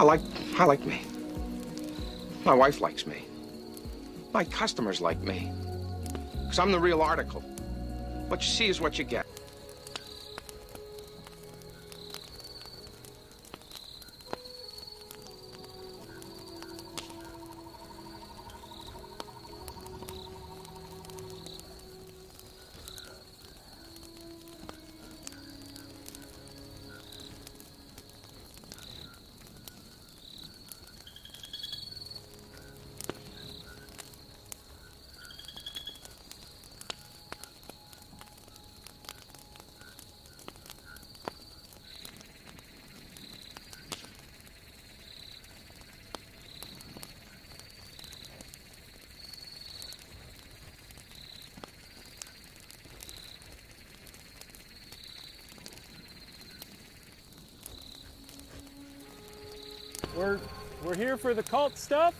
I like me. My wife likes me. My customers like me. Because I'm the real article. What you see is what you get. We're here for the cult stuff.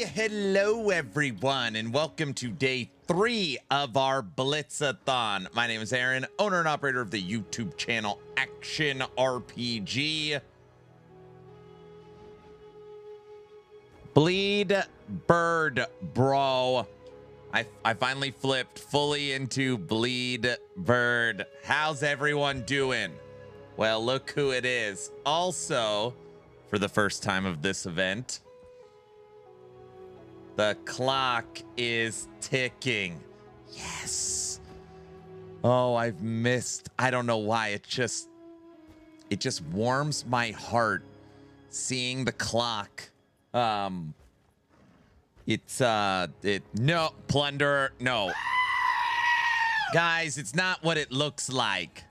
Hello everyone, and welcome to day 3 of our Blitz-A-Thon. My name is Aaron, owner and operator of the YouTube channel Action RPG. Bleed Bird, bro. I finally flipped fully into Bleed Bird. How's everyone doing? Well, look who it is. Also, for the first time of this event, the clock is ticking. Yes. Oh, I've missed. I don't know why. It just warms my heart seeing the clock. No, Plunderer, no. Guys, it's not what it looks like.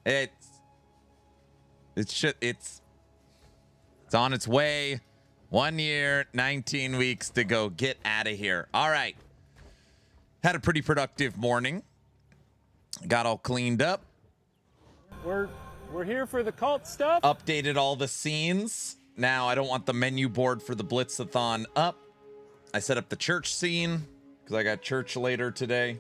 It's on its way. 1 year, 19 weeks to go. Get out of here. All right. Had a pretty productive morning. Got all cleaned up. We're here for the cult stuff. Updated all the scenes. Now I don't want the menu board for the Blitz-A-Thon up. I set up the church scene because I got church later today.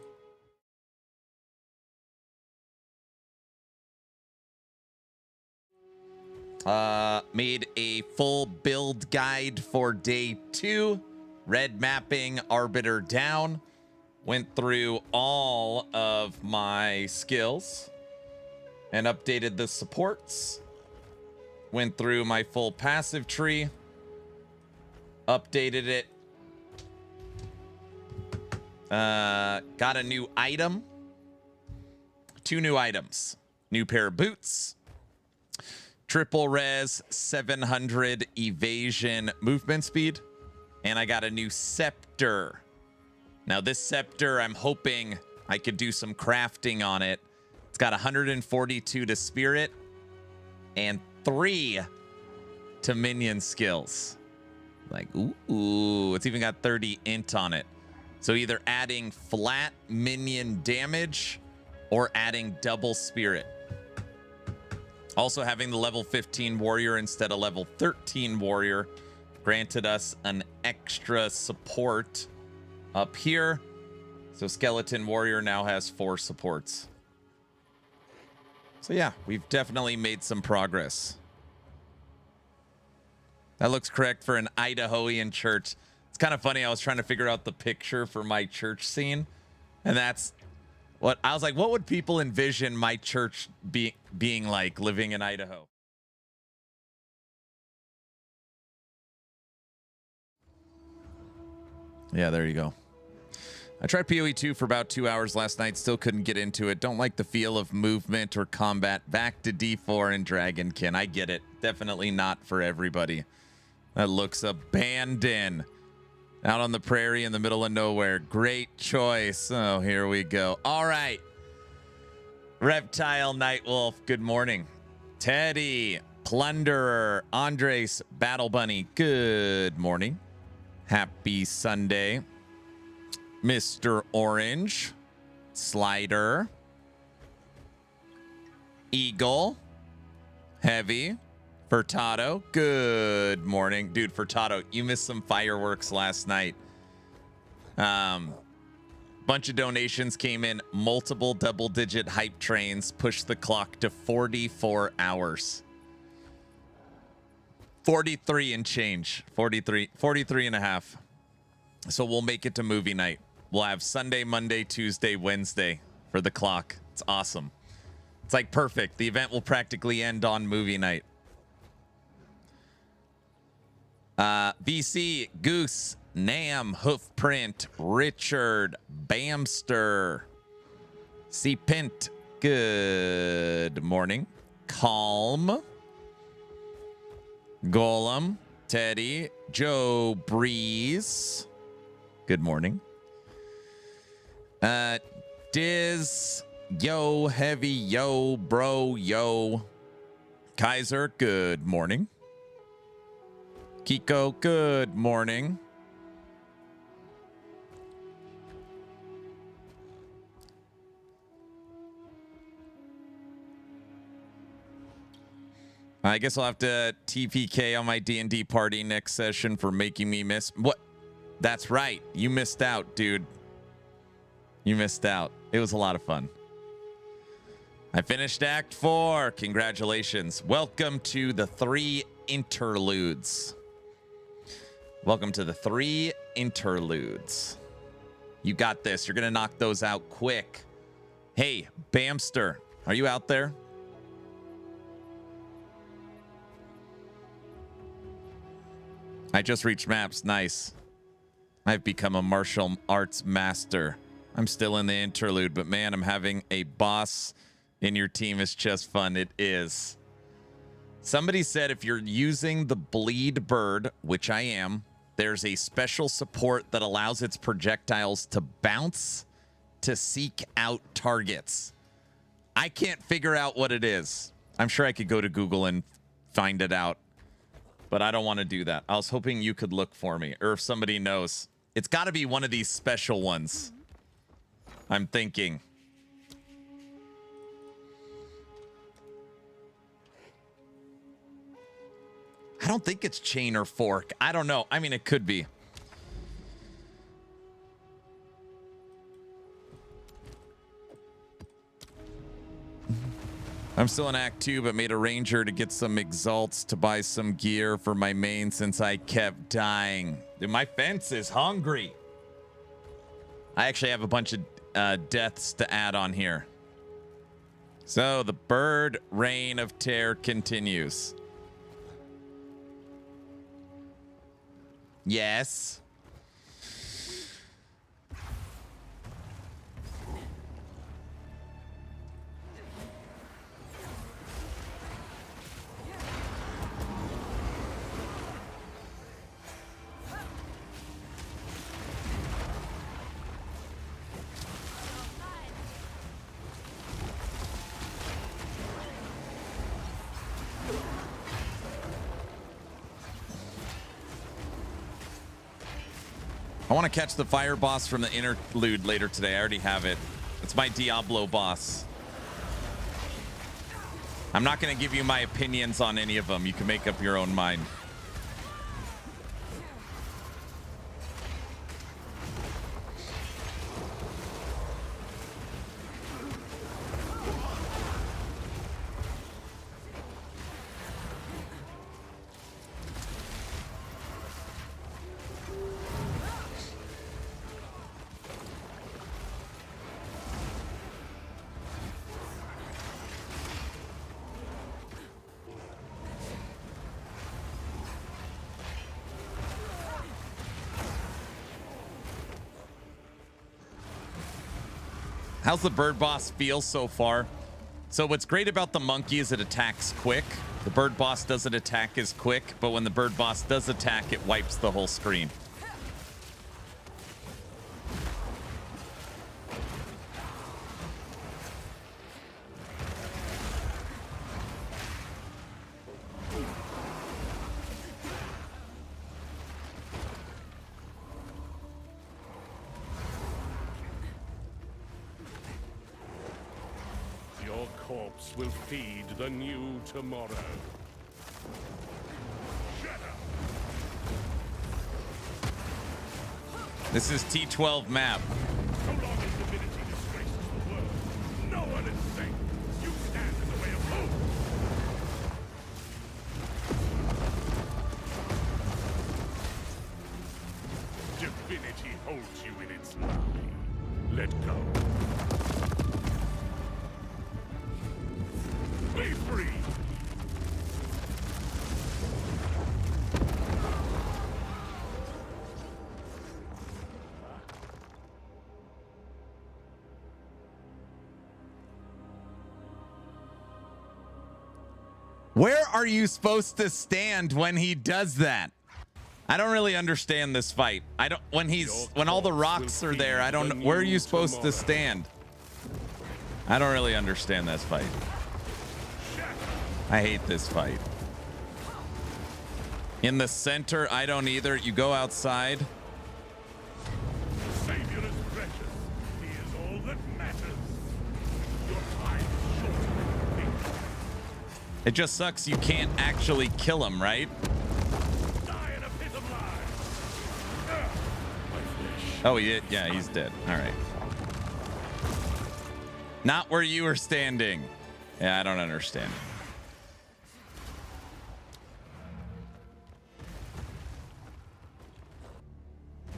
Made a full build guide for day 2. Red mapping, Arbiter down. Went through all of my skills and updated the supports. Went through my full passive tree. Updated it. Got a new item. 2 new items. New pair of boots. Triple res 700 evasion movement speed. And I got a new scepter. Now this scepter, I'm hoping I could do some crafting on it. It's got 142 to spirit and 3 to minion skills. Like, ooh, it's even got 30 int on it. So either adding flat minion damage or adding double spirit. Also, having the level 15 warrior instead of level 13 warrior granted us an extra support up here. So skeleton warrior now has 4 supports. So yeah, we've definitely made some progress. That looks correct for an Idahoan church. It's kind of funny. I was trying to figure out the picture for my church scene, and that's what I was like, what would people envision my church being like living in Idaho? Yeah, there you go. I tried PoE 2 for about 2 hours last night. Still couldn't get into it. Don't like the feel of movement or combat. Back to D4 and Dragonkin. I get it. Definitely not for everybody. That looks abandoned. Out on the prairie in the middle of nowhere. Great choice. Oh, here we go. All right. Reptile Nightwolf, good morning. Teddy, Plunderer, Andres, Battle Bunny, good morning. Happy Sunday. Mr. Orange, Slider, Eagle, Heavy, Furtado, good morning. Dude, Furtado, you missed some fireworks last night. Bunch of donations came in, multiple double-digit hype trains, pushed the clock to 44 hours. 43 and change, 43 and a half. So we'll make it to movie night. We'll have Sunday, Monday, Tuesday, Wednesday for the clock. It's awesome. It's like perfect. The event will practically end on movie night. VC, Goose, Nam, Hoofprint, Richard, Bamster, C-Pint, good morning. Calm, Golem, Teddy, Joe Breeze, good morning. Diz, yo, Heavy, yo, bro, yo. Kaiser, good morning. Kiko, good morning. I guess I'll have to TPK on my D&D party next session for making me miss. What? That's right. You missed out, dude. You missed out. It was a lot of fun. I finished Act 4. Congratulations. Welcome to the 3 interludes. Welcome to the 3 interludes. You got this. You're going to knock those out quick. Hey, Bamster, are you out there? I just reached maps. Nice. I've become a martial arts master. I'm still in the interlude, but man, I'm having a boss in your team is just fun. It is. Somebody said if you're using the bleed bird, which I am, there's a special support that allows its projectiles to bounce to seek out targets. I can't figure out what it is. I'm sure I could go to Google and find it out, but I don't want to do that. I was hoping you could look for me, or if somebody knows. It's got to be one of these special ones, I'm thinking. I don't think it's chain or fork. I don't know. I mean, it could be. I'm still in Act 2, but made a ranger to get some exalts to buy some gear for my main since I kept dying. Dude, my fence is hungry. I actually have a bunch of deaths to add on here. So the bird reign of terror continues. Yes. I want to catch the fire boss from the interlude later today. I already have it. It's my Diablo boss. I'm not going to give you my opinions on any of them. You can make up your own mind. How's the bird boss feel so far? So what's great about the monkey is it attacks quick. The bird boss doesn't attack as quick, but when the bird boss does attack, it wipes the whole screen. Will feed the new tomorrow. This is T12 map. So long as divinity disgraces the world, no one is safe. You stand in the way of hope. Divinity holds you in its lie. Let go. Be free! Where are you supposed to stand when he does that? I don't really understand this fight. I don't when all the rocks are there, I don't know where are you supposed to stand? I don't really understand this fight. I hate this fight. In the center, I don't either. You go outside. The Savior is precious. He is all that matters. Your time is short. It just sucks you can't actually kill him, right? Die in a pit of lies. Oh, yeah, he's dead. All right. Not where you were standing. Yeah, I don't understand.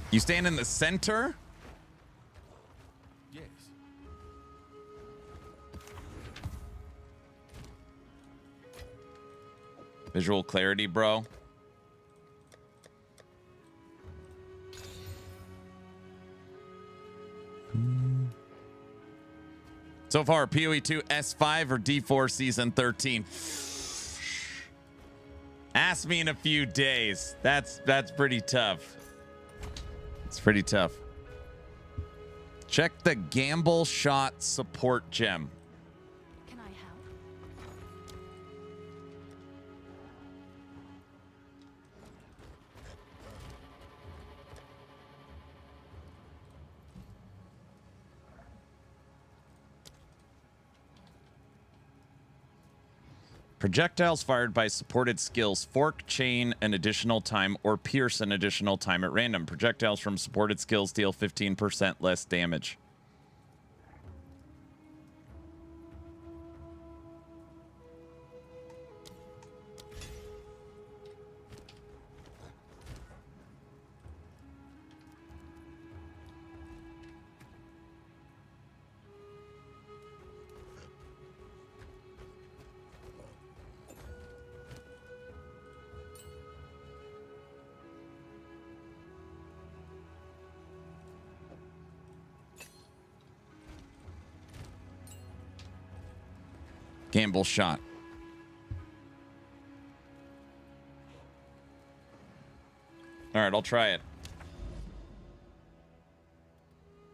You stand in the center? Yes. Visual clarity, bro. So far, PoE 2 S5 or D4 Season 13. Ask me in a few days. That's pretty tough. It's pretty tough. Check the gamble shot support gem. Can I help? Projectiles fired by supported skills fork, chain an additional time, or pierce an additional time at random. Projectiles from supported skills deal 15% less damage. Gamble shot. All right, I'll try it.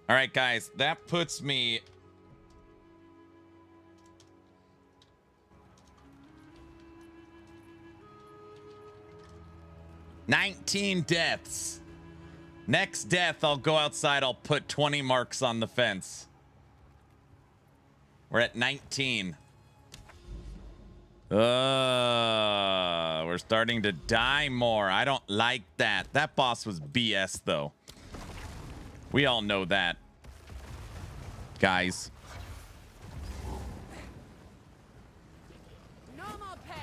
All right, guys, that puts me... $19 deaths. Next death, I'll go outside. I'll put 20 marks on the fence. We're at 19. We're starting to die more. I don't like that. That boss was BS, though. We all know that, guys. No more pain.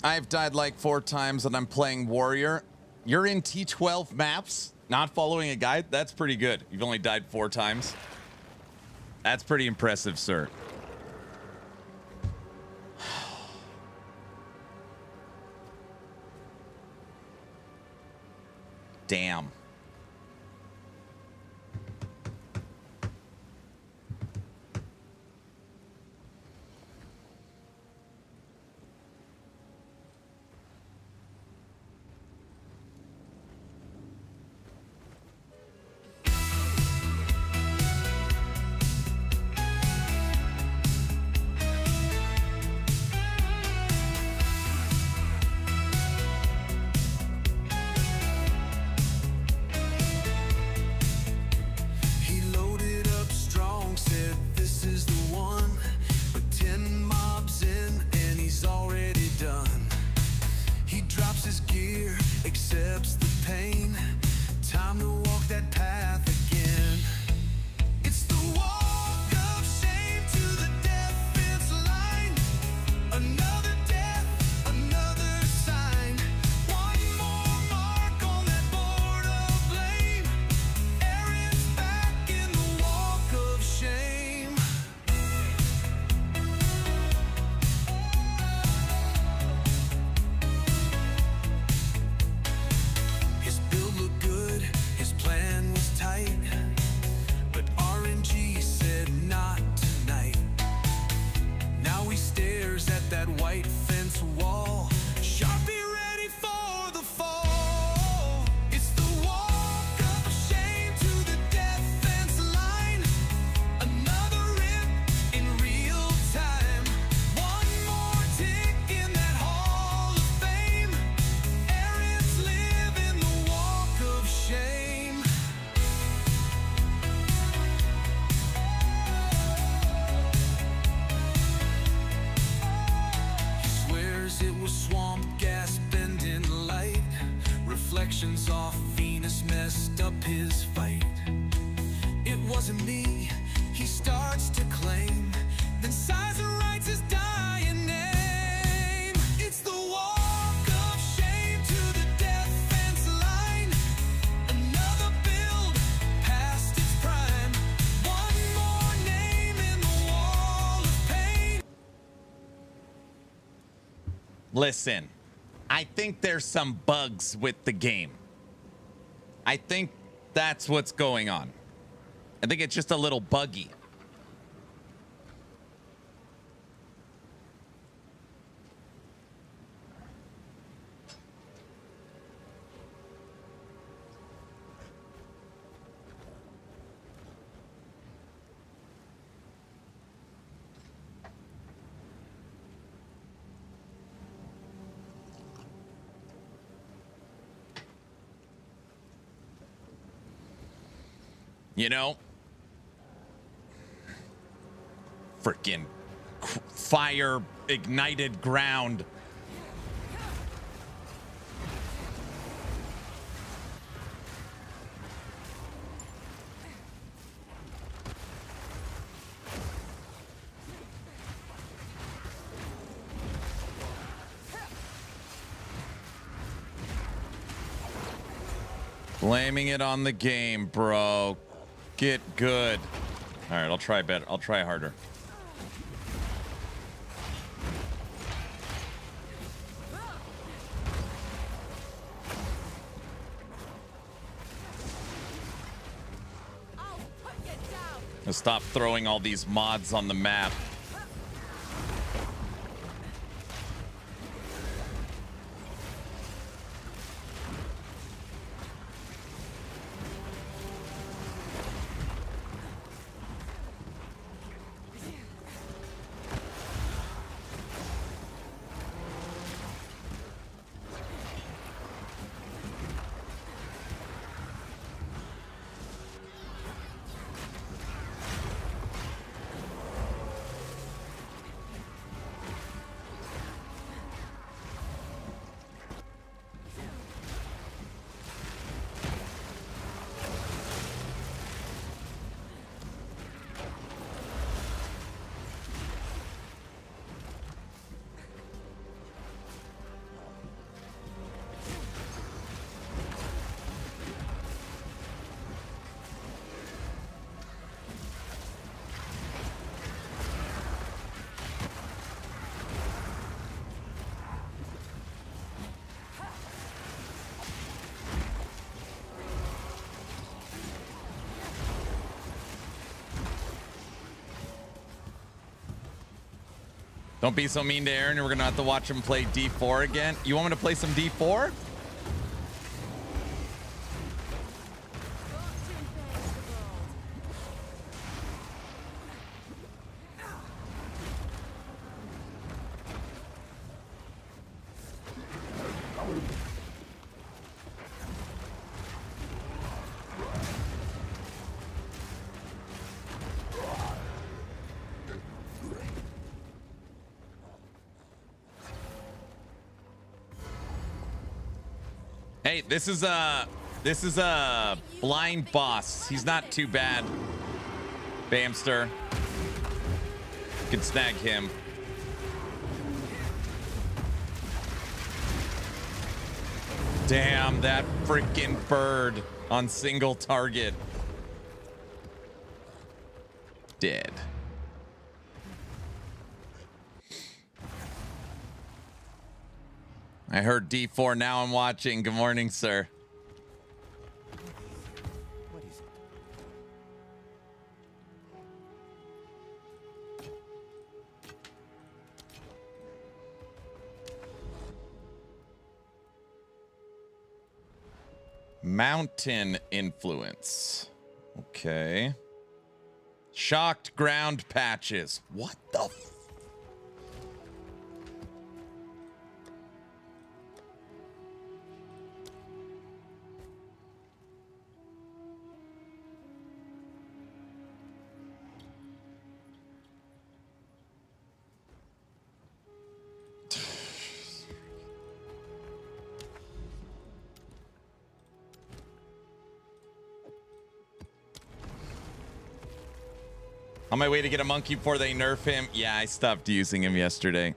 I've died like 4 times and I'm playing Warrior. You're in T12 maps, not following a guide? That's pretty good. You've only died 4 times. That's pretty impressive, sir. Damn. against a wall. Sharp, be ready for the fall. It's the walk of shame to the defense line. Another rip in real time. One more tick in that hall of fame. Errands live in the walk of shame. He swears it was swamp gas bending light. Reflections off Venus messed up his fight. It wasn't me, he starts to claim. Then sighs and writes his dying name. It's the walk of shame to the defense line. Another build past its prime. One more name in the wall of pain. Listen, I think there's some bugs with the game. I think that's what's going on. I think it's just a little buggy. You know, freaking fire ignited ground. Blaming it on the game, bro. Get good. All right, I'll try better. I'll try harder. I'll put you down. I'll stop throwing all these mods on the map. Don't be so mean to Aaron. We're going to have to watch him play D4 again. You want me to play some D4? Hey, this is a blind boss. He's not too bad. Bamster. Could snag him. Damn, that freaking bird on single target. Dead. I heard D4. Now I'm watching. Good morning, sir. What is it? Mountain influence. Okay. Shocked ground patches. What the f- On my way to get a monkey before they nerf him. Yeah, I stopped using him yesterday.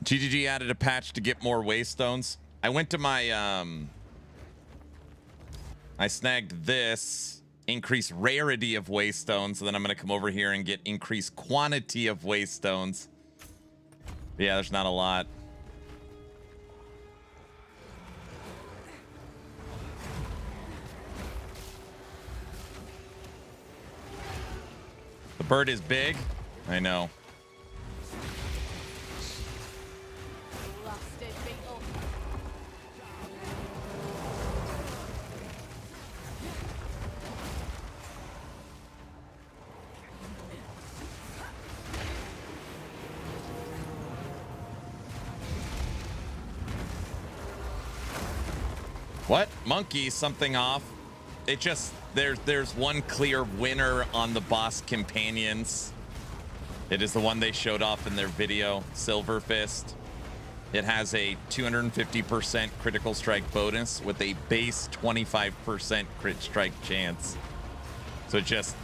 GGG added a patch to get more waystones. I went to my I snagged this increased rarity of waystones, and then I'm gonna come over here and get increased quantity of waystones. Yeah, there's not a lot. The bird is big. I know. Lusted beetle. What? Monkey, something off. It just, there's one clear winner on the boss companions. It is the one they showed off in their video, Silver Fist. It has a 250% critical strike bonus with a base 25% crit strike chance. So it just,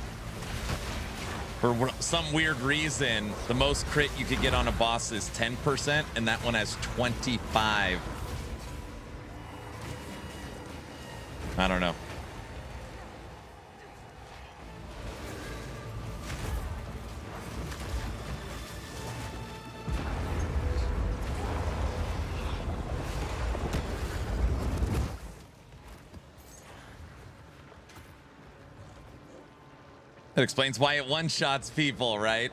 for some weird reason, the most crit you could get on a boss is 10%, and that one has 25. I don't know. That explains why it one-shots people, right?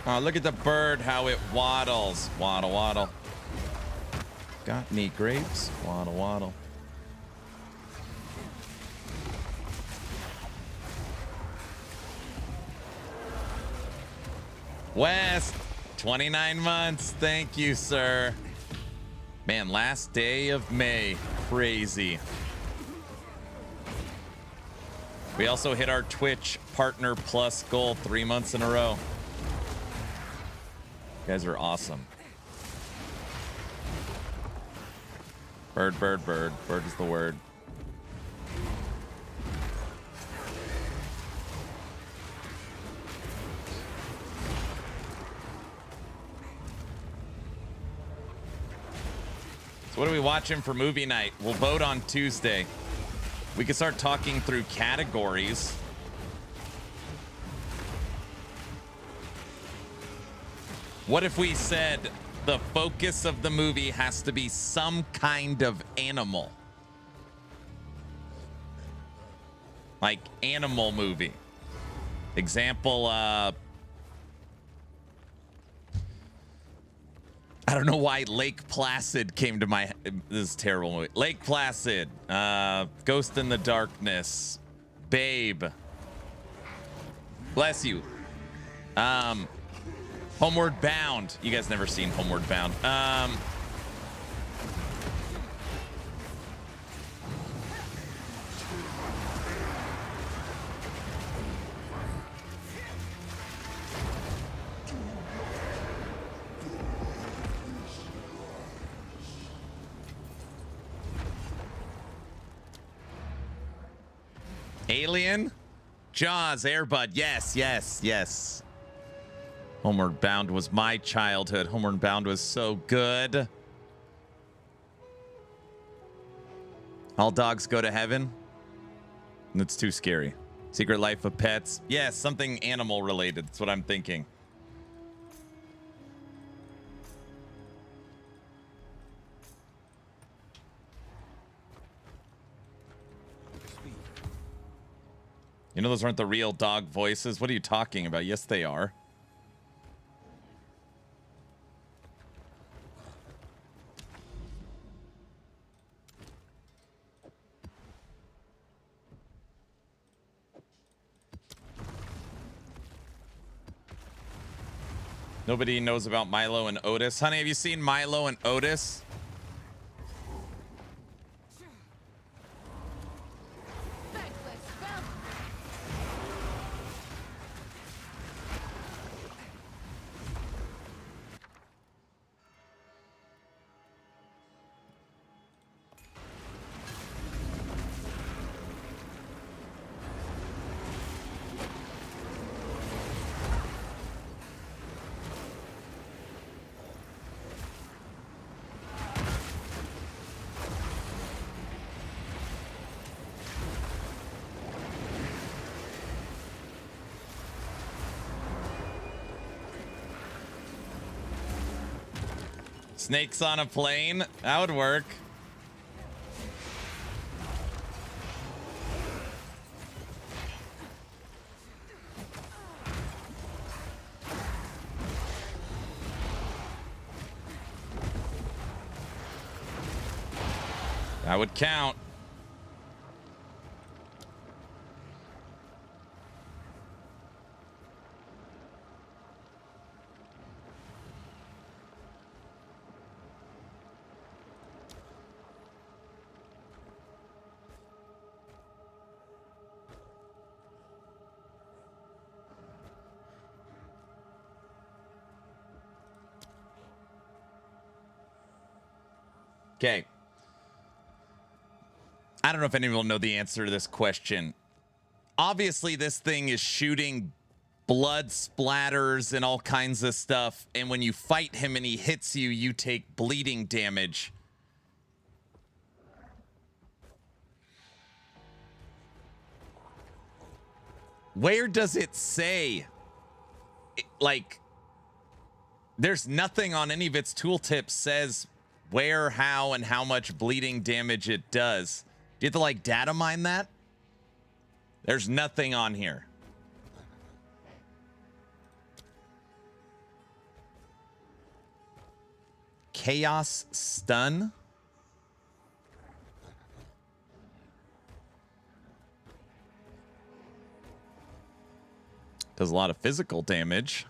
Oh, look at the bird, how it waddles. Waddle, waddle. Got any grapes? Waddle, waddle. West, 29 months. Thank you, sir. Man, last day of May. Crazy. We also hit our Twitch Partner Plus goal 3 months in a row. You guys are awesome. Bird, bird, bird. Bird is the word. So what are we watching for movie night? We'll vote on Tuesday. We can start talking through categories. What if we said the focus of the movie has to be some kind of animal? Like animal movie. Example, I don't know why Lake Placid came to my head. This is a terrible movie. Lake Placid, Ghost in the Darkness, Babe. Bless you. Homeward Bound. You guys never seen Homeward Bound. Alien? Jaws, Airbud. Yes, yes, yes. Homeward Bound was my childhood. Homeward Bound was so good. All dogs go to heaven? That's too scary. Secret Life of Pets? Yes, something animal related. That's what I'm thinking. You know those aren't the real dog voices? What are you talking about? Yes, they are. Nobody knows about Milo and Otis. Honey, have you seen Milo and Otis? Snakes on a plane? That would work. That would count. Okay. I don't know if anyone will know the answer to this question. Obviously, this thing is shooting blood splatters and all kinds of stuff. And when you fight him and he hits you, you take bleeding damage. Where does it say? Like, there's nothing on any of its tooltips says where, how, and how much bleeding damage it does. Do you have to, like, data mine that? There's nothing on here. Chaos Stun? Does a lot of physical damage.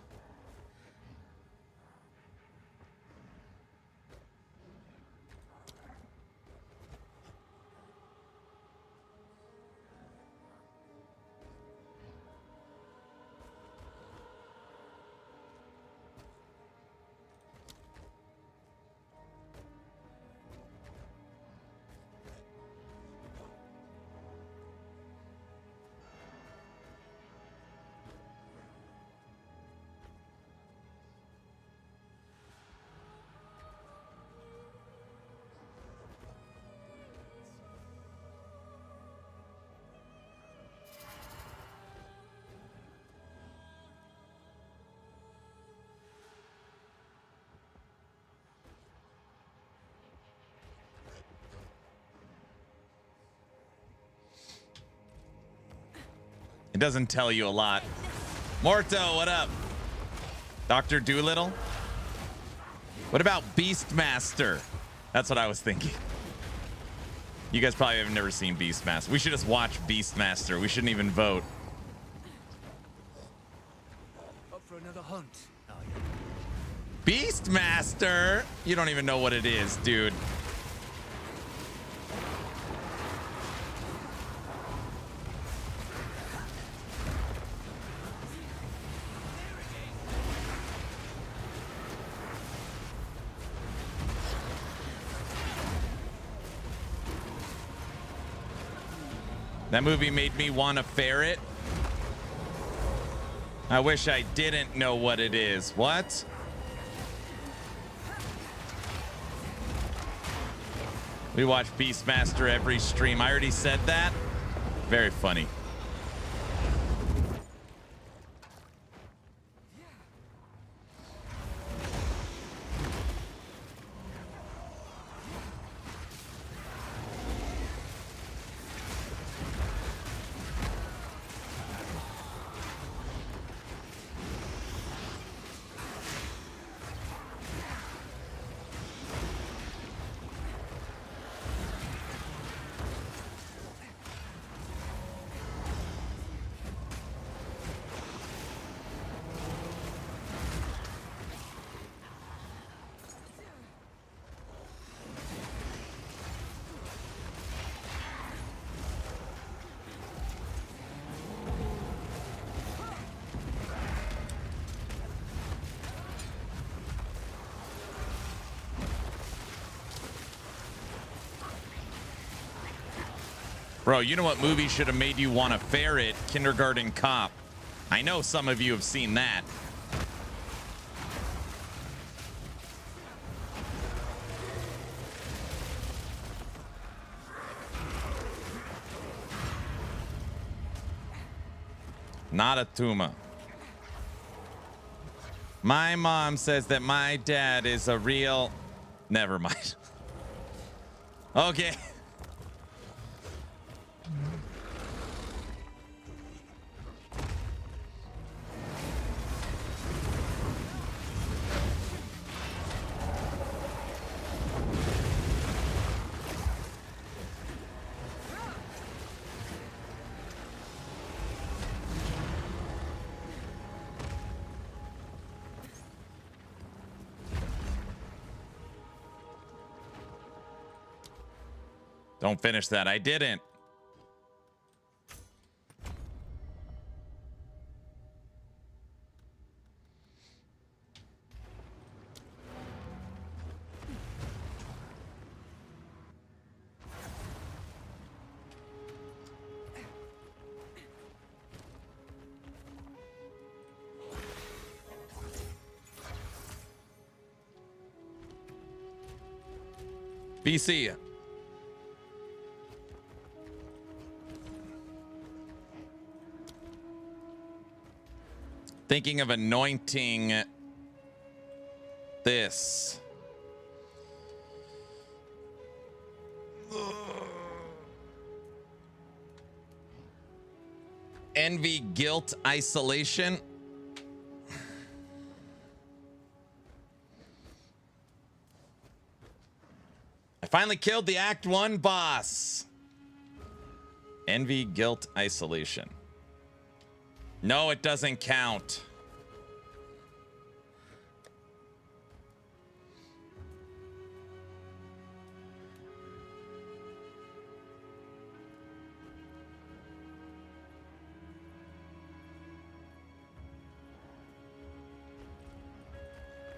It doesn't tell you a lot. Morto, what up? Dr. Doolittle? What about Beastmaster? That's what I was thinking. You guys probably have never seen Beastmaster. We should just watch Beastmaster. We shouldn't even vote. Up for another hunt. Beastmaster? You don't even know what it is, dude. That movie made me want a ferret. I wish I didn't know what it is. What? We watch Beastmaster every stream. I already said that. Very funny. Bro, you know what movie should have made you want to ferret? Kindergarten Cop. I know some of you have seen that. Not a Tuma. My mom says that my dad is a real... Never mind. Okay. Don't finish that. I didn't. BC. Thinking of anointing this. Envy, guilt, isolation. I finally killed the Act 1 boss. Envy, guilt, isolation. No, it doesn't count.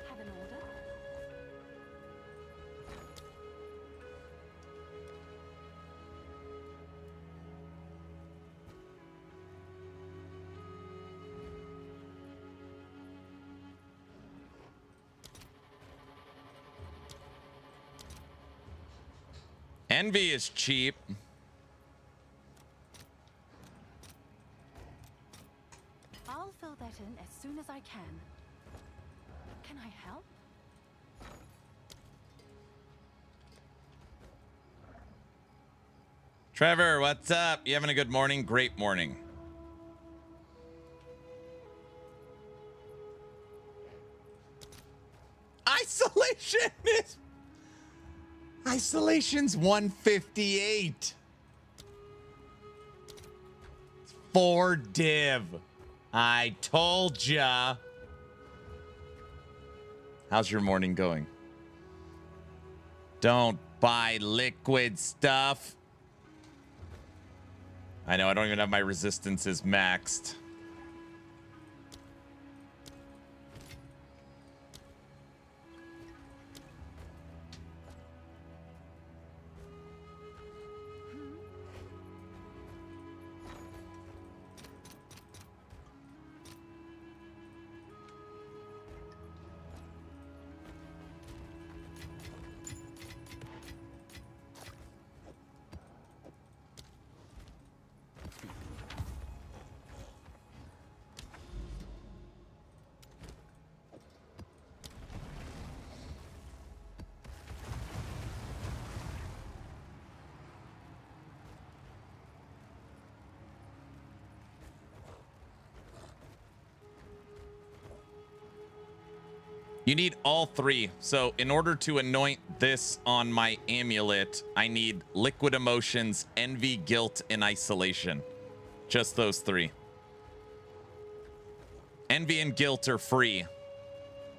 Have an order? Envy is cheap. I'll fill that in as soon as I can. Can I help? Trevor, what's up? You having a good morning? Great morning. Isolation is... Isolation's 158. 4 div. I told ya. How's your morning going? Don't buy liquid stuff. I know, I don't even have my resistances maxed. You need all three. So in order to anoint this on my amulet, I need liquid emotions, envy, guilt, and isolation. Just those three. Envy and guilt are free.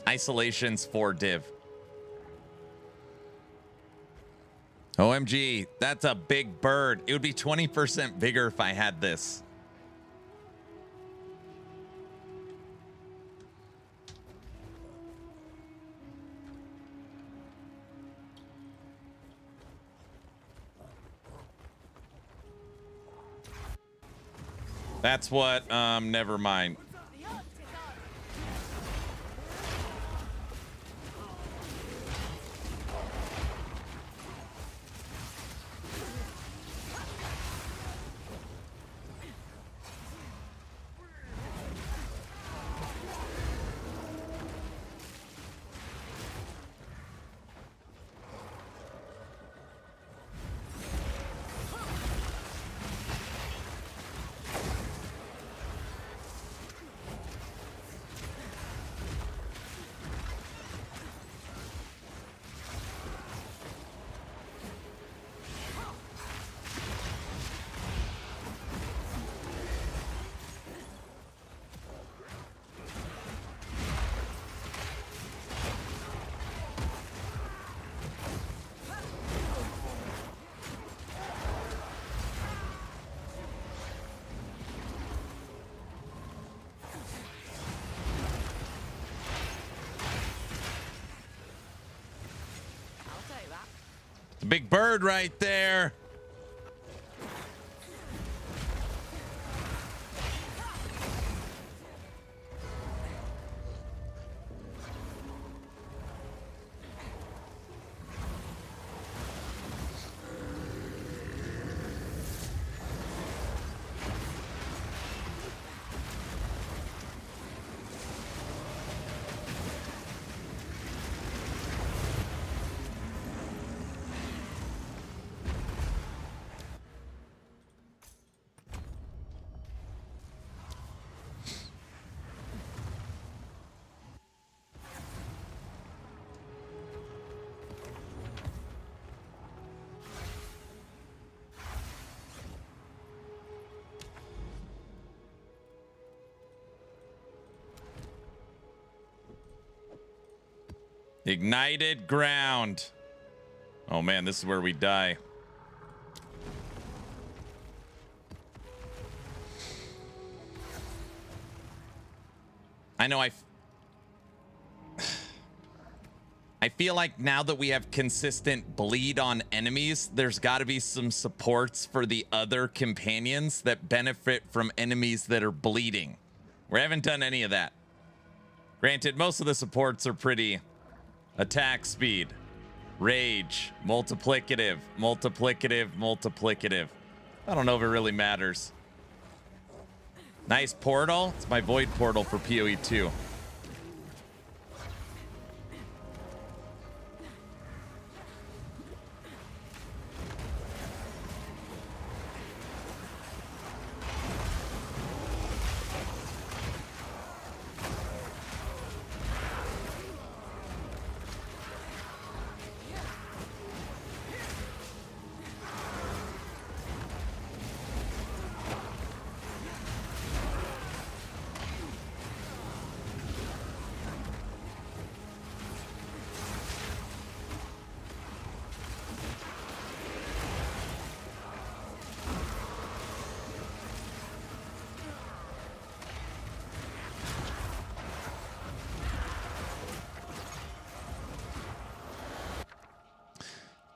Isolation's 4 div. OMG, that's a big bird. It would be 20% bigger if I had this. That's what, never mind. The big bird right there. Ignited ground. Oh man, this is where we die. I know I feel like now that we have consistent bleed on enemies, there's got to be some supports for the other companions that benefit from enemies that are bleeding. We haven't done any of that. Granted, most of the supports are pretty attack speed, rage, multiplicative, multiplicative, multiplicative. I don't know if it really matters. Nice portal. It's my void portal for PoE 2.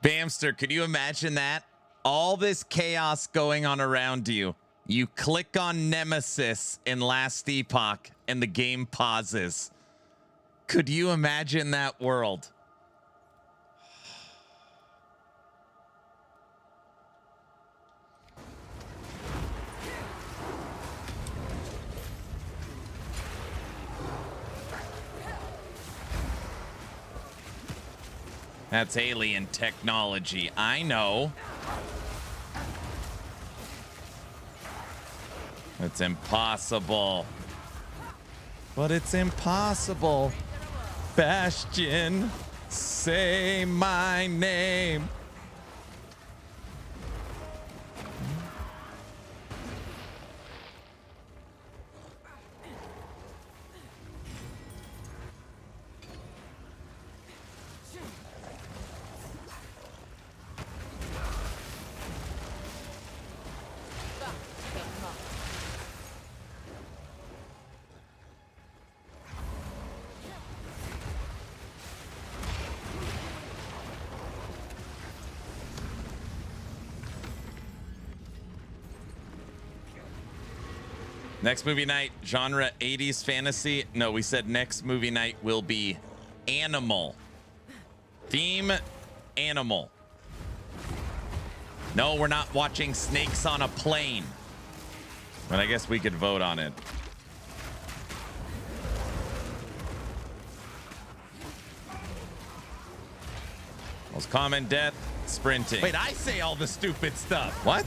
Bamster, could you imagine that? All this chaos going on around you. You click on Nemesis in Last Epoch and the game pauses. Could you imagine that world? That's alien technology. I know. It's impossible. But it's impossible. Bastion, say my name. Next movie night, genre 80s fantasy. No, we said next movie night will be animal. Theme, animal. No, we're not watching Snakes on a Plane. But I guess we could vote on it. Most common death, sprinting. Wait, I say all the stupid stuff. What?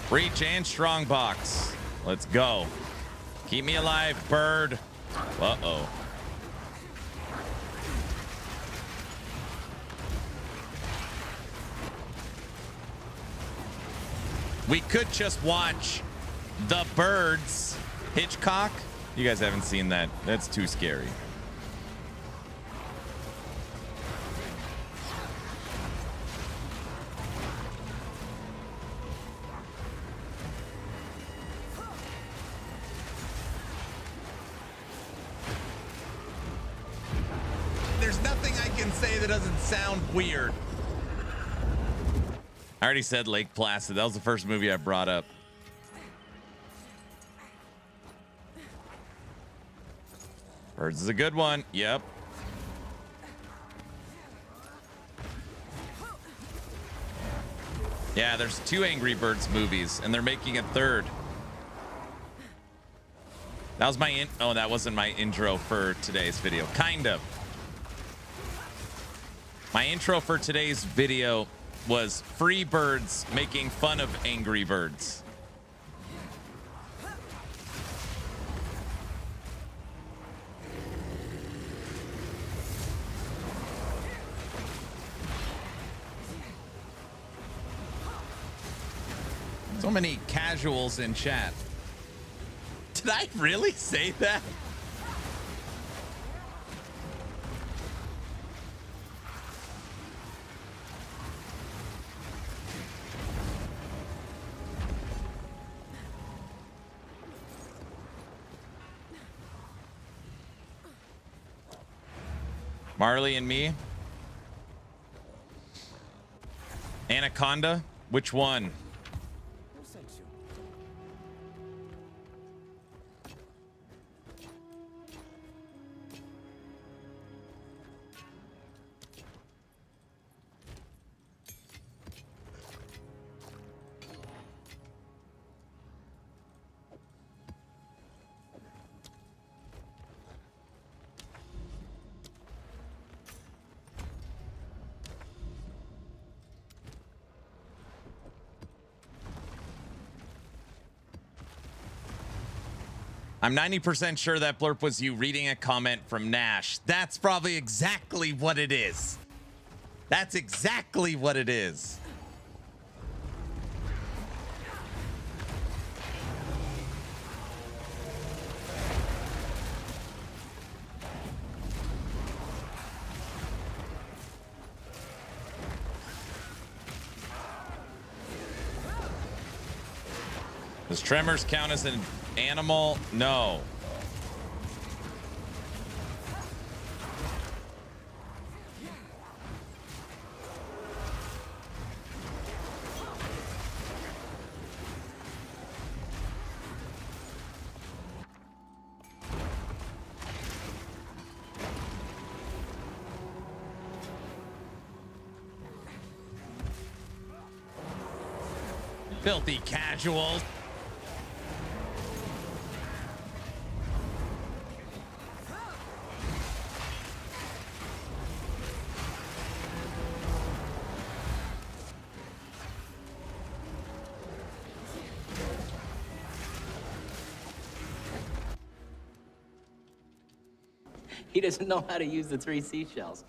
Breach and strongbox. Let's go. Keep me alive, bird. Uh-oh. We could just watch The Birds. Hitchcock? You guys haven't seen that. That's too scary. There's nothing I can say that doesn't sound weird. I already said Lake Placid. That was the first movie I brought up. Birds is a good one. Yep. Yeah, there's 2 Angry Birds movies, and they're making a 3rd. That was my oh, that wasn't my intro for today's video. Kind of. My intro for today's video was Free Birds making fun of Angry Birds. So many casuals in chat. Did I really say that? Marley and Me. Anaconda. Which one? I'm 90% sure that blurb was you reading a comment from Nash. That's probably exactly what it is. That's exactly what it is. Does Tremors count as an animal? No. Filthy casuals. He doesn't know how to use the 3 seashells.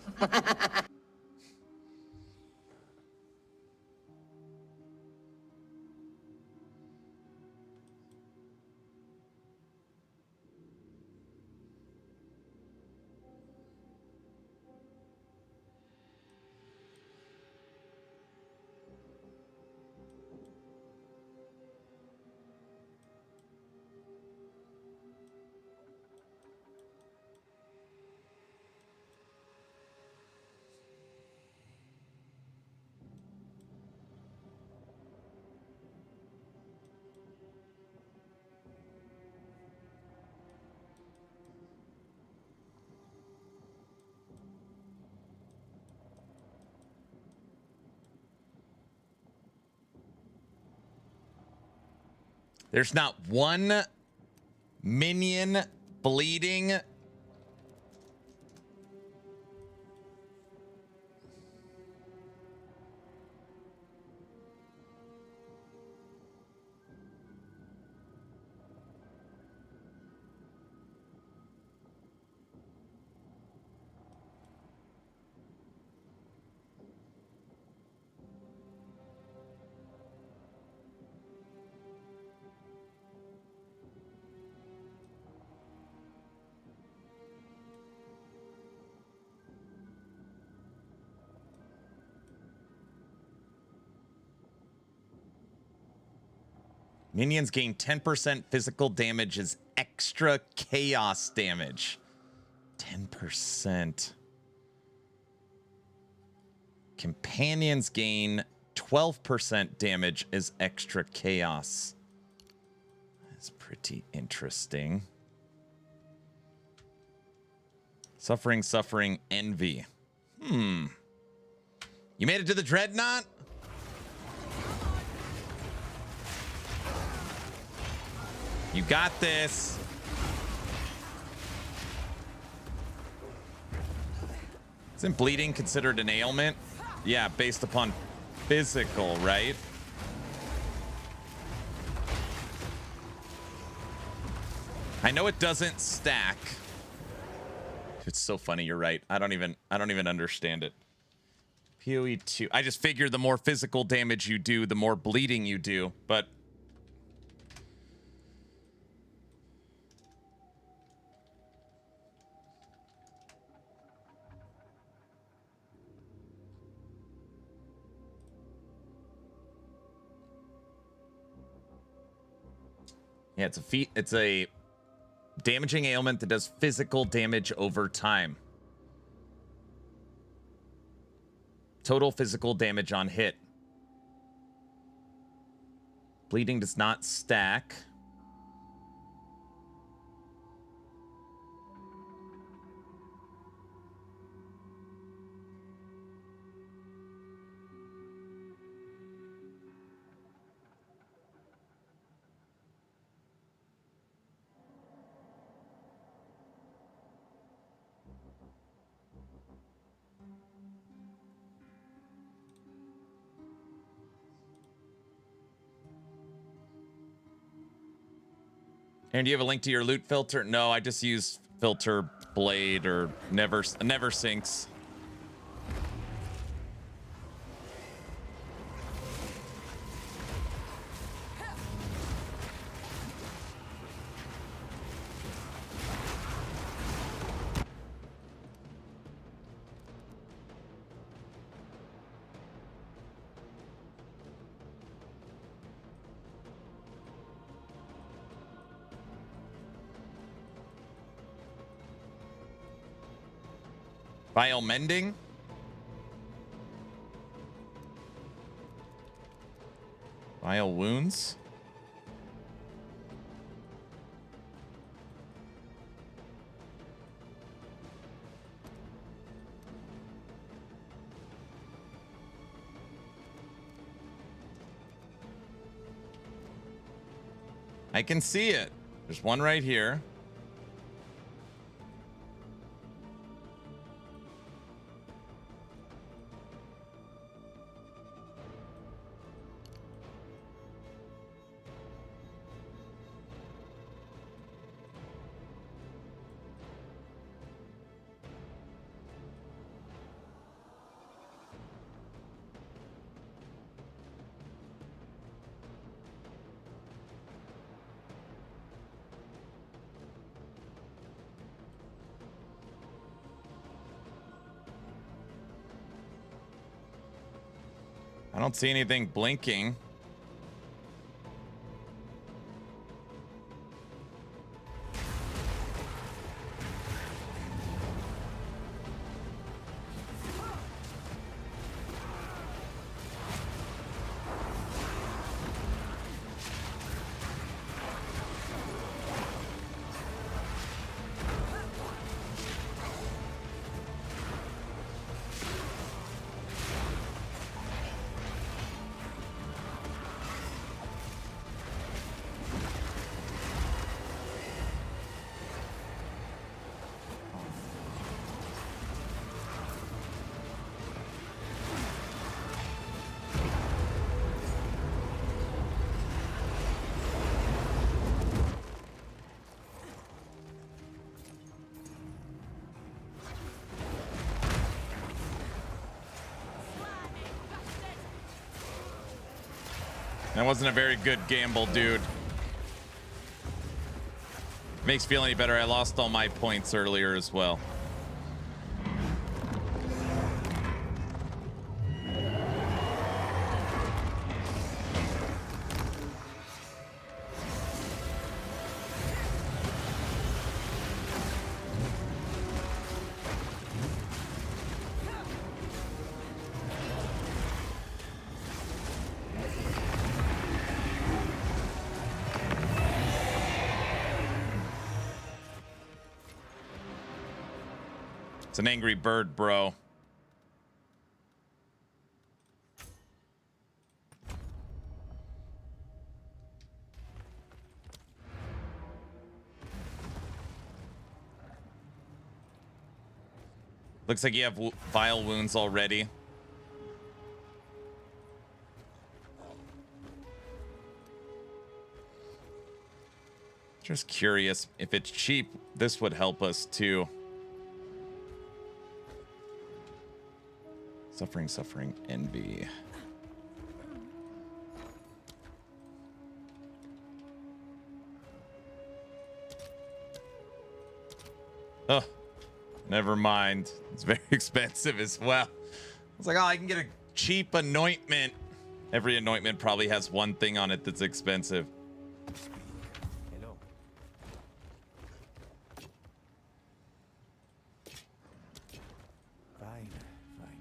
There's not one minion bleeding. Minions gain 10% physical damage as extra chaos damage. 10%. Companions gain 12% damage as extra chaos. That's pretty interesting. Suffering, suffering, envy. You made it to the Dreadnought? You got this. Isn't bleeding considered an ailment? Yeah, based upon physical, right? I know it doesn't stack. It's so funny, you're right. I don't even understand it. PoE 2. I just figure the more physical damage you do, the more bleeding you do, but yeah, it's a damaging ailment that does physical damage over time. Total physical damage on hit. Bleeding does not stack. And do you have a link to your loot filter? No, I just use filter blade or never sinks. Vile mending. Vile wounds. I can see it. There's one right here. I don't see anything blinking. That wasn't a very good gamble, dude. Makes feel any better. I lost all my points earlier as well. It's an angry bird, bro. Looks like you have vile wounds already. Just curious, if it's cheap, this would help us too. Suffering, suffering, envy. Oh, never mind. It's very expensive as well. It's like, oh, I can get a cheap anointment. Every anointment probably has one thing on it that's expensive. Hello. Fine, fine.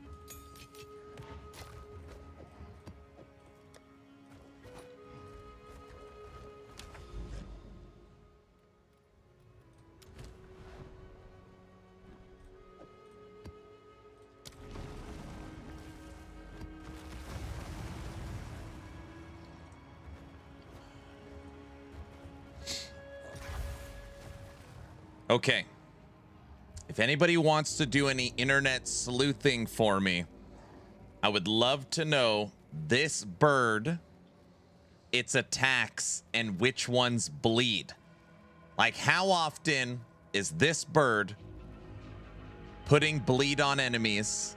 Okay. If anybody wants to do any internet sleuthing for me, I would love to know this bird, its attacks, and which ones bleed. Like, how often is this bird putting bleed on enemies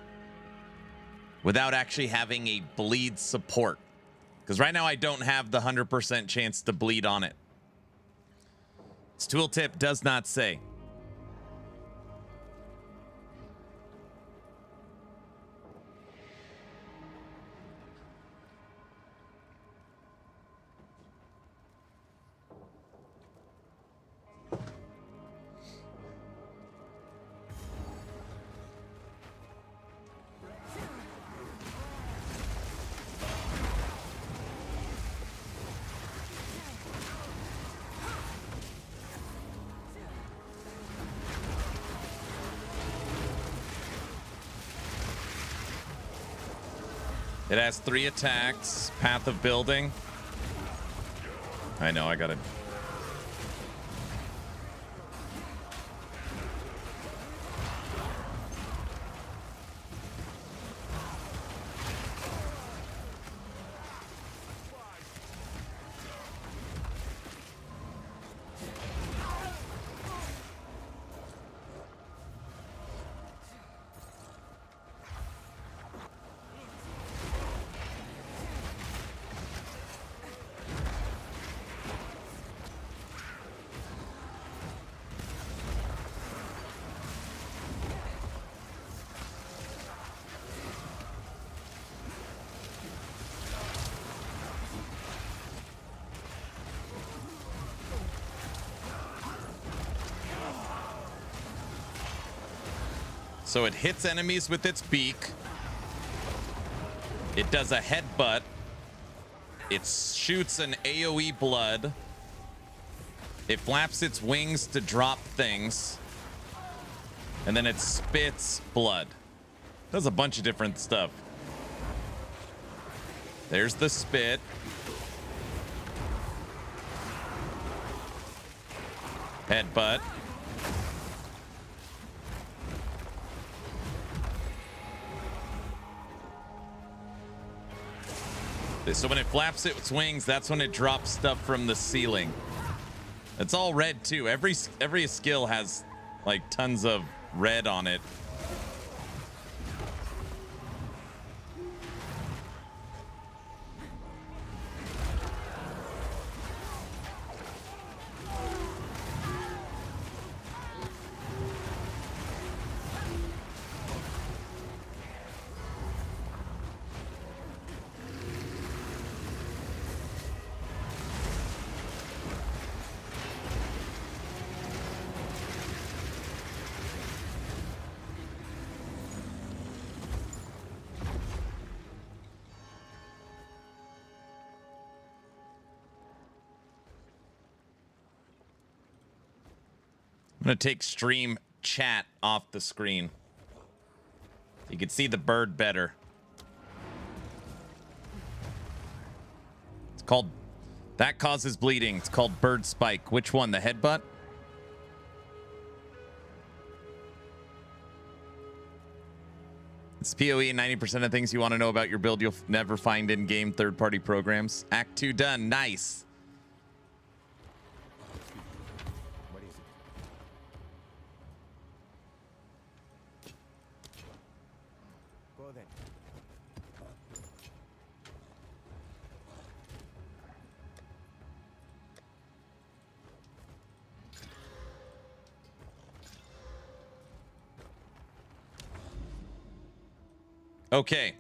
without actually having a bleed support? Because right now I don't have the 100% chance to bleed on it. This tooltip does not say. It has 3 attacks. Path of Building. I know, I gotta... So it hits enemies with its beak. It does a headbutt. It shoots an AoE blood. It flaps its wings to drop things. And then it spits blood. Does a bunch of different stuff. There's the spit. Headbutt. So when it flaps its wings, that's when it drops stuff from the ceiling. It's all red too. Every skill has like tons of red on it. I'm going to take stream chat off the screen. You can see the bird better. It's called... That causes bleeding. It's called bird spike. Which one? The headbutt? It's PoE, 90% of things you want to know about your build you'll never find in-game third-party programs. Act 2 done. Nice. Okay.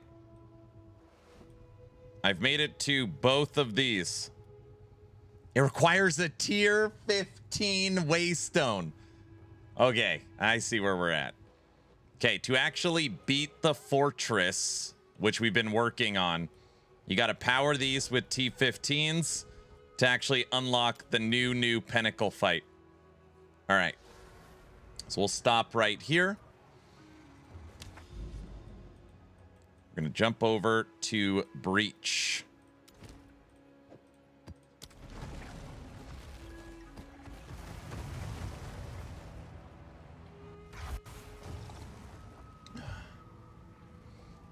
I've made it to both of these. It requires a tier 15 waystone. Okay, I see where we're at. Okay, to actually beat the fortress, which we've been working on, you got to power these with T15s to actually unlock the new pinnacle fight. All right. So we'll stop right here. We're going to jump over to Breach.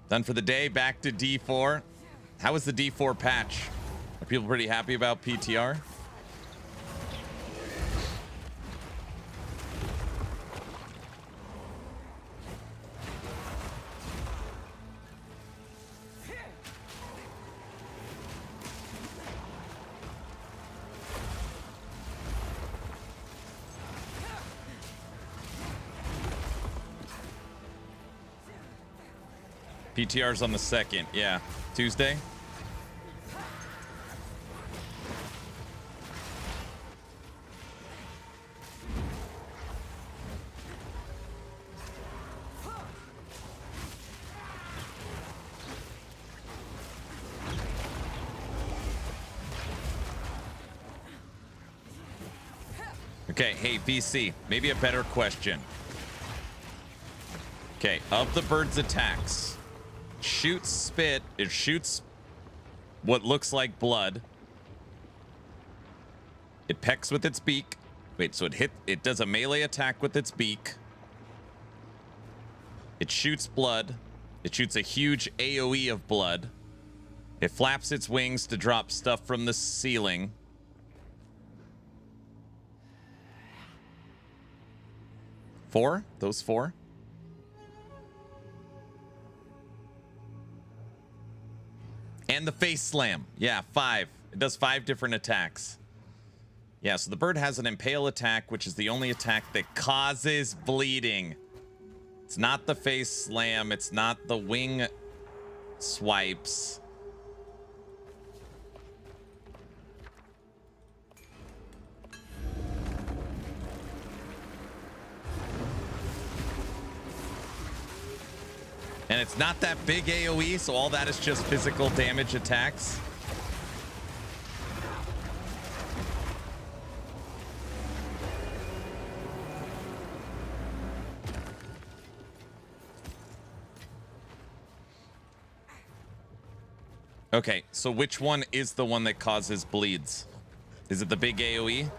Done for the day. Back to D4. How was the D4 patch? Are people pretty happy about PTR? PTR's on the 2nd. Yeah. Tuesday. Okay, hey, VC, maybe a better question. Okay, of the bird's attacks, shoots spit, it shoots what looks like blood. It pecks with its beak. Wait, so it does a melee attack with its beak. It shoots blood. It shoots a huge AoE of blood. It flaps its wings to drop stuff from the ceiling. Four? Those four? And the face slam. Yeah, 5. It does 5 different attacks. Yeah, so the bird has an impale attack, which is the only attack that causes bleeding. It's not the face slam. It's not the wing swipes. And it's not that big AoE, so all that is just physical damage attacks. Okay, so which one is the one that causes bleeds? Is it the big AoE?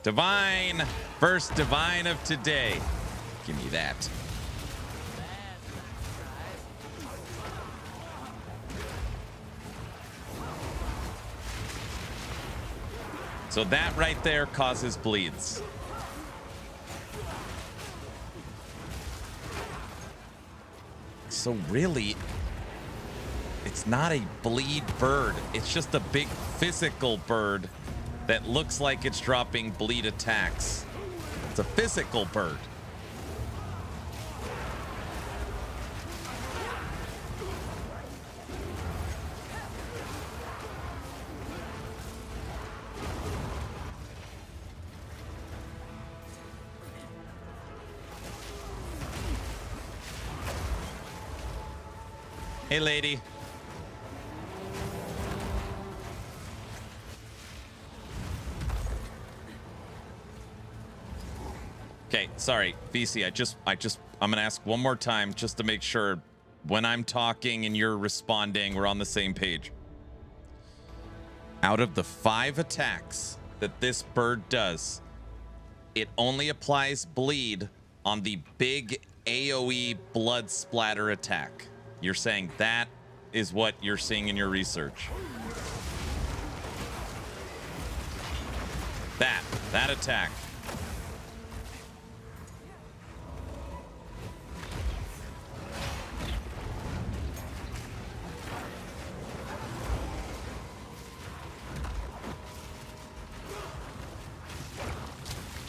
Divine! First divine of today. Give me that. So that right there causes bleeds. So really, it's not a bleed bird. It's just a big physical bird that looks like it's dropping bleed attacks. It's a physical bird. Hey, lady. Okay, sorry, VC. I'm gonna ask one more time just to make sure when I'm talking and you're responding, we're on the same page. Out of the 5 attacks that this bird does, it only applies bleed on the big AoE blood splatter attack. You're saying that is what you're seeing in your research. That attack.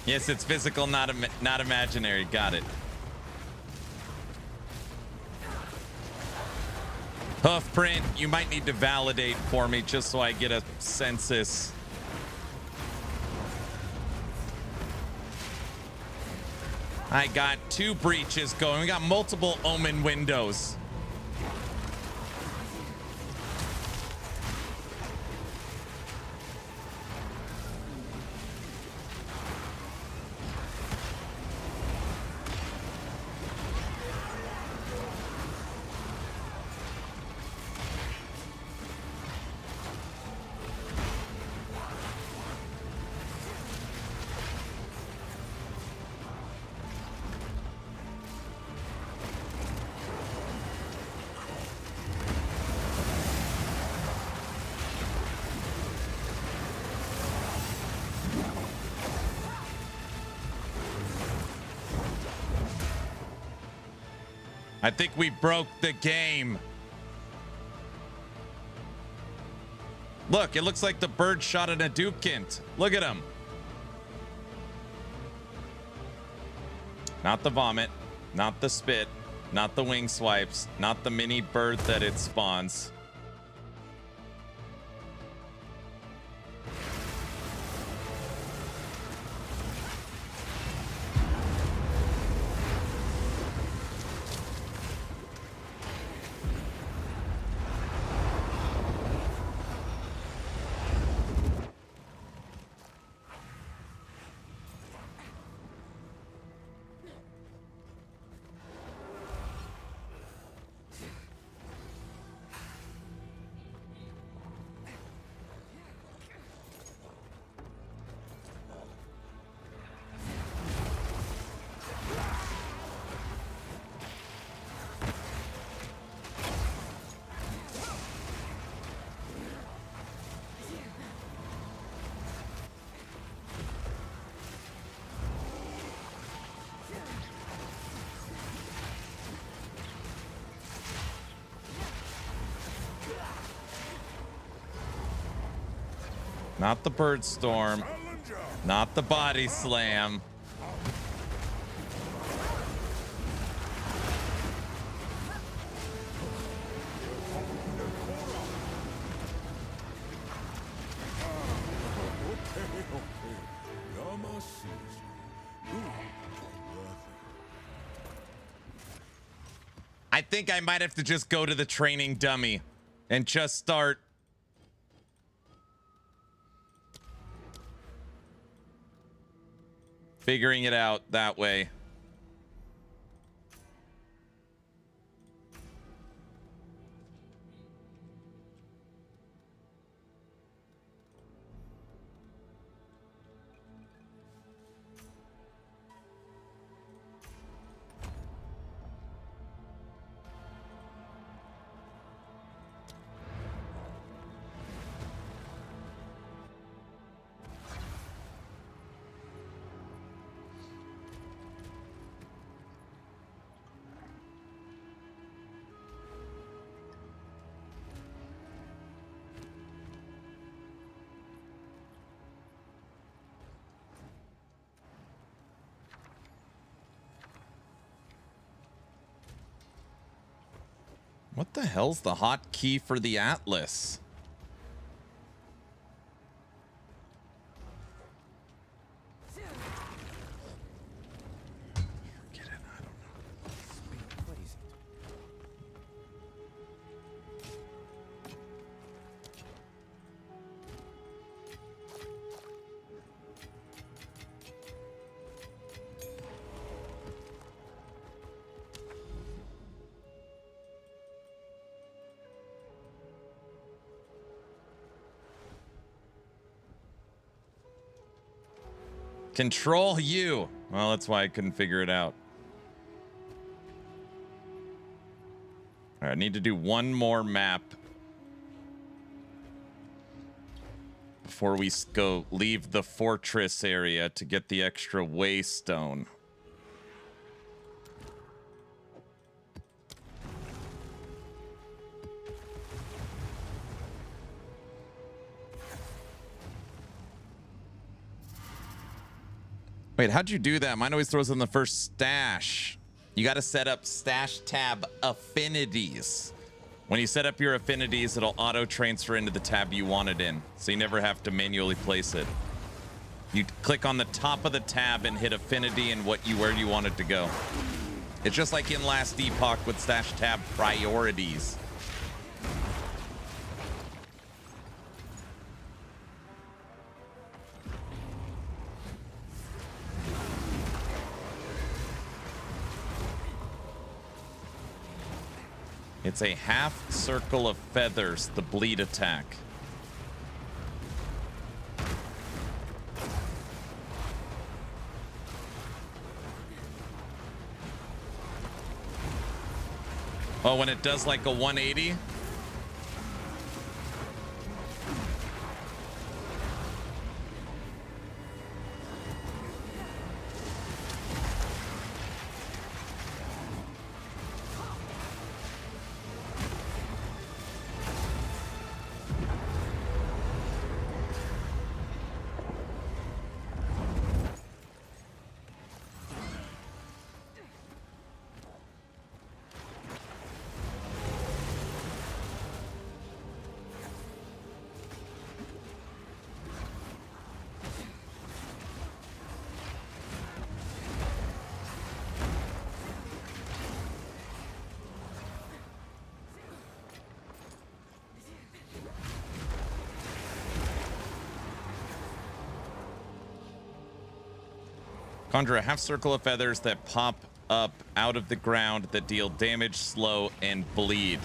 Yes, it's physical, not imaginary. Got it. Hoofprint, you might need to validate for me just so I get a census. I got 2 breaches going. We got multiple omen windows. I think we broke the game. Look, it looks like the bird shot an Hadouken. Look at him. Not the vomit, not the spit, not the wing swipes, not the mini bird that it spawns. Not the bird storm, not the body slam. Yama sees you. I think I might have to just go to the training dummy and just start figuring it out that way. What the hell's the hotkey for the Atlas? Forget it, I don't know. What is it? Control U. Well, that's why I couldn't figure it out. All right, I need to do one more map before we go leave the fortress area to get the extra waystone. Wait, how'd you do that? Mine always throws in the first stash. You got to set up stash tab affinities. When you set up your affinities, it'll auto transfer into the tab you want it in. So you never have to manually place it. You click on the top of the tab and hit affinity and where you want it to go. It's just like in Last Epoch with stash tab priorities. It's a half circle of feathers, the bleed attack. Oh, when it does like a 180? Conjure a half circle of feathers that pop up out of the ground that deal damage, slow, and bleed.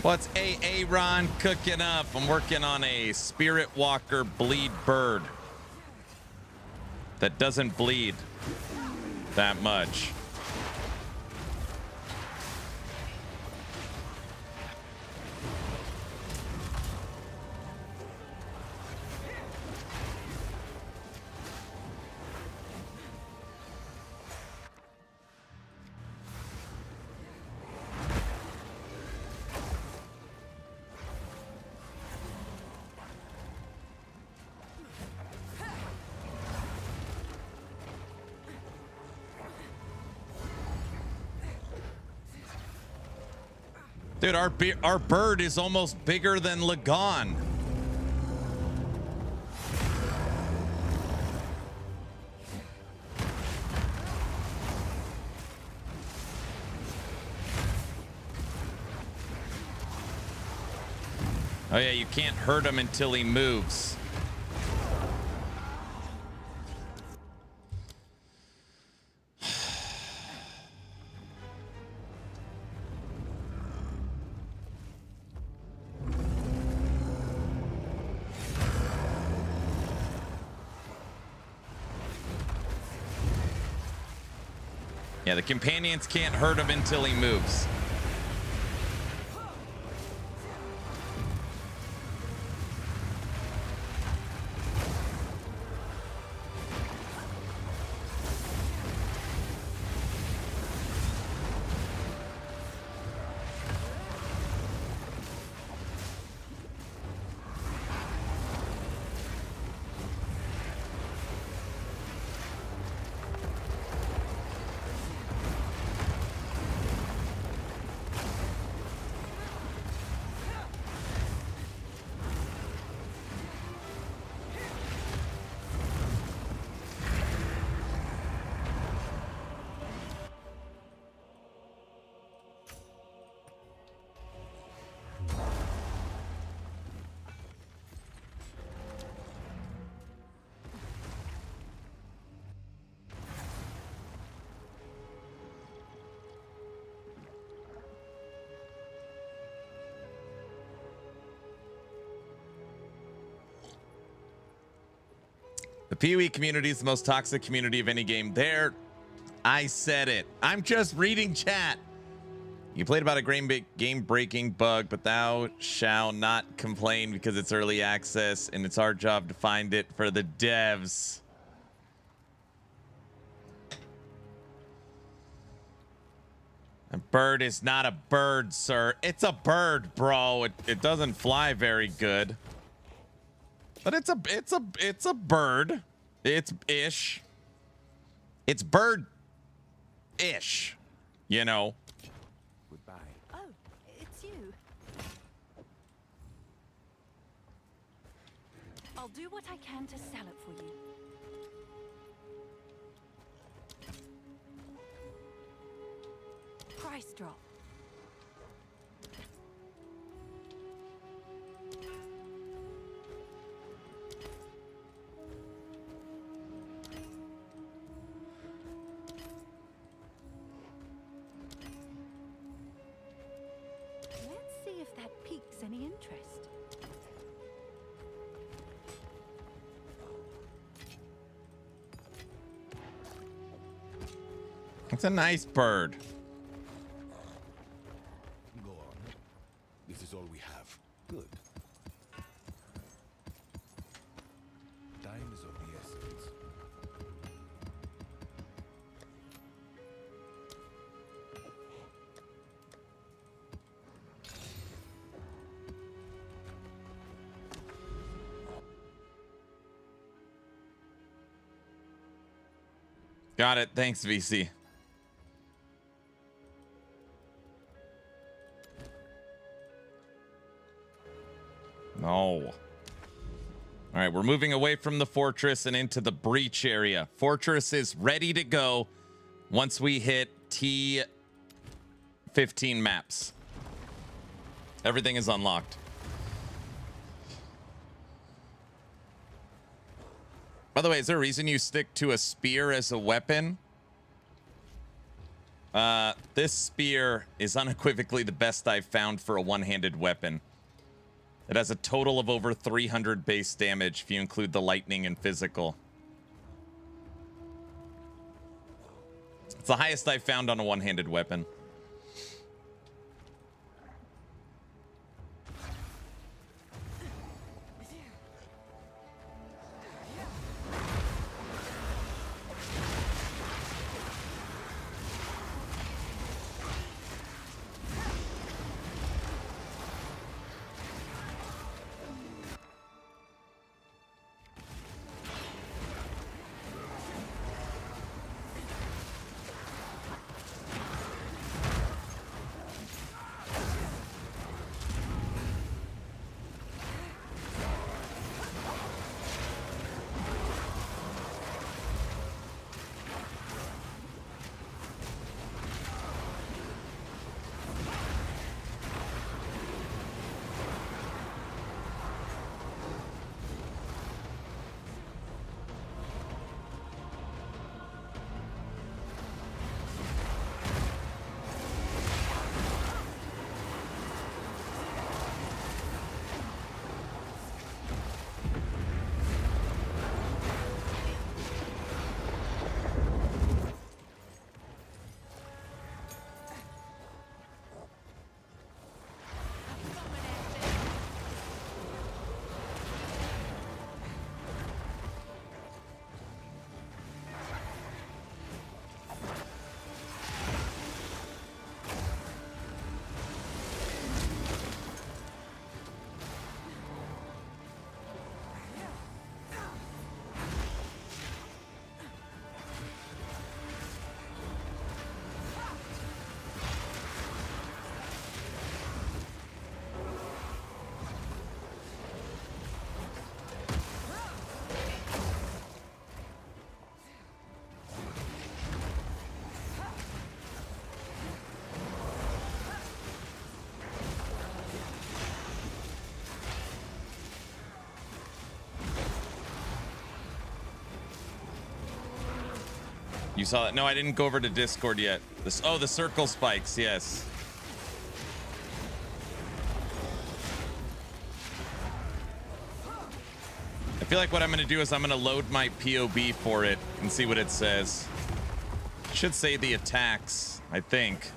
What's Aaron cooking up? I'm working on a Spirit Walker bleed bird that doesn't bleed that much. Dude, our bird is almost bigger than Lagon. Oh yeah, you can't hurt him until he moves. Yeah, the companions can't hurt him until he moves. The PoE community is the most toxic community of any game. There, I said it. I'm just reading chat. You played about a game-breaking bug, but thou shalt not complain because it's early access, and it's our job to find it for the devs. A bird is not a bird, sir. It's a bird, bro. It doesn't fly very good. But it's a bird. It's ish. It's bird-ish, you know. Oh, it's you. I'll do what I can to sell it for you. Price drop. Any interest? It's a nice bird. Go on. This is all we have. Good. Time is of the essence. Got it. Thanks, VC. No. All right, we're moving away from the fortress and into the breach area. Fortress is ready to go once we hit T15 maps. Everything is unlocked. By the way, is there a reason you stick to a spear as a weapon? This spear is unequivocally the best I've found for a one-handed weapon. It has a total of over 300 base damage if you include the lightning and physical. It's the highest I've found on a one-handed weapon. You saw that? No, I didn't go over to Discord yet. Oh, the circle spikes, yes. I feel like what I'm going to do is I'm going to load my POB for it and see what it says. It should say the attacks, I think.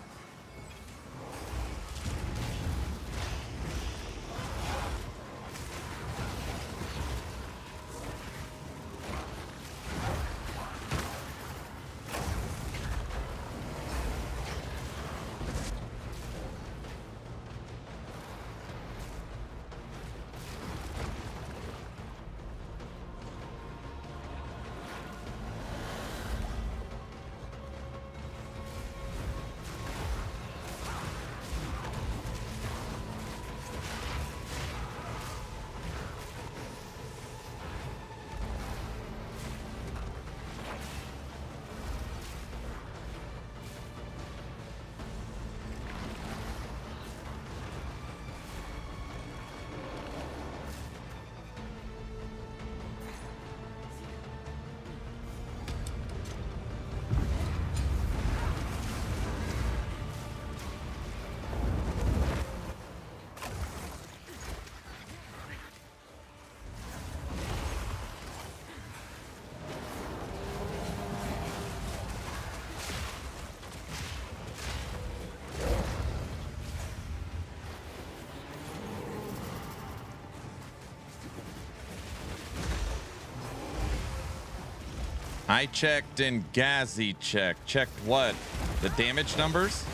I checked and Gazzy checked. Checked what? The damage numbers?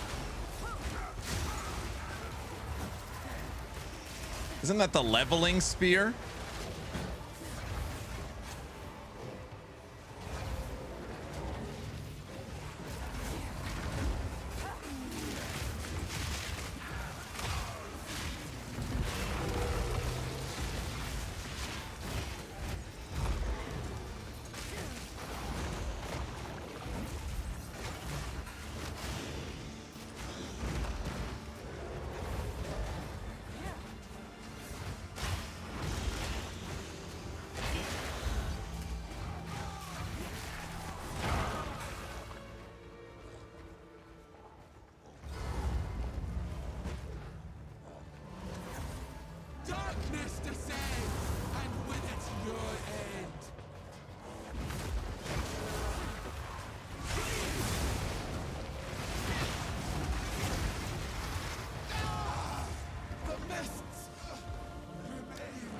Isn't that the leveling spear? Darkness descends, and with it your end. The mists remain.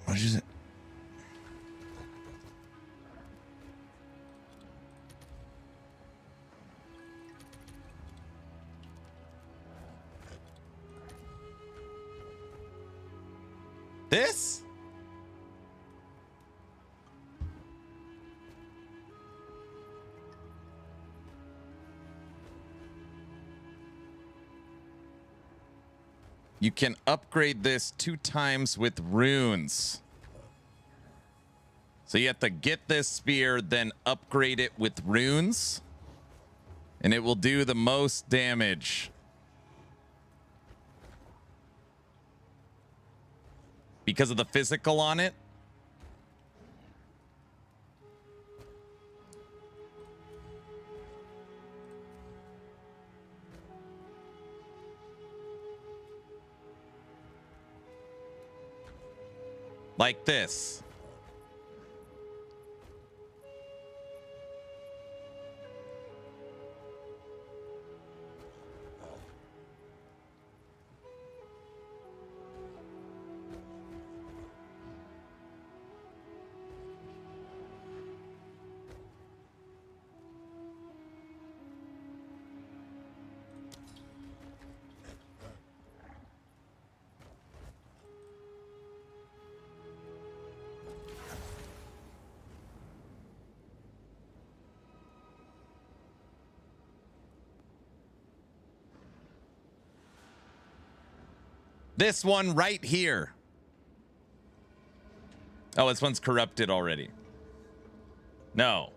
What is it? This? You can upgrade this 2 times with runes. So you have to get this spear, then upgrade it with runes. And it will do the most damage. Because of the physical on it. Like this. This one right here. Oh, this one's corrupted already. No.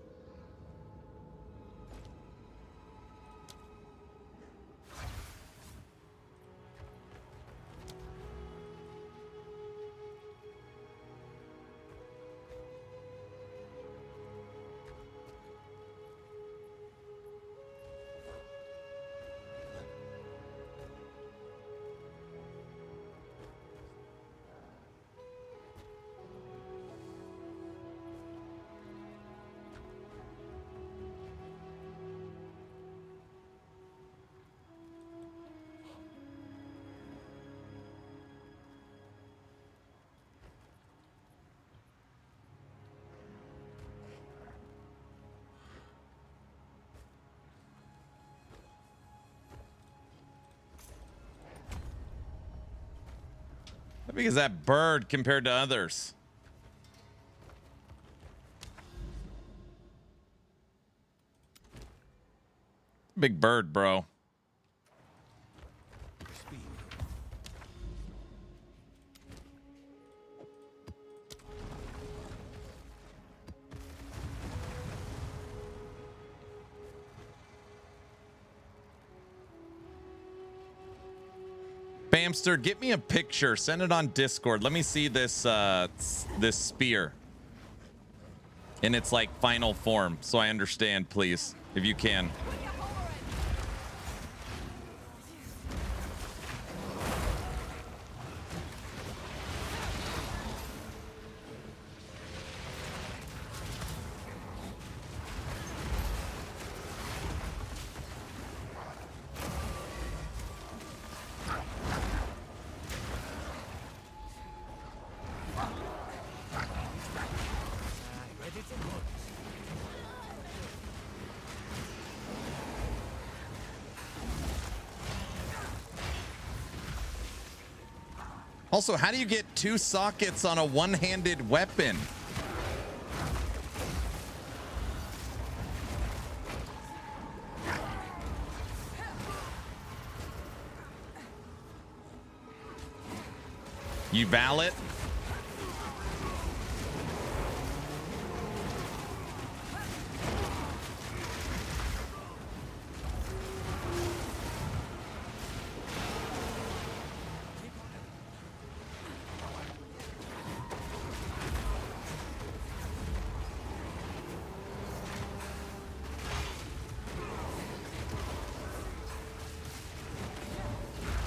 How big is that bird compared to others? Big bird, bro. Bamster, get me a picture. Send it on Discord. Let me see this this spear in its like final form, so I understand, please, if you can. Also, how do you get 2 sockets on a one-handed weapon? You valet?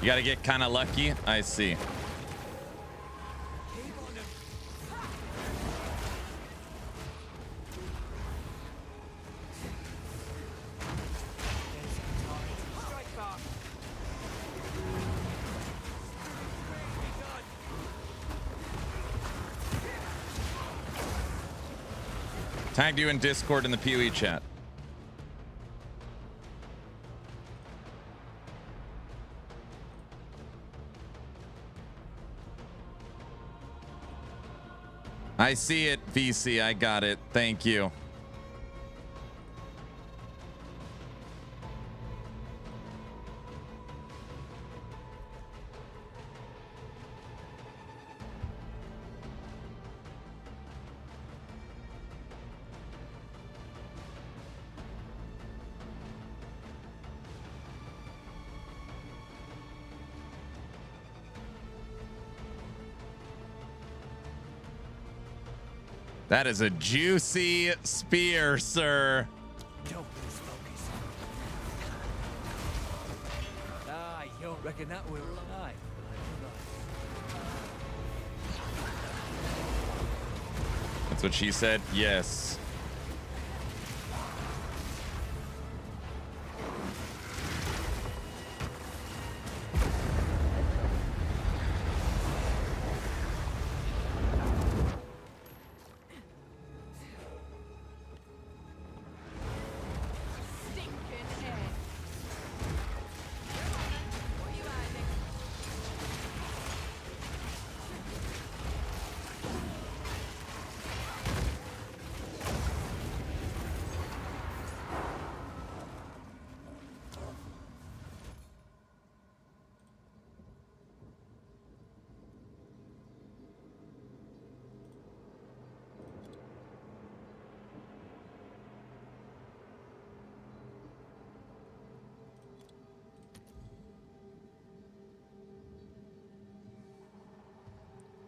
You got to get kind of lucky. I see. Tagged you in Discord in the PoE chat. I see it, VC. I got it. Thank you. That is a juicy spear, sir. Don't lose focus. Ah, you reckon that we're alive? That's what she said. Yes.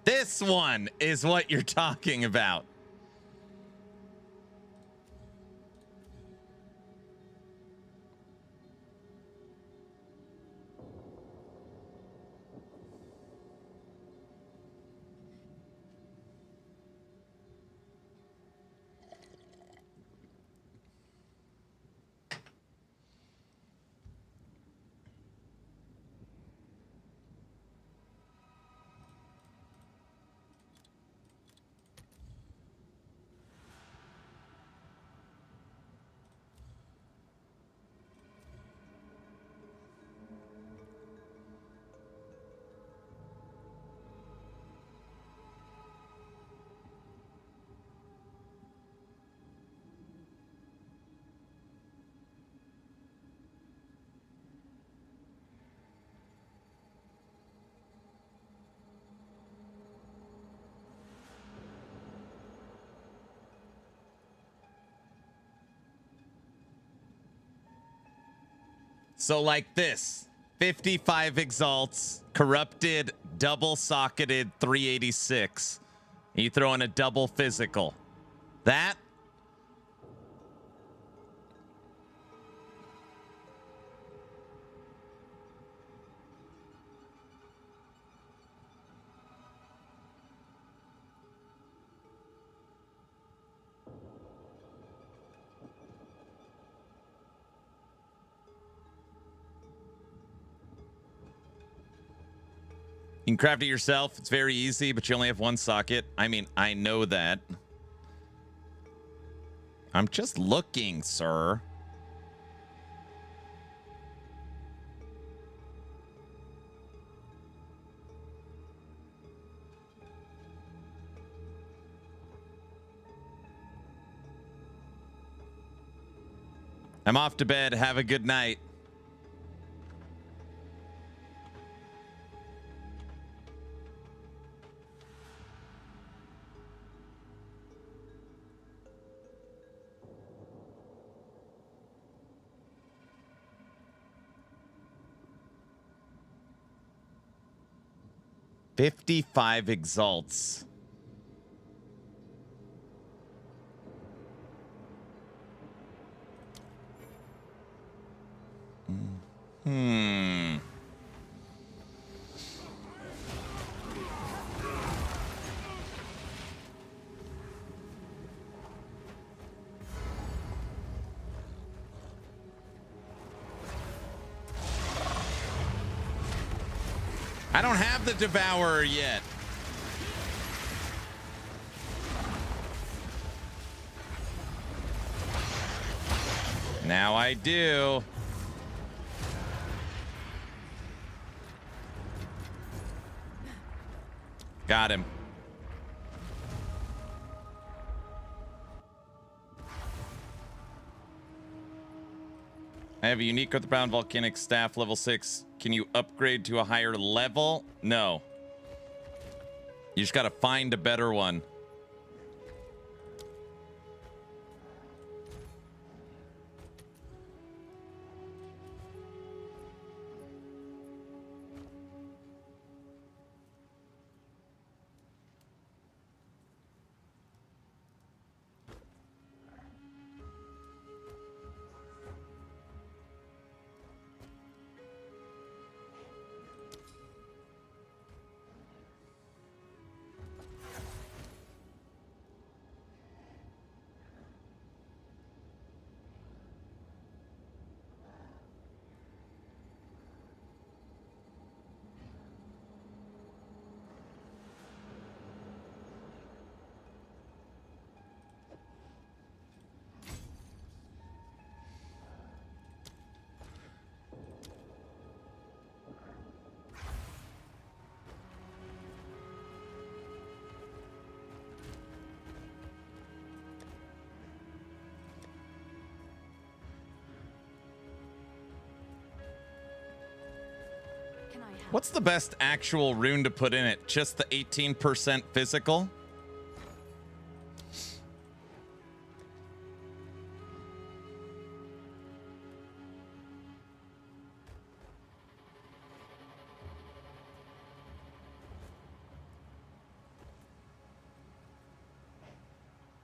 This one is what you're talking about. So like this, 55 exalts, corrupted, double socketed 386. You throw in a double physical. That you can craft it yourself. It's very easy, but you only have one socket. I mean, I know that. I'm just looking, sir. I'm off to bed. Have a good night. $55 exalts. I don't have the Devourer yet. Now I do. Got him. I have a unique Earthbound Volcanic Staff level 6. Can you upgrade to a higher level? No. You just gotta find a better one. What's the best actual rune to put in it? Just the 18% physical?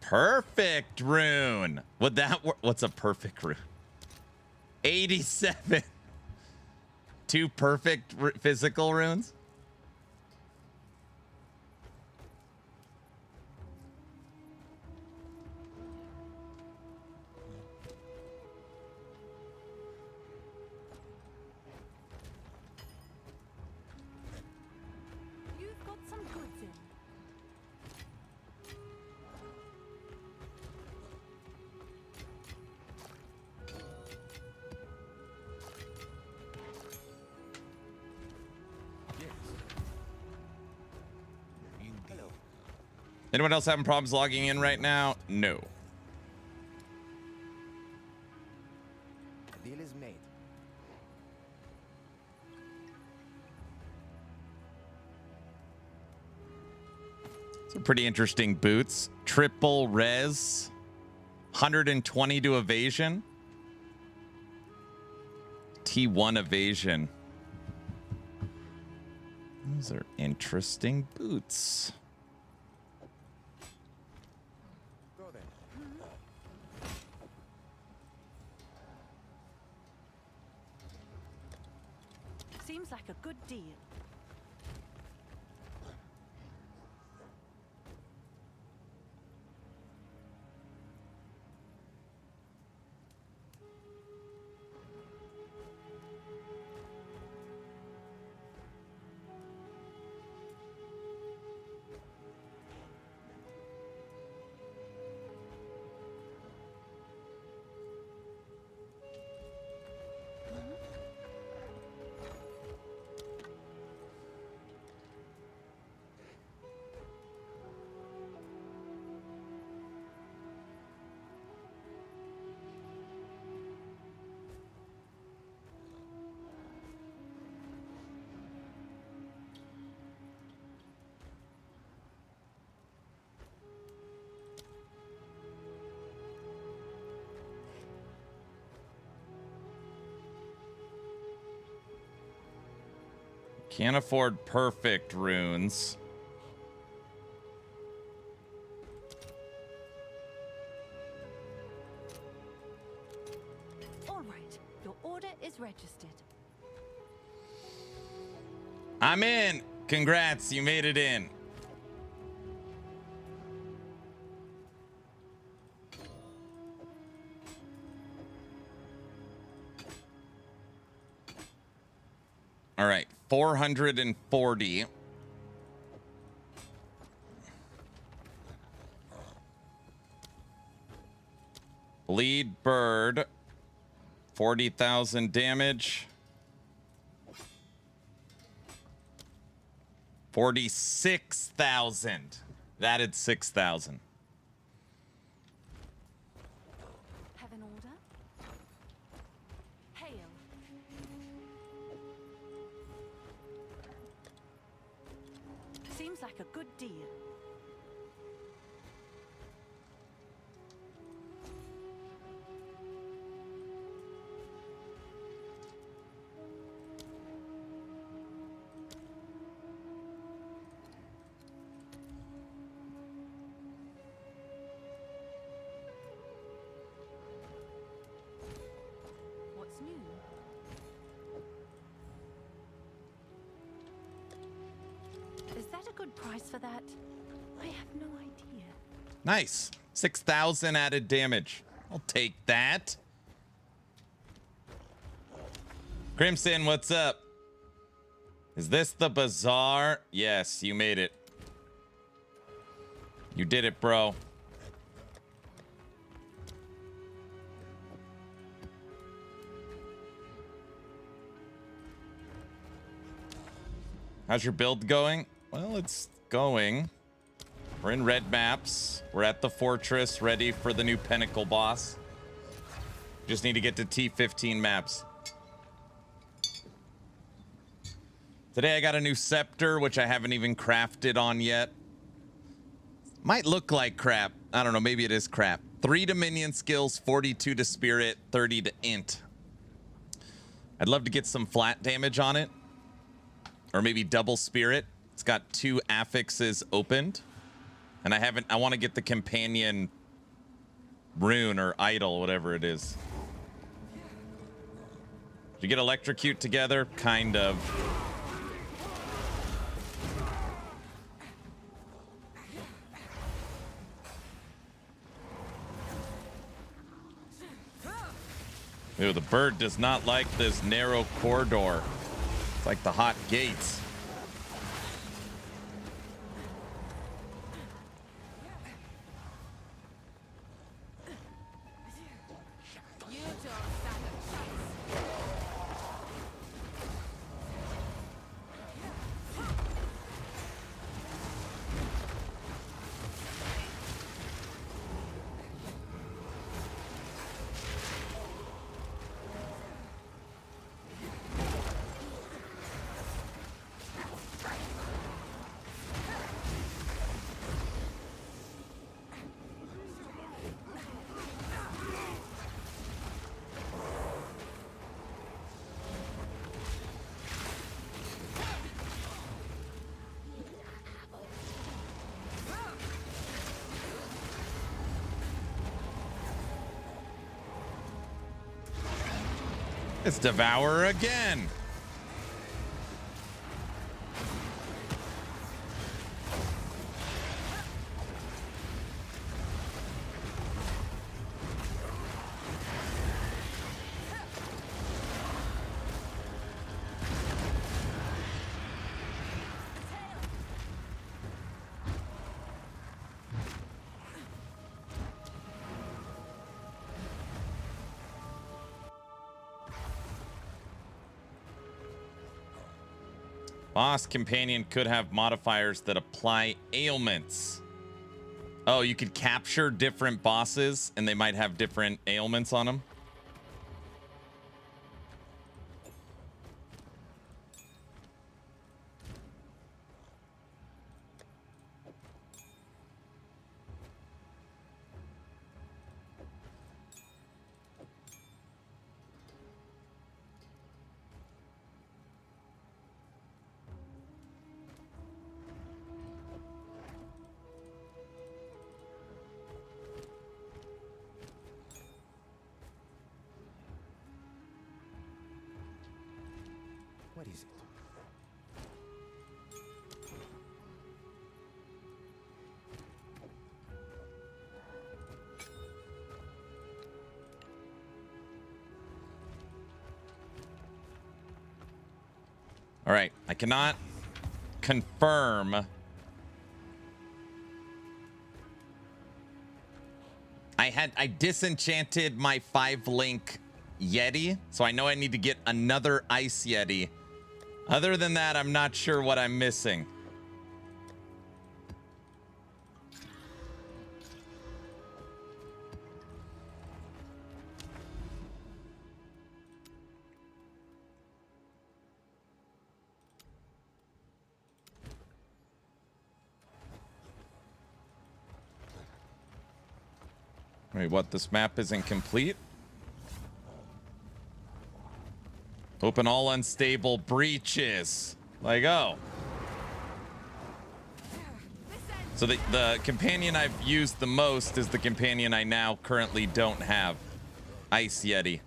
Perfect rune. Would that work? What's a perfect rune? 87. 2 perfect physical runes? You've got some goods in. Anyone else having problems logging in right now? No. Deal is made. Some pretty interesting boots. Triple res. 120 to evasion. T1 evasion. Those are interesting boots. Seems like a good deal. Can't afford perfect runes. All right, your order is registered. I'm in. Congrats, you made it in. All right, 440. Bleed bird, 40,000 damage. 46,000. That did 6,000. Have an order? Hail. Seems like a good deal. What's new? Is that a good price for that? I have no idea. Nice. 6,000 added damage. I'll take that. Crimson, what's up? Is this the bazaar? Yes, you made it. You did it, bro. How's your build going? Well, it's going. We're in red maps. We're at the fortress, ready for the new Pinnacle boss. Just need to get to T15 maps. Today I got a new scepter, which I haven't even crafted on yet. Might look like crap. I don't know, maybe it is crap. 3 to minion skills, 42 to spirit, 30 to int. I'd love to get some flat damage on it. Or maybe double spirit. It's got 2 affixes opened. And I want to get the companion rune or idol, whatever it is. Did you get electrocute together? Kind of. Ew, the bird does not like this narrow corridor. It's like the hot gates. It's Devourer again. Boss companion could have modifiers that apply ailments. Oh, you could capture different bosses and they might have different ailments on them. What is it? All right, I cannot confirm. I disenchanted my 5-link Yeti, so I know I need to get another Ice Yeti. Other than that, I'm not sure what I'm missing. Wait, what? This map isn't complete? Open all unstable breaches. Like, oh. So the companion I've used the most is the companion I now currently don't have. Ice Yeti.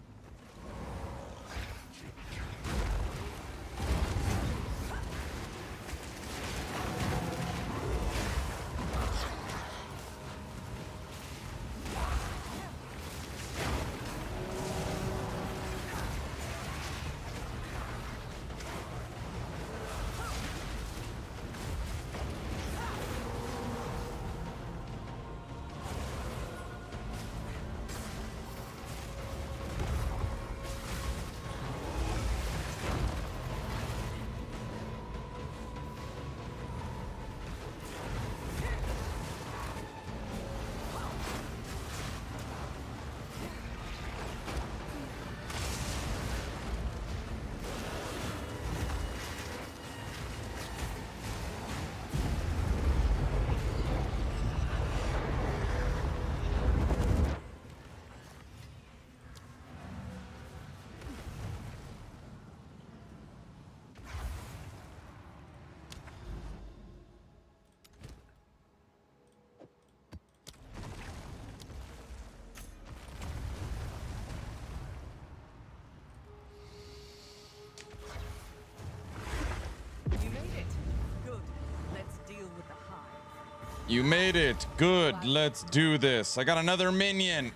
You made it. Good. Let's do this. I got another minion.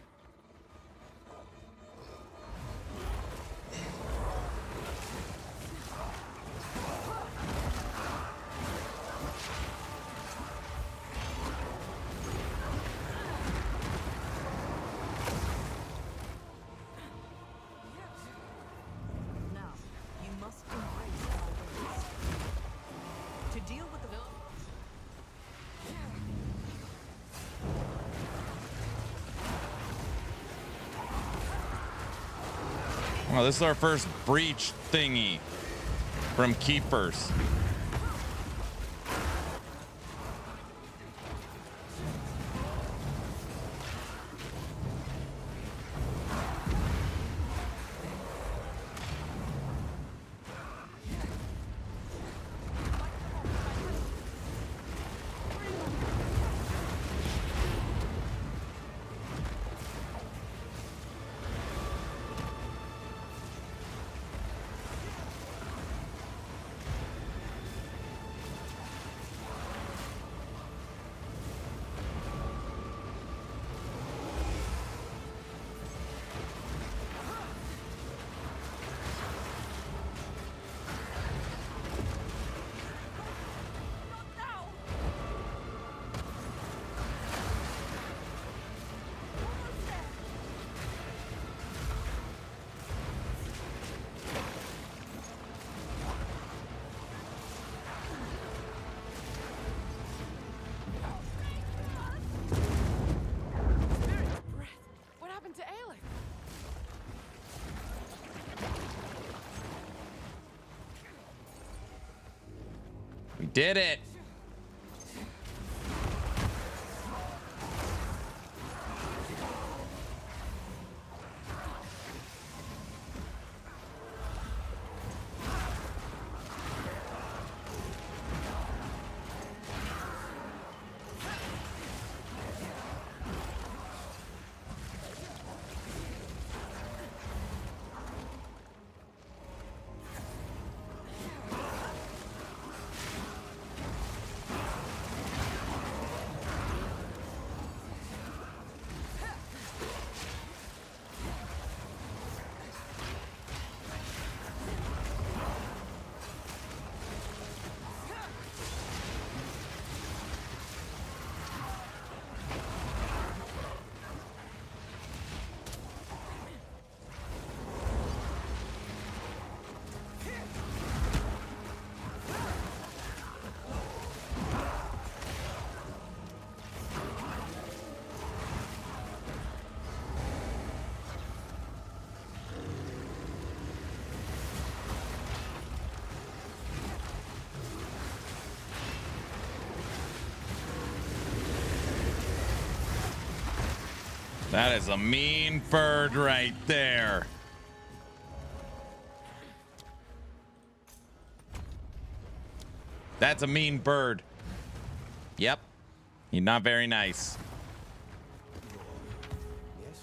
Now, you must embrace our ways. To deal with the Oh, this is our first breach thingy from Keepers. What happened to Aelith? We did it. That is a mean bird right there. That's a mean bird. Yep. He's not very nice. Yes?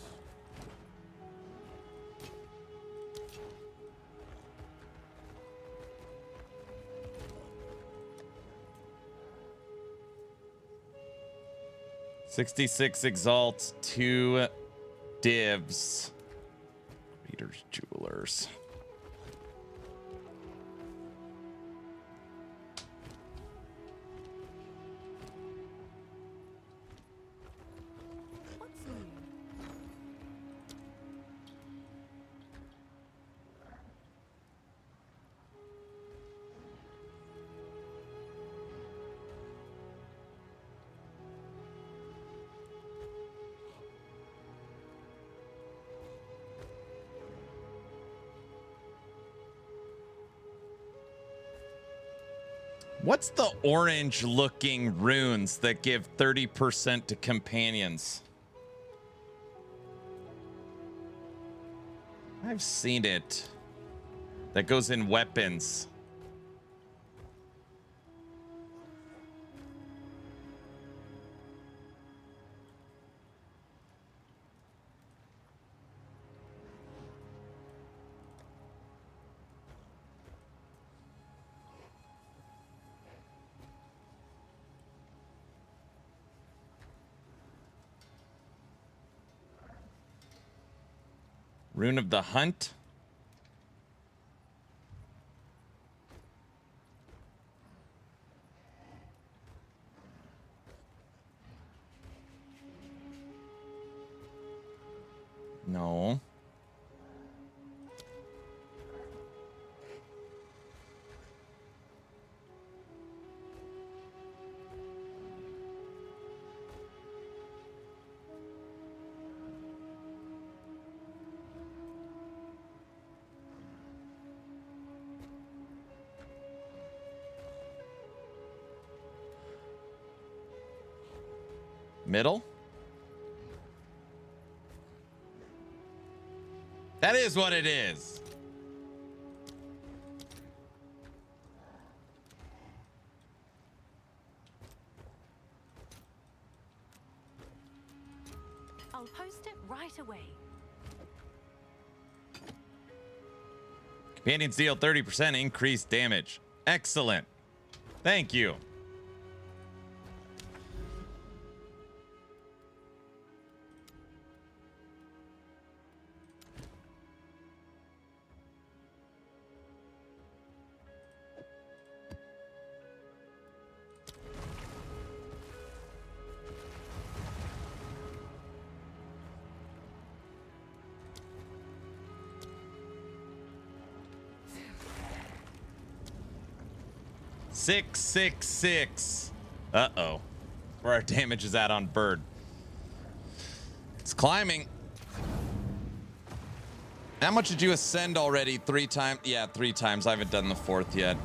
66 exalts, 2 divs. Readers, jewelers. What's new? What's the orange looking runes that give 30% to companions? I've seen it. That goes in weapons. Rune of the Hunt. No. Middle? That is what it is. I'll post it right away. Companions deal 30% increased damage. Excellent. Thank you. Six, 6, 6. Uh-oh. Where our damage is at on bird. It's climbing. How much did you ascend already? 3 times? Yeah, 3 times. I haven't done the 4th yet.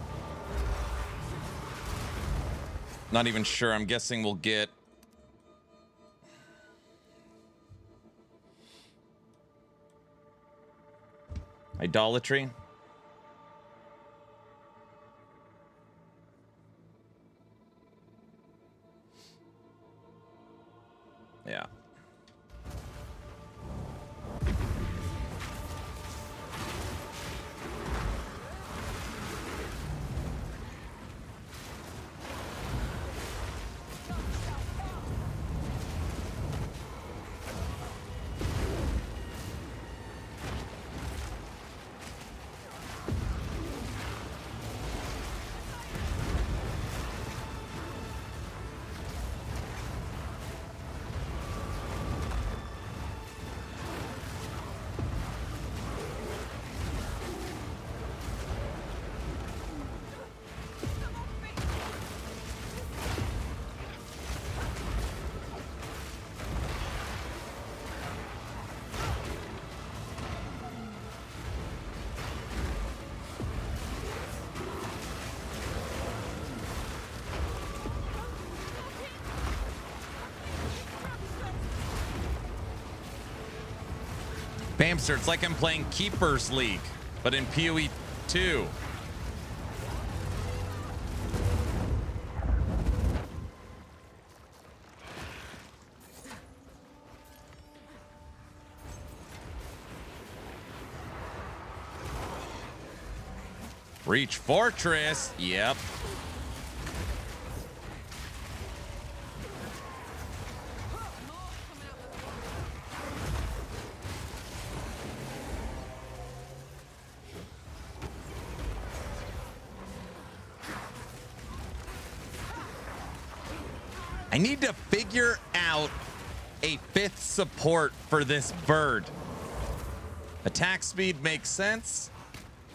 Not even sure. I'm guessing we'll get... Idolatry. Yeah. Bamster, it's like I'm playing Keepers League, but in PoE 2. Reach Fortress. Yep. I need to figure out a 5th support for this bird. Attack speed makes sense.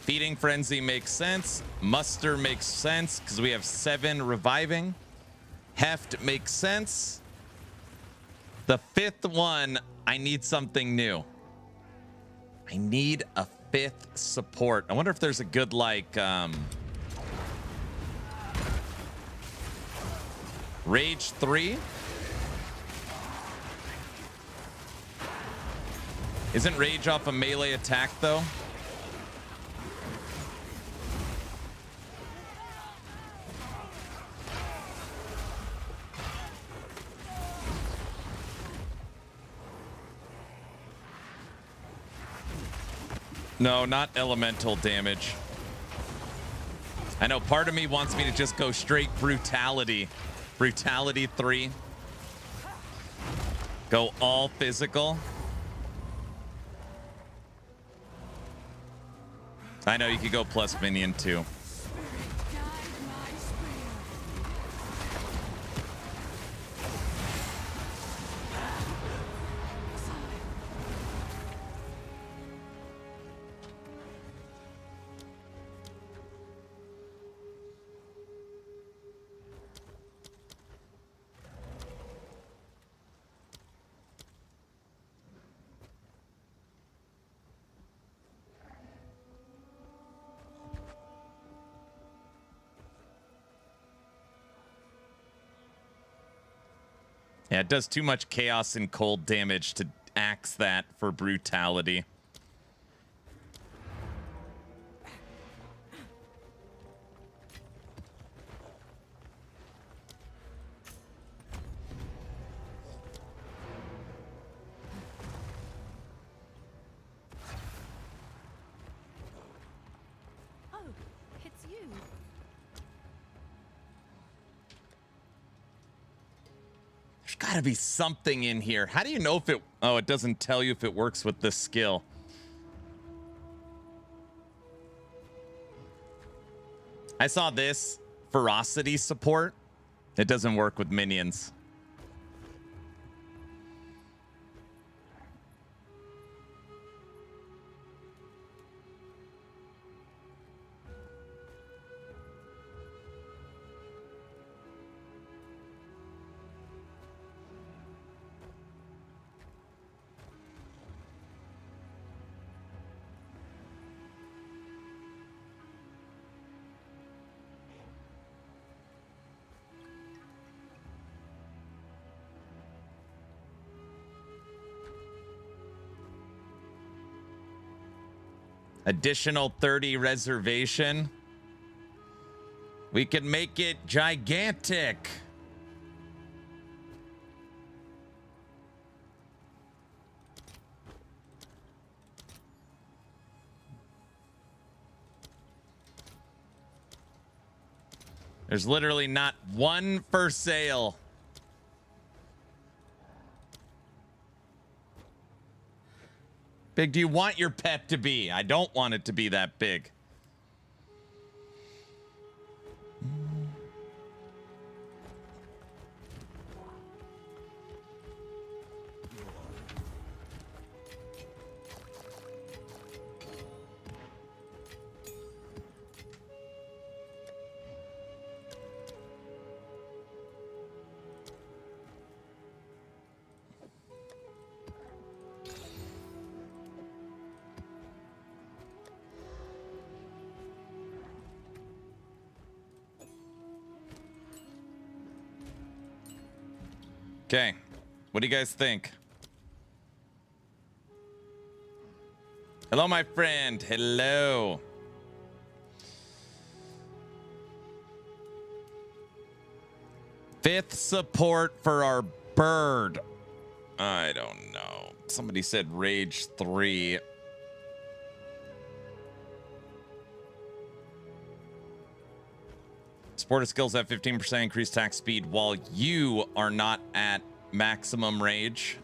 Feeding Frenzy makes sense. Muster makes sense because we have 7 reviving. Heft makes sense. The 5th one, I need something new. I need a 5th support. I wonder if there's a good, like, Rage 3. Isn't Rage off a melee attack, though? No, not elemental damage. I know part of me wants me to just go straight brutality. Brutality 3. Go all physical. I know you could go plus minion too. Yeah, it does too much chaos and cold damage to axe that for brutality. Oh, it's you. There's got to be something in here. How do you know if it... Oh, it doesn't tell you if it works with this skill. I saw this ferocity support. It doesn't work with minions. Additional 30 reservation. We can make it gigantic. There's literally not one for sale. Big do you want your pet to be? I don't want it to be that big. Okay, what do you guys think? Hello, my friend. Hello. Fifth support for our bird. I don't know. Somebody said Rage 3. Supporter skills have 15% increased attack speed while you are not at maximum rage.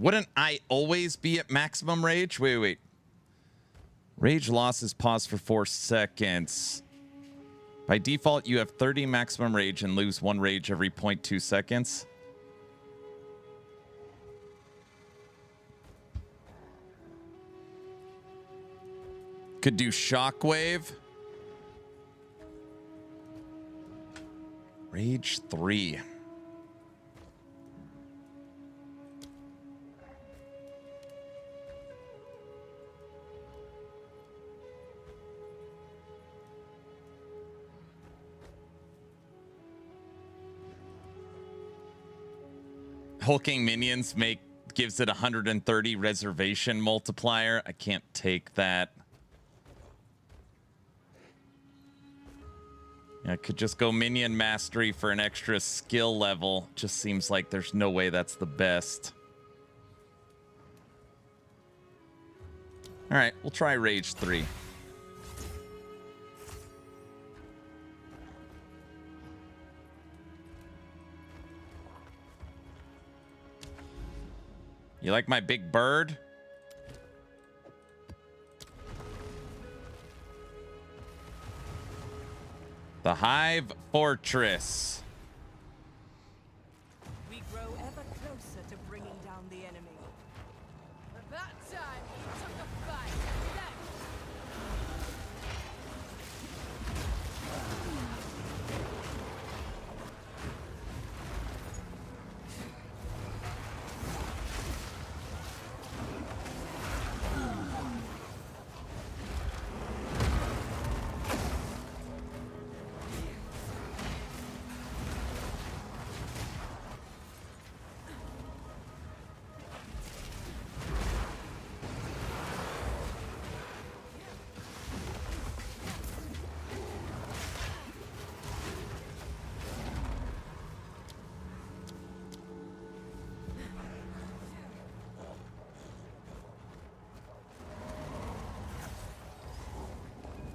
Wouldn't I always be at maximum rage? Wait. Rage loss is paused for 4 seconds. By default, you have 30 maximum rage and lose 1 rage every 0.2 seconds. Could do shockwave. Rage 3. Hulking minions gives it 130 reservation multiplier. I can't take that. I could just go minion mastery for an extra skill level. Just seems like there's no way that's the best. All right, we'll try Rage 3. You like my big bird? The Hive Fortress. We grow ever closer to bringing down the enemy. About time he took a fight.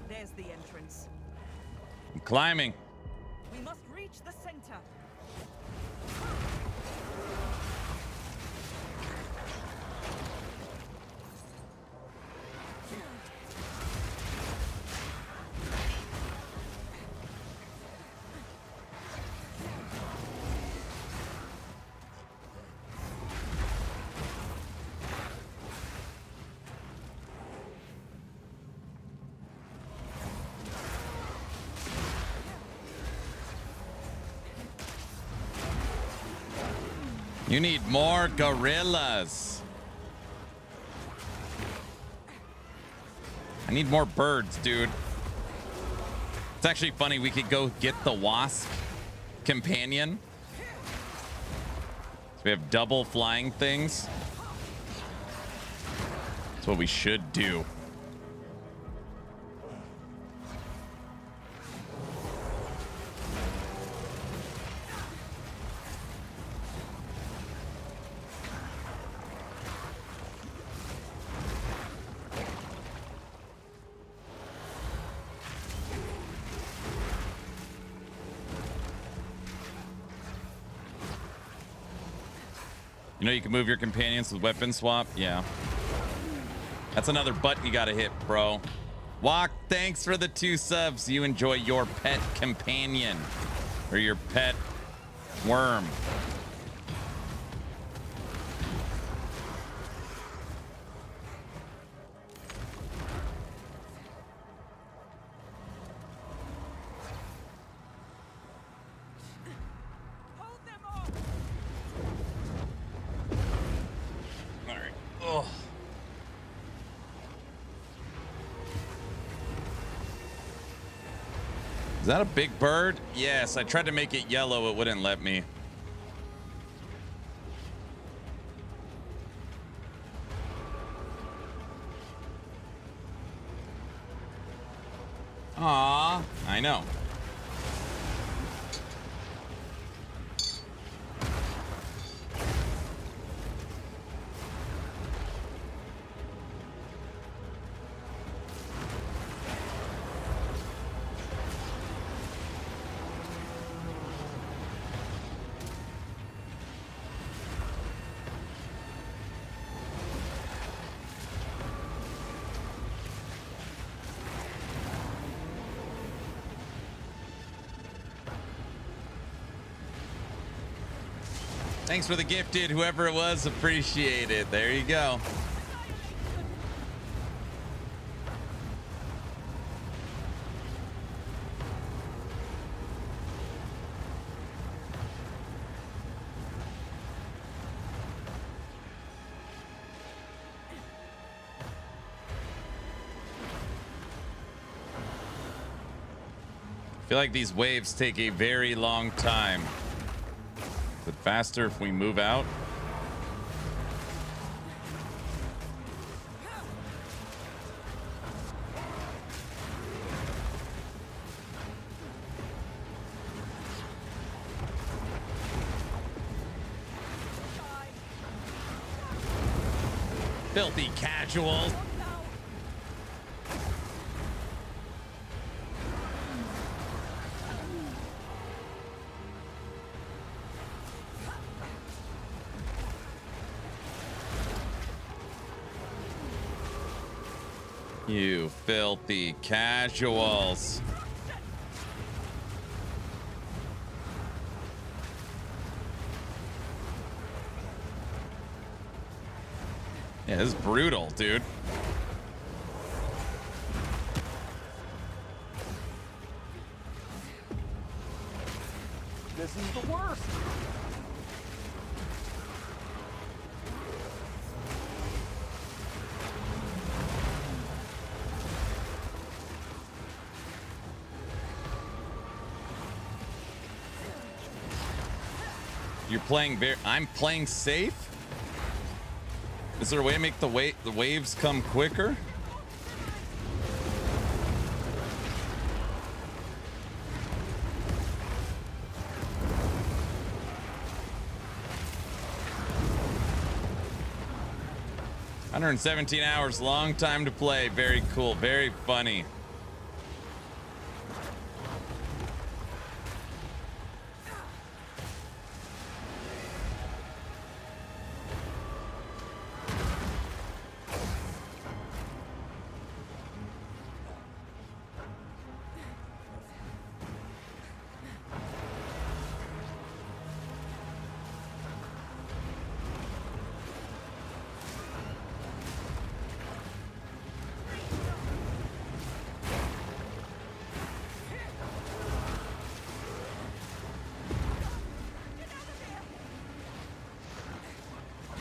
There's the entrance. I'm climbing. We must reach the center. You need more gorillas. I need more birds, dude. It's actually funny. We could go get the wasp companion. So we have double flying things. That's what we should do. You know you can move your companions with weapon swap? Yeah. That's another butt you gotta hit, bro. Walk, thanks for the 2 subs. You enjoy your pet companion. Or your pet worm. Oh. Is that a big bird? Yes, I tried to make it yellow. It wouldn't let me. Aw, I know. Thanks for the gifted, whoever it was, appreciate it. There you go. I feel like these waves take a very long time. Is it faster if we move out? Filthy casual. You filthy casuals. Yeah, this is brutal, dude. This is the worst. You're playing I'm playing safe? Is there a way to make the waves come quicker? $117 long time to play. Very cool, very funny.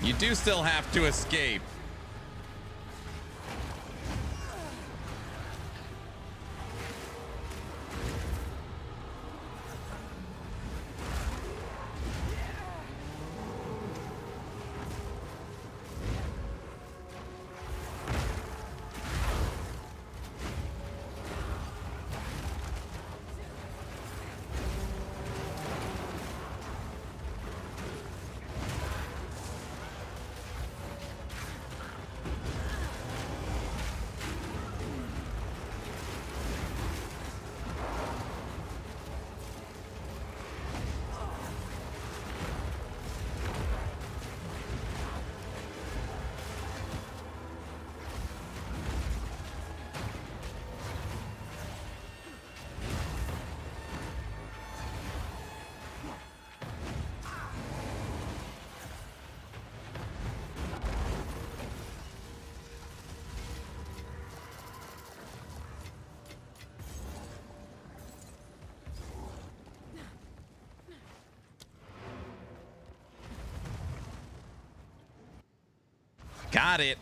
You do still have to escape. Got it.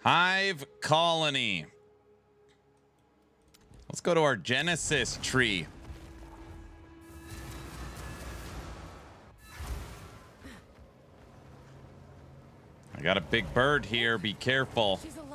Hive colony. Let's go to our Genesis tree. I got a big bird here. Be careful. She's alive.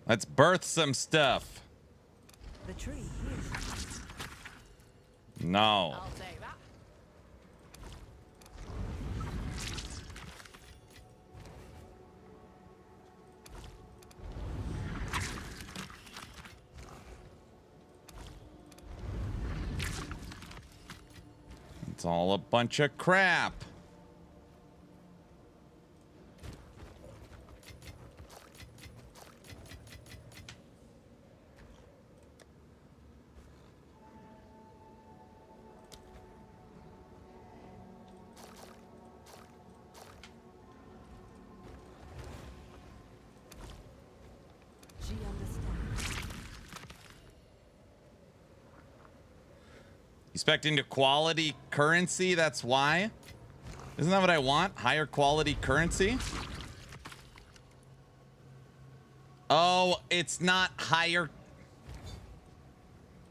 Let's birth some stuff. The tree here. No. I'll take that. It's all a bunch of crap. She understands. Expecting to quality currency, that's why. Isn't that what I want? Higher quality currency? Oh, it's not higher.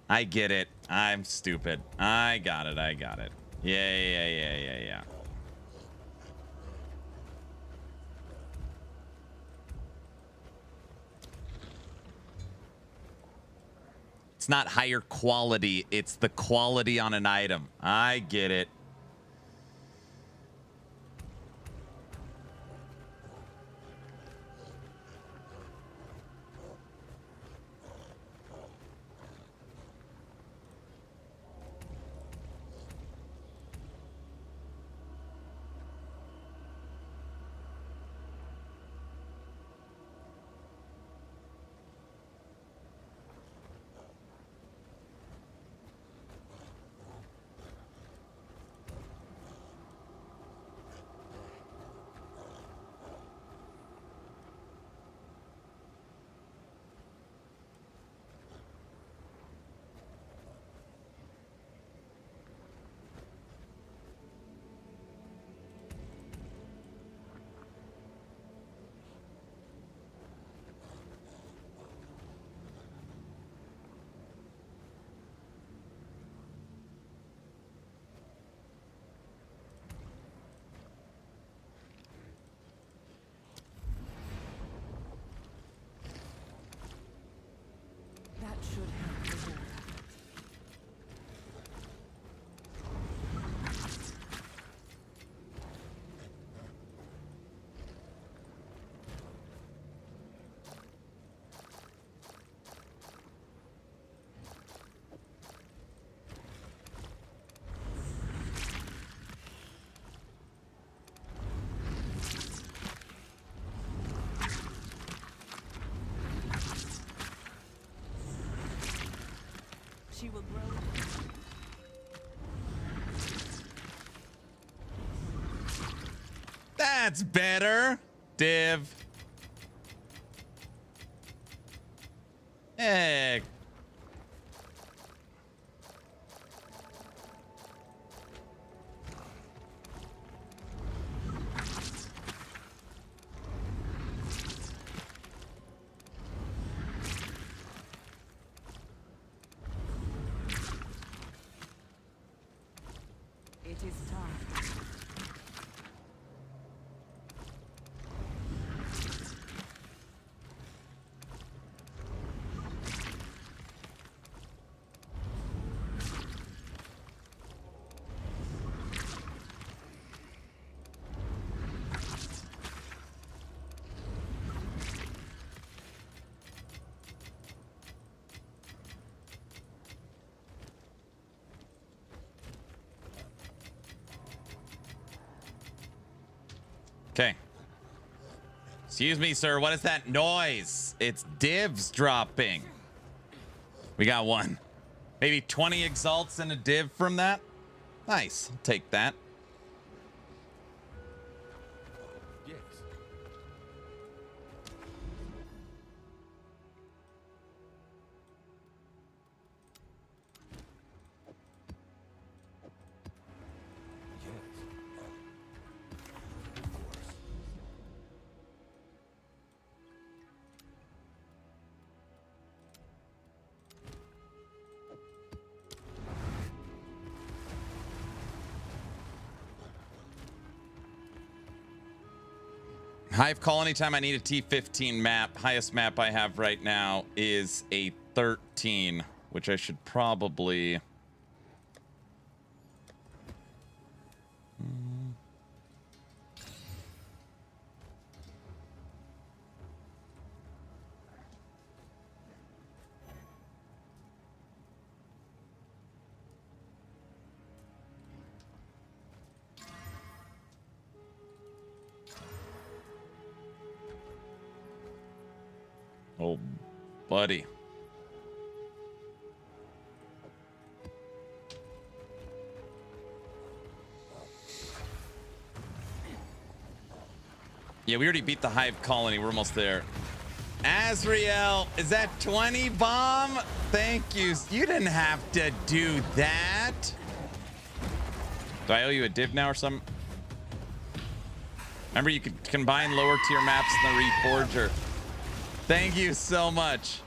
I get it. I'm stupid. I got it. I got it. Yeah. It's not higher quality. It's the quality on an item. I get it. She will grow. That's better. Div. Hey. It is time. Okay. Excuse me, sir. What is that noise? It's divs dropping. We got one. Maybe 20 exalts and a div from that. Nice. I'll take that. Yes. Hive call anytime I need a T15 map. Highest map I have right now is a 13, which I should probably... Oh, buddy. Yeah, we already beat the Hive colony. We're almost there. Azrael, is that 20 bomb? Thank you. You didn't have to do that. Do I owe you a div now or something? Remember, you could combine lower tier maps in the Reforger. Thank you so much.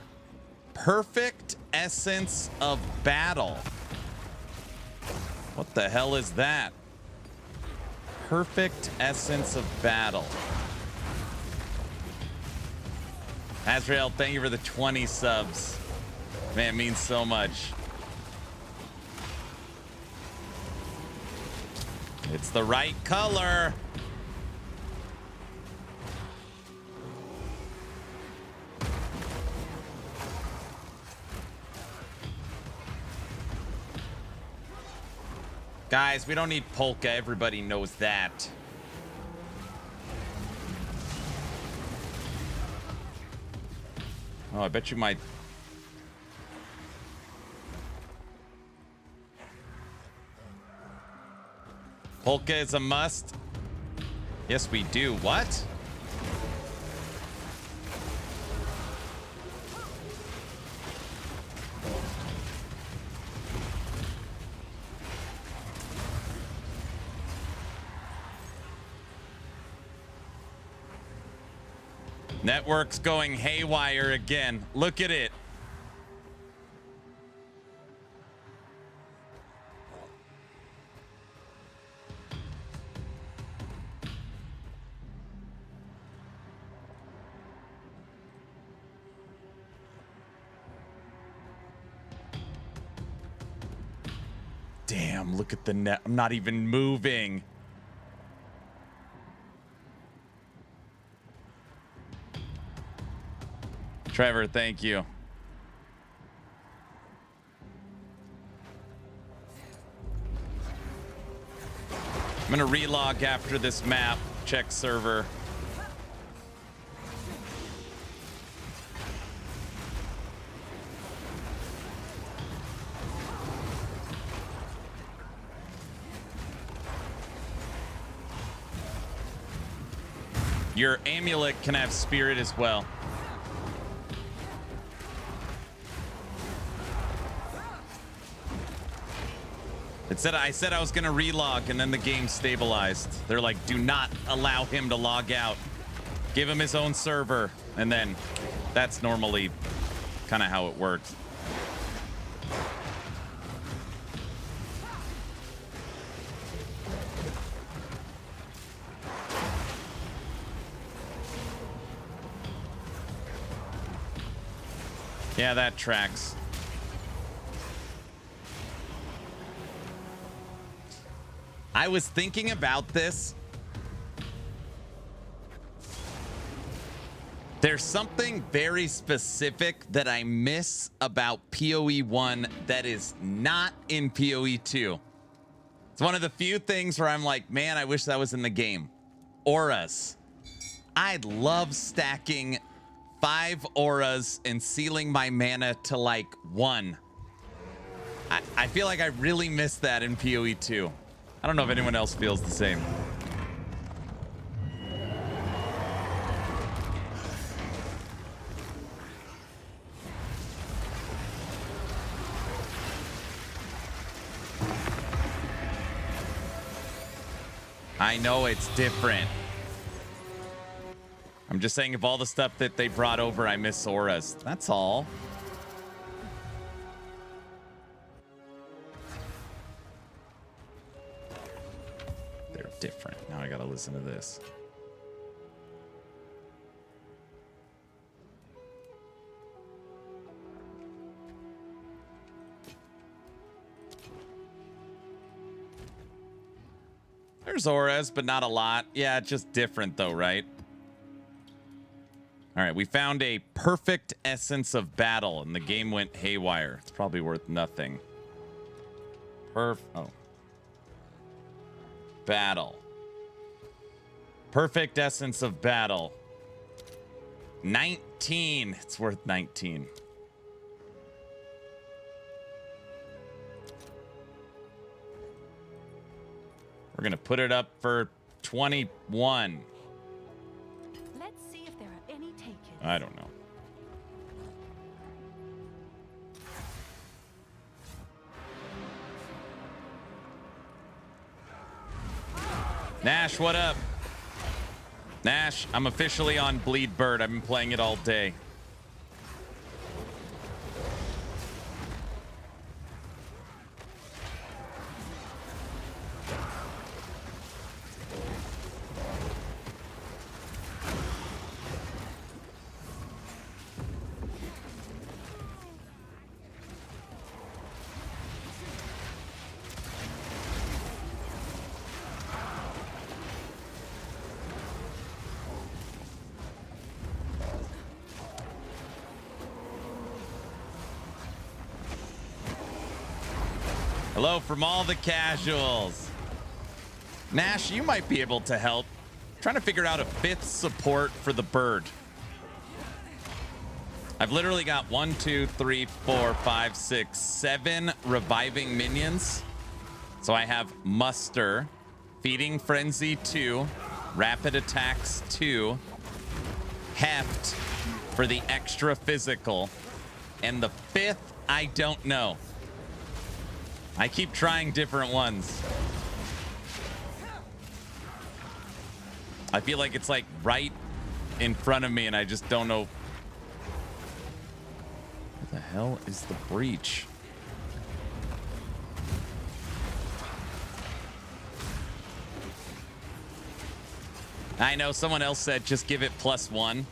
Perfect essence of battle. What the hell is that? Perfect essence of battle. Azrael, thank you for the 20 subs. Man, it means so much. It's the right color. Guys, we don't need polka. Everybody knows that. Oh, I bet you might. Polka is a must. Yes, we do. What? Network's going haywire again. Look at it. Damn, look at the net. I'm not even moving. Trevor, thank you. I'm gonna relog after this map, check server. Your amulet can have spirit as well. I said I was gonna relog, and then the game stabilized. They're like, do not allow him to log out. Give him his own server, and then that's normally kind of how it works. Yeah, that tracks. I was thinking about this. There's something very specific that I miss about PoE 1 that is not in PoE 2. It's one of the few things where I'm like, man, I wish that was in the game. Auras. I love stacking 5 auras and sealing my mana to like 1. I feel like I really miss that in PoE 2. I don't know if anyone else feels the same. I know it's different. I'm just saying, of all the stuff that they brought over, I miss auras. That's all. They're different. Now I gotta listen to this. There's auras, but not a lot. Yeah, it's just different though, right? All right, we found a perfect essence of battle, and the game went haywire. It's probably worth nothing. Oh. Battle. Perfect essence of battle. 19. It's worth 19. We're going to put it up for 21. Let's see if there are any takers. I don't know. Nash, what up? Nash, I'm officially on Bleed Bird. I've been playing it all day. Hello from all the casuals. Nash, you might be able to help. Trying to figure out a 5th support for the bird. I've literally got 1, 2, 3, 4, 5, 6, 7 reviving minions. So I have Muster, Feeding Frenzy 2, Rapid Attacks 2, Heft for the extra physical, and the 5th, I don't know. I keep trying different ones. I feel like it's like right in front of me and I just don't know. What the hell is the breach? I know someone else said just give it +1.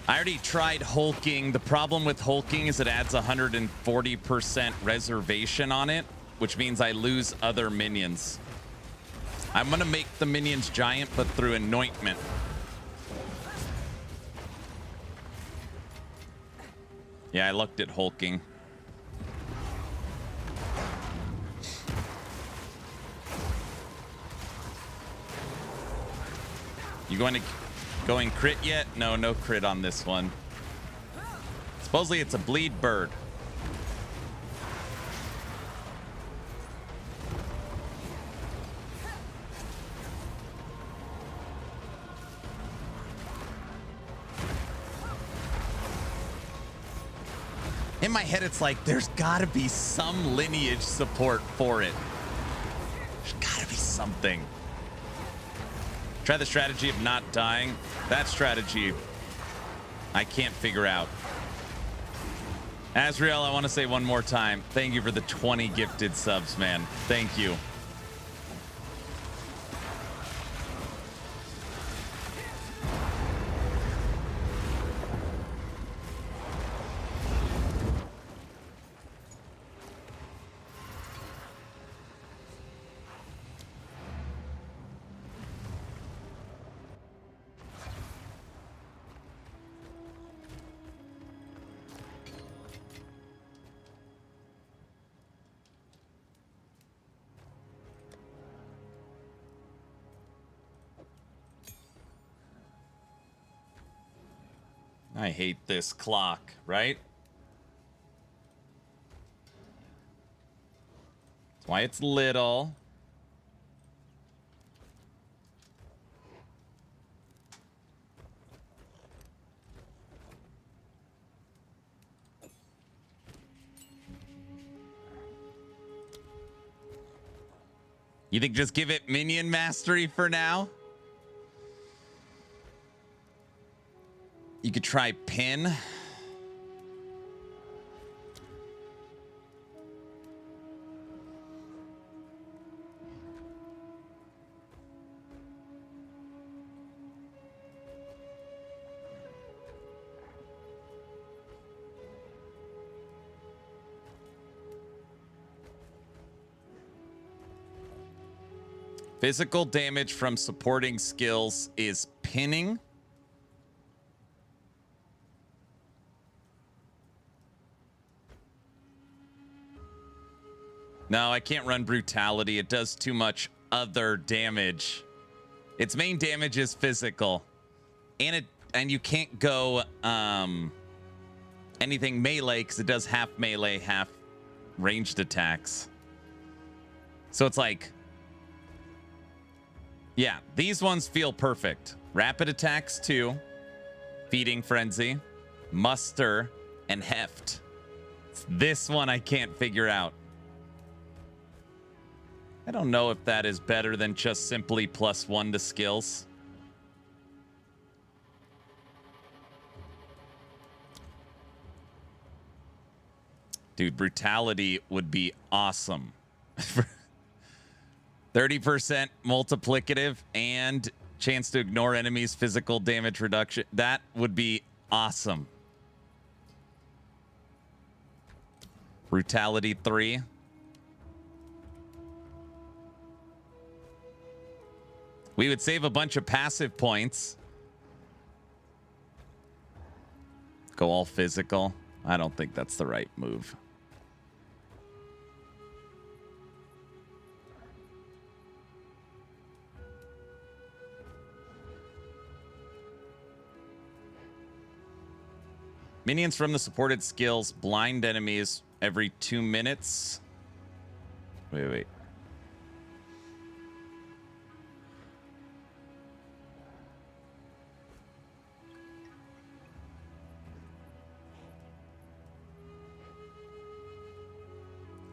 I already tried hulking. The problem with hulking is it adds 140% reservation on it, which means I lose other minions. I'm going to make the minions giant, but through anointment. Yeah, I looked at hulking. You going crit yet? No, no crit on this one. Supposedly it's a bleed bird. In my head, it's like, there's gotta be some lineage support for it. There's gotta be something. Try the strategy of not dying. That strategy, I can't figure out. Azrael, I want to say one more time, thank you for the 20 gifted subs, man. Thank you. I hate this clock, right? That's why it's little. You think just give it minion mastery for now? You could try pin. Physical damage from supporting skills is pinning. No, I can't run brutality. It does too much other damage. Its main damage is physical. And you can't go anything melee because it does half melee, half ranged attacks. So it's like, yeah, these ones feel perfect. Rapid attacks too. Feeding frenzy, muster, and heft. It's this one I can't figure out. I don't know if that is better than just simply +1 to skills. Dude, brutality would be awesome. 30% multiplicative and chance to ignore enemies' physical damage reduction. That would be awesome. Brutality 3. We would save a bunch of passive points. Go all physical. I don't think that's the right move. Minions from the supported skills blind enemies every 2 minutes. Wait.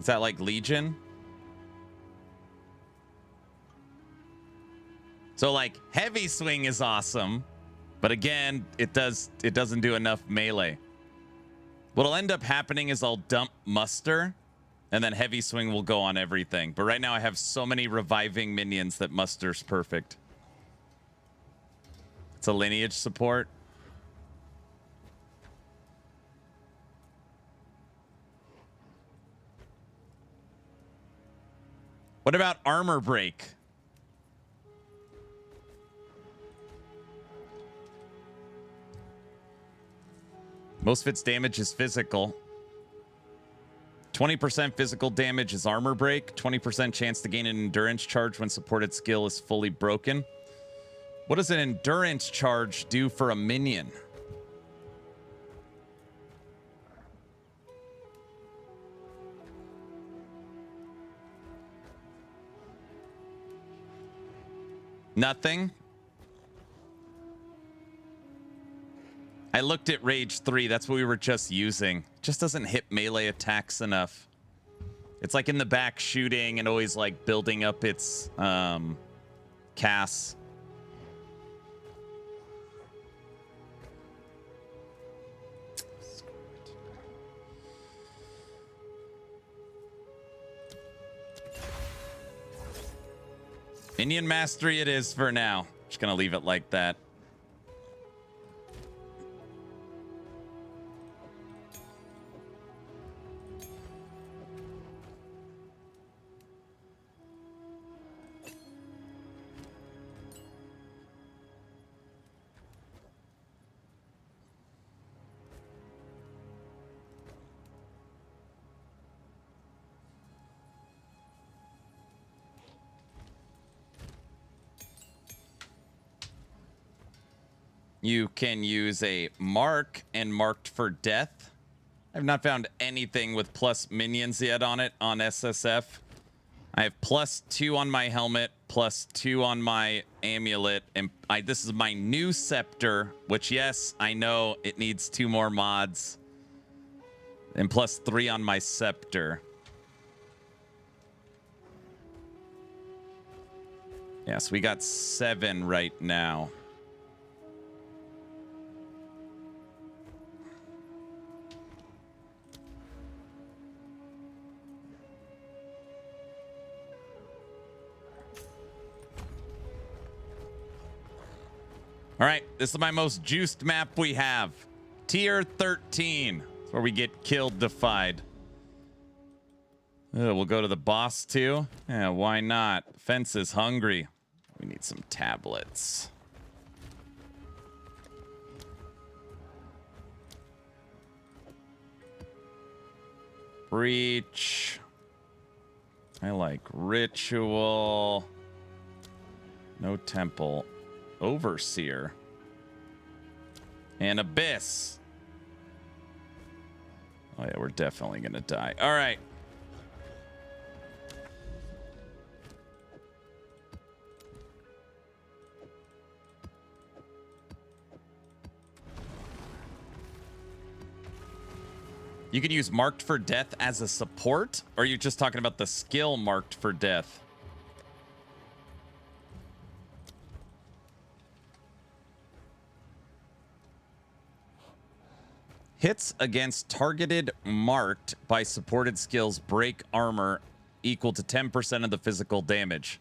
Is that like Legion? So like heavy swing is awesome, but again, it doesn't do enough melee. What'll end up happening is I'll dump muster and then heavy swing will go on everything. But right now I have so many reviving minions that muster's perfect. It's a lineage support. What about armor break? Most of its damage is physical. 20% physical damage is armor break. 20% chance to gain an endurance charge when supported skill is fully broken. What does an endurance charge do for a minion? Nothing. I looked at Rage 3. That's what we were just using. Just doesn't hit melee attacks enough. It's like in the back shooting and always like building up its casts. Minion mastery it is for now. Just gonna leave it like that. You can use a mark and marked for death. I've not found anything with plus minions yet on it on SSF. I have +2 on my helmet, +2 on my amulet, and this is my new scepter, which, yes, I know it needs 2 more mods. And +3 on my scepter. Yes, we got 7 right now. All right, this is my most juiced map we have. Tier 13. That's where we get killed, defied. We'll go to the boss too. Yeah, why not? Fence is hungry. We need some tablets. Breach. I like ritual. No temple. Overseer. And Abyss. Oh yeah, we're definitely gonna die. All right. You can use marked for death as a support, or are you just talking about the skill marked for death? Hits against targeted marked by supported skills break armor equal to 10% of the physical damage.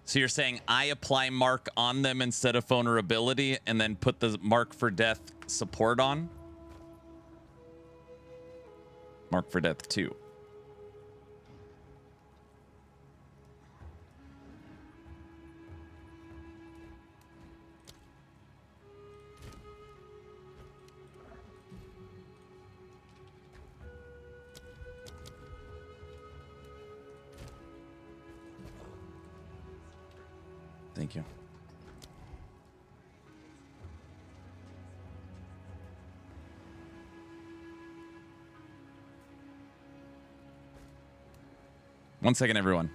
So you're saying I apply mark on them instead of vulnerability and then put the mark for death support on? Mark for death 2. Thank you. One second, everyone.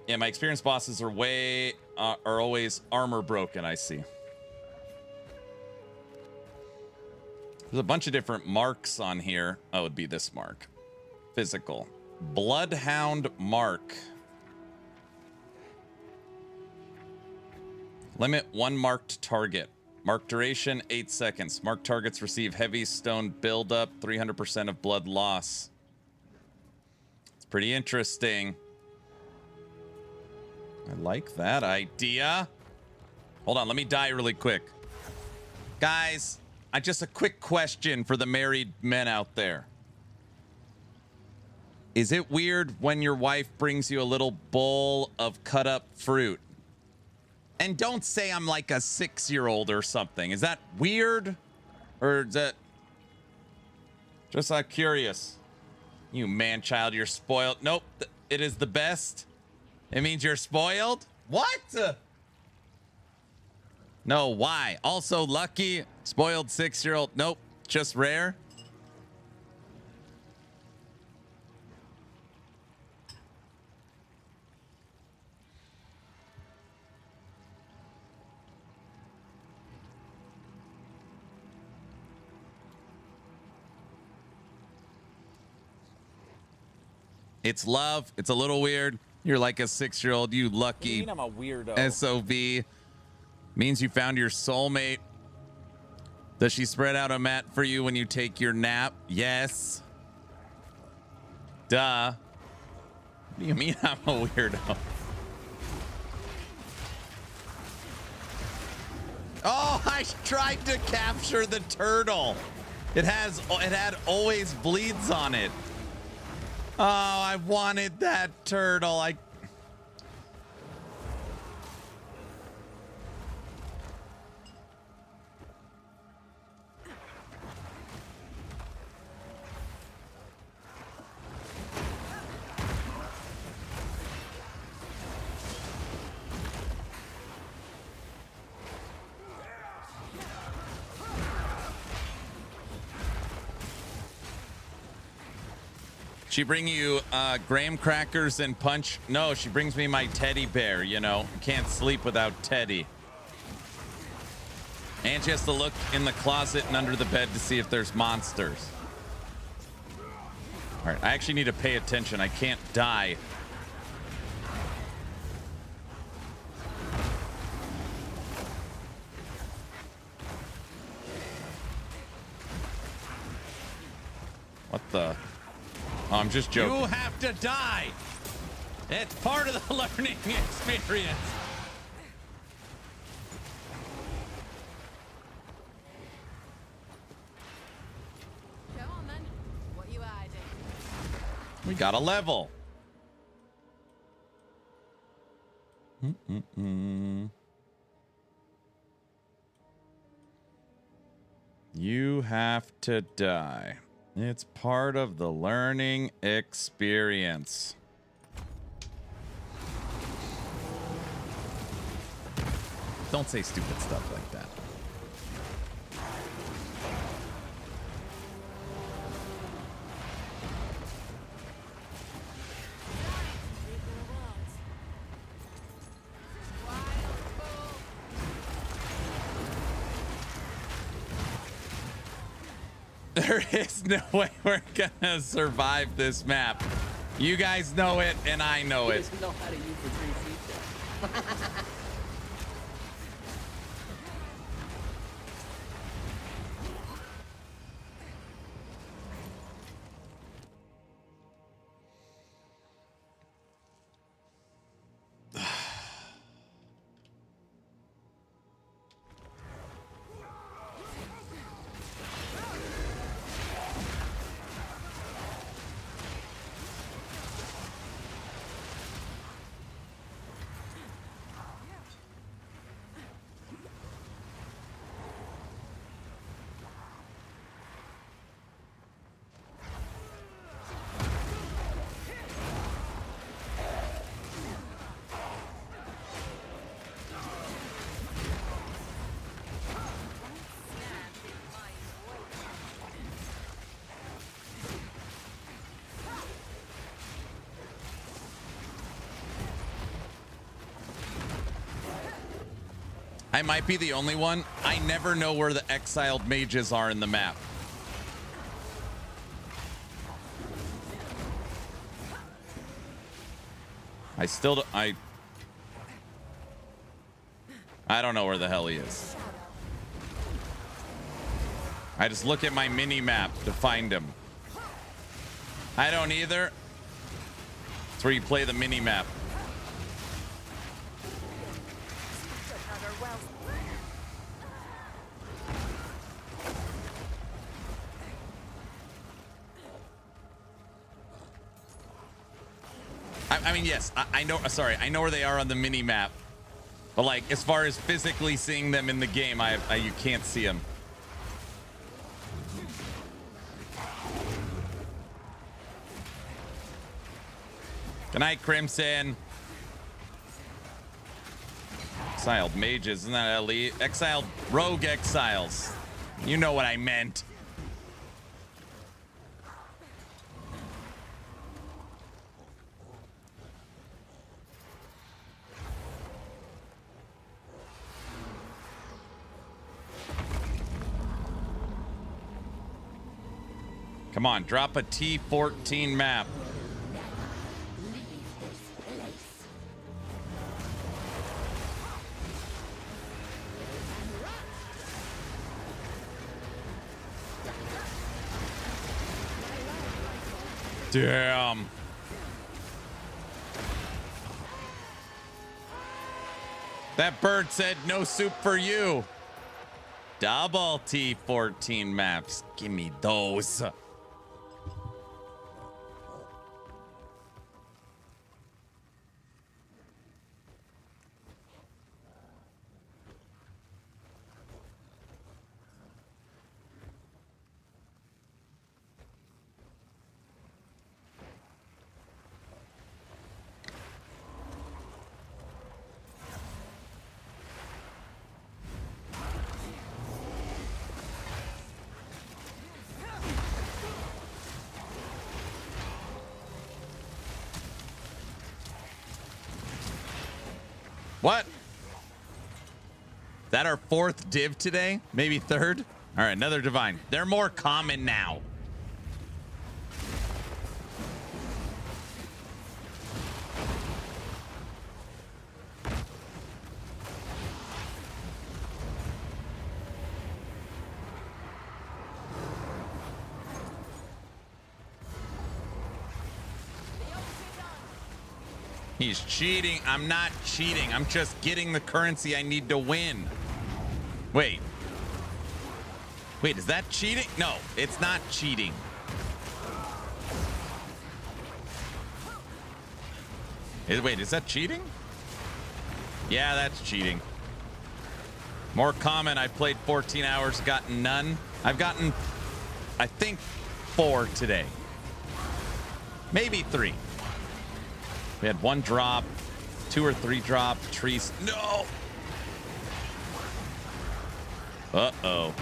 Yeah, my experienced bosses are are always armor broken, I see. There's a bunch of different marks on here. Oh, it'd be this mark. Physical. Bloodhound mark. Limit 1 marked target. Mark duration, 8 seconds. Marked targets receive heavy stone buildup, 300% of blood loss. It's pretty interesting. I like that idea. Hold on, let me die really quick. Guys, just a quick question for the married men out there. Is it weird when your wife brings you a little bowl of cut up fruit? And don't say I'm like a 6-year-old or something. Is that weird? Or is that... Just curious. You man-child, you're spoiled. Nope, it is the best. It means you're spoiled? What? No, why? Also lucky, spoiled 6-year-old. Nope, just rare. It's love. It's a little weird. You're like a 6-year-old. You lucky. You mean I'm a weirdo? SOV. Means you found your soulmate. Does she spread out a mat for you when you take your nap? Yes. Duh. What do you mean I'm a weirdo? Oh, I tried to capture the turtle. It had always bleeds on it. Oh, I wanted that turtle. She bring you graham crackers and punch? No, she brings me my teddy bear, you know. Can't sleep without Teddy. And she has to look in the closet and under the bed to see if there's monsters. All right, I actually need to pay attention. I can't die. What the? Oh, I'm just joking. You have to die. It's part of the learning experience. Come on then. What you hiding? We got a level. You have to die. It's part of the learning experience. Don't say stupid stuff like that. There is no way we're gonna survive this map. You guys know it, and I know it. He doesn't know how to use the 3 seashells. I might be the only one. I never know where the exiled mages are in the map. I still don't, I don't know where the hell he is. I just look at my mini map to find him. I don't either. That's where you play the mini map. I mean, yes, I know. Sorry, I know where they are on the mini map, but like as far as physically seeing them in the game, you can't see them. Good night, Crimson. Exiled mages, isn't that elite? Exiled rogue exiles. You know what I meant. Come on, drop a T14 map. Damn. That bird said no soup for you. Double T14 maps. Give me those. What? That our fourth div today? Maybe third? All right, another divine. They're more common now. He's cheating. I'm not cheating. I'm just getting the currency I need to win. Wait. Wait, is that cheating? No, it's not cheating. Wait, is that cheating? Yeah, that's cheating. More common. I played 14 hours, gotten none. I've gotten, I think, 4 today. Maybe 3. We had 1 drop, 2 or 3 drop, trees. No! Uh-oh.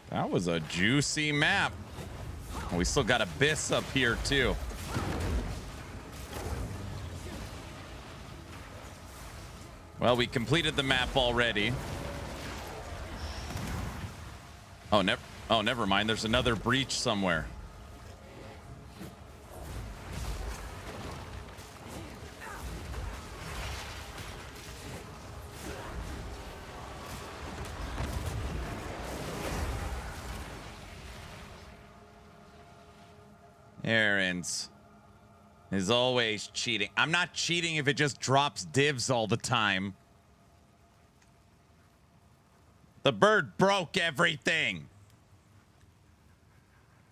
That was a juicy map. We still got Abyss up here, too. Well, we completed the map already. Oh, never mind. There's another breach somewhere. Aaron's is always cheating. I'm not cheating if it just drops divs all the time. The bird broke everything.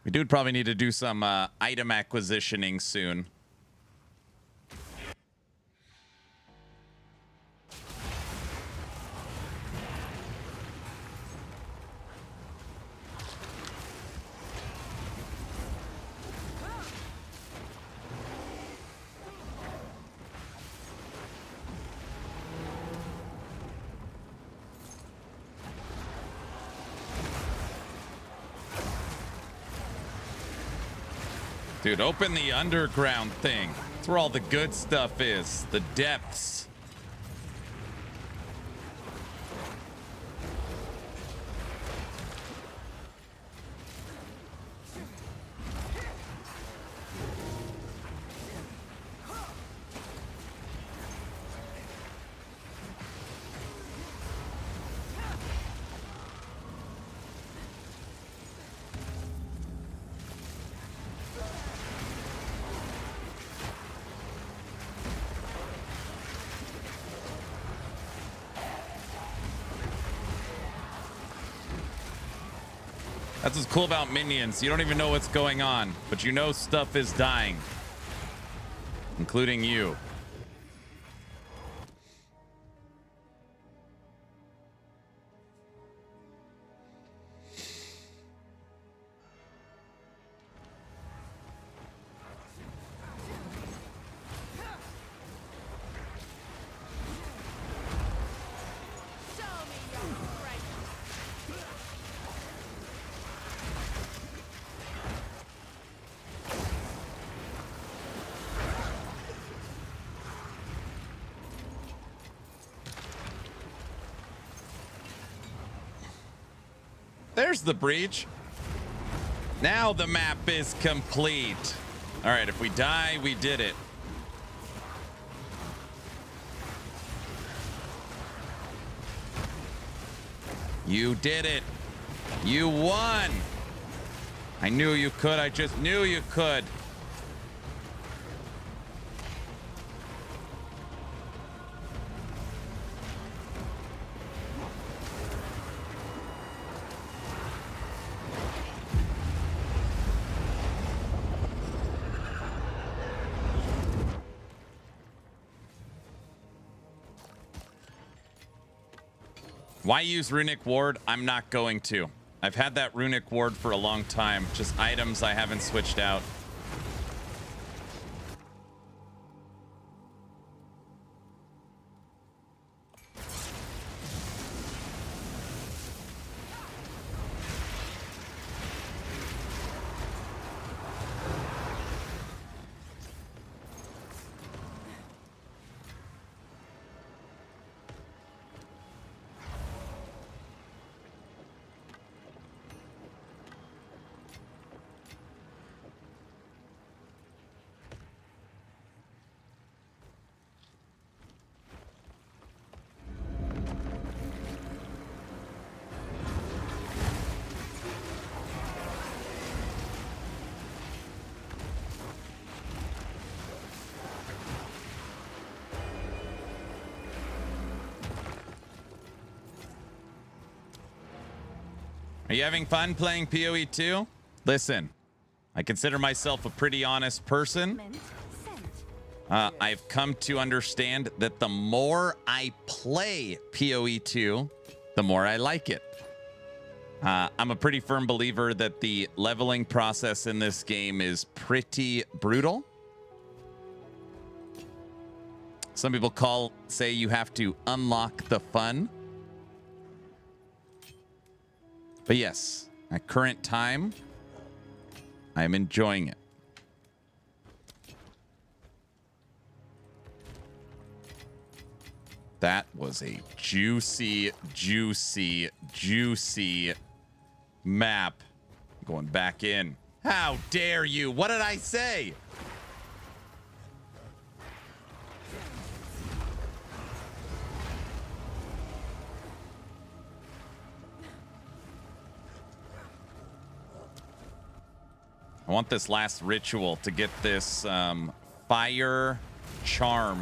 We do probably need to do some item acquisitioning soon. Dude, open the underground thing. That's where all the good stuff is. The depths. That's what's cool about minions. You don't even know what's going on, but you know stuff is dying, including you. There's the breach. Now the map is complete. All right, if we die, we did it. You did it. You won. I knew you could. I just knew you could. Why use Runic Ward? I'm not going to. I've had that Runic Ward for a long time. Just items I haven't switched out. Are you having fun playing PoE 2? Listen, I consider myself a pretty honest person. I've come to understand that the more I play PoE 2, the more I like it. I'm a pretty firm believer that the leveling process in this game is pretty brutal. Some people say you have to unlock the fun. But yes, at current time, I'm enjoying it. That was a juicy, juicy, juicy map. Going back in. How dare you? What did I say? I want this last ritual to get this fire charm.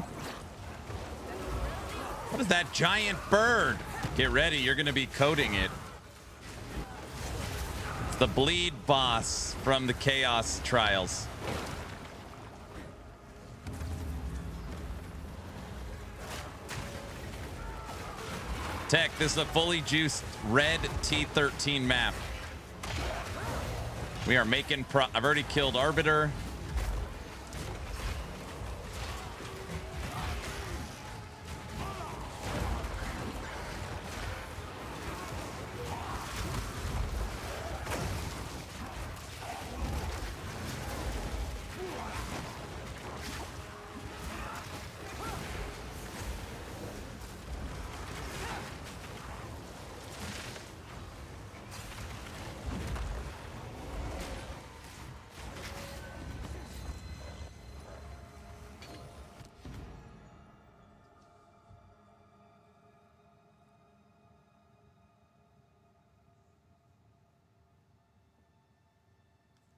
What is that giant bird? Get ready, you're going to be coding it. It's the bleed boss from the Chaos Trials. Tech, this is a fully juiced red T13 map. We are making I've already killed Arbiter.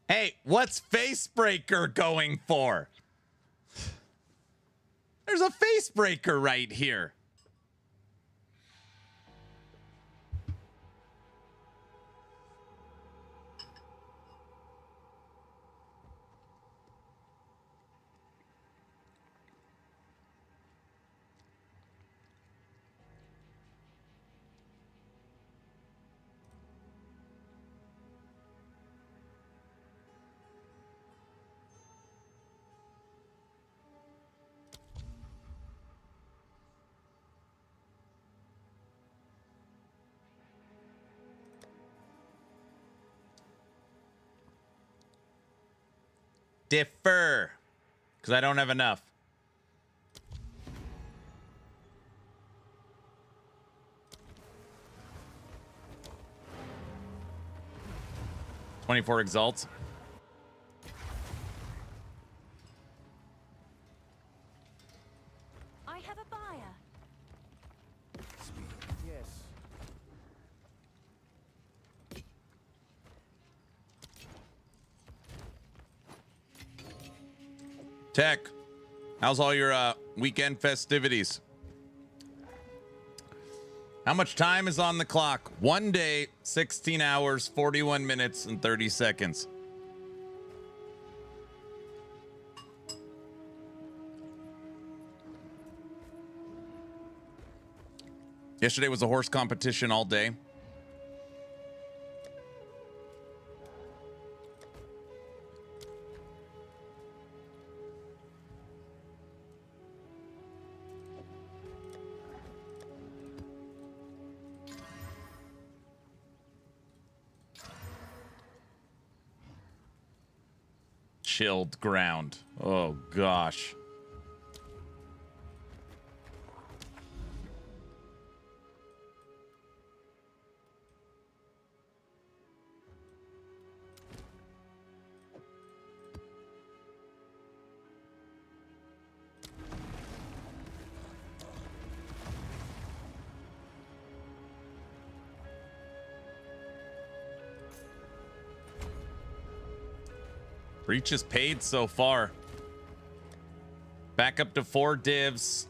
Hey, what's Facebreaker going for? There's a Facebreaker right here. differ because I don't have enough. $24 exalts. I have a buyer. Yes. Tech, how's all your weekend festivities? How much time is on the clock? 1 day, 16 hours, 41 minutes, and 30 seconds. Yesterday was a horse competition all day. Chilled ground. Oh, gosh. Breach is paid so far. Back up to 4 divs.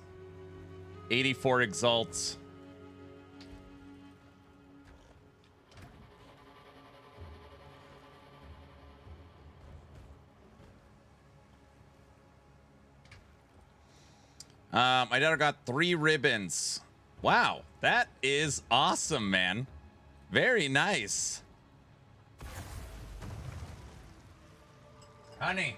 84 exalts. My daughter got 3 ribbons. Wow, that is awesome, man. Very nice. Honey.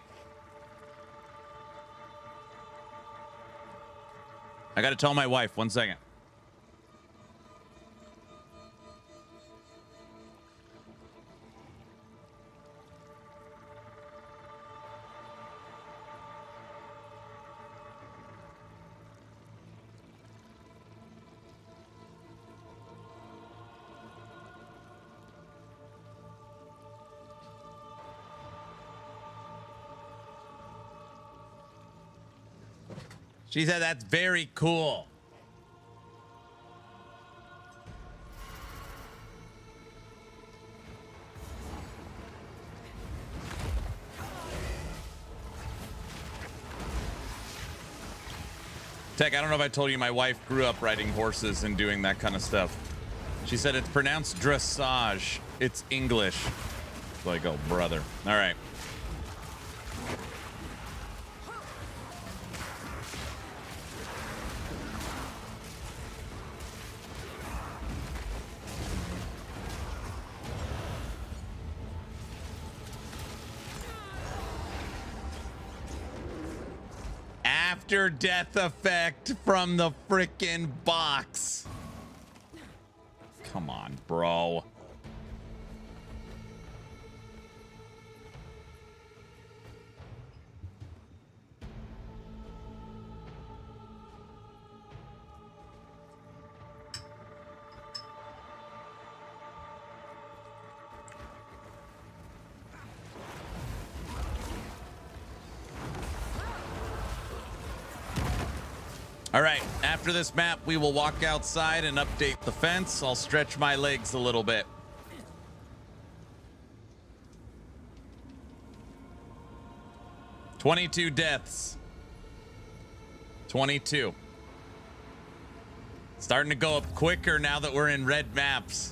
I gotta tell my wife. 1 second. She said that's very cool. Tech, I don't know if I told you my wife grew up riding horses and doing that kind of stuff. She said it's pronounced dressage. It's English. Like, oh, brother. All right. After death effect from the frickin' box. Come on, bro. All right, after this map, we will walk outside and update the fence. I'll stretch my legs a little bit. $22 deaths. 22. Starting to go up quicker now that we're in red maps.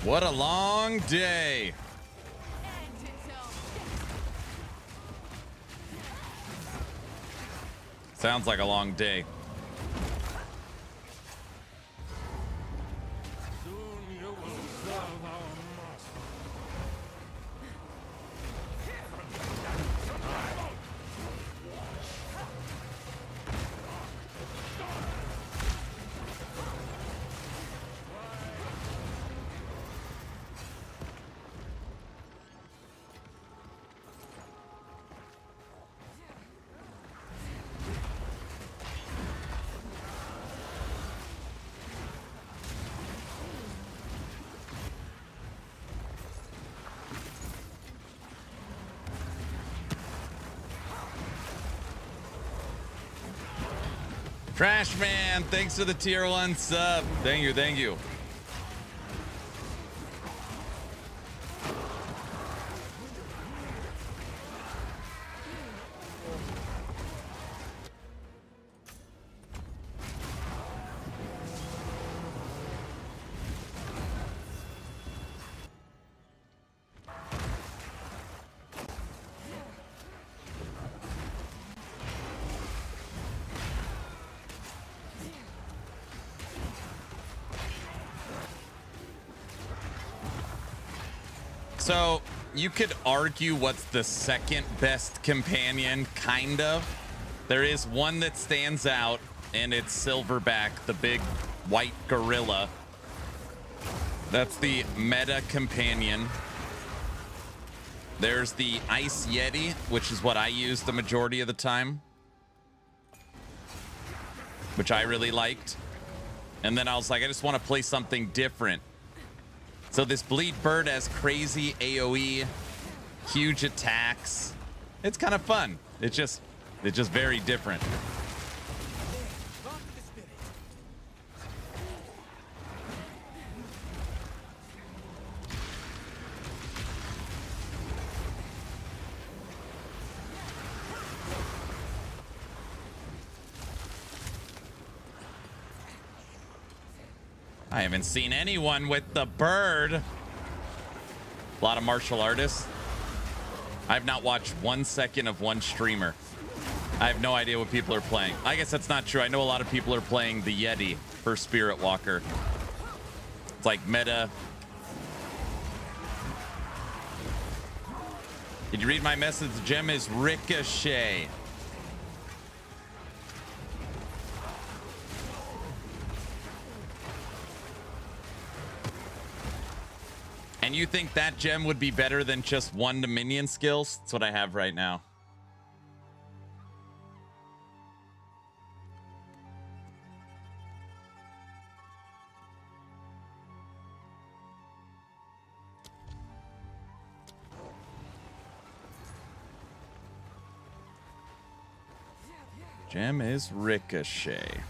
What a long day. Sounds like a long day. Soon you will serve our master. Trash Man, thanks for the tier 1 sub. Thank you, thank you. So you could argue what's the second best companion, kind of. There is one that stands out, and it's Silverback, the big white gorilla. That's the meta companion. There's the Ice Yeti, which is what I use the majority of the time, which I really liked. And then I was like, I just want to play something different. So this Bleed Bird has crazy AoE, huge attacks. It's kind of fun. It's just very different. I haven't seen anyone with the bird. A lot of martial artists. I've not watched 1 second of one streamer. I have no idea what people are playing. I guess that's not true. I know a lot of people are playing the Yeti for Spirit Walker. It's like meta. Did you read my message? The gem is Ricochet. And you think that gem would be better than just 1 to minion skills? That's what I have right now. Gem is Ricochet.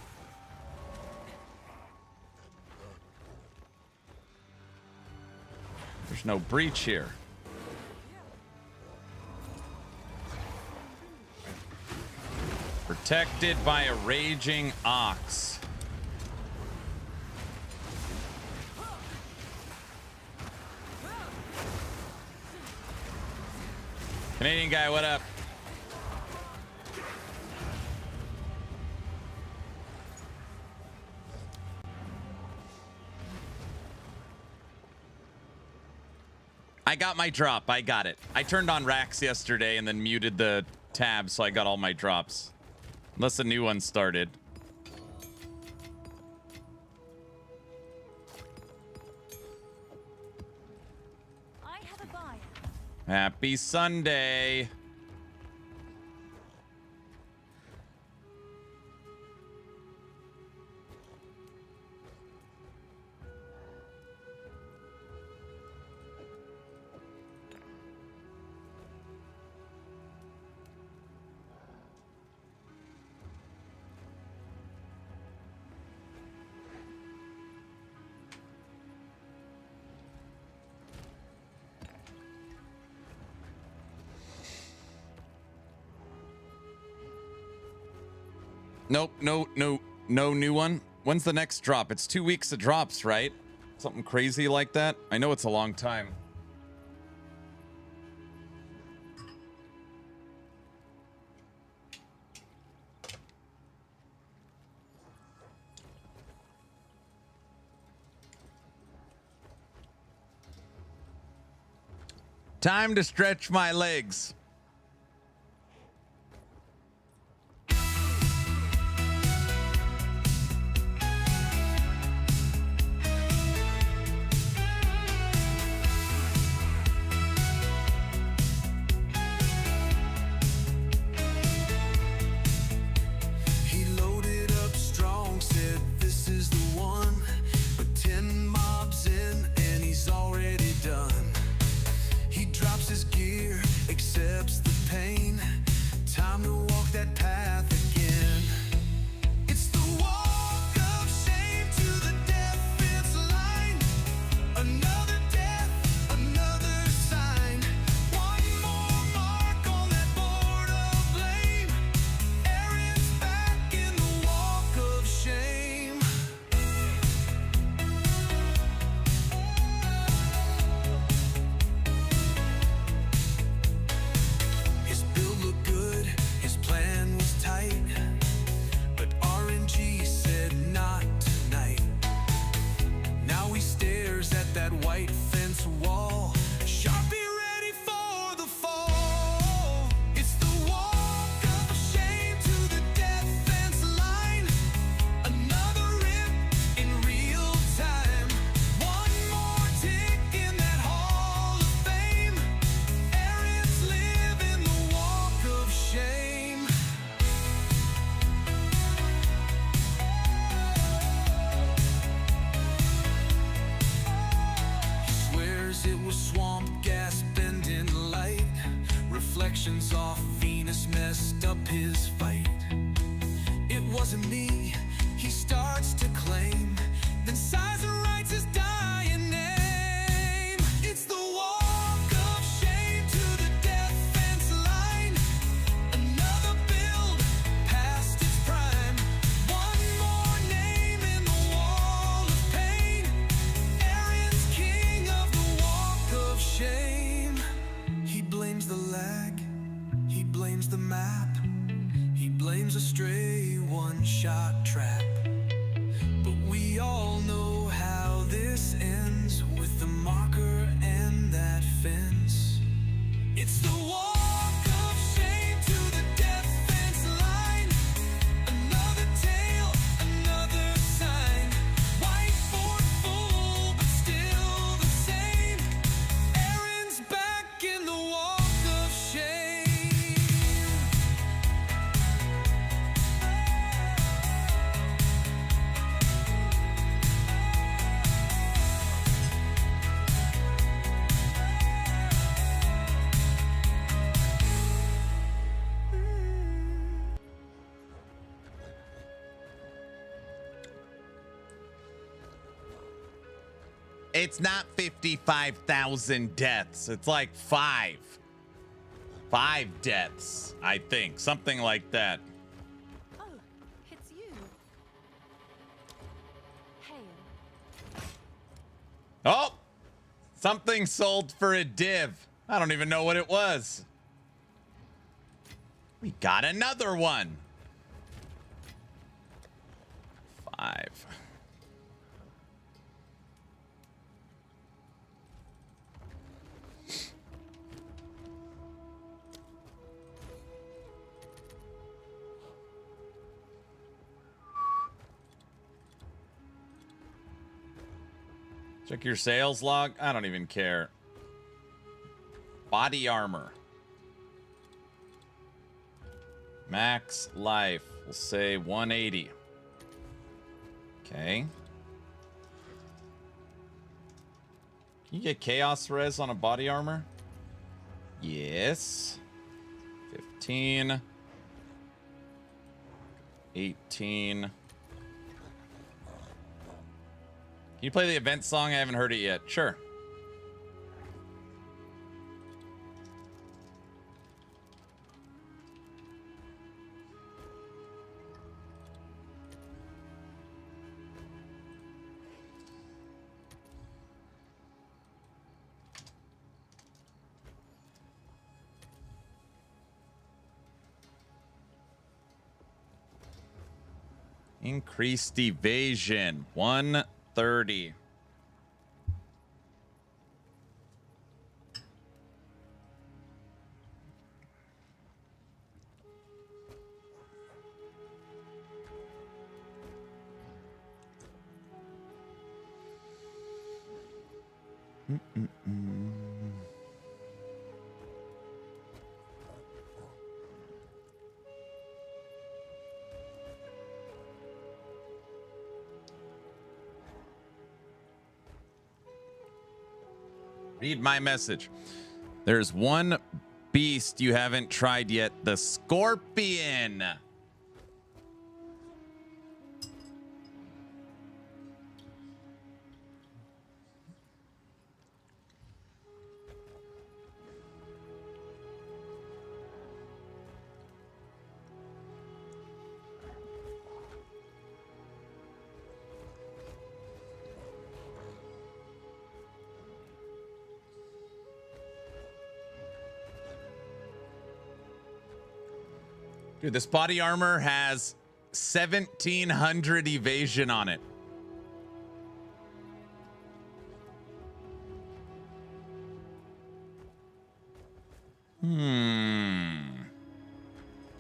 There's no breach here. Protected by a raging ox. Canadian guy, what up? I got my drop. I got it. I turned on Rax yesterday and then muted the tab, so I got all my drops. Unless a new one started. I have a buyer. Happy Sunday. Nope, no new one. When's the next drop? It's 2 weeks of drops, right? Something crazy like that. I know it's a long time. Time to stretch my legs. He loaded up strong, said this is the one. But 10 mobs in and he's already done. He drops his gear, accepts the pain. Time to walk that path again. It's the walk of shame to the death fence line. Another death, another sign. One more mark on that board of blame. Aaron's back in the walk of shame. His build looked good, his plan was tight. But RNG said not tonight. Now he stares at that white fence wall. Sharpie ready for the fall. It's the walk of shame to the death fence line. Another rip in real time. One more tick in that hall of fame. Aaron's living the walk of shame. He swears it was swamp gas bending light. Reflections off Venus messed up his fight. It wasn't me, he starts to claim. Then sighs and writes his dying name. It's the walk of shame to the death fence line. Another build past its prime. One more name in the wall of pain. Aaron's king of the walk of shame. He blames the lag, he blames the map, he blames a stray one-shot trap. But we all know how this ends with the marker and that fence. It's the walk of shame to the death fence line. Another tale, another sign. Whiteboard full, but still the same. Aaron's back in the walk of shame. It's not 55,000 deaths. It's like 5. 5 deaths, I think. Something like that. Oh, it's you. Hail. Oh! Something sold for a div. I don't even know what it was. We got another one. 5. Check your sales log. I don't even care. Body armor. Max life. We'll say 180. Okay. Can you get chaos res on a body armor? Yes. 15. 18. Can you play the event song? I haven't heard it yet. Sure. Increased evasion, 130. Read my message. There's one beast you haven't tried yet, the scorpion. Dude, this body armor has 1,700 evasion on it.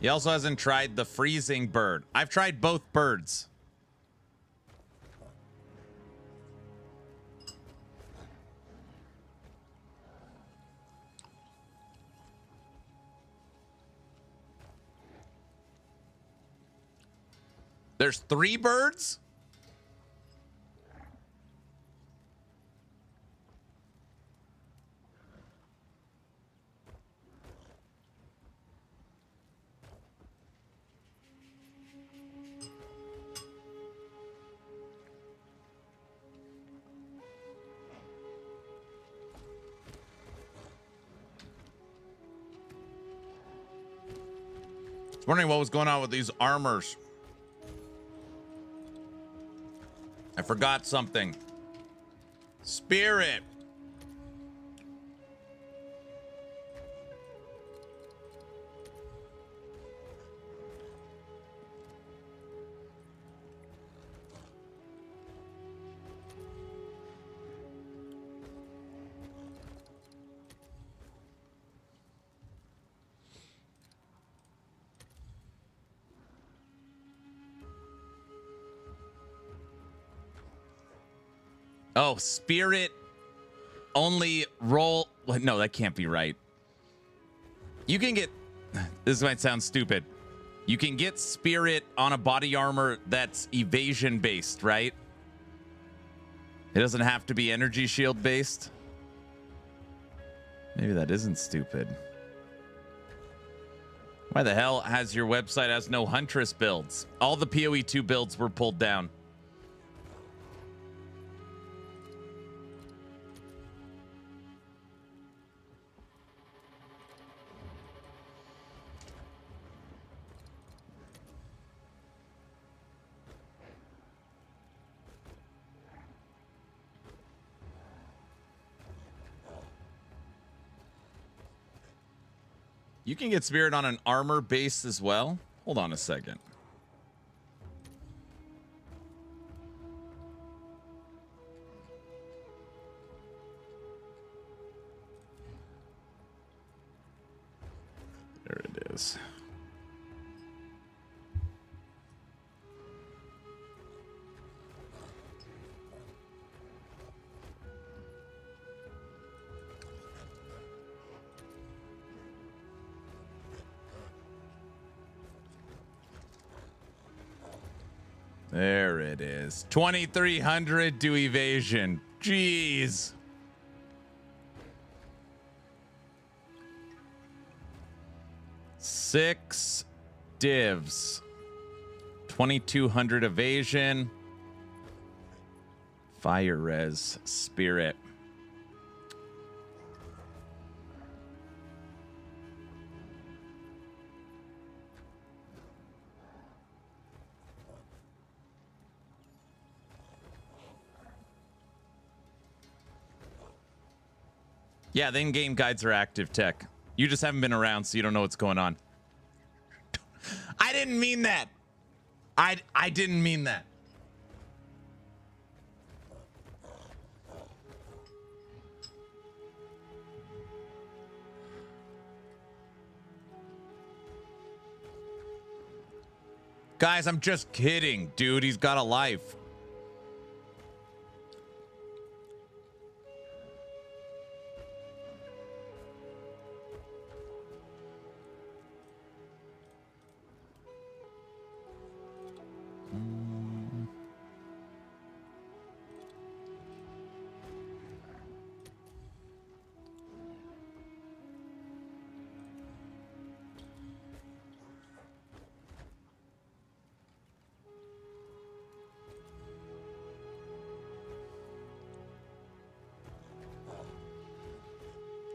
He also hasn't tried the freezing bird. I've tried both birds. There's 3 birds? I was wondering what was going on with these armors. I forgot something. Spirit. Oh, spirit only roll. No, that can't be right. You can get, this might sound stupid. You can get spirit on a body armor that's evasion based, right? It doesn't have to be energy shield based. Maybe that isn't stupid. Why the hell has your website has no Huntress builds? All the PoE 2 builds were pulled down. You can get spirit on an armor base as well. Hold on a second. There it is. There it is. 2,300 to evasion. Jeez. Six divs. 2,200 evasion. Fire res. Spirit. Yeah, the in-game guides are active, Tech. You just haven't been around, so you don't know what's going on. I didn't mean that. I didn't mean that. Guys, I'm just kidding, dude. He's got a life.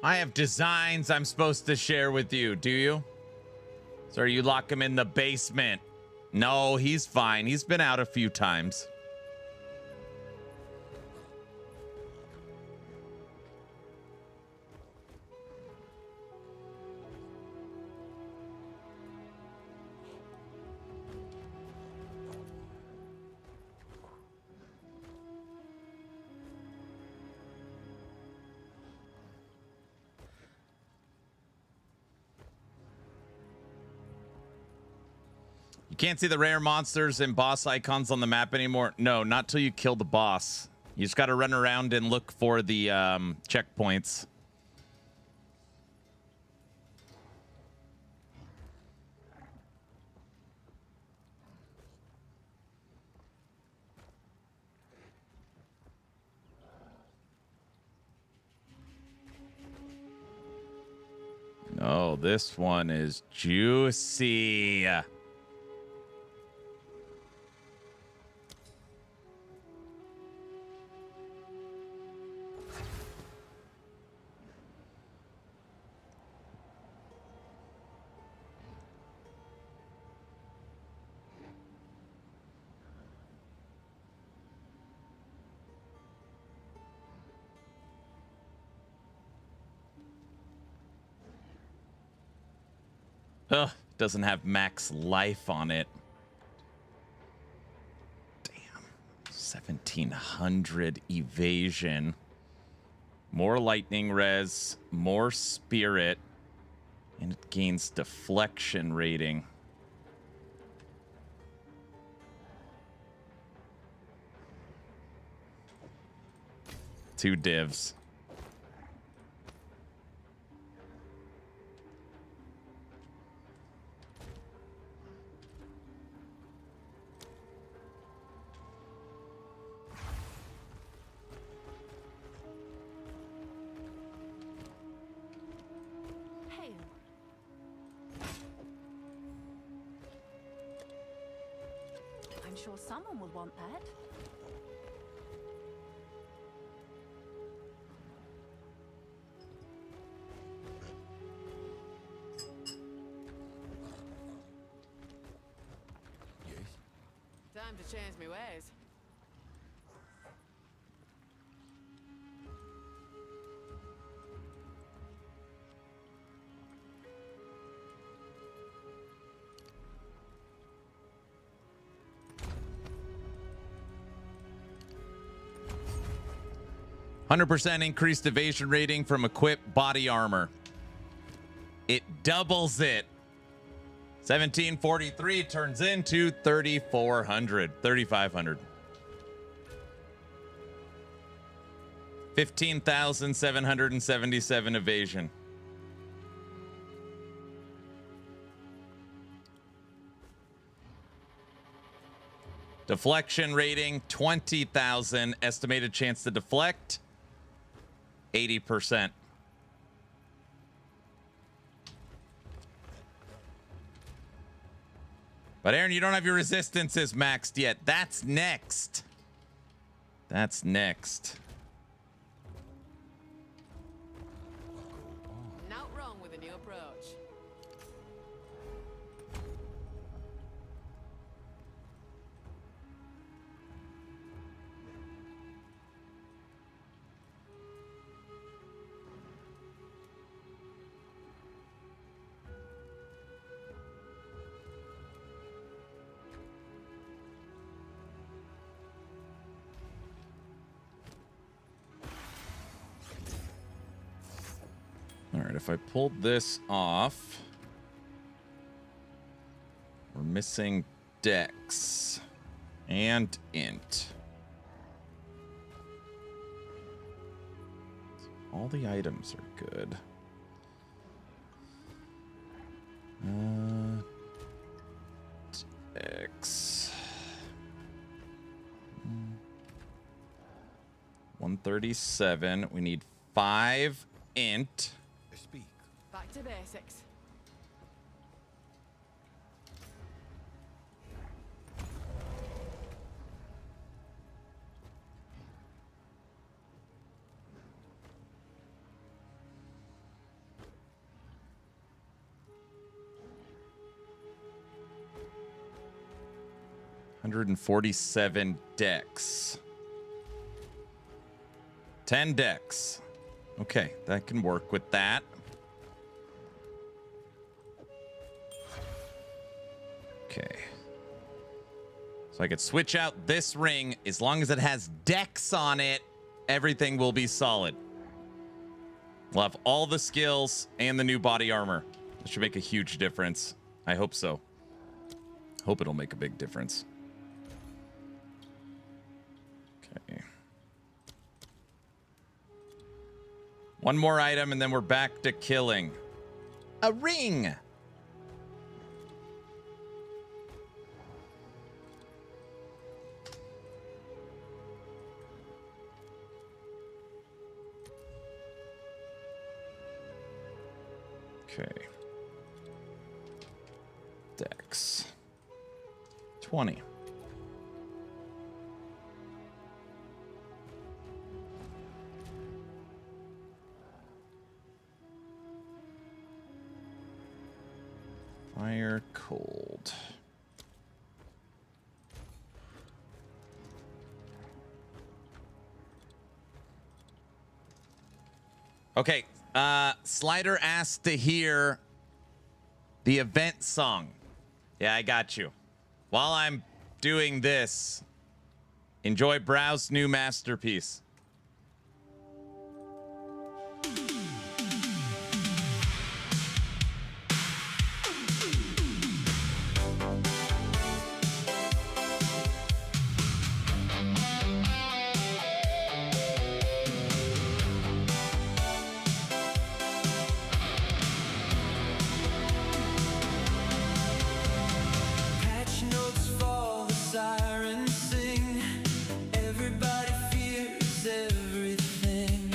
I have designs I'm supposed to share with you. Do you? So you lock him in the basement. No, he's fine. He's been out a few times. You can't see the rare monsters and boss icons on the map anymore. No, not till you kill the boss. You just got to run around and look for the checkpoints. No, this one is juicy. Ugh, doesn't have max life on it. Damn. 1700 evasion. More lightning res, more spirit, and it gains deflection rating. Two divs. I'm sure someone will want that. Time to change my ways. %, increased evasion rating from equipped body armor. It doubles it. 1743 turns into 3,500. 15,777 evasion. Deflection rating 20,000. Estimated chance to deflect 80%. But Aaron, you don't have your resistances maxed yet. That's next. That's next. Not wrong with a new approach. if I pulled this off, we're missing Dex and Int. All the items are good. Dex. 137. We need 5 Int. Speak. Back to basics. $147 Dex. 10 Dex. Okay, that can work with that. Okay. So I could switch out this ring. As long as it has Dex on it, everything will be solid. We'll have all the skills and the new body armor. That should make a huge difference. I hope so. Hope it'll make a big difference. Okay. One more item and then we're back to killing. A ring! Okay. Dex. 20. Fire cold. Okay, Slider asked to hear the event song. Yeah, I got you. While I'm doing this, enjoy Brow's new masterpiece. Patch notes fall, the sirens sing. Everybody fears everything.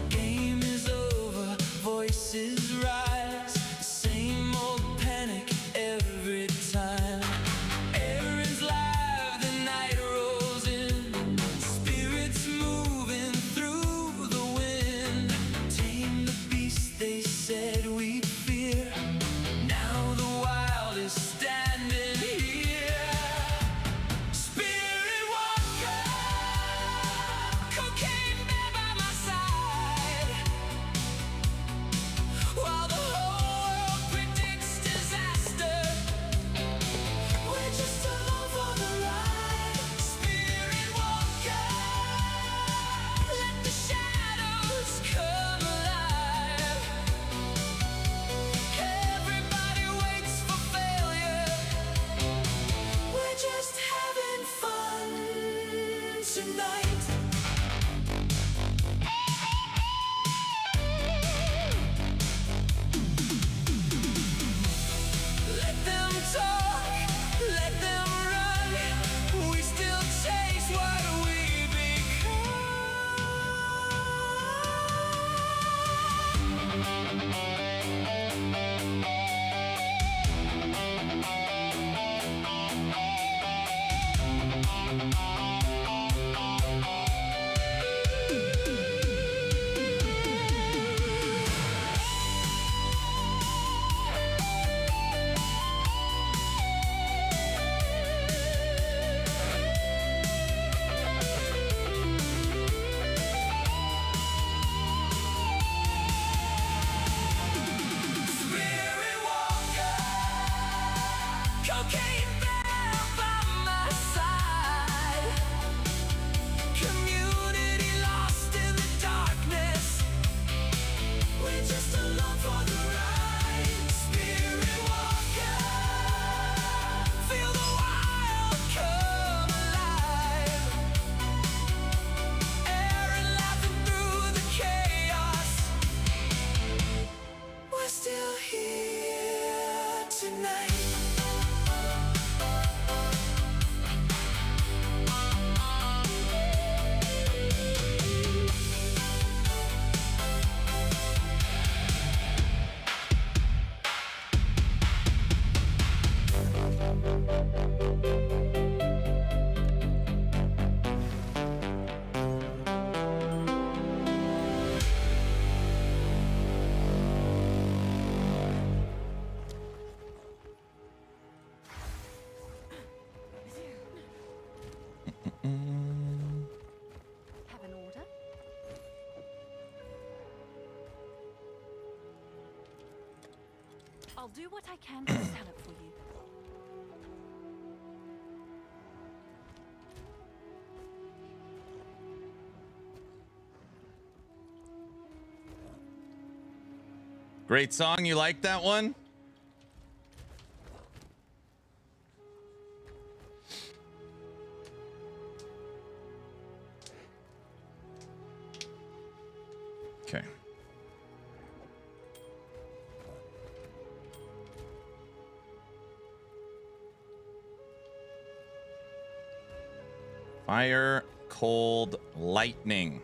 Game is over, voices rise. Same old panic every time. Aaron's live, the night rolls in. Spirits moving through the wind. Tame the beast they said we'd fear. Now the wild is standing here. Spirit walker, cocaine bear by my side. While the whole world predicts disaster, we're just along for the ride. Spirit walker, let the shadows come alive. Everybody waits for failure. We're just having fun tonight. Let them talk, let them run. We still chase what we Spirit walker, cocaine bear by my side. Have an order? I'll do what I can to sell it for you. Great song. You like that one? Okay. Fire, cold, lightning.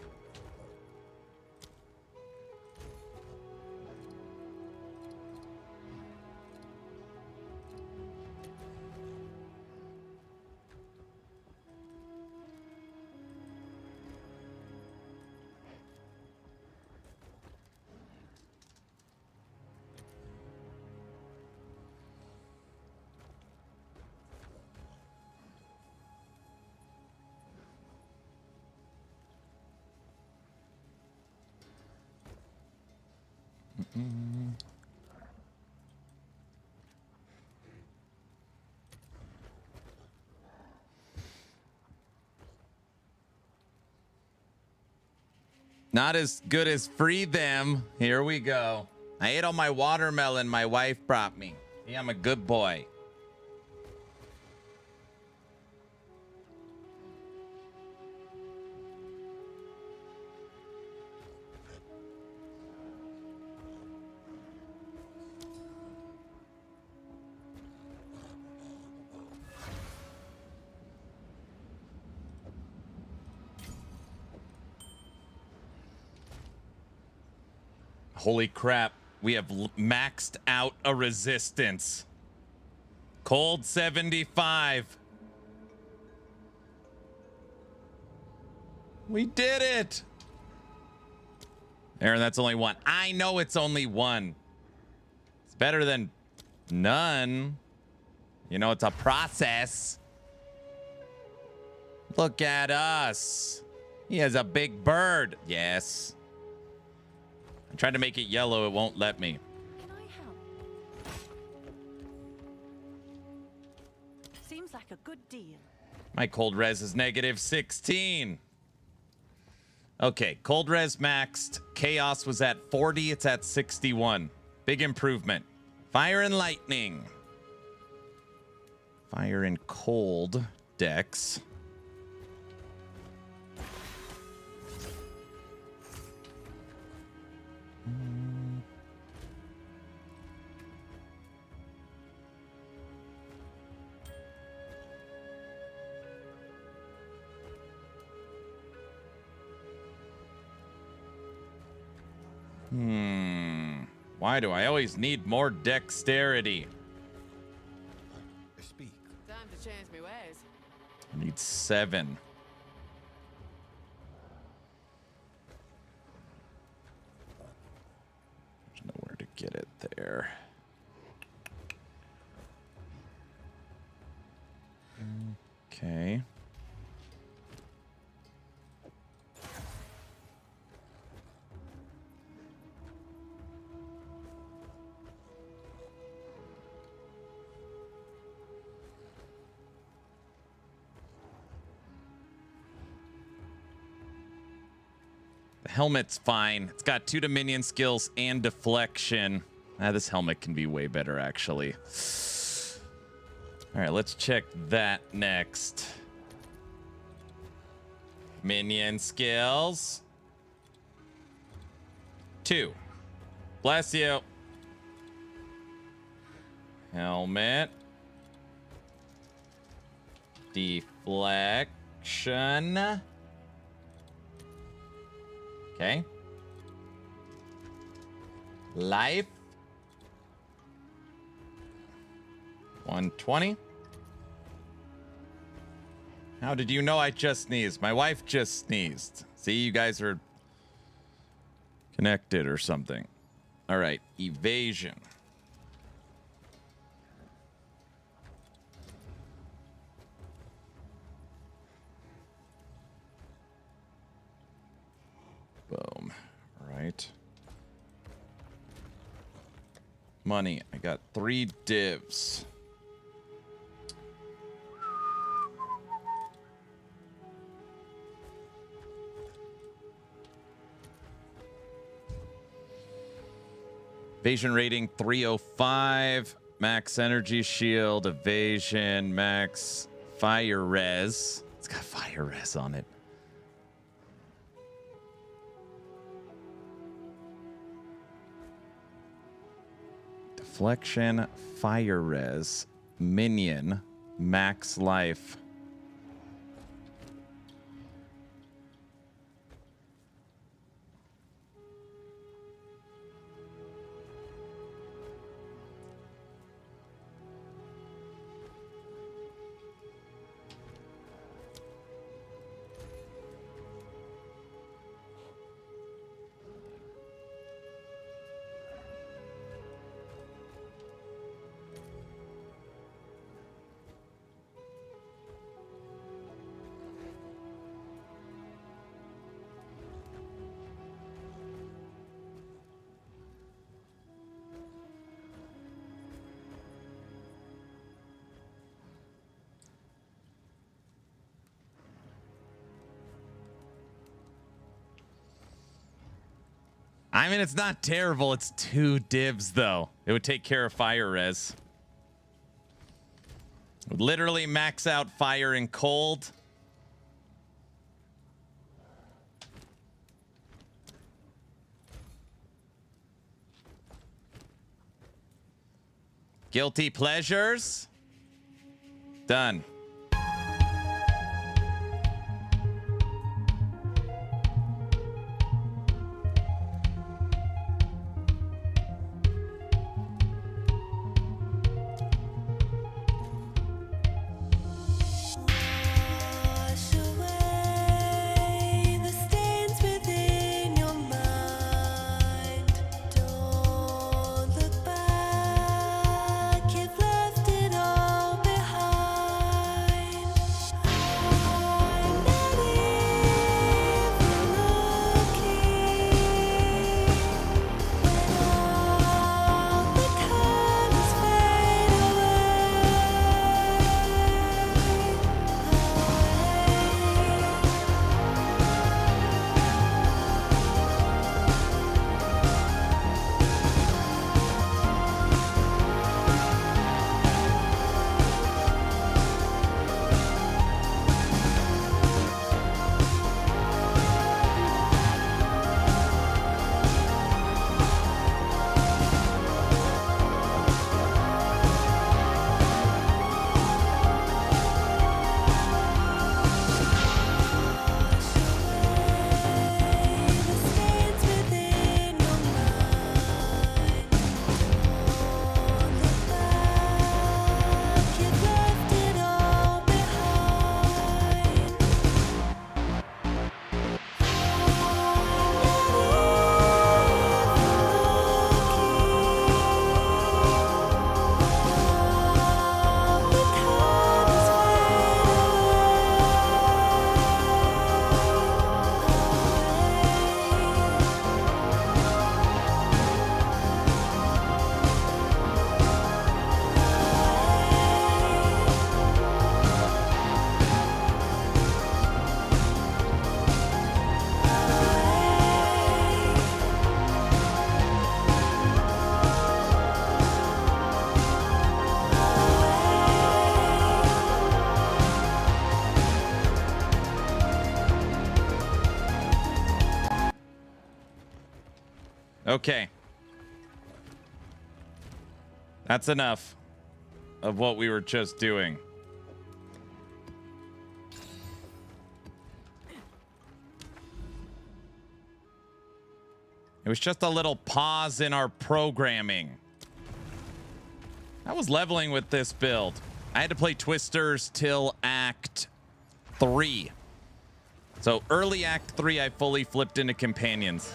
Not as good as free them. Here we go. I ate all my watermelon my wife brought me. Yeah, I'm a good boy. Holy crap. We have maxed out a resistance. Cold 75. We did it. Aaron, that's only one. I know it's only one. It's better than none. You know, it's a process. Look at us. He has a big bird. Yes. I tried to make it yellow. It won't let me. Can I help? Seems like a good deal. My cold res is negative 16. Okay, cold res maxed. Chaos was at 40. It's at 61. Big improvement. Fire and lightning. Fire and cold dex. Why do I always need more dexterity? Speak. Time to change my ways. I need 7. There's nowhere to get it there. Okay. Helmet's fine. It's got 2 Dominion skills and deflection. This helmet can be way better, actually. All right, let's check that next. Minion skills. 2. Bless you. Helmet. Deflection. Okay. Life. 120. How did you know I just sneezed? My wife just sneezed. See, you guys are connected or something. All right, evasion. Money. I got 3 divs. Evasion rating 305. Max energy shield. Evasion. Max fire res. It's got fire res on it. Deflection. Fire res. Minion. Max life. I mean, it's not terrible. It's 2 divs, though. It would take care of fire res. It would literally max out fire and cold. Guilty pleasures. Done. Okay. That's enough of what we were just doing. It was just a little pause in our programming. I was leveling with this build. I had to play Twisters till Act 3. So early Act 3, I fully flipped into Companions.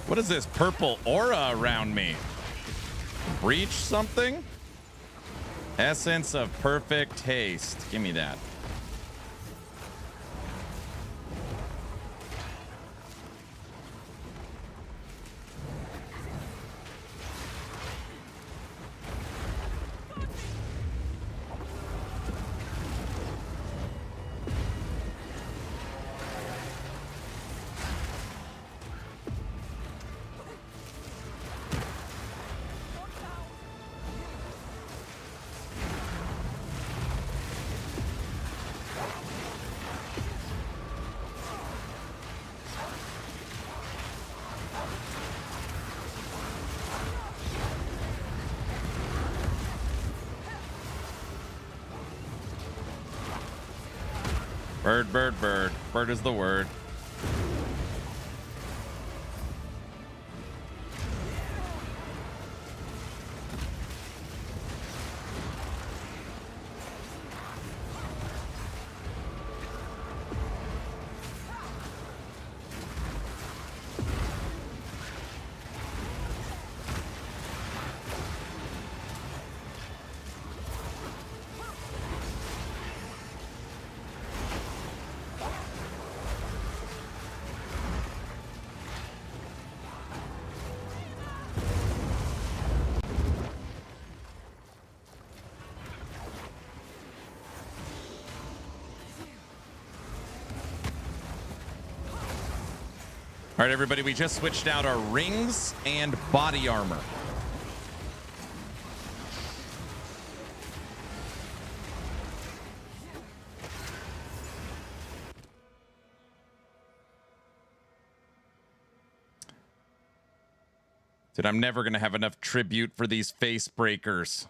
What is this purple aura around me? Breach something? Essence of perfect haste. Give me that. Bird, bird, bird. Bird is the word. All right, everybody, we just switched out our rings and body armor. Dude, I'm never going to have enough tribute for these face breakers.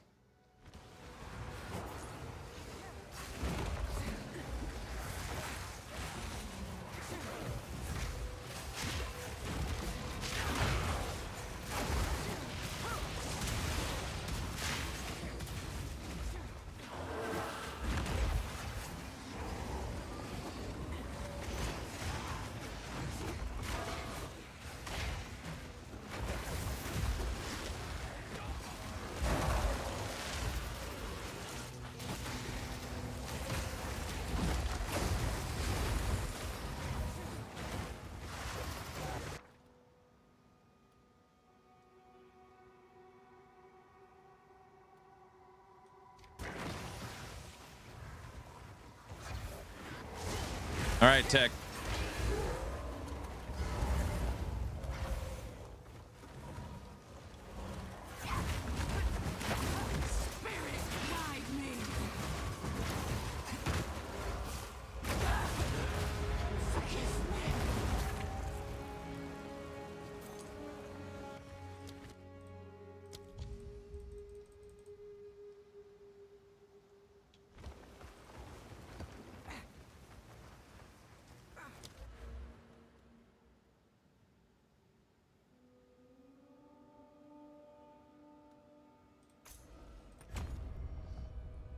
All right, Tech.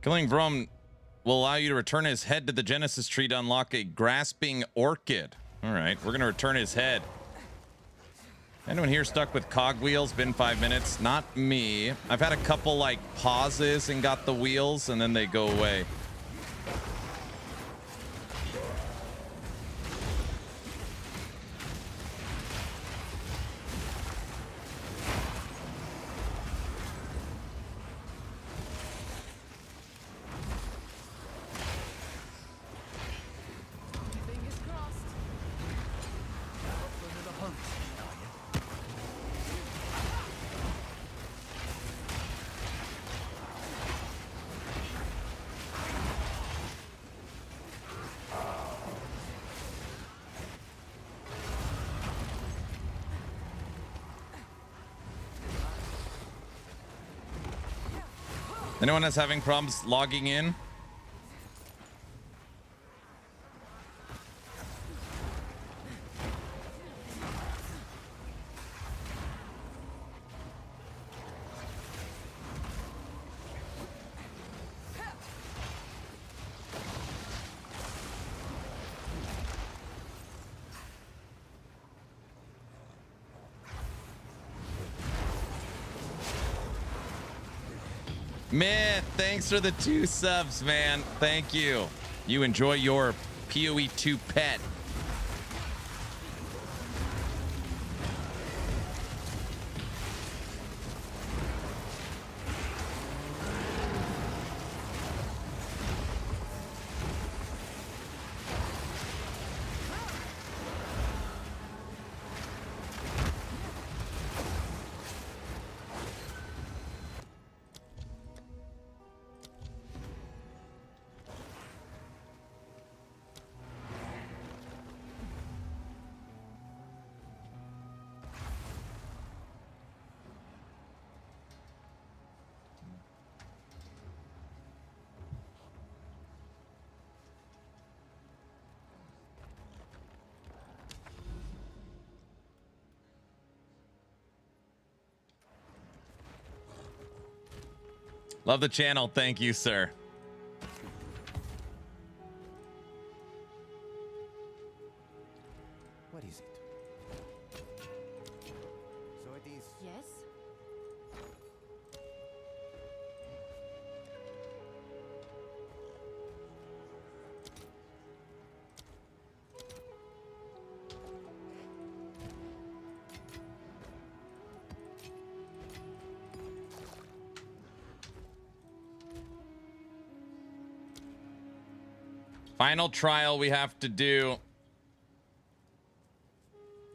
Killing Vrom will allow you to return his head to the Genesis tree to unlock a grasping orchid. All right, we're going to return his head. Anyone here stuck with cogwheels? Been 5 minutes? Not me. I've had a couple like pauses and got the wheels and then they go away. Anyone that's having problems logging in? Myth, thanks for the 2 subs, man. Thank you. You enjoy your PoE 2 pet. Love the channel. Thank you, sir. What is it? So it is. Yes? Final trial we have to do.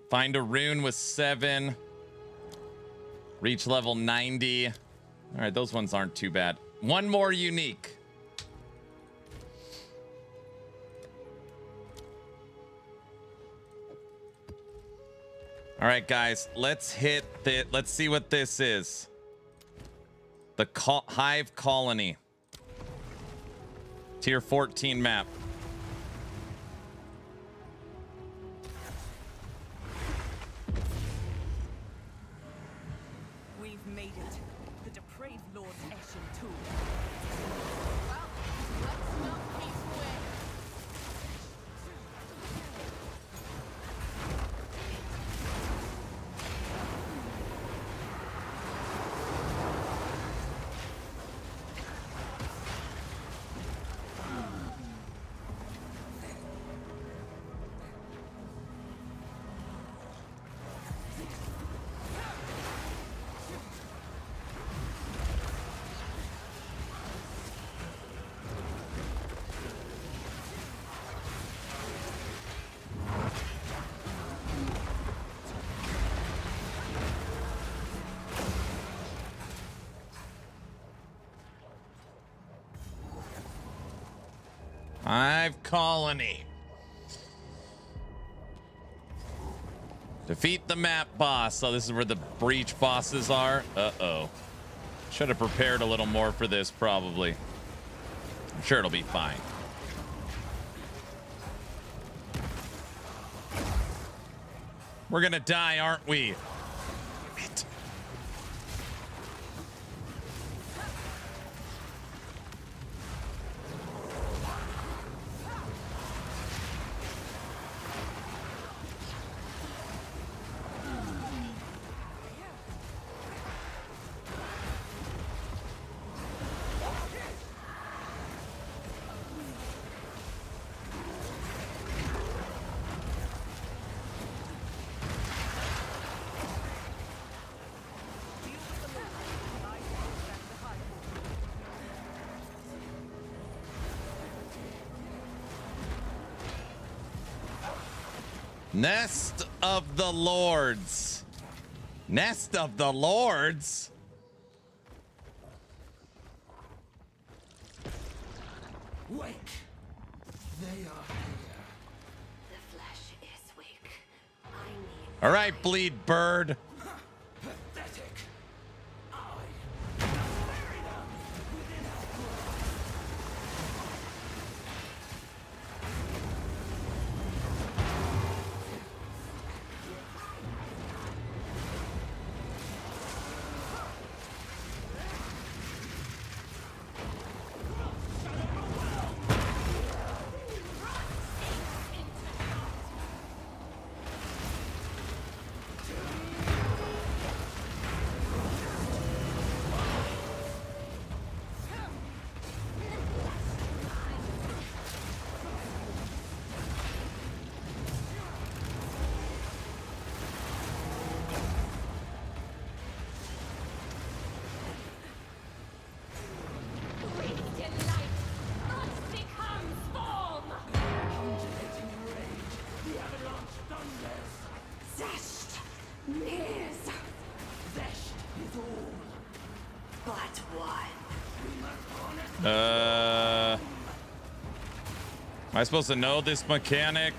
Find a rune with 7. Reach level 90. All right, those ones aren't too bad. One more unique. All right, guys, let's hit the. Let's see what this is. The Hive Colony. Tier 14 map. We've made it. The depraved Lord's Eshin tomb. Well, let's not keep away. Hive Colony. Defeat the map boss. So this is where the breach bosses are. Uh-oh. Should have prepared a little more for this, probably. I'm sure it'll be fine. We're gonna die, aren't we? Damn it. Nest of the Lords. Nest of the Lords? Wake. They are here. The flesh is weak. I need. All right, Bleed Bird. Pathetic. Am I supposed to know this mechanic?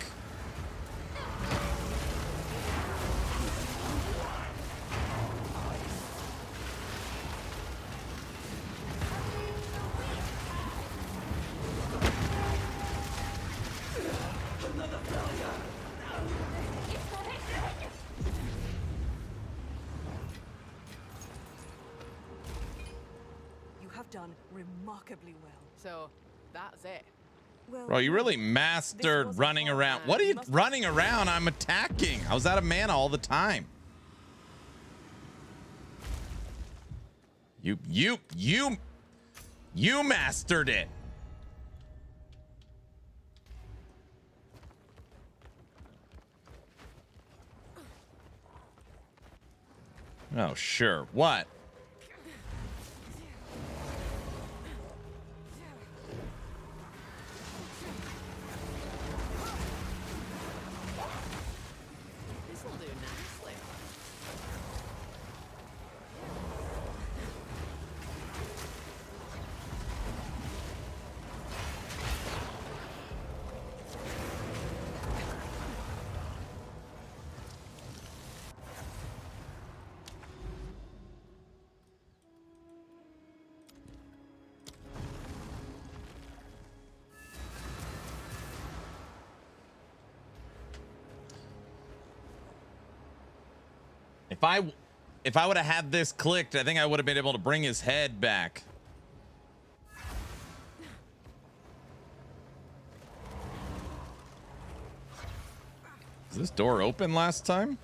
You have done remarkably well. So, that's it. Well, Bro, you really this mastered was a running hard around. man. What are you Must- running around? I'm attacking. I was out of mana all the time. You mastered it. Oh, sure. What? This'll do nicely. If I would have had this clicked, I think I would have been able to bring his head back. Is this door open last time?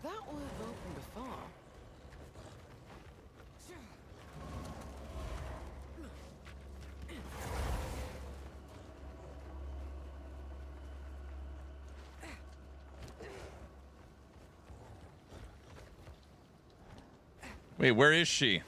That was open before. Wait, where is she?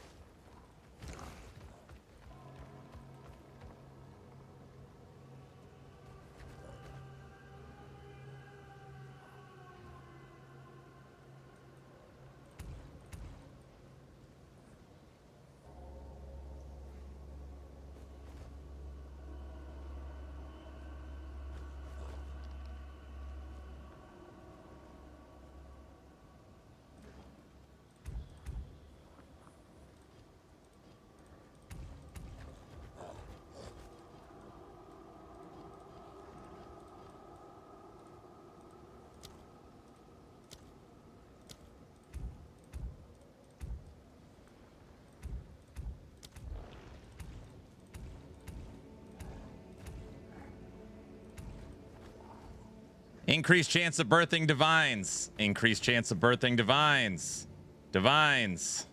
Increased chance of birthing divines. Increased chance of birthing divines. Divines.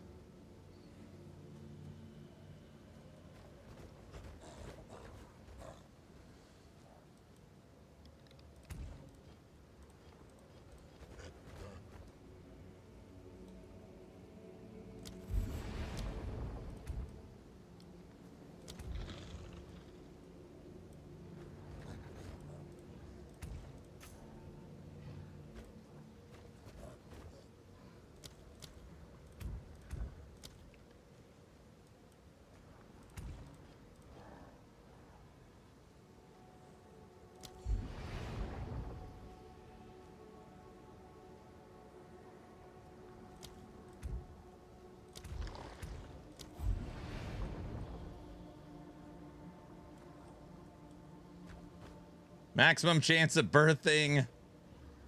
Maximum chance of birthing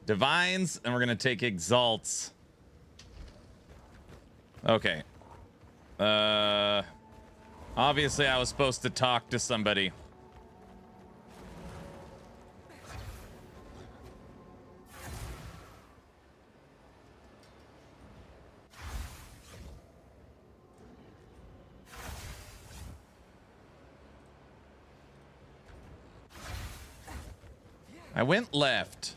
divines, and we're gonna take exalts. Okay. Obviously I was supposed to talk to somebody. I went left.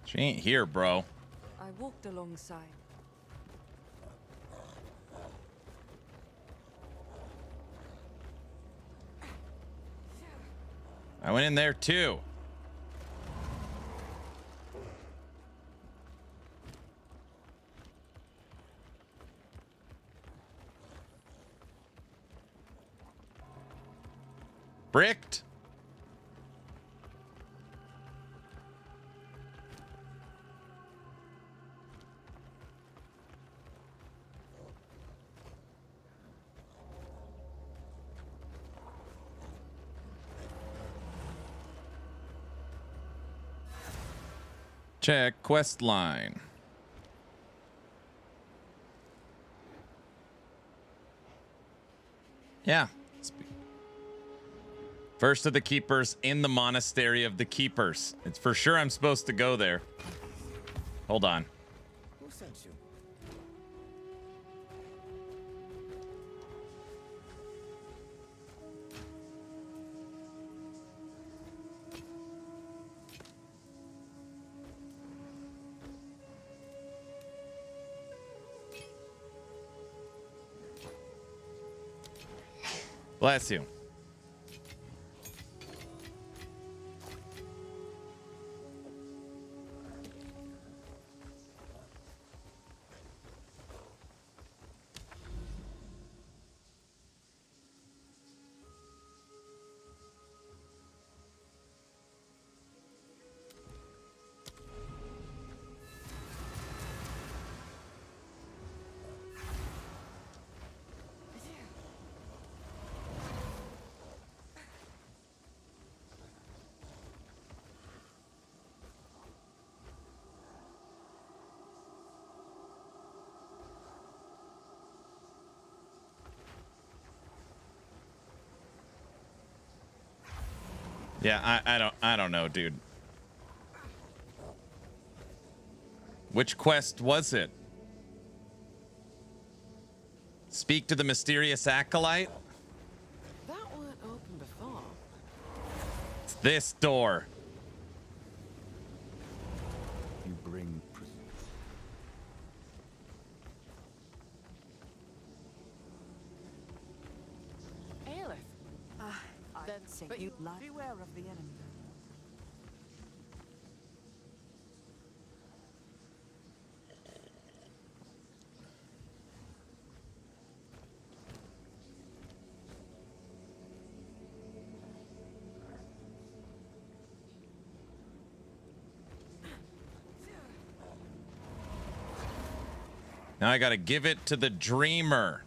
She ain't here, bro. I walked alongside. I went in there too. Bricked. Check quest line. Yeah. First of the Keepers in the Monastery of the Keepers. It's for sure I'm supposed to go there. Hold on. Who sent you? Bless you. Yeah, I don't know, dude. Which quest was it? Speak to the mysterious acolyte? That weren't open before. It's this door. You bring But you beware of the enemy. Now I gotta give it to the dreamer.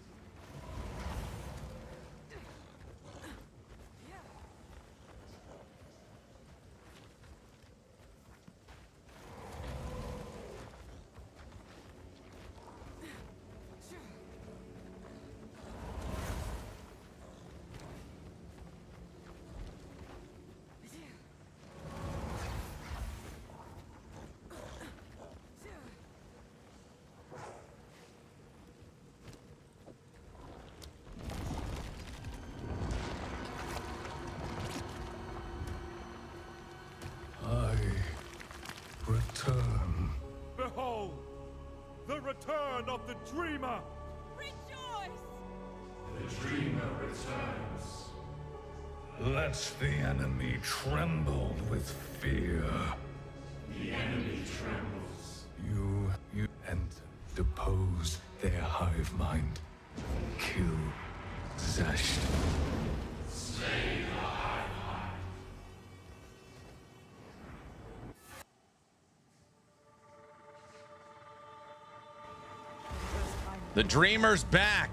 Return. Behold, the return of the dreamer. Rejoice! The dreamer returns. Let the enemy tremble with fear. The enemy trembles. You and depose their hive mind. Kill Zasht. Slay the hive mind. The dreamer's back.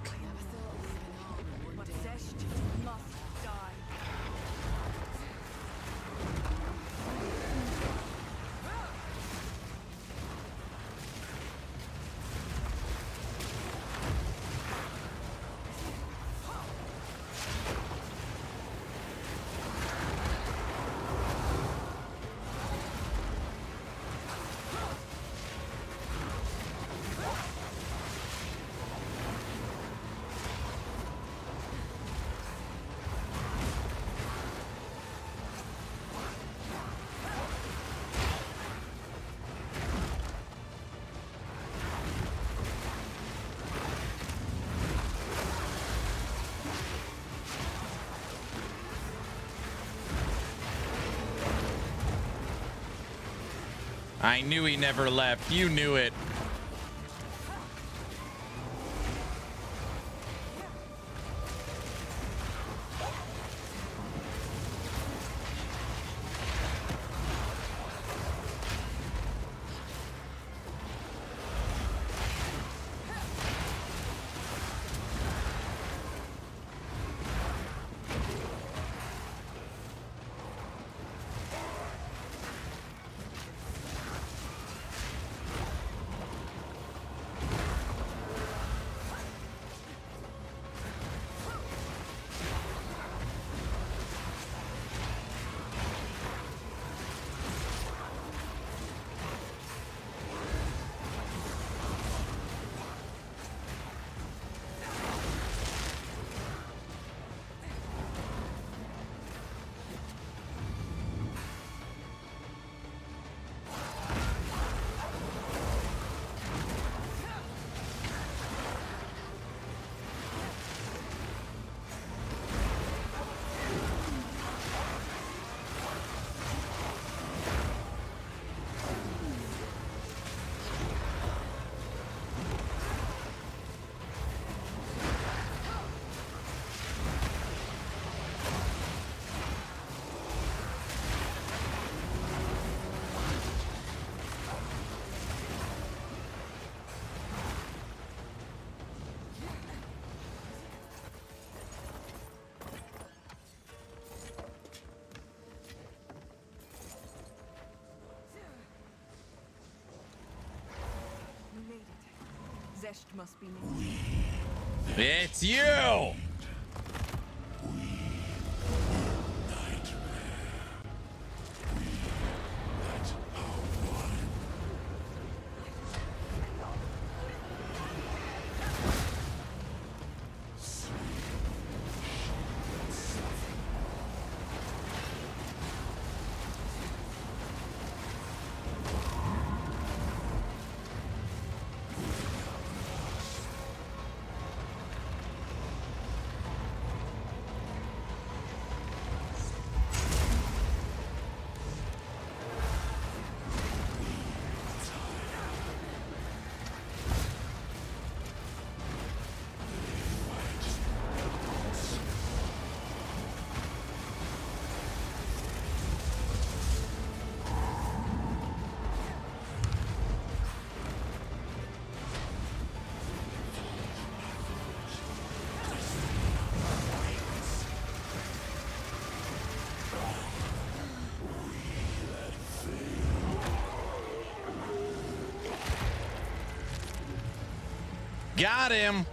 I knew he never left. You knew it. Zest must be near. It's you! Got him.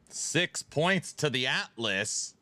Six points to the Atlas.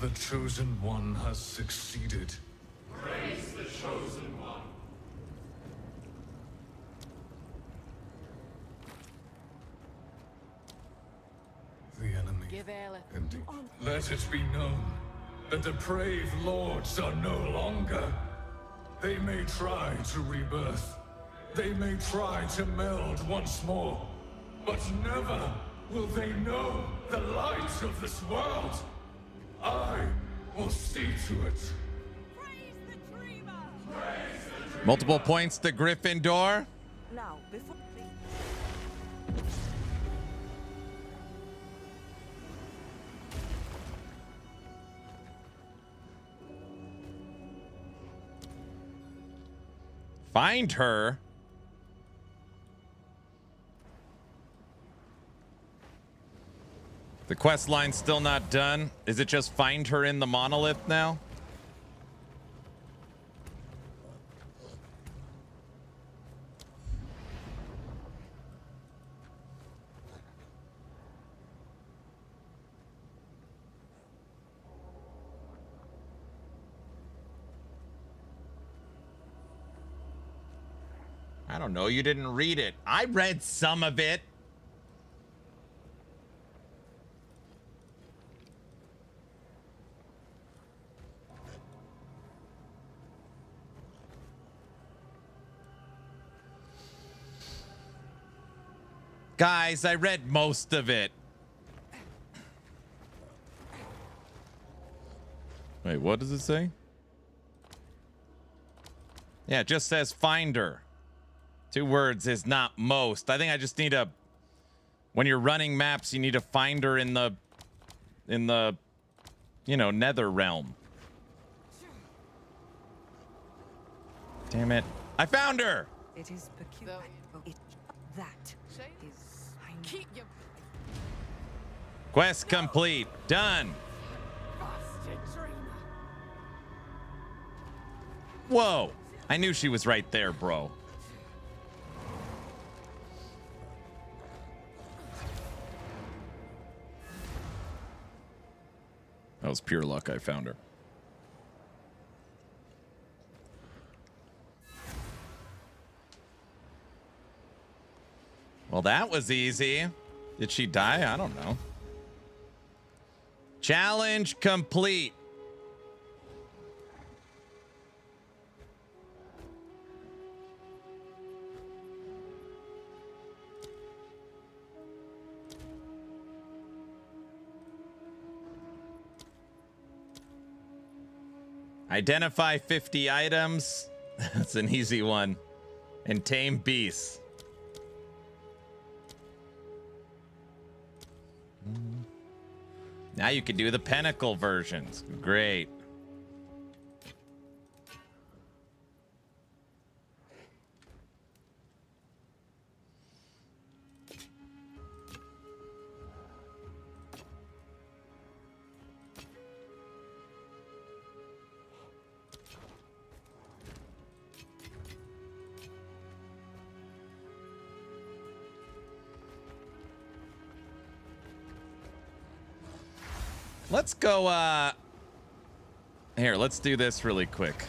The Chosen One has succeeded. Praise the Chosen One. The enemy. Give Aelith. Indeed. Let it be known that the depraved lords are no longer. They may try to rebirth. They may try to meld once more. But never will they know the light of this world. I will see to it. Praise the Dreamer! Multiple points to Gryffindor. Now, before... Find her. The quest line's still not done. Is it just find her in the monolith now? I don't know. You didn't read it. I read some of it. Guys, I read most of it. Wait, what does it say? Yeah, it just says finder. 2 words is not most. I think I just need a... When you're running maps, you need a finder in the... You know, nether realm. Damn it. I found her! It is peculiar. That is... Keep your Quest complete. Done. bastard dreamer. Whoa. I knew she was right there, bro. That was pure luck I found her. Well, that was easy. Did she die? I don't know. Challenge complete. Identify 50 items. That's an easy one. And tame beasts. Now you can do the pinnacle versions. Great. Let's go, here, let's do this really quick.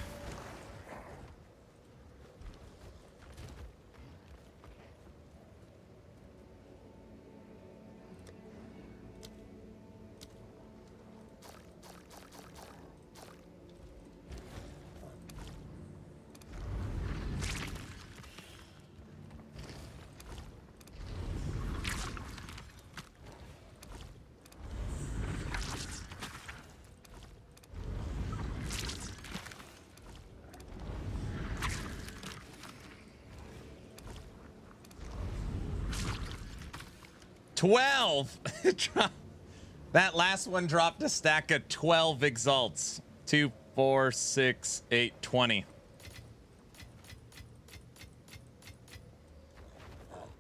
That last one dropped a stack of 12 exalts. 2, 4, 6, 8, 20.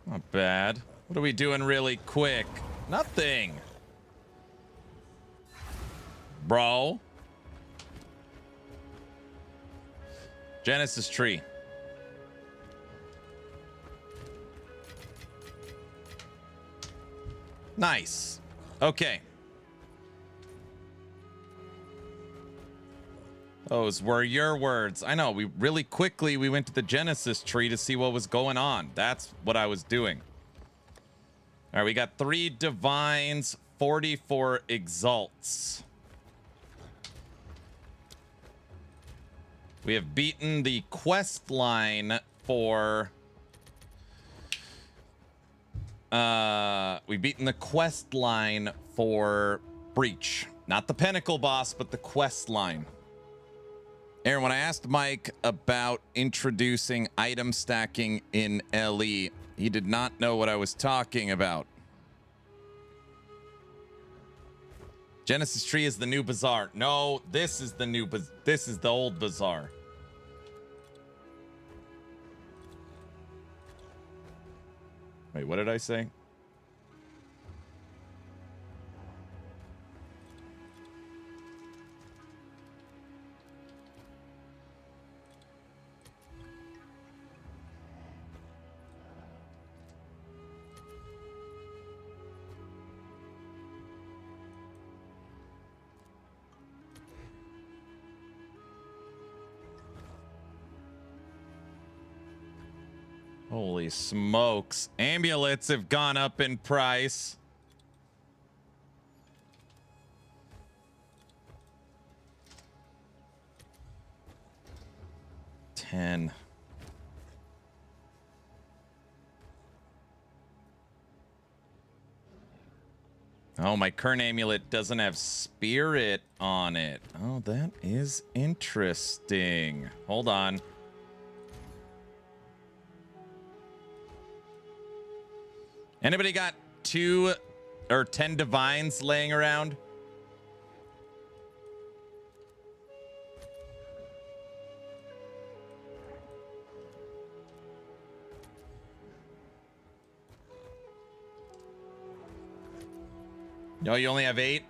Not bad. What are we doing really quick? Nothing. Bro. Genesis tree. Nice. Okay. Those were your words. I know. We went to the Genesis tree to see what was going on. That's what I was doing. All right, we got 3 divines, 44 exalts. We have beaten the quest line for... we've beaten the quest line for Breach. Not the Pinnacle boss, but the quest line. Aaron, when I asked Mike about introducing item stacking in LE, he did not know what I was talking about. Genesis Tree is the new bazaar. No, this is the new this is the old bazaar. Wait, what did I say? Holy smokes. Amulets have gone up in price. $10. Oh, my current amulet doesn't have spirit on it. Oh, that is interesting. Hold on. Anybody got 2 or 10 divines laying around? No, you only have 8?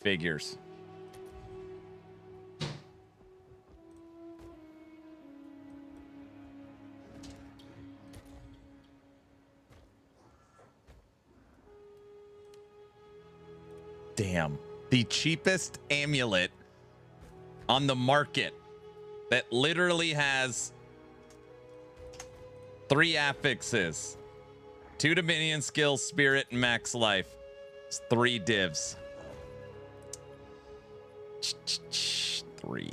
Figures. Damn. The cheapest amulet on the market that literally has 3 affixes. 2 Dominion skills, spirit, and max life. It's 3 divs. 3.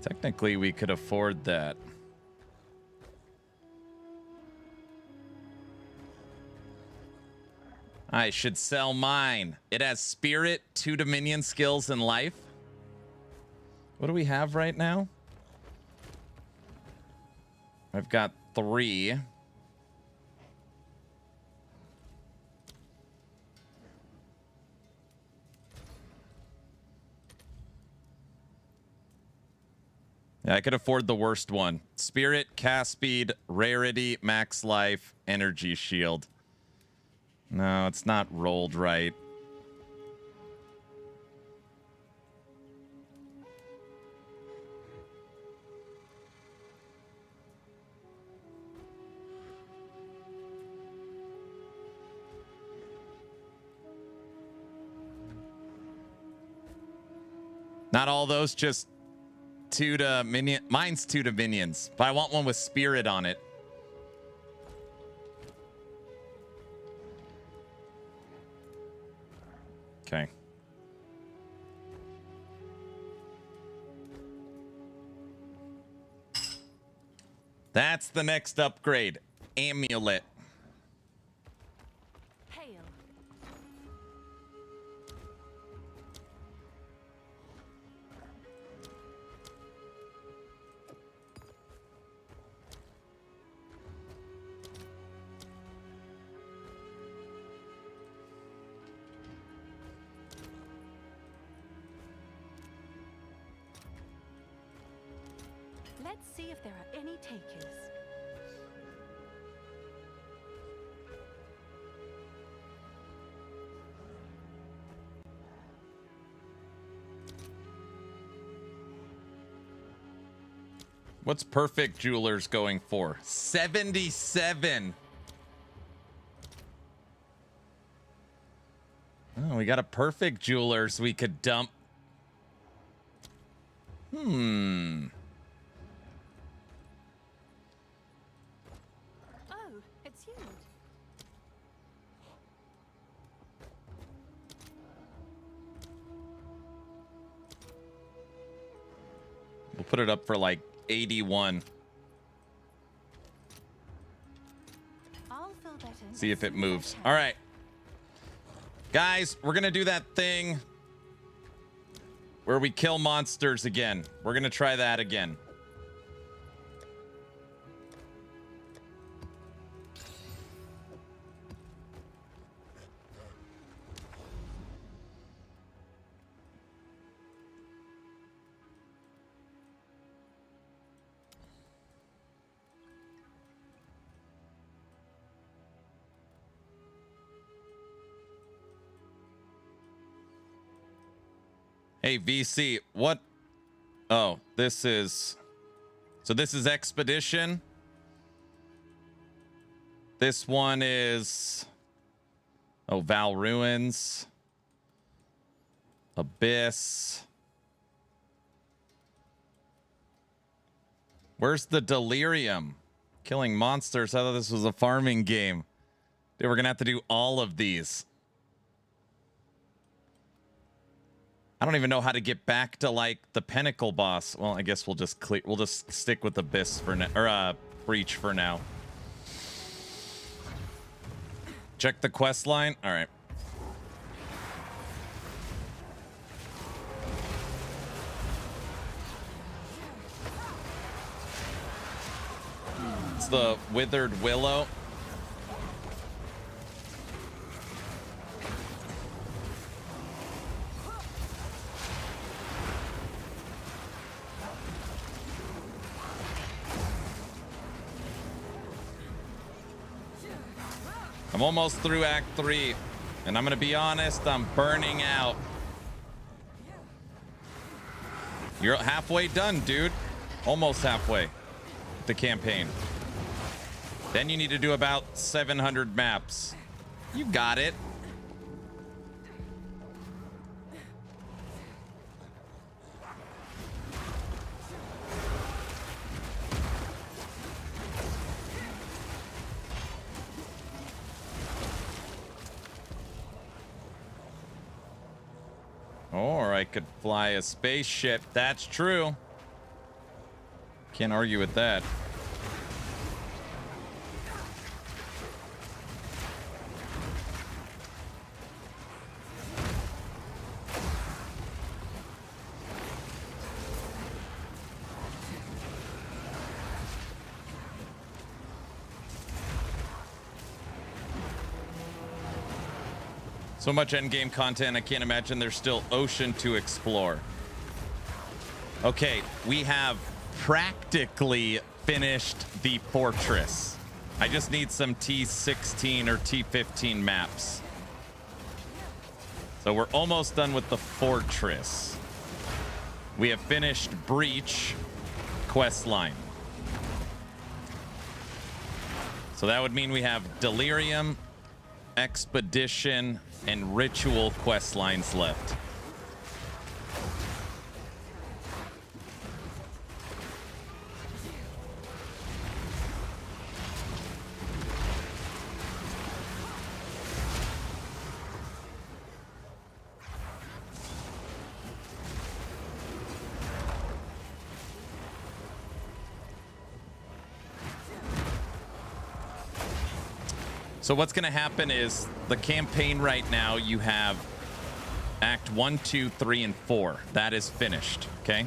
Technically, we could afford that. I should sell mine. It has spirit, 2 Dominion skills, and life. What do we have right now? I've got 3. Yeah, I could afford the worst one. Spirit, cast speed, rarity, max life, energy shield. No, it's not rolled right. Not all those, just 2 Dominion. Mine's 2 Dominions, but I want one with spirit on it. Okay. That's the next upgrade. Amulet. Hail. Let's see if there are any takers. What's Perfect Jewelers going for? 77. Oh, we got a Perfect Jewelers we could dump. Oh, it's you. We'll put it up for like 81. I'll fill that in. See if as it soon as I moves. can. All right. Guys, we're going to do that thing where we kill monsters again. We're going to try that again. Hey, VC, what? Oh, this is... So this is Expedition. This one is... Oh, Val Ruins. Abyss. Where's the Delirium? Killing monsters. I thought this was a farming game. Dude, we're going to have to do all of these. I don't even know how to get back to like the Pinnacle boss. Well, I guess we'll just stick with Abyss for now, or Breach for now. Check the quest line. All right. It's the Withered Willow. I'm almost through Act 3, and I'm gonna be honest, I'm burning out. You're halfway done, dude. Almost halfway with the campaign. Then you need to do about 700 maps. You got it. Or I could fly a spaceship. That's true. Can't argue with that. So much endgame content, I can't imagine there's still ocean to explore. Okay, we have practically finished the fortress. I just need some T16 or T15 maps. So we're almost done with the fortress. We have finished Breach quest line. So that would mean we have Delirium, Expedition, and Ritual quest lines left. So what's going to happen is the campaign right now, you have Act 1, 2, 3, and 4. That is finished, okay?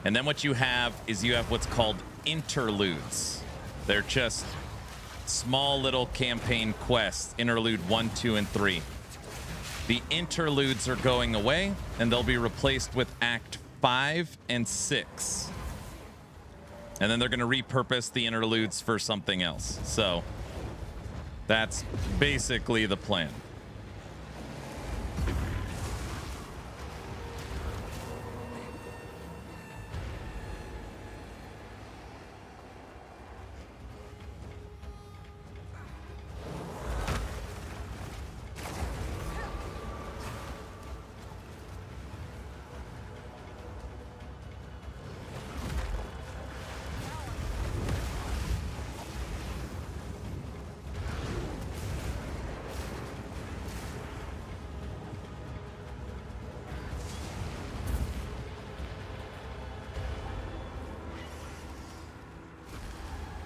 And then what you have is you have what's called interludes. They're just small little campaign quests, interlude 1, 2, and 3. The interludes are going away, and they'll be replaced with Act 5 and 6. And then they're going to repurpose the interludes for something else. So that's basically the plan.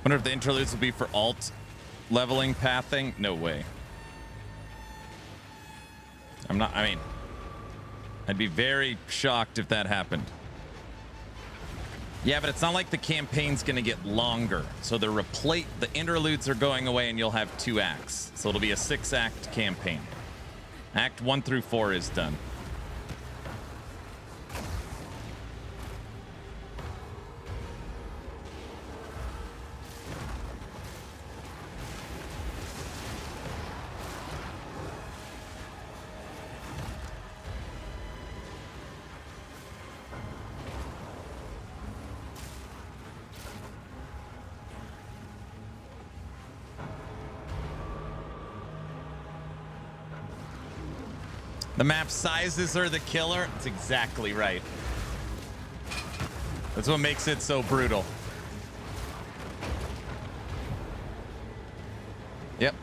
Wonder if the interludes will be for alt leveling pathing. No way. I mean, I'd be very shocked if that happened. Yeah, but it's not like the campaign's gonna get longer. So the interludes are going away and you'll have 2 acts. So it'll be a 6-act campaign. Act 1 through 4 is done. The map sizes are the killer. That's exactly right. That's what makes it so brutal. Yep.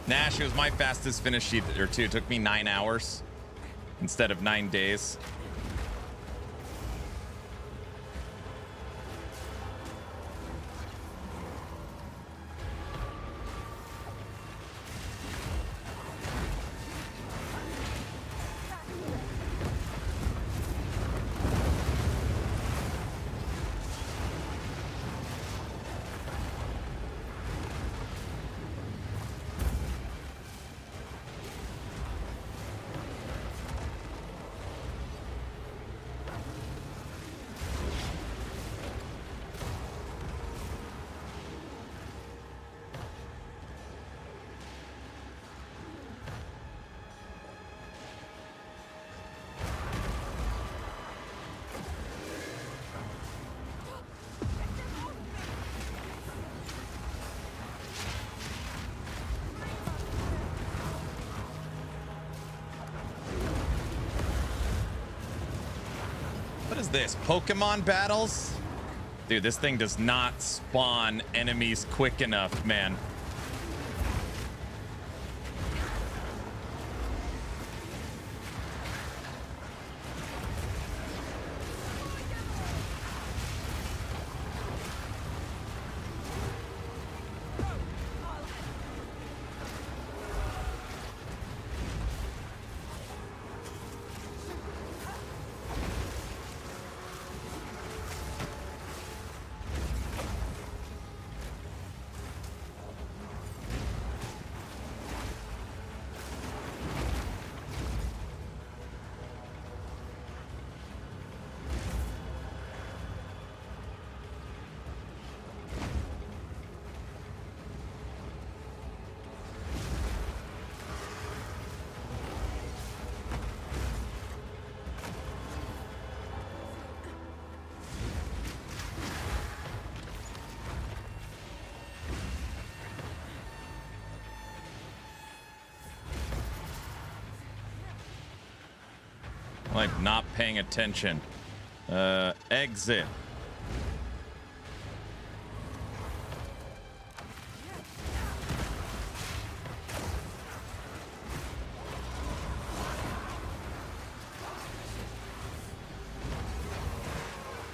Nash, it was my fastest finish either, too. It took me 9 hours instead of 9 days. What is this? Pokemon battles? Dude, this thing does not spawn enemies quick enough, man. Like not paying attention. Exit.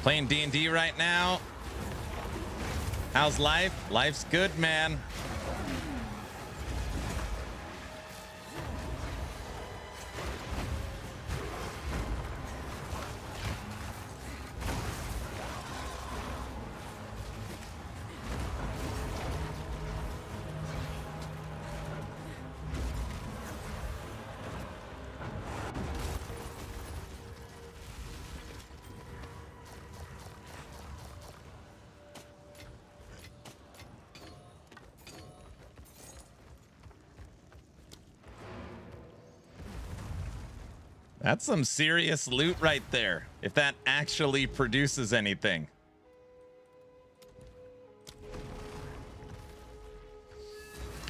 Playing D&D right now. How's life? Life's good, man. That's some serious loot right there, if that actually produces anything.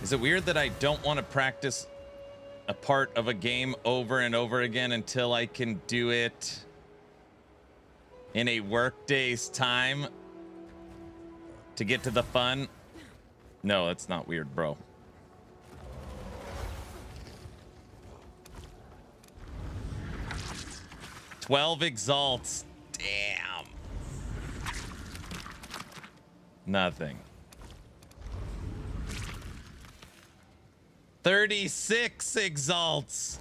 Is it weird that I don't want to practice a part of a game over and over again until I can do it in a workday's time to get to the fun? No, that's not weird, bro. $12 exalts. Damn. Nothing. 36 exalts.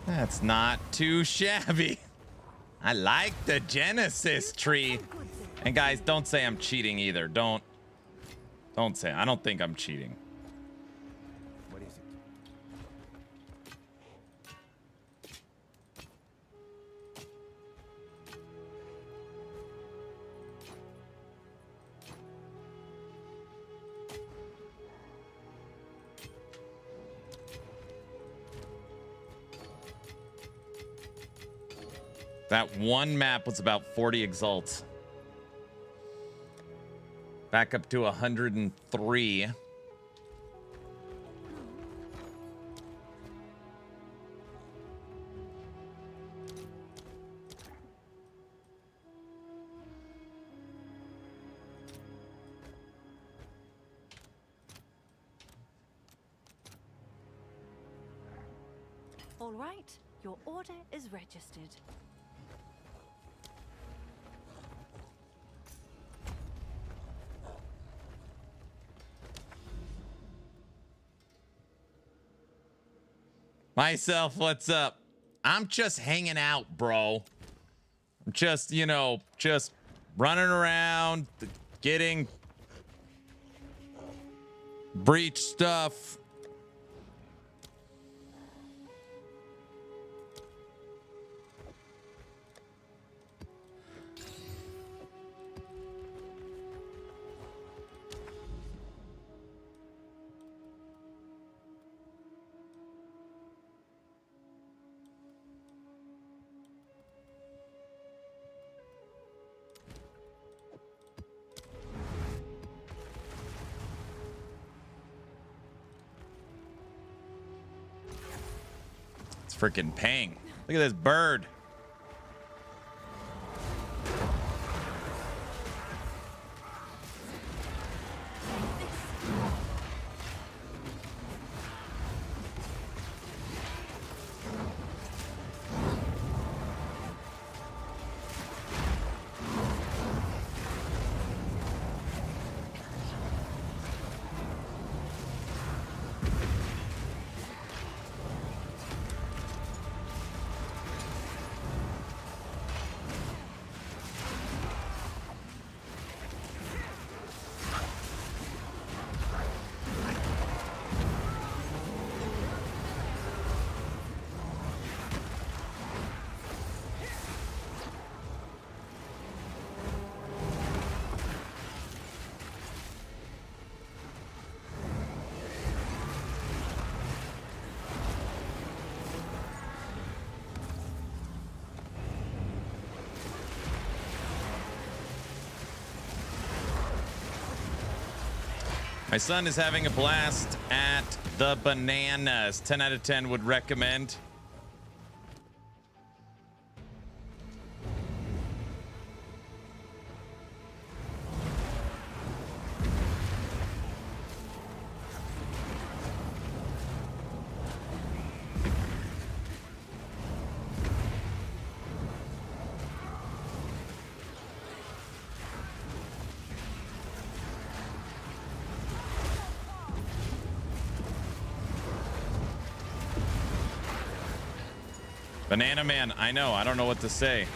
That's not too shabby. I like the Genesis tree. And guys, don't say I'm cheating either. Don't say. I don't think I'm cheating. What is it? That one map was about 40 exalts. Back up to 103. All right, your order is registered. Myself, what's up? I'm just hanging out, bro. I'm just, you know, just running around, getting breach stuff. Freaking pang. Look at this bird. My son is having a blast at the bananas. 10 out of 10 would recommend. Banana Man, I know. I don't know what to say.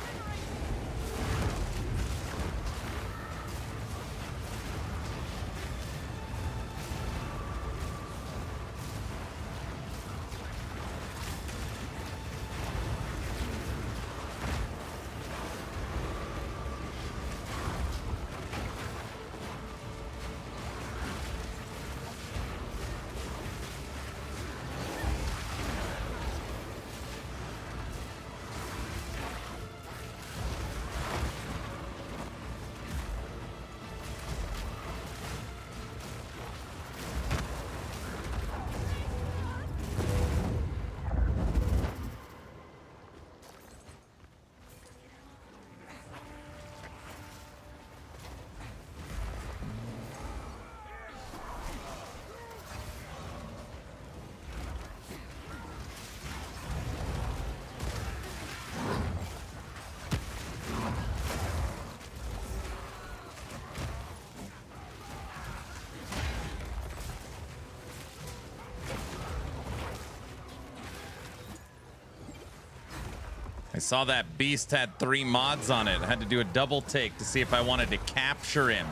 I saw that beast had 3 mods on it. I had to do a double take to see if I wanted to capture him.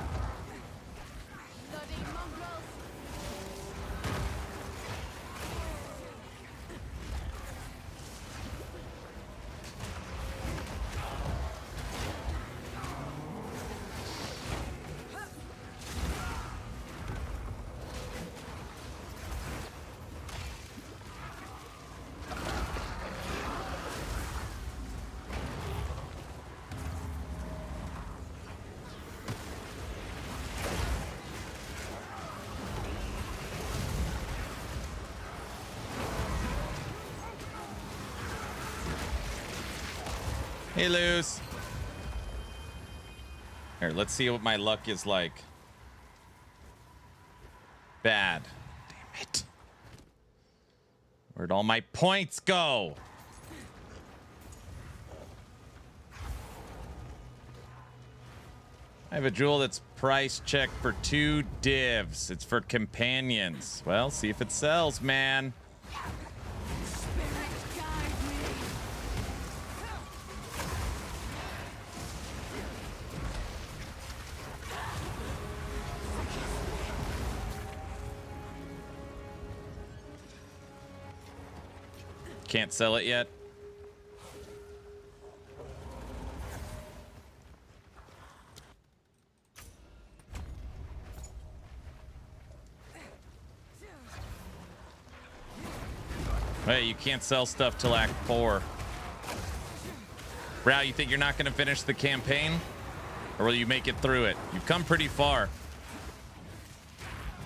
Hey, Luz. Here, let's see what my luck is like. Bad. Damn it. Where'd all my points go? I have a jewel that's price checked for 2 divs. It's for companions. Well, see if it sells, man. Can't sell it yet. Hey, you can't sell stuff till Act 4. Rao, you think you're not going to finish the campaign? Or will you make it through it? You've come pretty far.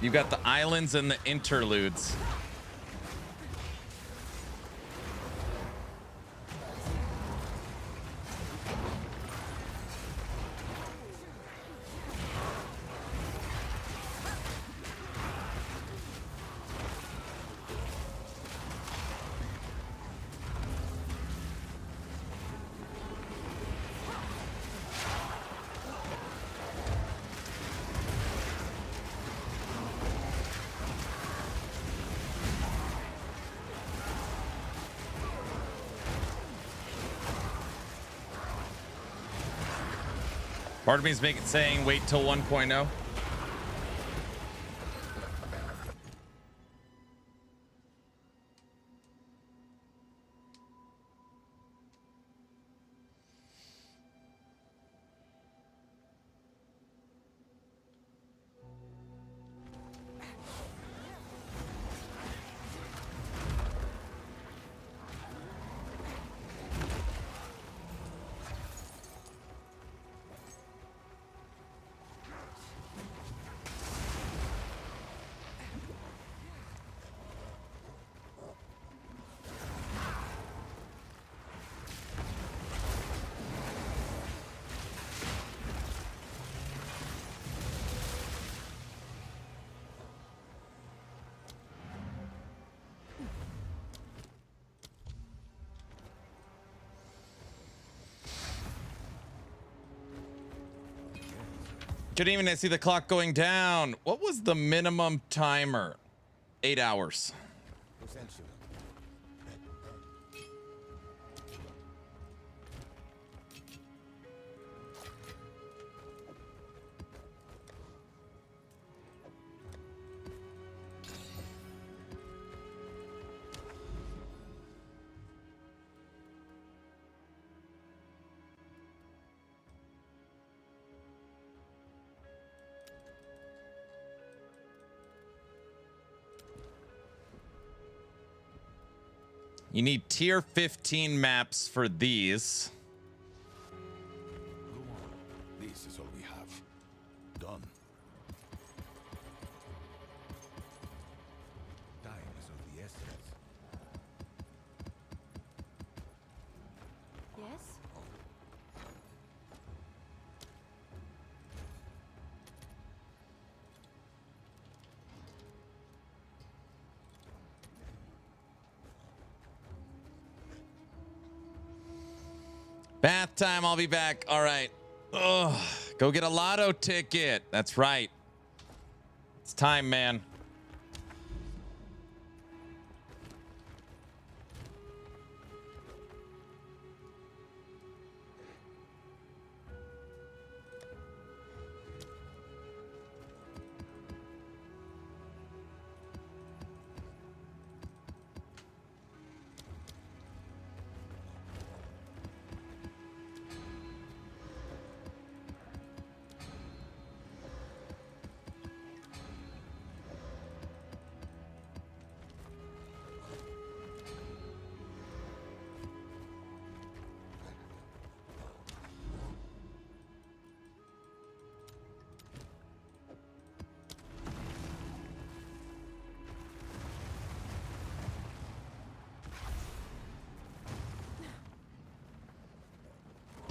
You've got the islands and the interludes. Part of me is saying wait till 1.0. Couldn't even see the clock going down. What was the minimum timer? 8 hours. Essential. You need tier 15 maps for these. Go on. This is all we have. Done. Time is of the essence. Yes? Bath time, I'll be back. All right. Ugh. Go get a lotto ticket. That's right. It's time, man.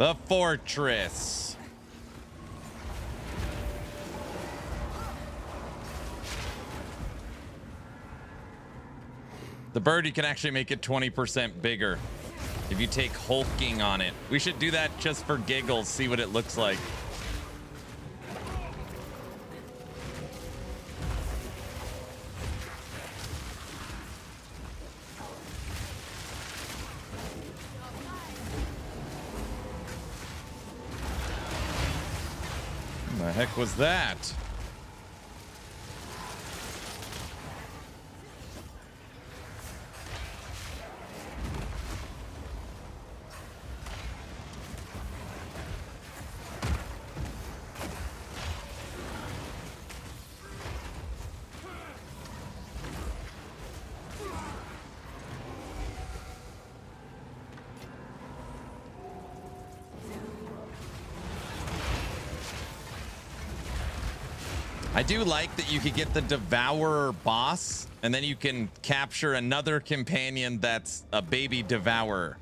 The fortress. The birdie can actually make it 20% bigger if you take hulking on it. We should do that just for giggles, see what it looks like. What the heck was that? I do like that you could get the Devourer boss, and then you can capture another companion that's a baby Devourer.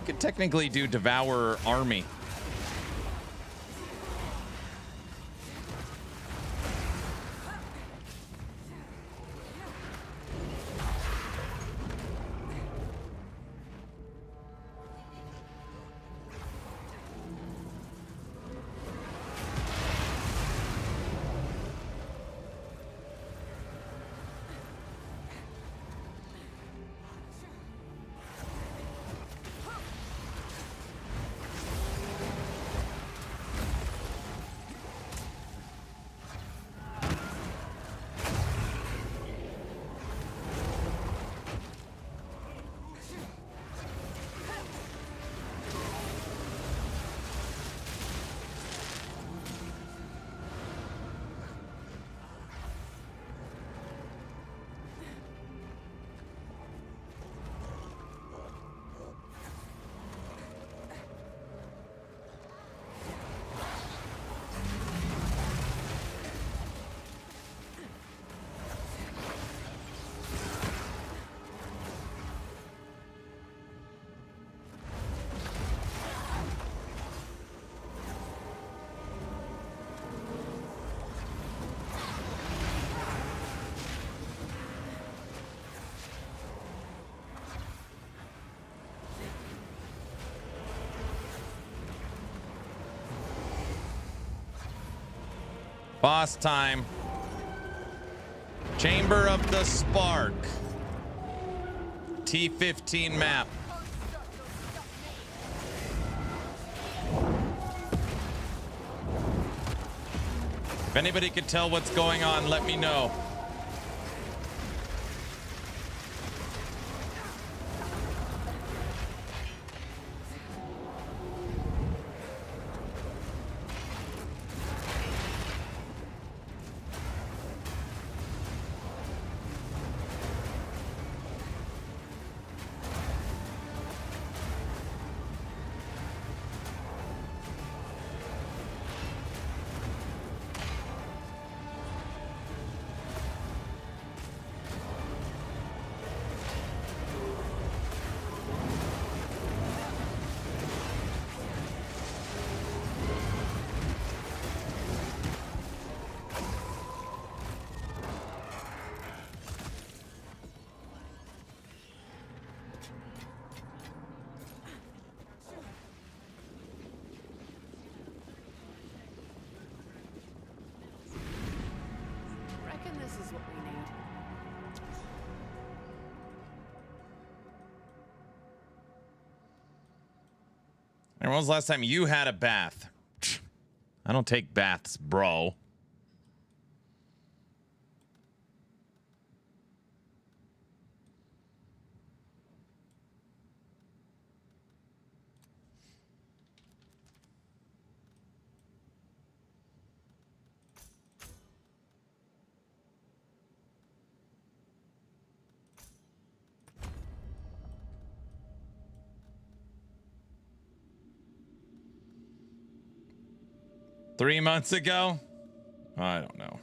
You could technically do Devourer army. Boss time. Chamber of the Spark. T15 map. If anybody could tell what's going on, let me know. Reckon this is what we need. And when was the last time you had a bath? I don't take baths, bro. Three months ago? I don't know.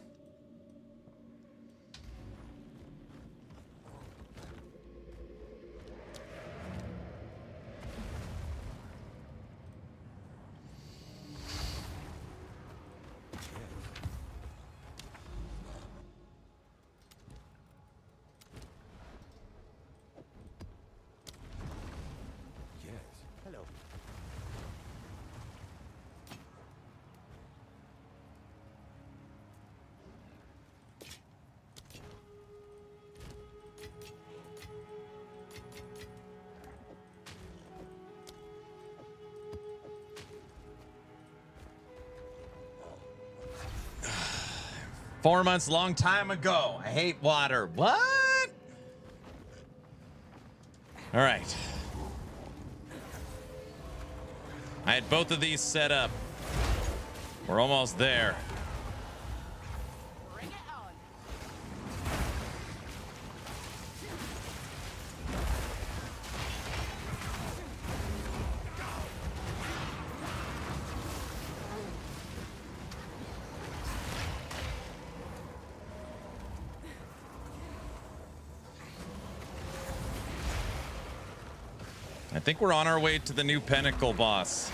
4 months, long time ago. I hate water. What? All right. I had both of these set up. We're almost there. Bring it on. I think we're on our way to the new Pinnacle boss.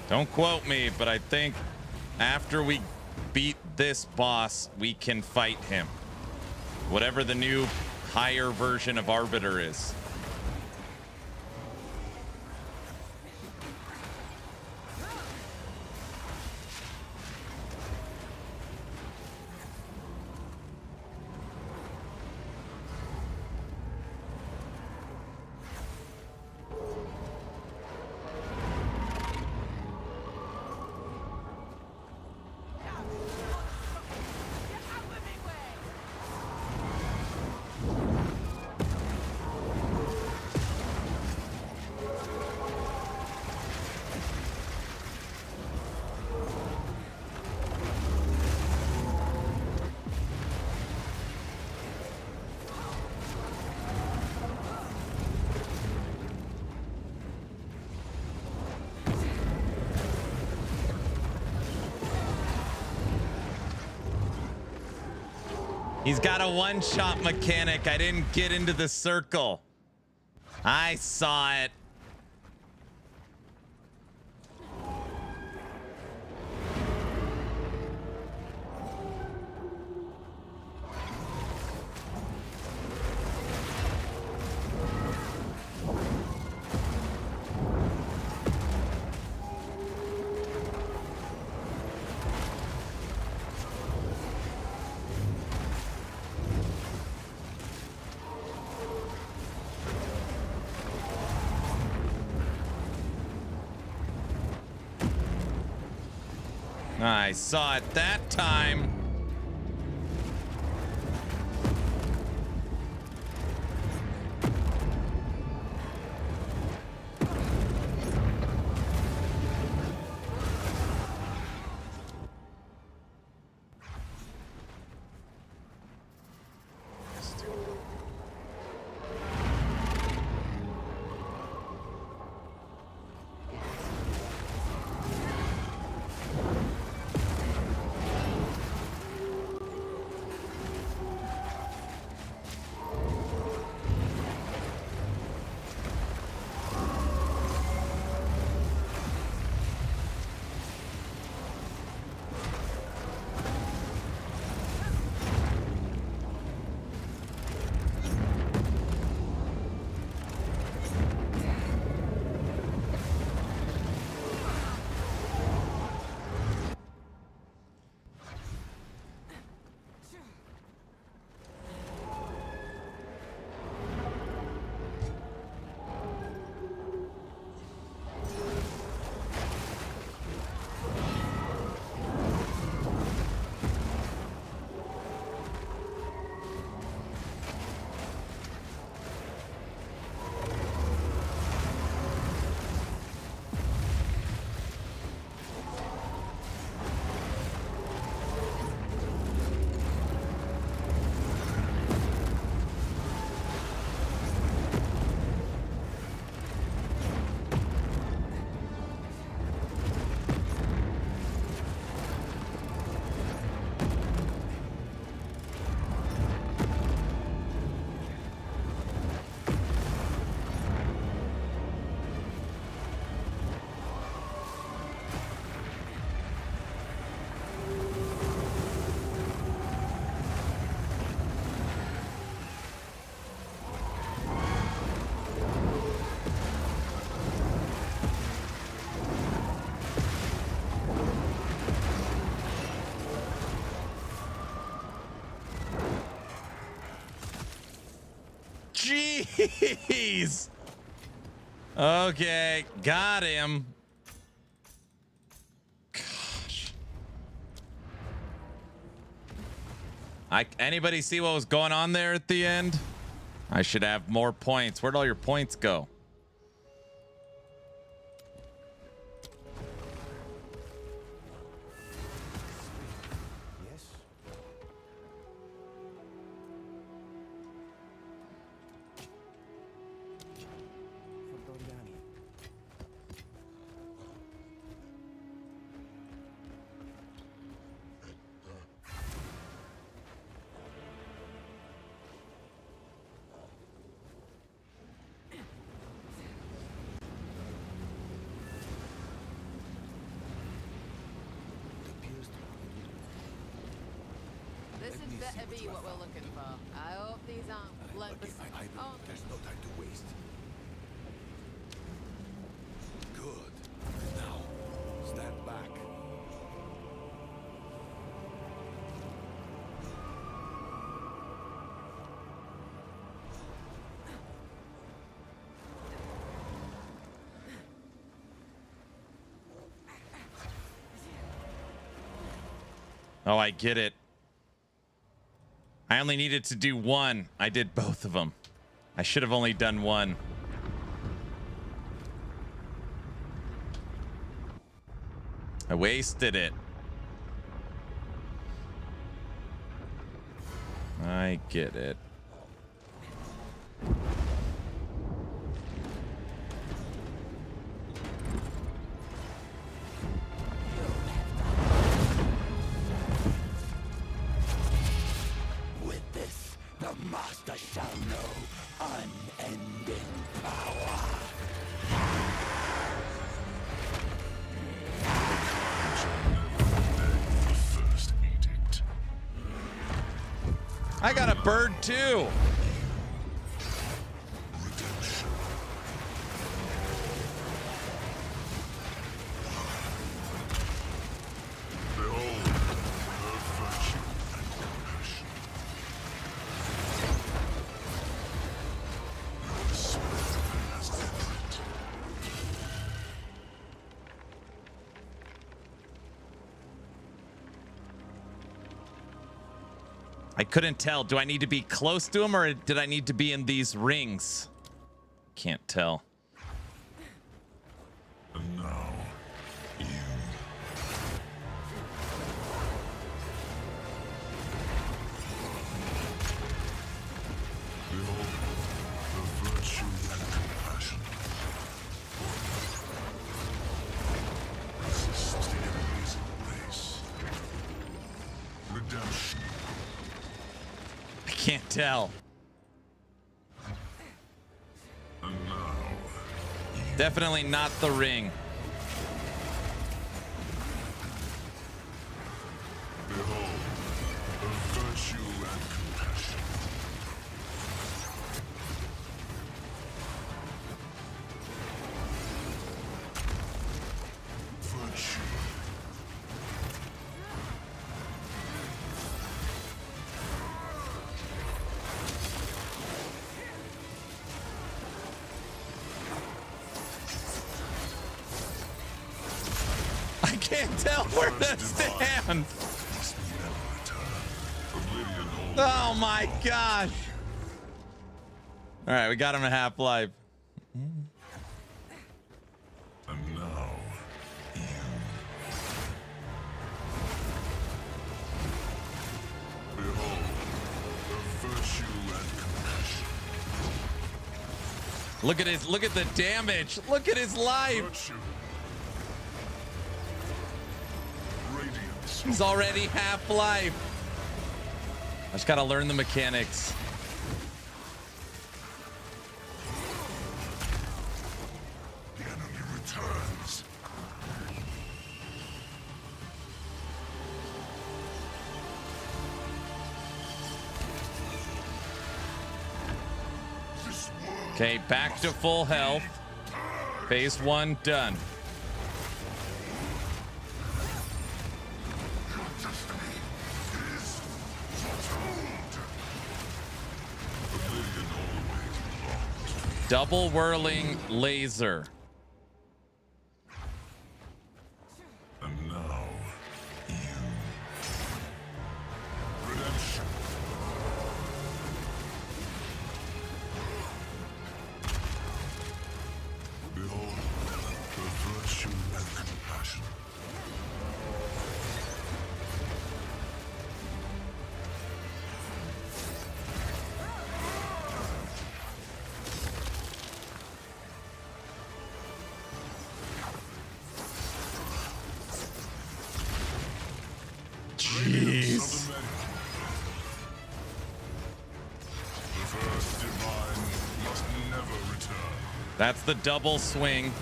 Don't quote me, but I think after we beat this boss, we can fight him. Whatever the new higher version of Arbiter is. He's got a one-shot mechanic. I didn't get into the circle. I saw it. I saw it that time. Jeez. Okay, got him. Gosh. Anybody see what was going on there at the end? I should have more points. Where'd all your points go? Yes? For Doriani. This had better be what we're looking for. I hope these aren't blunts. Oh, There's no time to waste. Good. Now, stand back. Oh, I get it. I only needed to do one. I did both of them. I should have only done one. I wasted it. I get it. With this, the master shall know unending power. First edict. I got a bird too. Redemption. Behold, her virtue and compassion. Your spirit has entered. I couldn't tell. Do I need to be close to him or did I need to be in these rings? Can't tell. And now, you. Behold, the virtue and compassion. Resist the enemies embrace. Redemption. I can't tell. And now, Definitely not the ring. behold, the virtue and compassion. Virtue. I can't tell where to stand. Oh my gosh. All right, we got him a half-life. And now, you. Behold, the virtue and compassion. Look at the damage. Look at his life. Virtue. Radiance. He's already half-life. I just gotta learn the mechanics. The enemy returns. This world Okay, back to full health. Phase 1 done. your destiny is foretold. Oblivion always belongs to me. Double whirling laser. And now, you. Redemption. That's the double swing.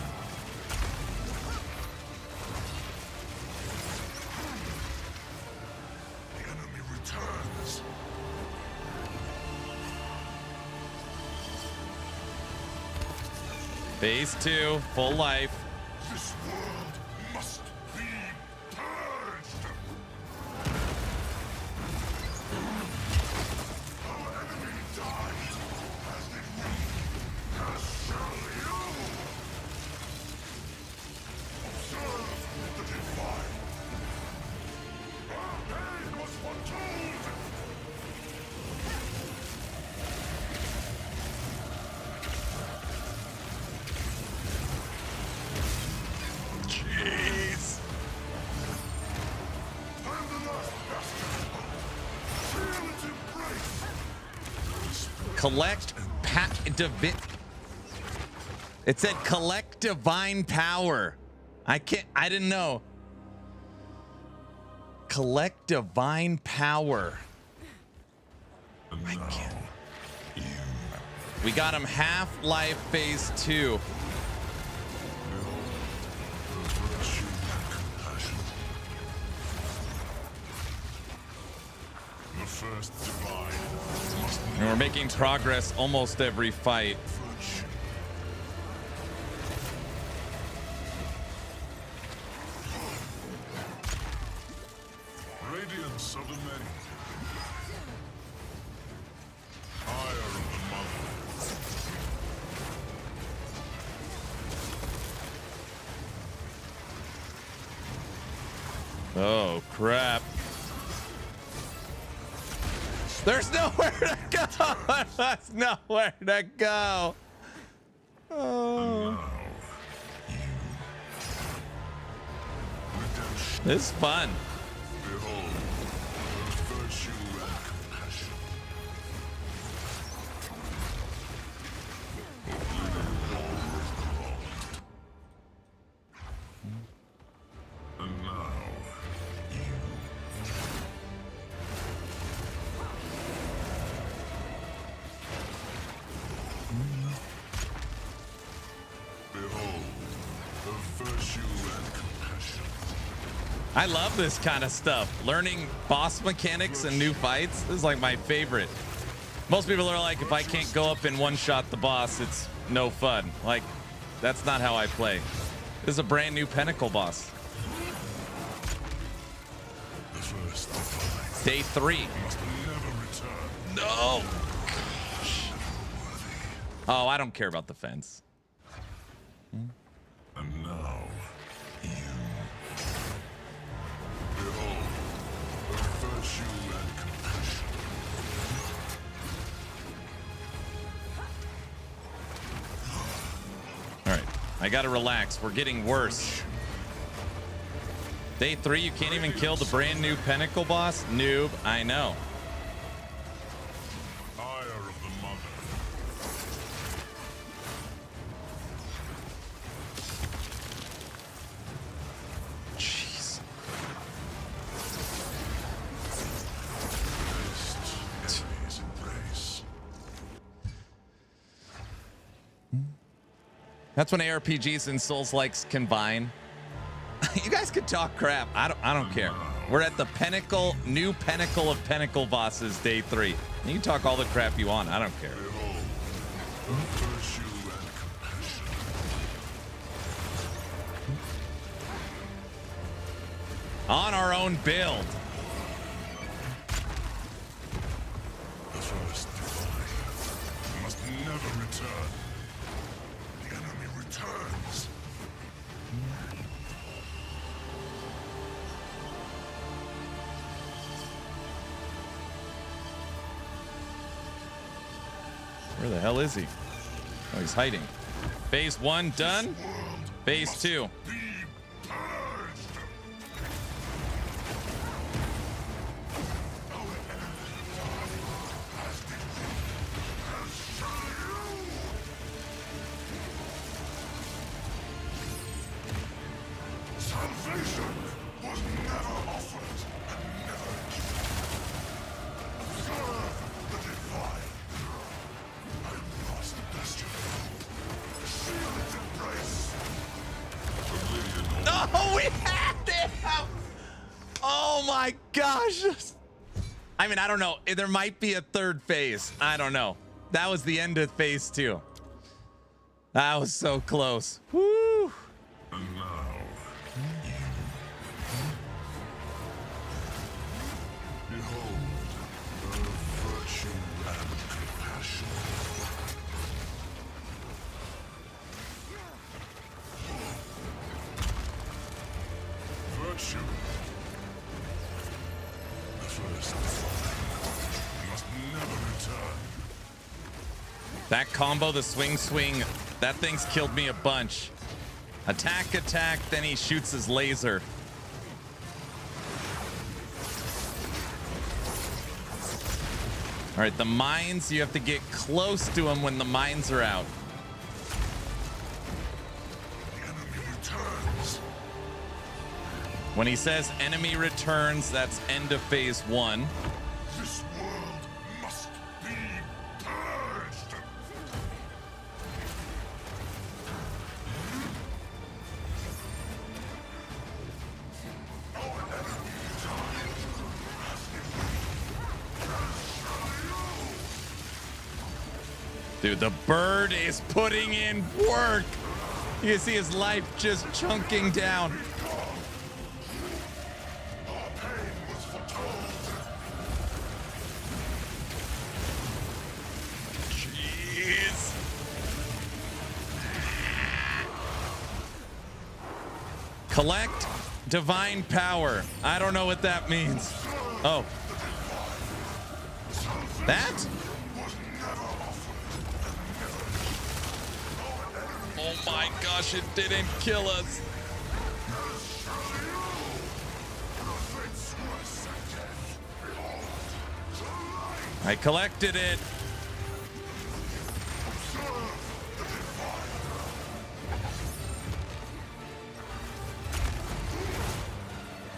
The enemy returns. Phase 2, full life. This world must be purged. Our enemy died as did we. As shall you. Observe the divine. Our pain was foretold. Jeez. I'm the last bastion. Feel its embrace. Collect It said collect divine power. I didn't know. Collect divine power. I can't. We got him Half-Life Phase 2. The first divine must And we're making progress almost every fight. Radiance of the many. Fire of the mother. Oh, crap. There's nowhere to go. There's nowhere to go. Oh. This is fun. Behold, virtue and compassion. And now, behold, the virtue and compassion. I love this kind of stuff. Learning boss mechanics and new fights is like my favorite. Most people are like, if I can't go up and one-shot the boss, it's no fun. Like, that's not how I play. This is a brand new Pinnacle boss. The first divine Day 3. must never return. No! Oh, I don't care about the fence. And now, you. Behold, the virtue and compassion. All right, I gotta relax. We're getting worse. Day 3, you can't even kill the brand new Pinnacle boss? Noob, I know. Fire of the mother. Jeez. Enemy's embrace. That's when ARPGs and Souls-likes combine. You guys could talk crap. I don't care. We're at the pinnacle, new pinnacle of pinnacle bosses, day 3. You can talk all the crap you want. I don't care. Behold, the virtue and compassion. On our own build. The first divine must never return. The enemy returns. Where the hell is he? Oh, he's hiding. Phase 1 done. Phase 2. Be purged. Salvation was never offered and never given. Observe the divine. I lost the bastion. We had him! Oh my gosh. I mean, I don't know. There might be a third phase. I don't know. That was the end of phase 2. That was so close. Woo! And now, behold the virtue and compassion. Virtue. The first must never return. That combo, the swing, that thing's killed me a bunch. Attack, then he shoots his laser. All right, the mines, you have to get close to him when the mines are out. The enemy returns. When he says enemy returns, that's end of phase 1. This world must be purged. Dude, the bird is putting in work. You can see his life just chunking down. Jeez. Collect divine power. I don't know what that means. Oh. That? Oh my gosh, it didn't kill us. I collected it.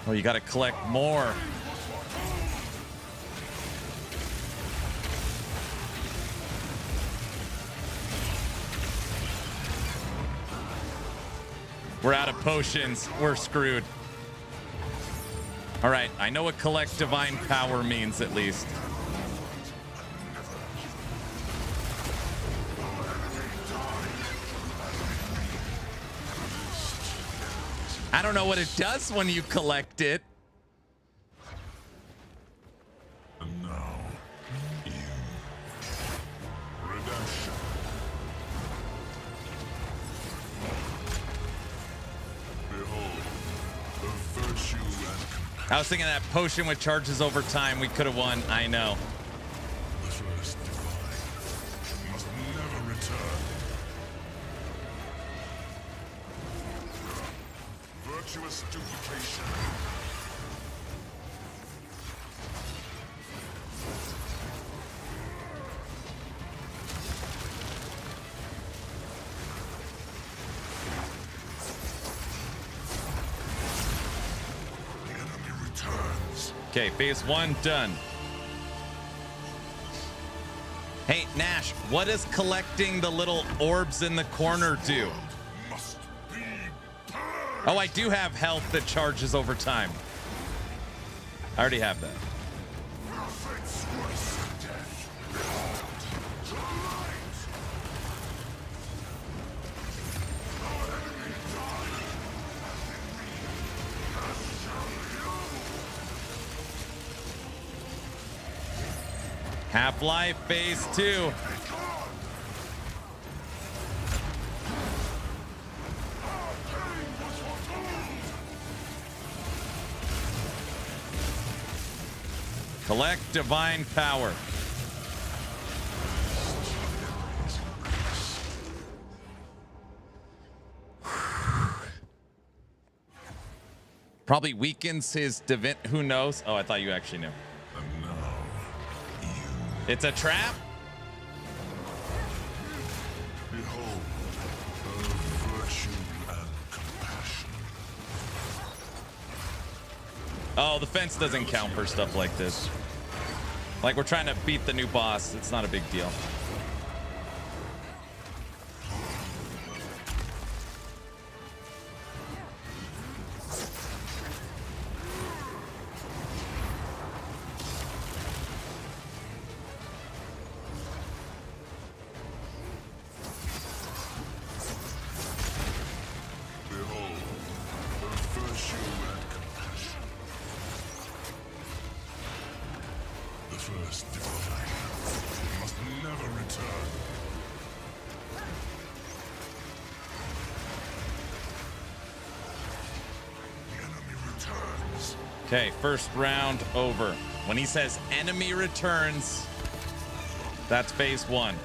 Oh, you got to collect more. We're out of potions. We're screwed. All right, I know what collect divine power means at least. I don't know what it does when you collect it. And now, you. Redemption. Behold, the virtue and compassion. I was thinking that potion with charges over time, we could have won. I know. The first divine must never return. Virtuous duplication. The enemy returns. Okay, phase 1 done. Hey, Nash, what does collecting the little orbs in the corner do? Must be purged. Oh, I do have health that charges over time. I already have that. Prophets worse than death. Behold, the light. Our enemy died. As shall you. Half-Life phase 2. Collect divine power. Probably weakens his who knows? Oh, I thought you actually knew. And now, you. It's a trap? Behold, the virtue and compassion. Oh, the fence doesn't count for stuff like this. Like we're trying to beat the new boss. It's not a big deal. Okay, first round over. When he says enemy returns, that's phase 1.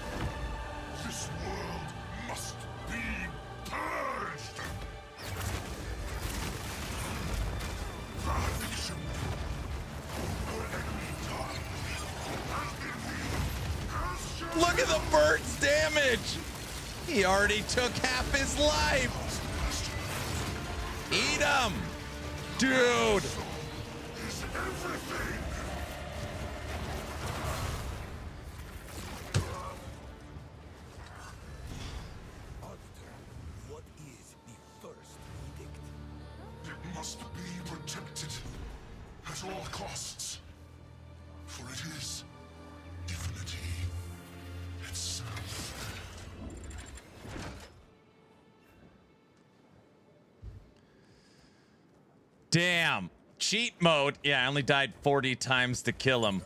This world must be purged. Violation. Our enemy died. Look at the bird's damage. He already took half his life. Eat him. Dude. Is everything. What is the first edict? It must be protected at all costs. For it is divinity itself. Damn. Cheat mode. Yeah, I only died 40 times to kill him.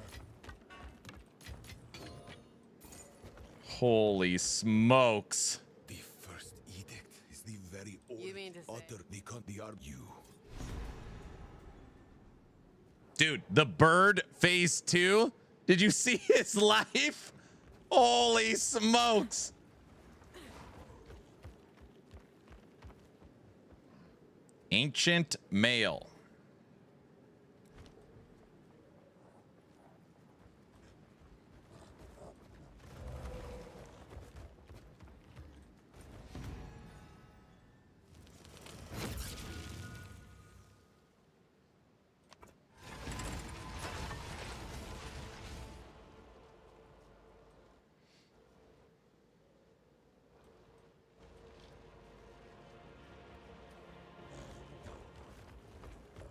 Holy smokes. The first edict is the very old, You mean to say- utterly you. Dude, the bird phase 2? Did you see his life? Holy smokes. Ancient male.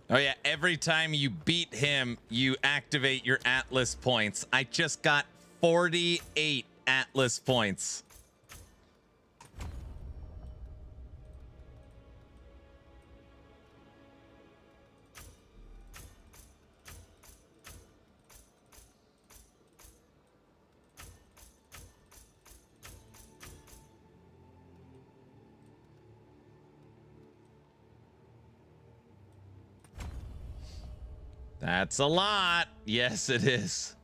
Oh yeah, every time you beat him, you activate your Atlas points. I just got 48 Atlas points. That's a lot. Yes, it is.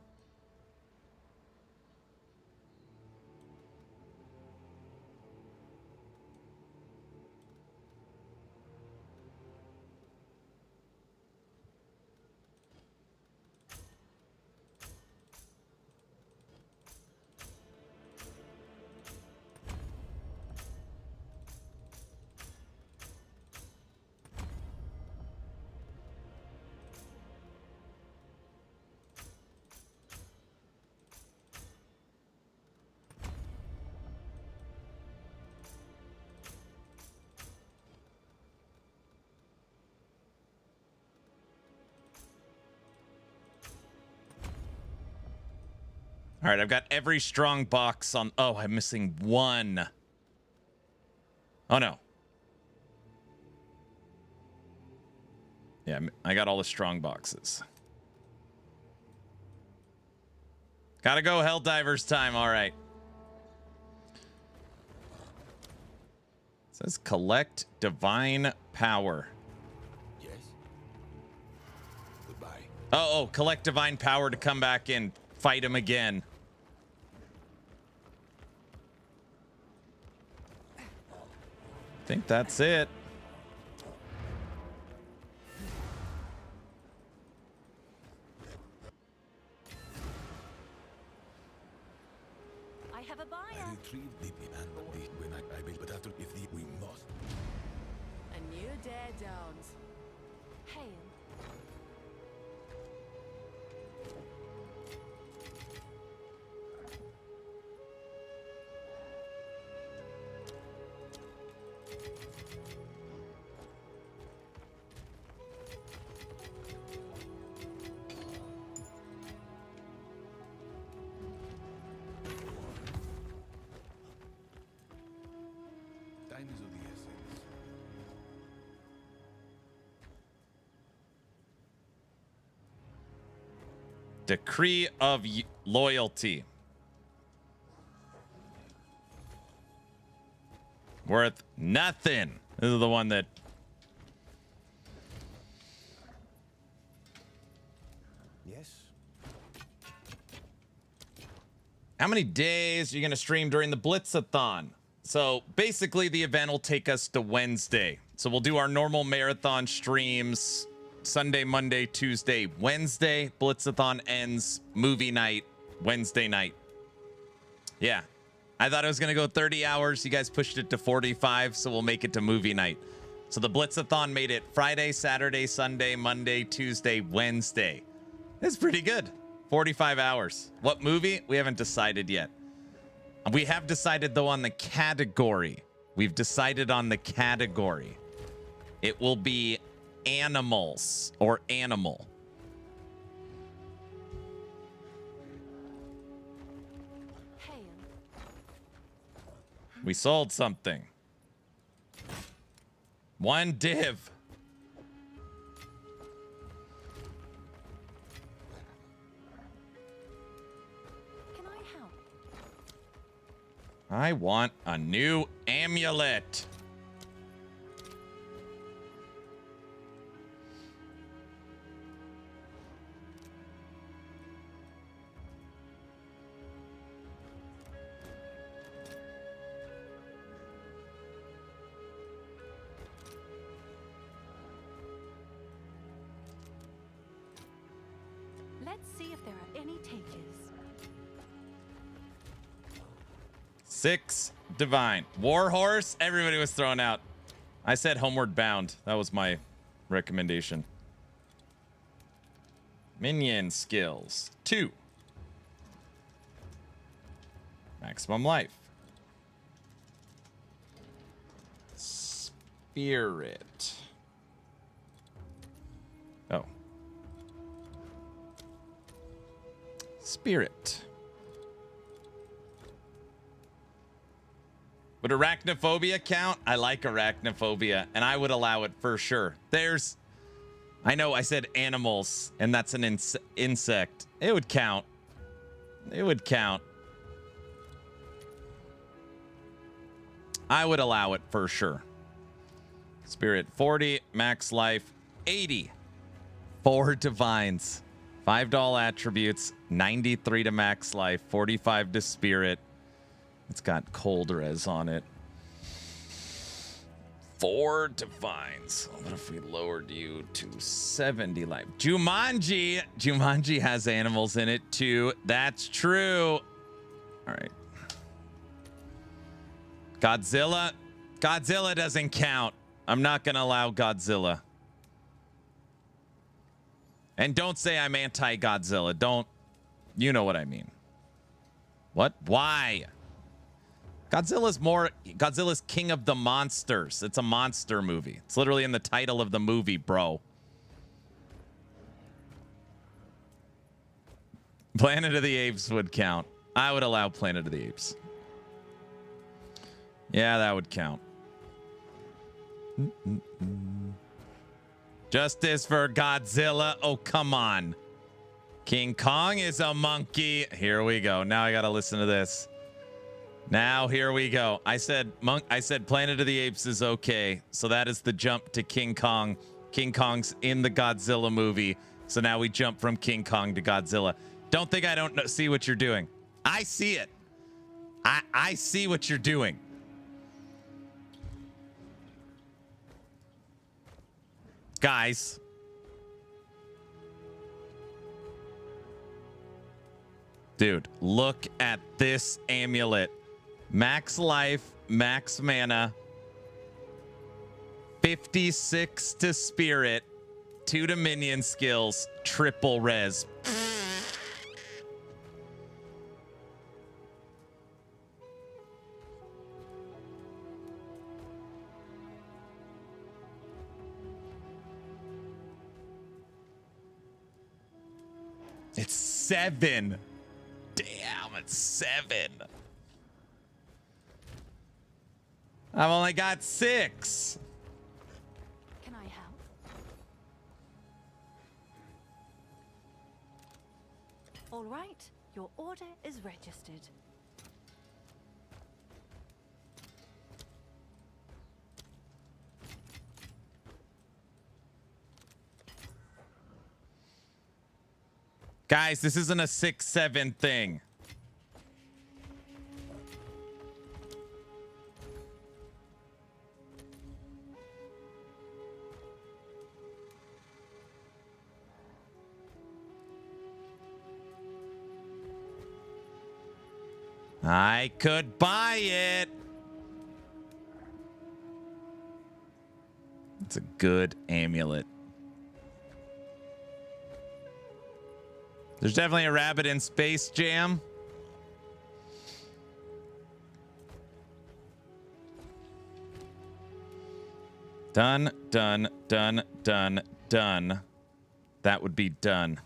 All right, I've got every strong box on. Oh, I'm missing one. Oh, no. Yeah, I got all the strong boxes. Gotta go Helldivers time. All right. It says collect divine power. Yes. Goodbye. Oh, collect divine power to come back and fight him again. I think that's it. I have a buyer. I retrieved the when I built, but after if we must. A new day dawns. Hail. Time is of the essence. Decree of loyalty. Worth nothing. This is the one that How many days are you going to stream during the Blitz-A-Thon? So basically the event will take us to Wednesday. So we'll do our normal marathon streams Sunday, Monday, Tuesday, Wednesday. Blitz-A-Thon ends movie night Wednesday night. Yeah. I thought it was going to go 30 hours. You guys pushed it to 45, so we'll make it to movie night. So the Blitz-A-Thon made it Friday, Saturday, Sunday, Monday, Tuesday, Wednesday. That's pretty good. 45 hours. What movie? We haven't decided yet. We have decided, though, on the category. We've decided on the category. It will be animals or animal. We sold something. One div. Can I help? I want a new amulet. Let's see if there are any takers. 6 divine. Warhorse. Everybody was thrown out. I said Homeward Bound. That was my recommendation. Minion skills. 2. Maximum life. Spirit. Oh. Spirit. Would arachnophobia count? I like arachnophobia, and I would allow it for sure. There's... I know I said animals, and that's an insect. It would count. It would count. I would allow it for sure. Spirit 40, max life 80. 4 divines. $5 attributes, 93 to max life, 45 to spirit. It's got cold res on it. 4 divines. What if we lowered you to 70 life? Jumanji. Jumanji has animals in it too. That's true. All right. Godzilla. Godzilla doesn't count. I'm not going to allow Godzilla. And don't say I'm anti-Godzilla. Don't. You know what I mean. What? Why? Godzilla's king of the monsters. It's a monster movie. It's literally in the title of the movie, bro. Planet of the Apes would count. I would allow Planet of the Apes. Yeah, that would count. Justice for Godzilla. Oh, come on. King Kong is a monkey. Here we go. Now I got to listen to this. Now here we go. I said Planet of the Apes is okay. So that is the jump to King Kong. King Kong's in the Godzilla movie. So now we jump from King Kong to Godzilla. Don't think I don't see what you're doing. I see it. I see what you're doing. Guys. Dude, look at this amulet. Max life, max mana, 56 to spirit, 2 to minion skills, triple res. It's 7. Damn, it's 7. I've only got 6. Can I help? All right, your order is registered. Guys, this isn't a 6-7 thing. I could buy it. It's a good amulet. There's definitely a rabbit in Space Jam. Done, done, done, done, done. That would be done.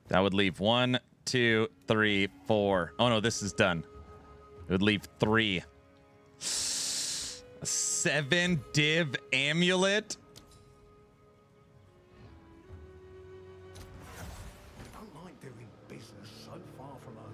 That would leave 1, 2, 3, 4. Oh no, this is done. It would leave 3. A 7 div amulet. I don't like doing business so far from home.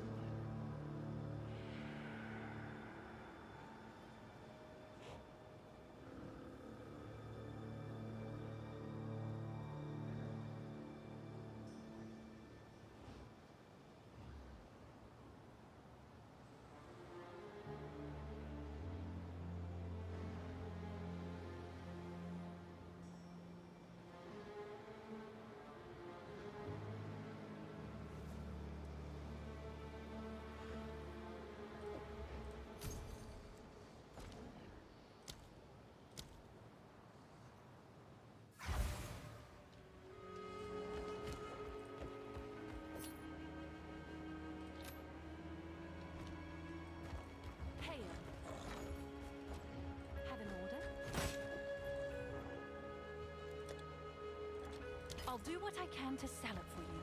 I'll do what I can to sell it for you.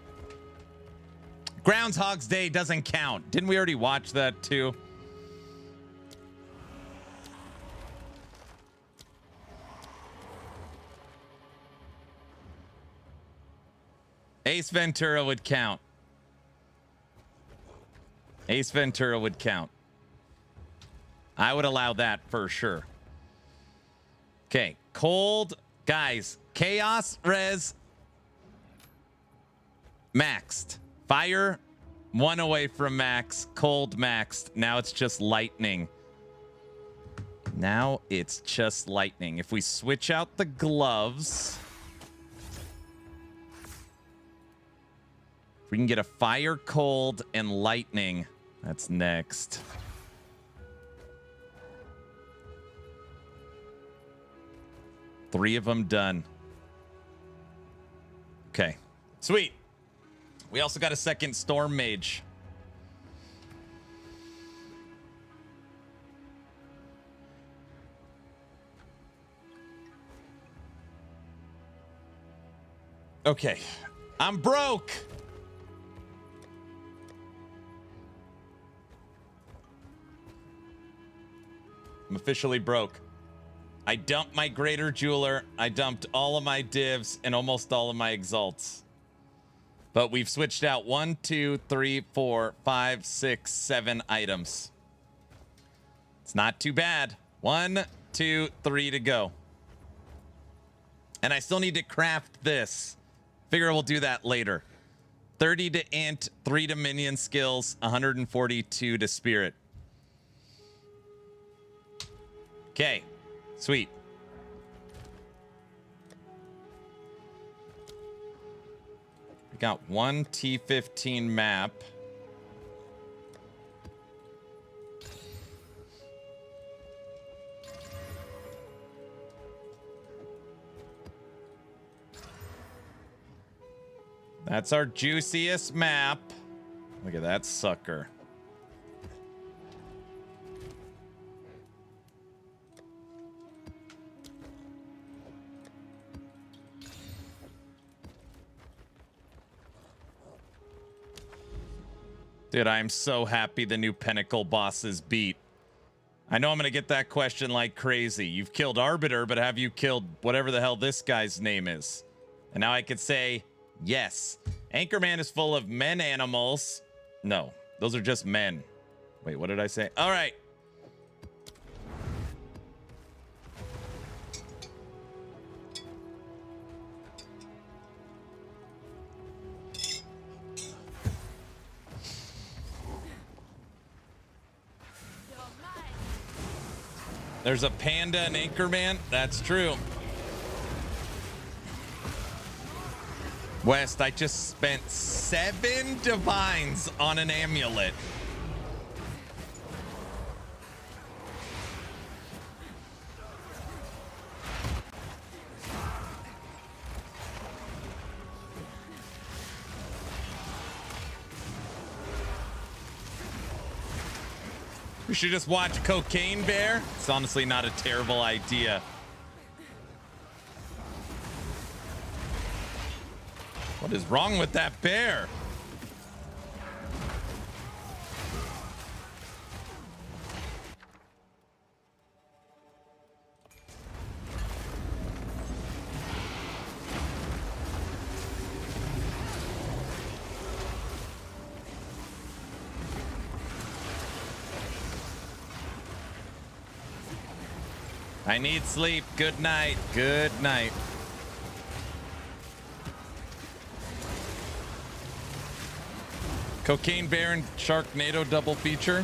Groundhog's Day doesn't count. Didn't we already watch that too? Ace Ventura would count. Ace Ventura would count. I would allow that for sure. Okay, cold. Guys, chaos res maxed. Fire, 1 away from max. Cold maxed. Now it's just lightning. Now it's just lightning. If we switch out the gloves, if we can get a fire, cold, and lightning, that's next. Three of them done. Okay, sweet. We also got a second Storm Mage. Okay, I'm broke. I'm officially broke. I dumped my Greater Jeweler. I dumped all of my divs and almost all of my exalts. But we've switched out 1, 2, 3, 4, 5, 6, 7 items. It's not too bad. 1, 2, 3 to go. And I still need to craft this. Figure we'll do that later. 30 to int, 3 to minion skills, 142 to spirit. Okay, sweet. We got 1 T15 map. That's our juiciest map. Look at that sucker. Dude, I'm so happy the new Pinnacle bosses beat. I know I'm going to get that question like crazy. You've killed Arbiter, but have you killed whatever the hell this guy's name is? And now I could say, yes. Anchorman is full of men animals. No, those are just men. Wait, what did I say? All right. There's a panda and Anchorman. That's true. West, I just spent 7 divines on an amulet. We should just watch Cocaine Bear. It's honestly not a terrible idea. What is wrong with that bear? I need sleep. Good night. Good night. Cocaine Bear and Sharknado double feature.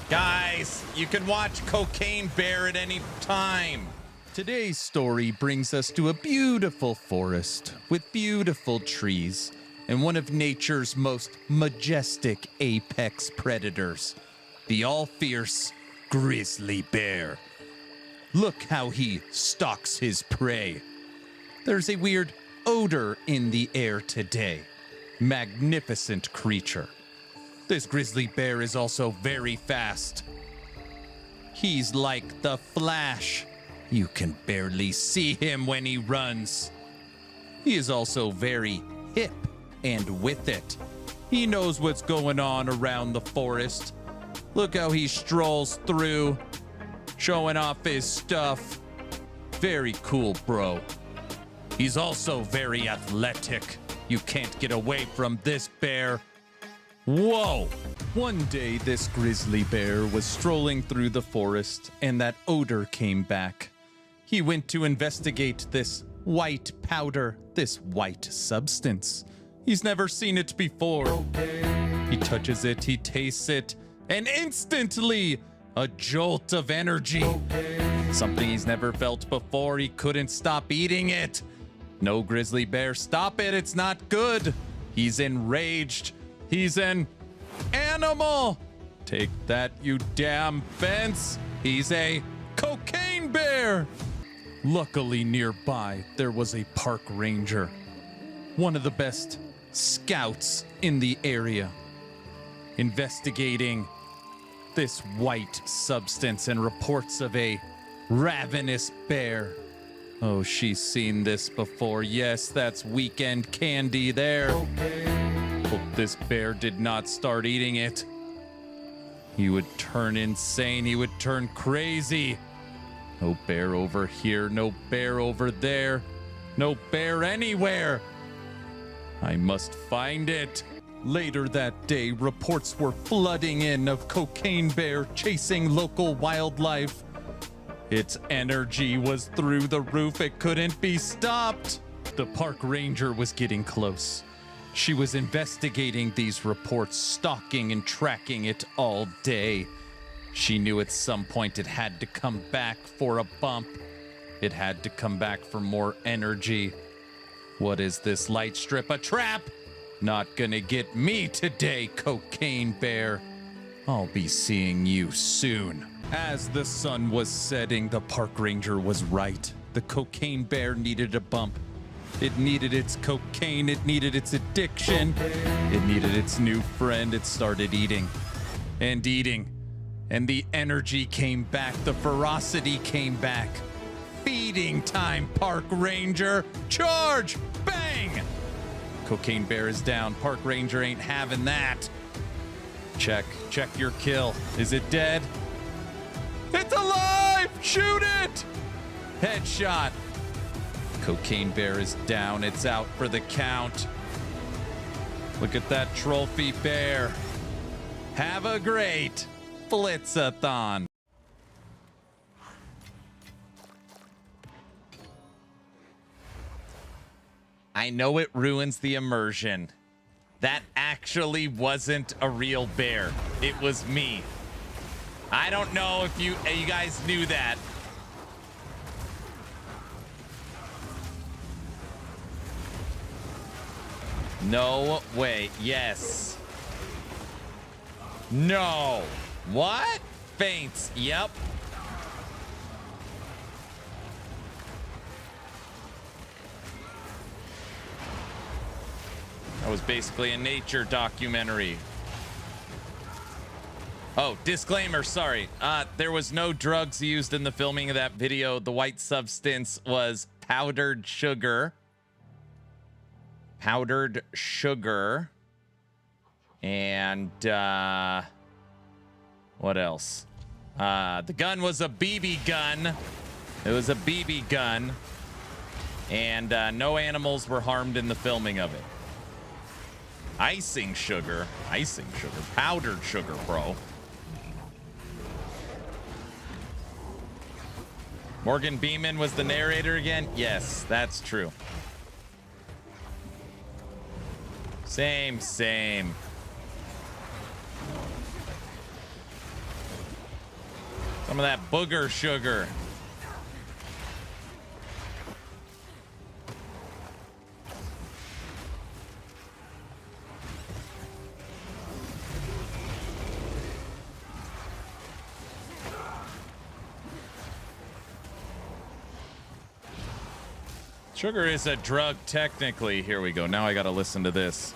Guys, you can watch Cocaine Bear at any time. Today's story brings us to a beautiful forest with beautiful trees and one of nature's most majestic apex predators, the all-fierce grizzly bear. Look how he stalks his prey. There's a weird odor in the air today. Magnificent creature. This grizzly bear is also very fast. He's like the Flash. You can barely see him when he runs. He is also very hip and with it. He knows what's going on around the forest. Look how he strolls through, showing off his stuff. Very cool, bro. He's also very athletic. You can't get away from this bear. Whoa! One day, this grizzly bear was strolling through the forest, and that odor came back. He went to investigate this white powder, this white substance. He's never seen it before. He touches it, he tastes it, and instantly, a jolt of energy. Something he's never felt before. He couldn't stop eating it. No, grizzly bear, stop it. It's not good. He's enraged. He's an animal. Take that, you damn fence. He's a cocaine bear. Luckily, nearby, there was a park ranger, one of the best scouts in the area, investigating this white substance and reports of a ravenous bear. Oh, she's seen this before. Yes, that's weekend candy there. Hope this bear did not start eating it. He would turn insane. He would turn crazy. No bear over here. No bear over there. No bear anywhere. I must find it. Later that day, reports were flooding in of Cocaine Bear chasing local wildlife. Its energy was through the roof. It couldn't be stopped. The park ranger was getting close. She was investigating these reports, stalking and tracking it all day. She knew at some point it had to come back for a bump. It had to come back for more energy. What is this light strip? A trap? Not gonna get me today, Cocaine Bear. I'll be seeing you soon. As the sun was setting, the park ranger was right. The Cocaine Bear needed a bump. It needed its cocaine. It needed its addiction. It needed its new friend. It started eating and eating. And the energy came back. The ferocity came back. Feeding time, park ranger. Charge! Bang! Cocaine Bear is down. Park ranger ain't having that. Check your kill. Is it dead? It's alive! Shoot it! Headshot. Cocaine Bear is down. It's out for the count. Look at that trophy bear. Have a great Blitz-A-Thon. I know it ruins the immersion. That actually wasn't a real bear. It was me. I don't know if you guys knew that. No way. Yes. No. What? Faints. Yep. That was basically a nature documentary. Oh, disclaimer, sorry. There was no drugs used in the filming of that video. The white substance was powdered sugar. Powdered sugar. And, what else? The gun was a BB gun. It was a BB gun. And, no animals were harmed in the filming of it. Icing sugar. Icing sugar. Powdered sugar, bro. Morgan Beeman was the narrator again? Yes, that's true. Same. Some of that booger sugar. Sugar is a drug, technically. Here we go. Now I got to listen to this.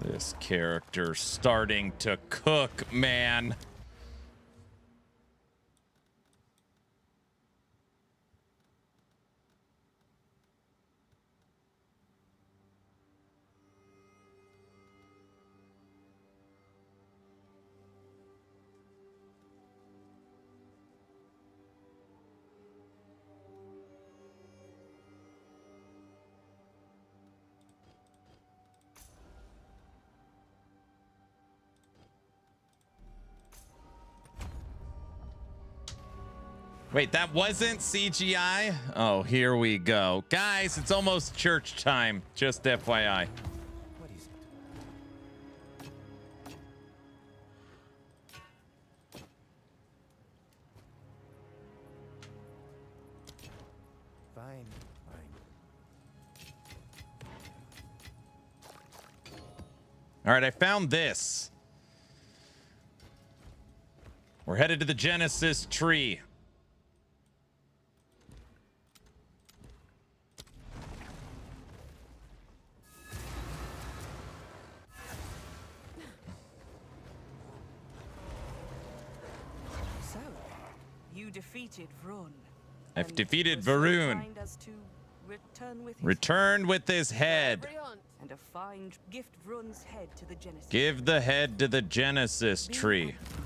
This character starting to cook, man. Wait, that wasn't CGI? Oh, here we go. Guys, it's almost church time. Just FYI. What is it? Fine. All right, I found this. We're headed to the Genesis tree. So, you defeated Vrun. I've And defeated were so Varun. kind as to return with his Returned with his head. and a fine gift Vrun's head to the Genesis. Give the head to the Genesis Be tree. at peace.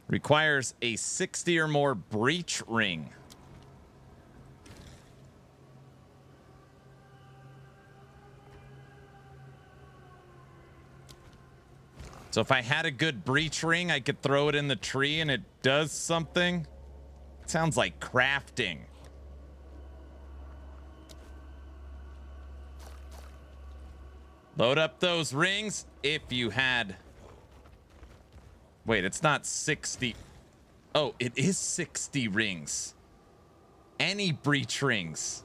Requires a 60 or more breach ring. So if I had a good breach ring, I could throw it in the tree and it does something. It sounds like crafting. Load up those rings if you had... Wait, it's not 60. Oh, it is 60 rings. Any breach rings.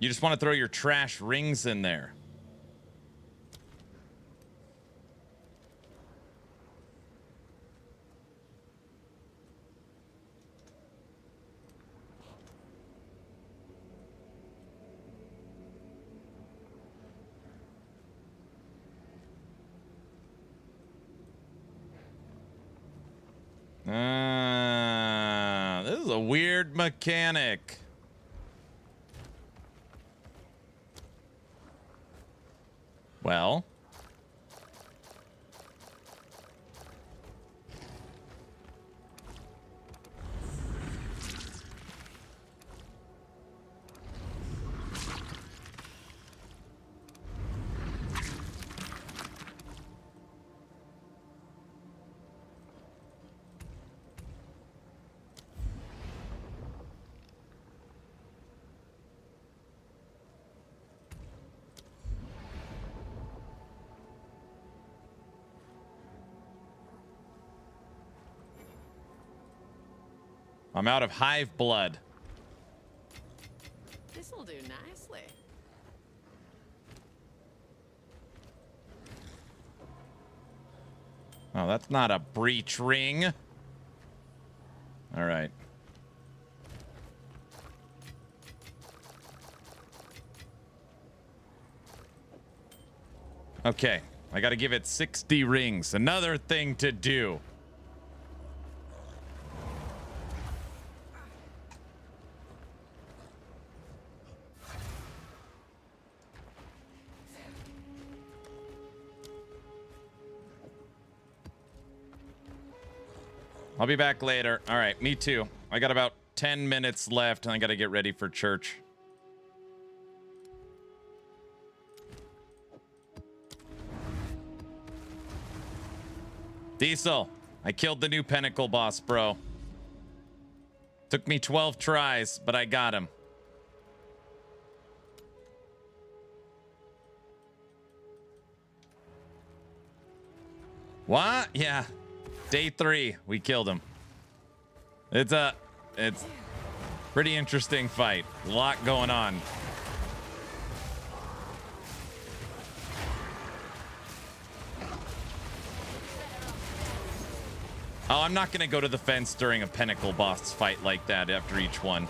You just want to throw your trash rings in there. a weird mechanic. Well. I'm out of hive blood. This'll do nicely. Oh, that's not a breach ring. All right. Okay, I gotta give it 60 rings. Another thing to do. I'll be back later. All right, me too. I got about 10 minutes left and I gotta get ready for church. Diesel, I killed the new Pinnacle boss, bro. Took me 12 tries, but I got him. What? Yeah. Day 3, we killed him. It's pretty interesting fight. A lot going on. Oh, I'm not gonna go to the fence during a Pinnacle boss fight like that after each one.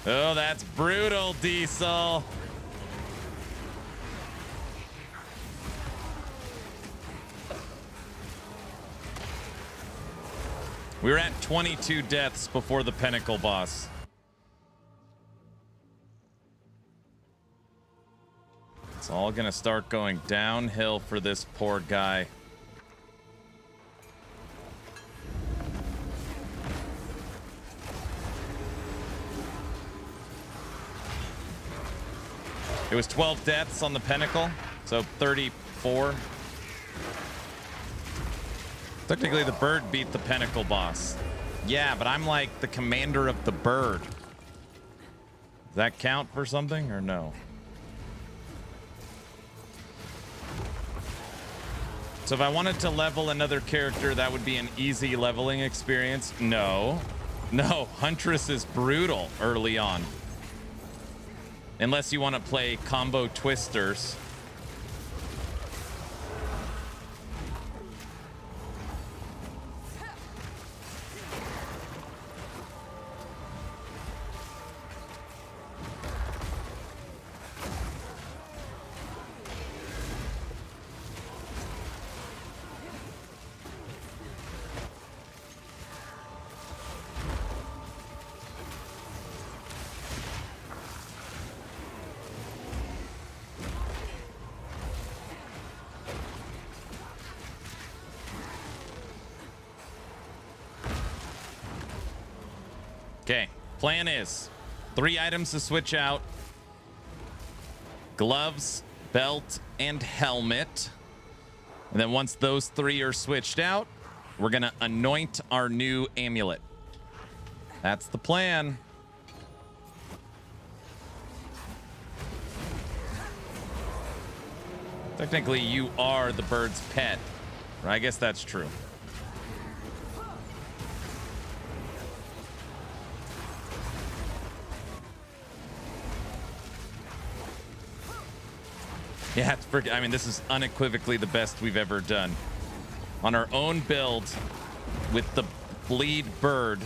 Oh, that's brutal, Diesel. We were at 22 deaths before the Pinnacle boss. It's all gonna start going downhill for this poor guy. It was 12 deaths on the Pinnacle, so 34. Technically, the bird beat the Pinnacle boss. Yeah, but I'm like the commander of the bird. Does that count for something or no? So if I wanted to level another character, that would be an easy leveling experience. No. No, Huntress is brutal early on. Unless you want to play combo twisters. Okay, plan is 3 items to switch out. Gloves, belt, and helmet. And then once those 3 are switched out, we're gonna anoint our new amulet. That's the plan. Technically, you are the bird's pet. I guess that's true. Yeah, it's pretty, I mean, this is unequivocally the best we've ever done. On our own build, with the Bleed Bird.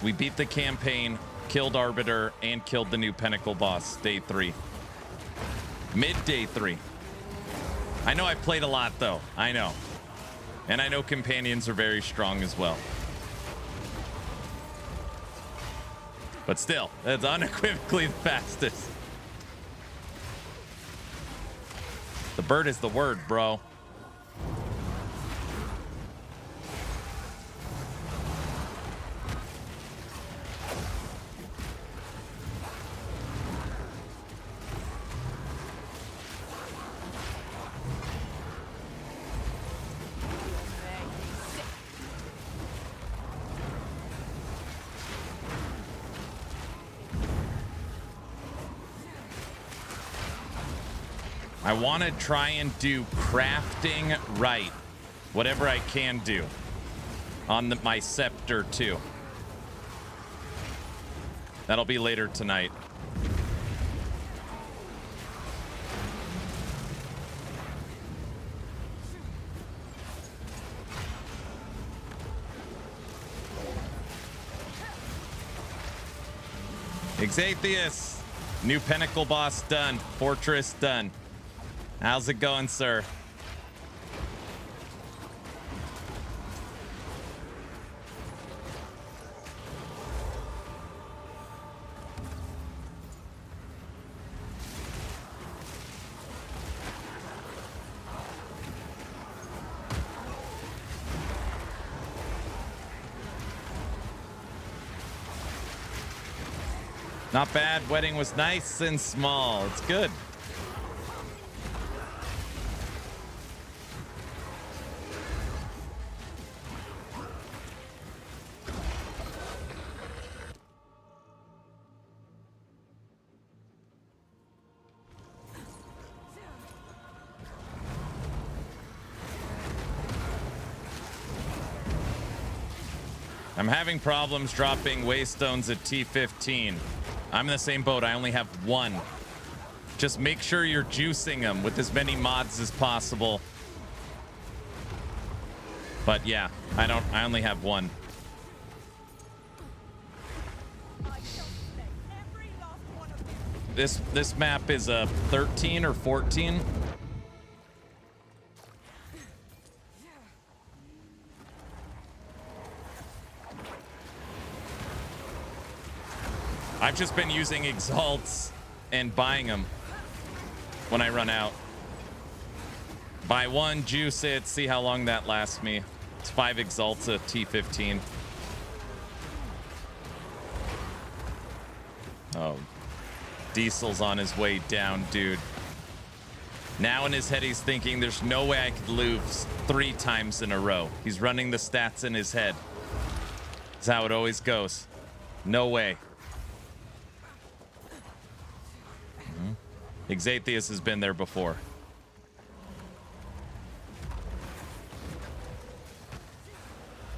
We beat the campaign, killed Arbiter, and killed the new Pinnacle boss, day 3. Mid-day 3. I know I played a lot, though. I know. And I know companions are very strong as well. But still, that's unequivocally the fastest. The bird is the word, bro. I want to try and do crafting right. Whatever I can do on my scepter too. That'll be later tonight. Exatheus, new Pinnacle boss done. Fortress done. How's it going, sir? Not bad. Wedding was nice and small. It's good. I'm having problems dropping waystones at T15. I'm in the same boat. I only have 1. Just make sure you're juicing them with as many mods as possible. But yeah, I only have 1. This map is a 13 or 14. I've just been using exalts and buying them when I run out. Buy 1, juice it, see how long that lasts me. It's 5 exalts at T15. Oh, Diesel's on his way down, dude. Now in his head, he's thinking there's no way I could lose 3 times in a row. He's running the stats in his head. That's how it always goes. No way. Exatheus has been there before.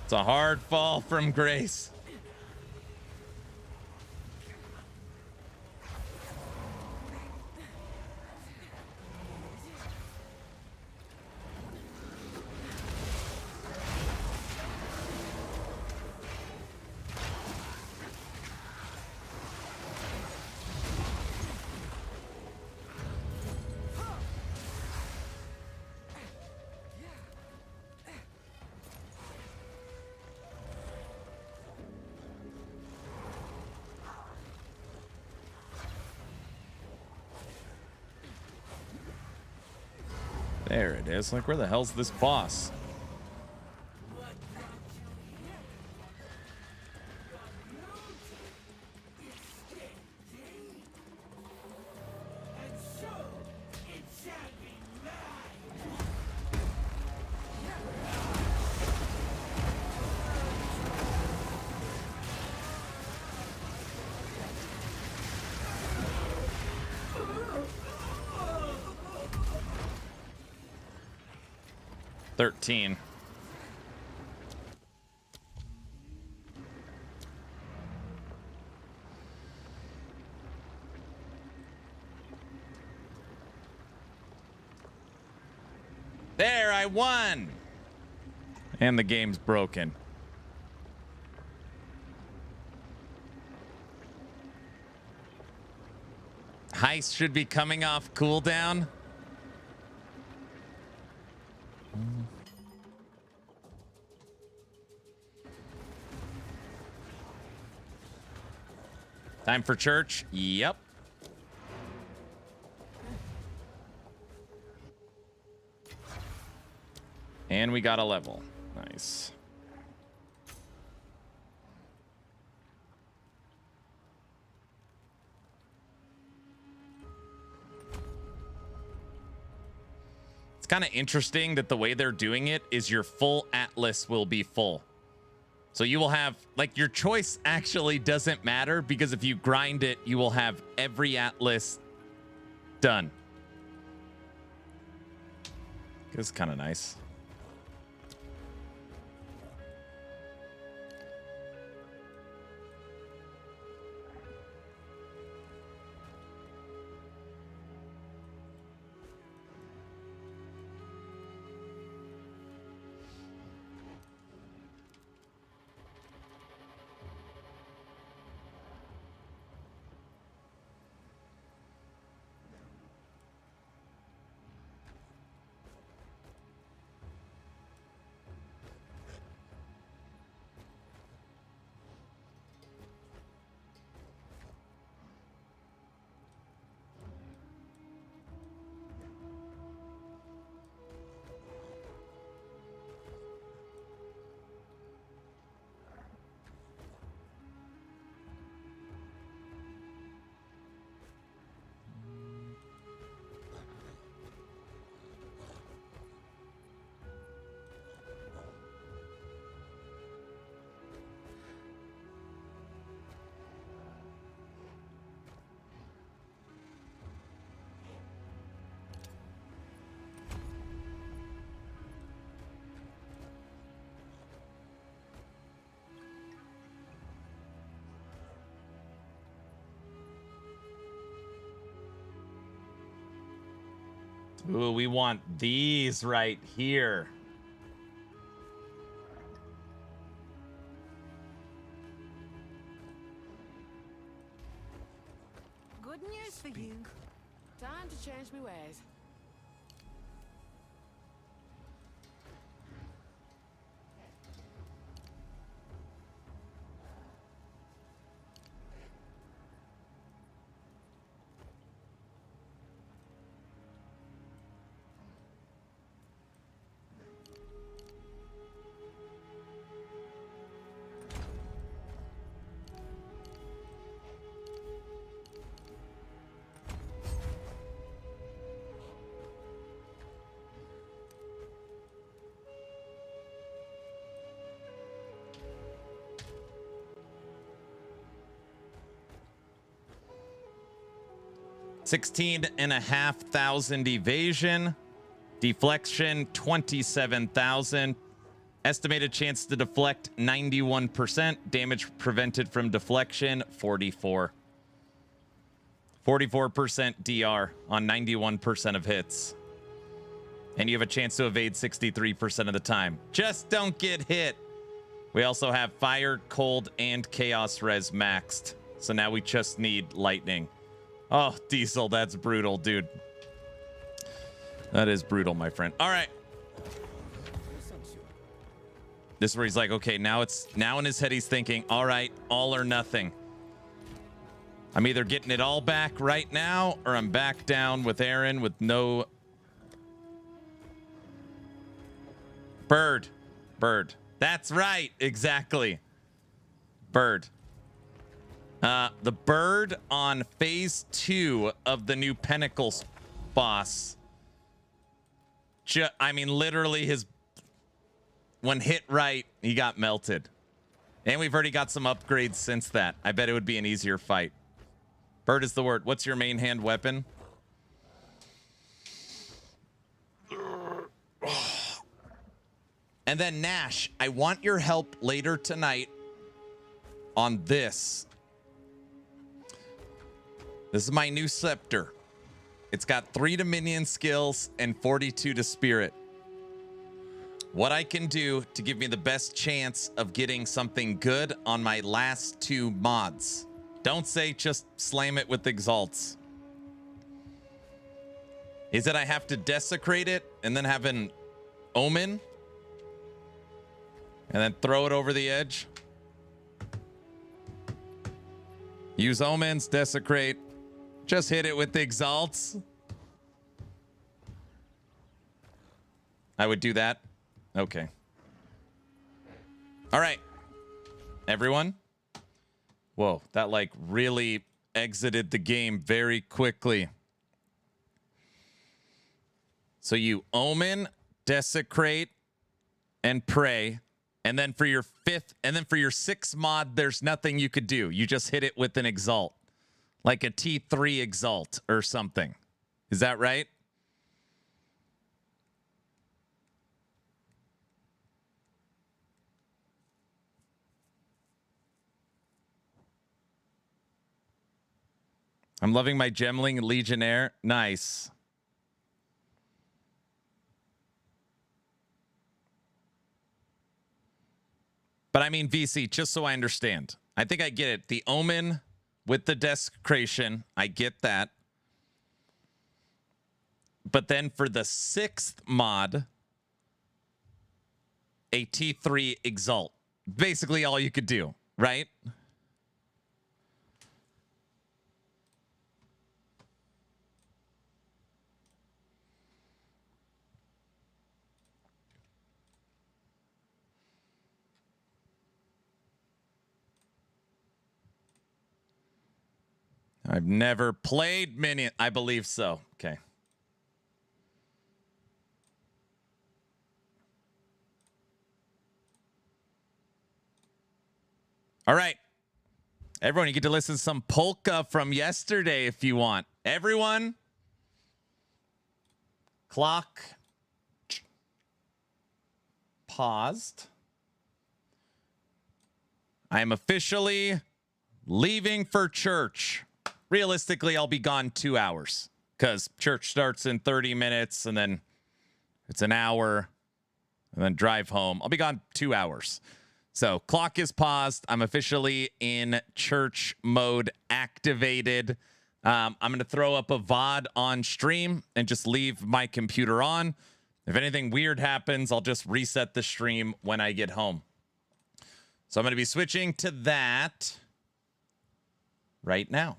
It's a hard fall from grace. There it is. Like, where the hell's this boss? $13. There, I won. And the game's broken. Heist should be coming off cooldown. Time for church. Yep. And we got a level. Nice. It's kind of interesting that the way they're doing it is your full atlas will be full. So you will have, like, your choice actually doesn't matter because if you grind it, you will have every atlas done. It's kind of nice. Ooh, we want these right here. Good news for you. Time to change my ways. $16,500 evasion, deflection 27,000, estimated chance to deflect 91%, damage prevented from deflection 44%. 44% DR on 91% of hits. And you have a chance to evade 63% of the time. Just don't get hit. We also have fire, cold, and chaos res maxed. So now we just need lightning. Oh, Diesel, that's brutal, dude. That is brutal, my friend. All right. This is where he's like, okay, now in his head he's thinking, all right, all or nothing. I'm either getting it all back right now or I'm back down with Aaron with no... Bird. That's right. Exactly. Bird. The bird on phase 2 of the new Pentacles boss. I mean, literally when hit right, he got melted. And we've already got some upgrades since that. I bet it would be an easier fight. Bird is the word. What's your main hand weapon? And then Nash, I want your help later tonight on this. This is my new scepter. It's got 3 to minion skills and 42 to spirit. What I can do to give me the best chance of getting something good on my last 2 mods. Don't say just slam it with exalts. Is it I have to desecrate it and then have an omen? And then throw it over the edge? Use omens, desecrate. Just hit it with the exalts. I would do that. Okay. All right. Everyone. Whoa, that like really exited the game very quickly. So you omen, desecrate, and pray. And then for your fifth, and then for your sixth mod, there's nothing you could do. You just hit it with an exalt. Like a T3 exalt or something. Is that right? I'm loving my Gemling Legionnaire. Nice. But I mean, VC, just so I understand. I think I get it. The omen with the desecration, I get that. But then for the sixth mod, a T3 exalt. Basically all you could do, right? I've never played Minion. I believe so. Okay. All right. Everyone, you get to listen to some polka from yesterday if you want. Everyone. Clock paused. I am officially leaving for church. Realistically, I'll be gone 2 hours because church starts in 30 minutes and then it's an hour and then drive home. I'll be gone 2 hours. So clock is paused. I'm officially in church mode activated. I'm going to throw up a VOD on stream and just leave my computer on. If anything weird happens, I'll just reset the stream when I get home. So I'm going to be switching to that right now.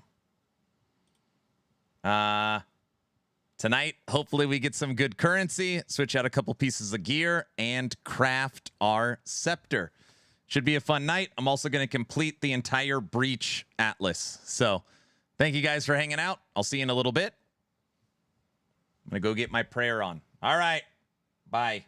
Tonight, hopefully we get some good currency, switch out a couple pieces of gear, and craft our scepter. Should be a fun night. I'm also going to complete the entire Breach Atlas. So thank you guys for hanging out. I'll see you in a little bit. I'm going to go get my prayer on. All right. Bye.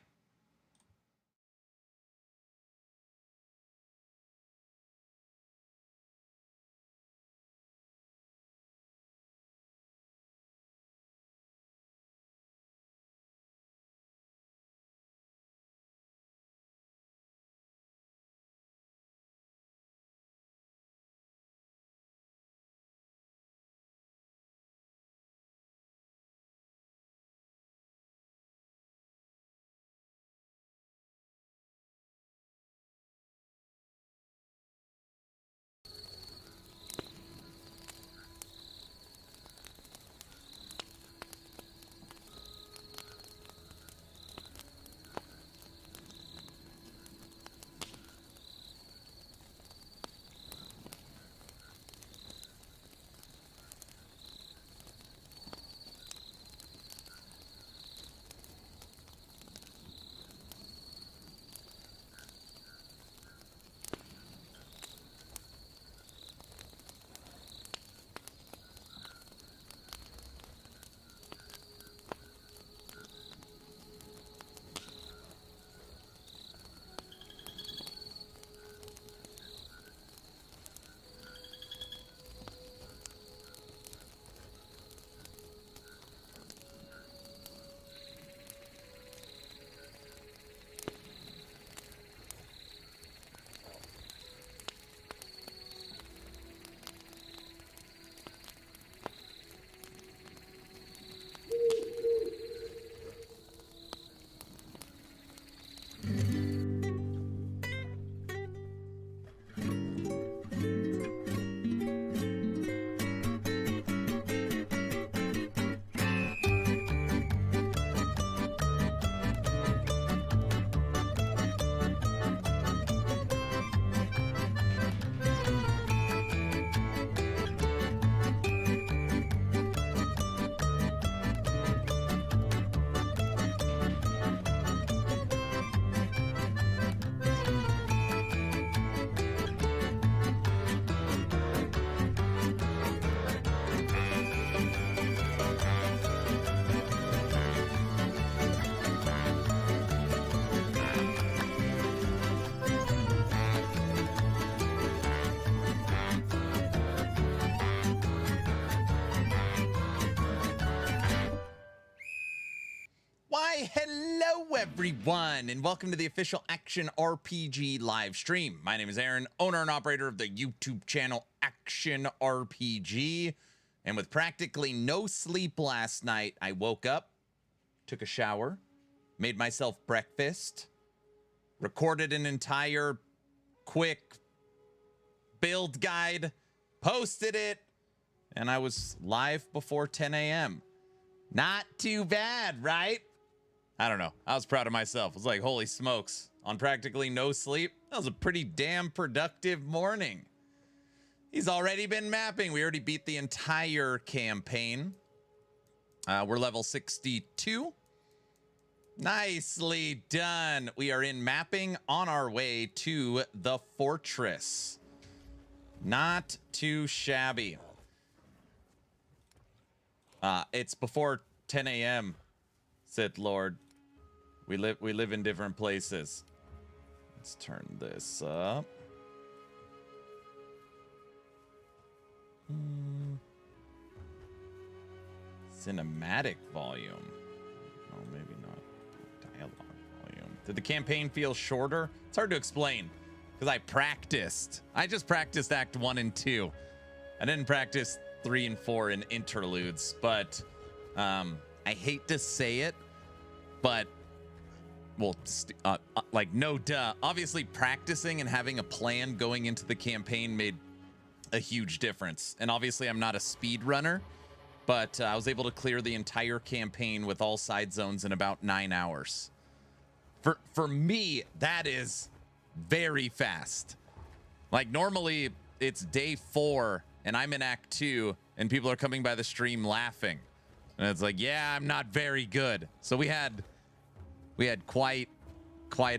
Why, hello everyone, and welcome to the official Action RPG live stream. My name is Aaron, owner and operator of the YouTube channel Action RPG. And with practically no sleep last night, I woke up, took a shower, made myself breakfast, recorded an entire quick build guide, posted it, and I was live before 10 a.m. Not too bad, right? I don't know. I was proud of myself. I was like, holy smokes. On practically no sleep, that was a pretty damn productive morning. He's already been mapping. We already beat the entire campaign. We're level 62. Nicely done. We are in mapping on our way to the fortress. Not too shabby. It's before 10 a.m., Sith Lord. We live in different places. Let's turn this up. Cinematic volume. Oh, maybe not. Dialogue volume. Did the campaign feel shorter? It's hard to explain because I practiced. I just practiced Act 1 and 2. I didn't practice 3 and 4 in interludes, but I hate to say it, but well, like no duh. Obviously, practicing and having a plan going into the campaign made a huge difference. And obviously, I'm not a speed runner, but I was able to clear the entire campaign with all side zones in about 9 hours. For me, that is very fast. Like normally, it's day 4 and I'm in Act 2 and people are coming by the stream laughing. And it's like, yeah, I'm not very good. So we had quite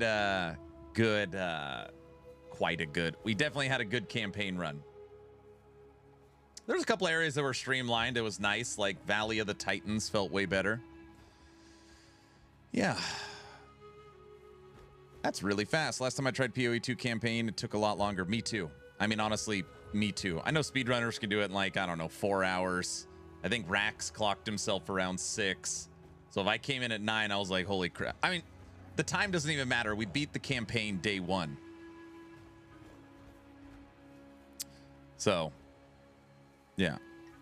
a good, we definitely had a good campaign run. There's a couple areas that were streamlined. It was nice, like Valley of the Titans felt way better. Yeah. That's really fast. Last time I tried PoE 2 campaign, it took a lot longer. Me too. I mean, honestly, me too. I know speedrunners can do it in like, I don't know, 4 hours. I think Rax clocked himself around 6. So if I came in at 9, I was like, holy crap. I mean, the time doesn't even matter. We beat the campaign day 1. So, yeah.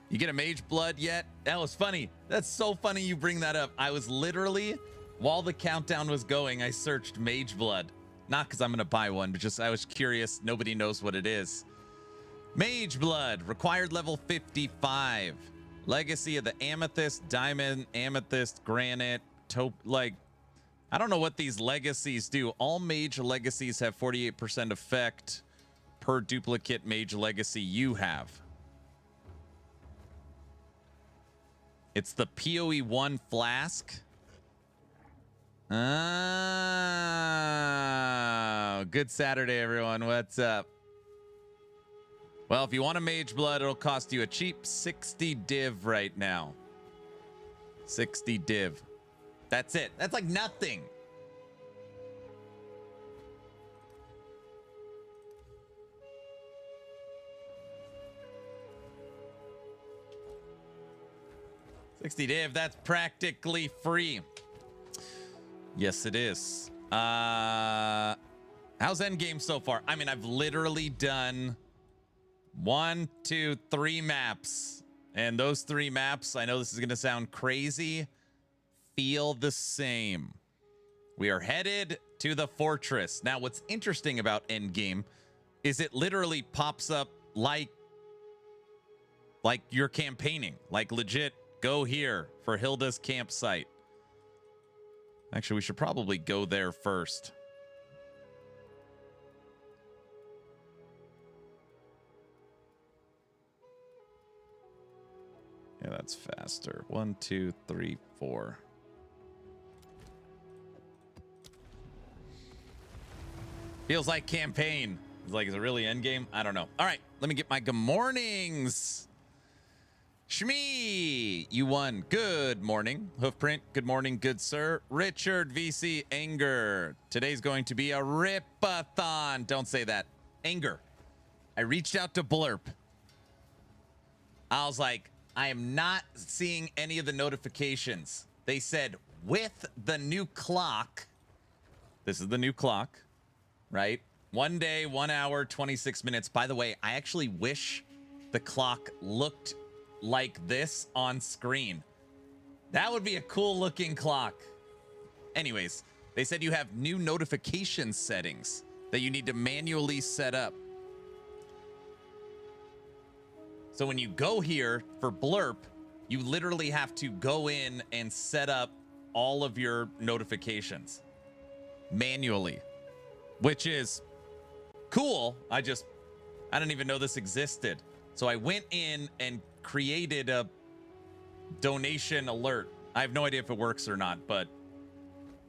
You get a mage blood yet? That was funny. That's so funny you bring that up. I was literally, while the countdown was going, I searched mage blood. Not because I'm going to buy one, but just I was curious. Nobody knows what it is. Mage blood, required level 55. Legacy of the Amethyst, Diamond, Amethyst, Granite, Taupe. Like, I don't know what these legacies do. All mage legacies have 48% effect per duplicate mage legacy you have. It's the PoE 1 flask. Oh, good Saturday, everyone. What's up? Well, if you want a mage blood, it'll cost you a cheap 60 div right now. 60 div. That's it. That's like nothing. $60 div, that's practically free. Yes, it is. How's endgame so far? I mean, I've literally done 1, 2, 3 maps. And those 3 maps, I know this is going to sound crazy, feel the same. We are headed to the fortress. Now, what's interesting about endgame is it literally pops up like you're campaigning. Like legit, go here for Hilda's campsite. Actually, we should probably go there first. Yeah, that's faster. 1, 2, 3, 4. Feels like campaign. It's like, is it really endgame? I don't know. All right, let me get my good mornings. Shmee, you won. Good morning. Hoofprint, good morning, good sir. Richard, VC, Anger. Today's going to be a rip-a-thon. Don't say that. Anger. I reached out to Blurp. I was like, I am not seeing any of the notifications. They said, with the new clock, this is the new clock, right? 1 day, 1 hour, 26 minutes. By the way, I actually wish the clock looked like this on screen. That would be a cool looking clock. Anyways, they said you have new notification settings that you need to manually set up. So when you go here for Blurp, you literally have to go in and set up all of your notifications manually, which is cool. I didn't even know this existed. So I went in and created a donation alert. I have no idea if it works or not, but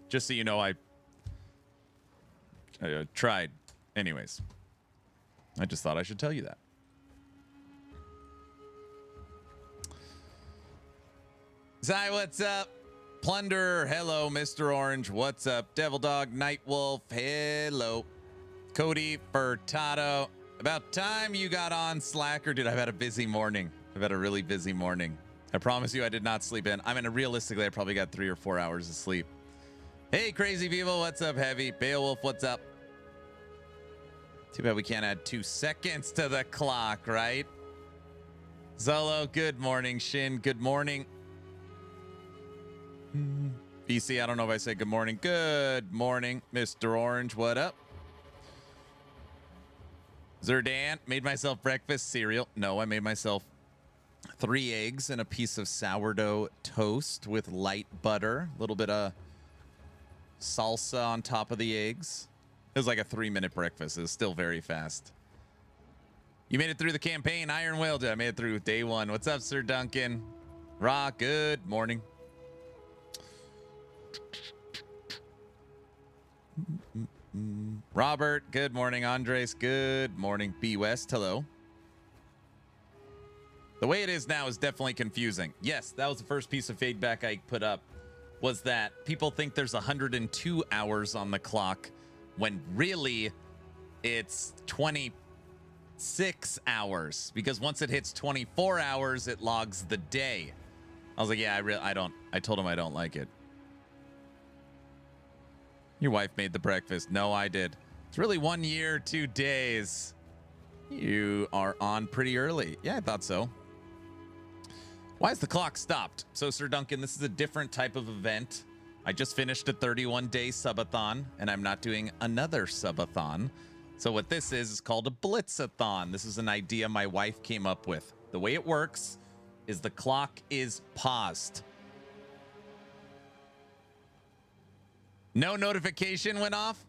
just so you know, I tried. Anyways, I just thought I should tell you that. Zai, what's up? Plunder, hello. Mr. Orange, what's up? Devil Dog, Nightwolf, hello. Cody, Furtado, about time you got on, Slacker. Dude, I've had a busy morning. I've had a really busy morning. I promise you I did not sleep in. I mean, realistically, I probably got 3 or 4 hours of sleep. Hey, crazy people, what's up? Heavy, Beowulf, what's up? Too bad we can't add 2 seconds to the clock, right? Zolo, good morning. Shin, good morning. BC, I don't know if I said good morning. Good morning, Mr. Orange. What up? Zerdan, made myself breakfast cereal. No, I made myself 3 eggs and a piece of sourdough toast with light butter. A little bit of salsa on top of the eggs. It was like a 3-minute breakfast. It was still very fast. You made it through the campaign, Iron Whale. I made it through day 1. What's up, Sir Duncan? Ra, good morning. Robert, good morning. Andres, good morning. B West, hello. The way it is now is definitely confusing. Yes, that was the first piece of feedback I put up, was that people think there's 102 hours on the clock when really it's 26 hours, because once it hits 24 hours, it logs the day. I was like, yeah, I told him I don't like it. Your wife made the breakfast. No, I did. It's really 1 year, 2 days. You are on pretty early. Yeah, I thought so. Why is the clock stopped? So, Sir Duncan, this is a different type of event. I just finished a 31-day subathon, and I'm not doing another subathon. So what this is called a Blitz-A-Thon. This is an idea my wife came up with. The way it works is the clock is paused. No notification went off?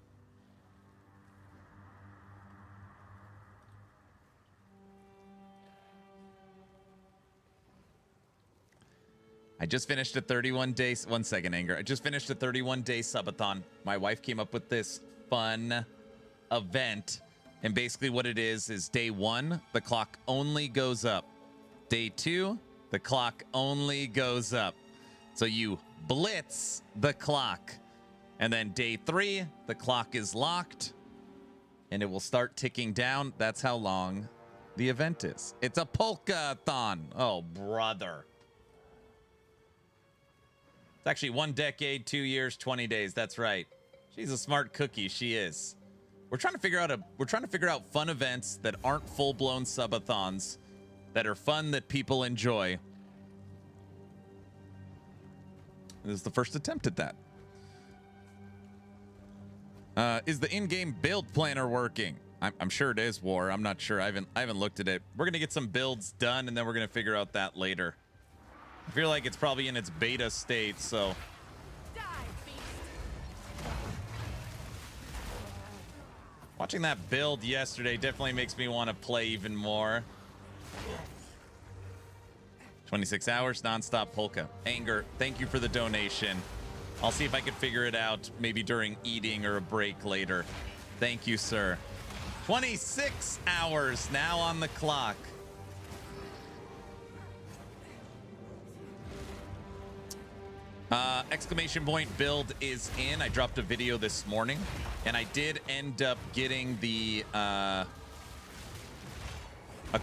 I just finished a 31-day... One second, Anger. I just finished a 31-day subathon. My wife came up with this fun event. And basically what it is day 1, the clock only goes up. Day 2, the clock only goes up. So you blitz the clock. And then day 3, the clock is locked. And it will start ticking down. That's how long the event is. It's a polka-thon. Oh, brother. It's actually 1 decade, 2 years, 20 days. That's right. She's a smart cookie. She is. We're trying to figure out fun events that aren't full-blown subathons, that are fun, that people enjoy. This is the first attempt at that. Is the in-game build planner working? I'm sure it is, War. I'm not sure. I haven't looked at it. We're gonna get some builds done, and then we're gonna figure out that later. I feel like it's probably in its beta state, so. Watching that build yesterday definitely makes me want to play even more. 26 hours, nonstop polka. Anger, thank you for the donation. I'll see if I can figure it out, maybe during eating or a break later. Thank you, sir. 26 hours now on the clock. Exclamation point build is in. I dropped a video this morning, and I did end up getting the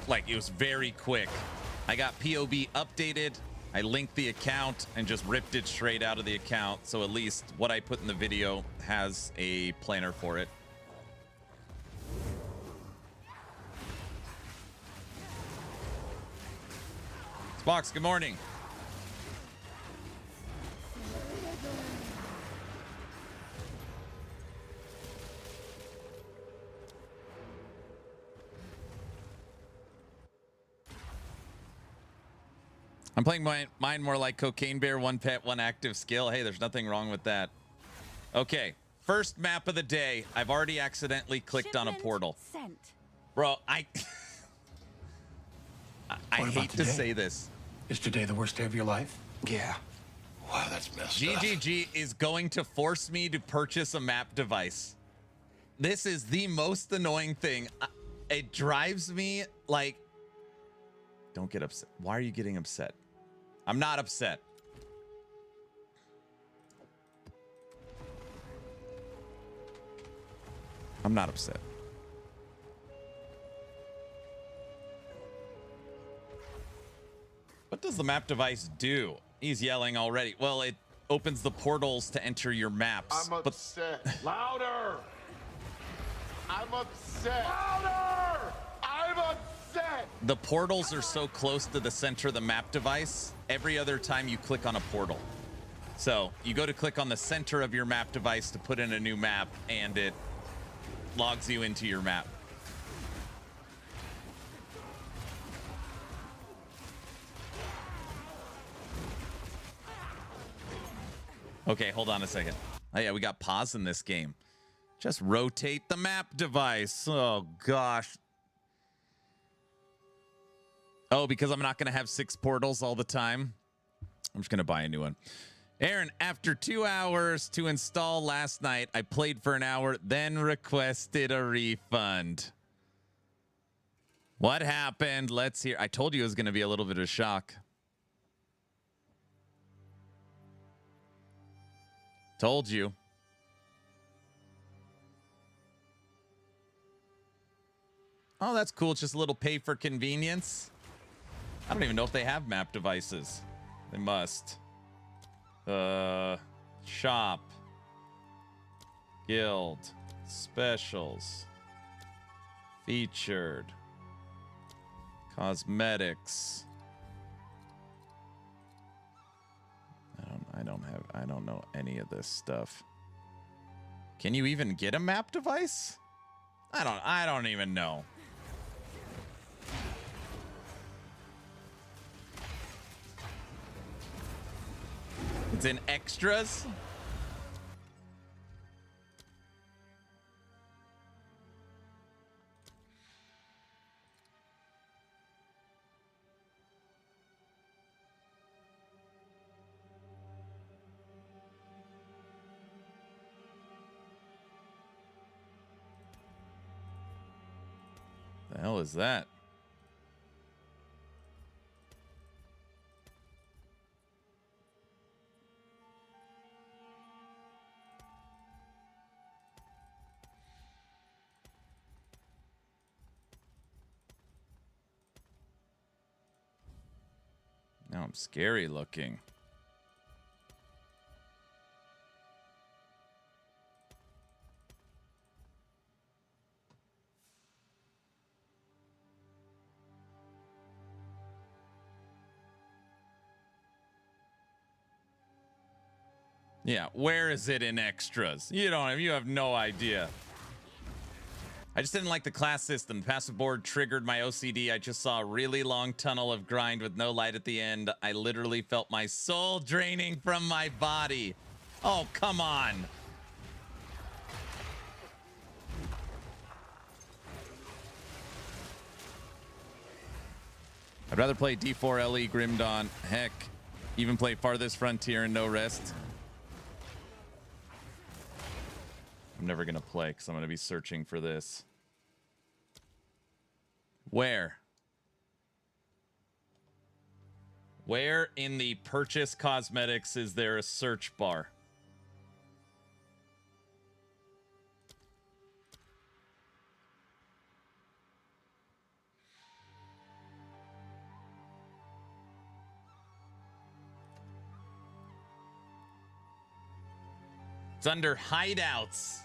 like, it was very quick. I got POB updated, I linked the account and just ripped it straight out of the account, so at least what I put in the video has a planner for it. Spox, good morning. I'm playing mine more like Cocaine Bear, one pet, one active skill. Hey, there's nothing wrong with that. Okay, first map of the day. I've already accidentally clicked on a portal. Sent. Bro, I hate to say this. Is today the worst day of your life? Yeah. Wow, that's messed up. GGG is going to force me to purchase a map device. This is the most annoying thing. It drives me like... Don't get upset. Why are you getting upset? I'm not upset. I'm not upset. What does the map device do? He's yelling already. Well, it opens the portals to enter your maps. I'm upset. Louder! I'm upset. Louder! I'm upset. The portals are so close to the center of the map device, every other time you click on a portal. So you go to click on the center of your map device to put in a new map, and it logs you into your map. Okay, hold on a second. Oh yeah, we got pause in this game. Just rotate the map device. Oh gosh. Oh, because I'm not going to have 6 portals all the time. I'm just going to buy a new one. Aaron, after 2 hours to install last night, I played for an hour, then requested a refund. What happened? Let's hear. I told you it was going to be a little bit of a shock. Told you. Oh, that's cool. It's just a little pay for convenience. I don't even know if they have map devices. They must. Shop. Guild. Specials. Featured. Cosmetics. I don't know any of this stuff. Can you even get a map device? I don't even know. It's in extras. The hell is that? Now I'm scary looking. Yeah, where is it in extras? You have no idea. I just didn't like the class system. The passive board triggered my OCD. I just saw a really long tunnel of grind with no light at the end. I literally felt my soul draining from my body. Oh, come on. I'd rather play D4 LE Grim Dawn. Heck, even play Farthest Frontier and No Rest. I'm never going to play because I'm going to be searching for this. Where? Where in the purchase cosmetics is there a search bar? It's under hideouts.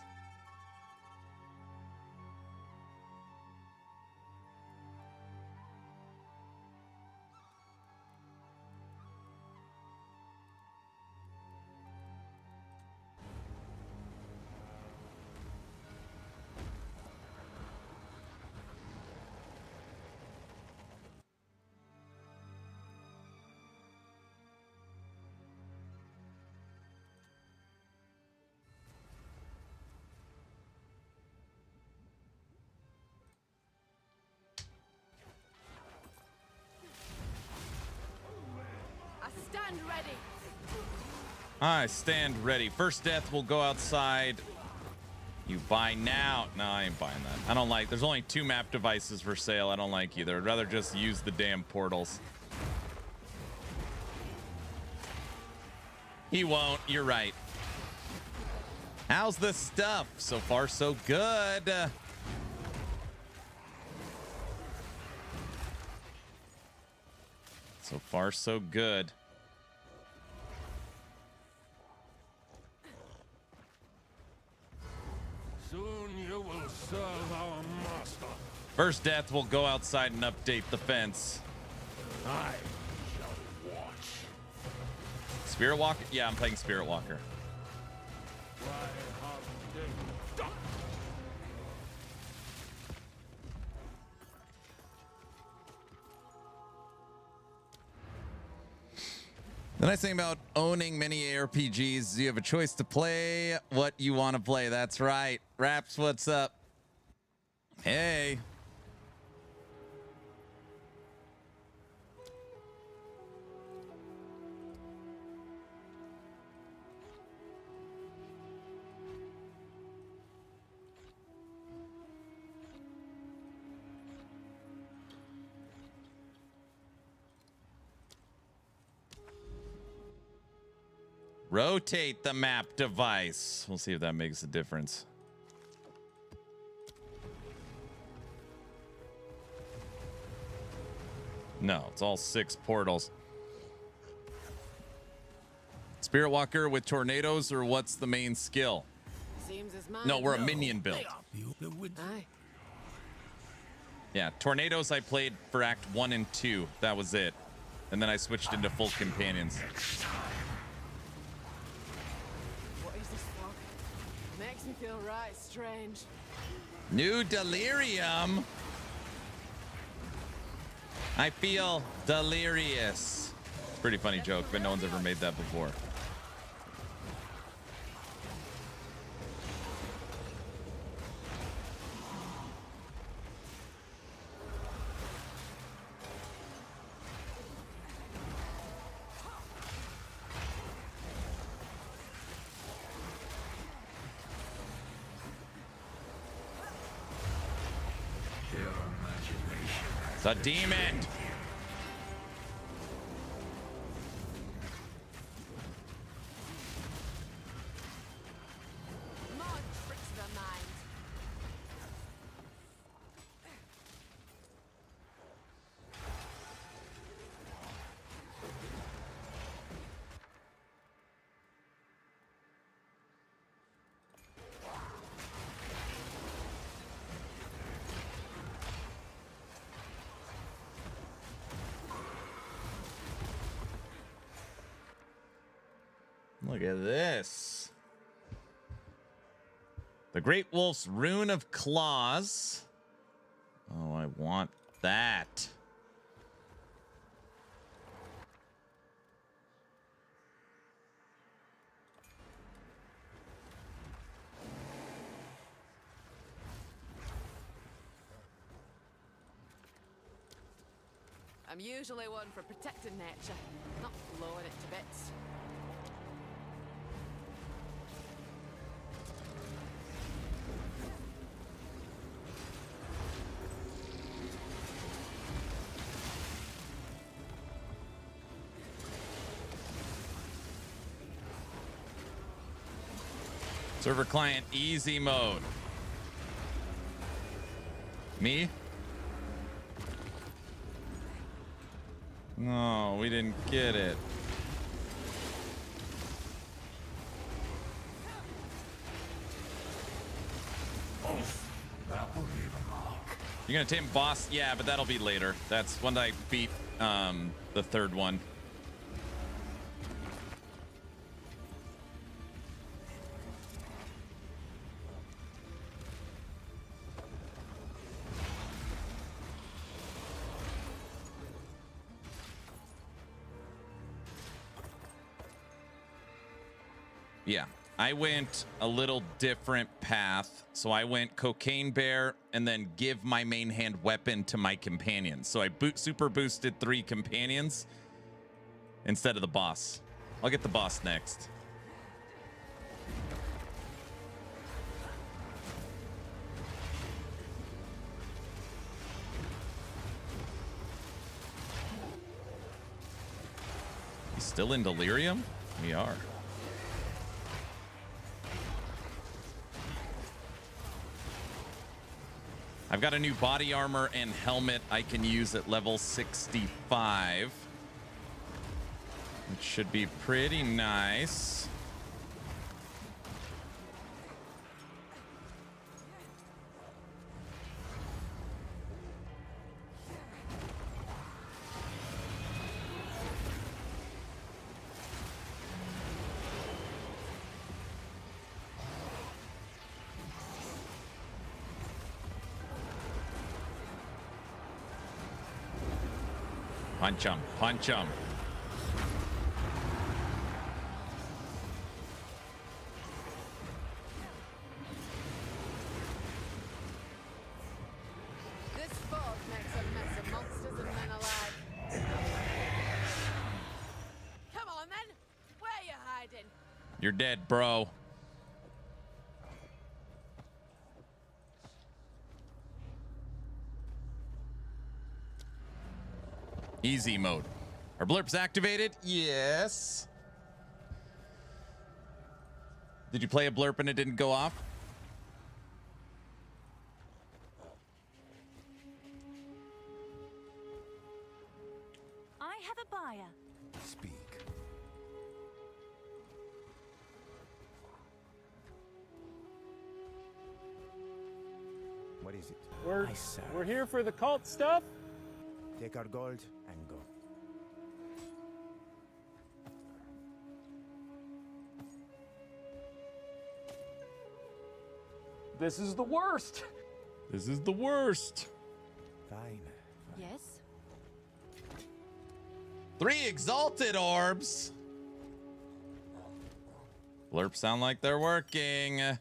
Stand ready. I stand ready. First death will go outside. You buy now. No, I ain't buying that. I don't like. There's only 2 map devices for sale. I don't like either. I'd rather just use the damn portals. He won't. You're right. How's the stuff? So far, so good. So far, so good. Soon you will serve our master. First death will go outside and update the fence. I shall watch. Spirit Walker? Yeah, I'm playing Spirit Walker. The nice thing about owning many ARPGs is you have a choice to play what you want to play. That's right. Raps, what's up? Hey. Rotate the map device. We'll see if that makes a difference. No, it's all 6 portals. Spirit Walker with tornadoes, or what's the main skill? Seems as mine. No, we're a minion build. Aye. Yeah, tornadoes I played for Act 1 and 2. That was it. And then I switched into full companions. What is this fog? Makes me feel right strange. New delirium. I feel delirious. Pretty funny joke, but no one's ever made that before. It's a demon. More tricks of the mind. Look at this. The Great Wolf's Rune of Claws. Oh, I want that. I'm usually one for protecting nature, not blowing it to bits. Server client easy mode. Me? No, we didn't get it. You're gonna tame boss? Yeah, but that'll be later. That's when I beat the third one. Yeah, I went a little different path. So I went Cocaine Bear and then give my main hand weapon to my companions. So I super boosted 3 companions instead of the boss. I'll get the boss next. He's still in delirium? We are. I've got a new body armor and helmet I can use at level 65. Which should be pretty nice. Punch him, punch him. This fog makes a mess of monsters and men alike. Come on then, where are you hiding? You're dead, bro. Easy mode. Are blurps activated? Yes. Did you play a blurp and it didn't go off? I have a buyer. Speak. What is it? We're here for the cult stuff. Take our gold and go. This is the worst. This is the worst. Fine. Yes? 3 exalted orbs. Blurps sound like they're working.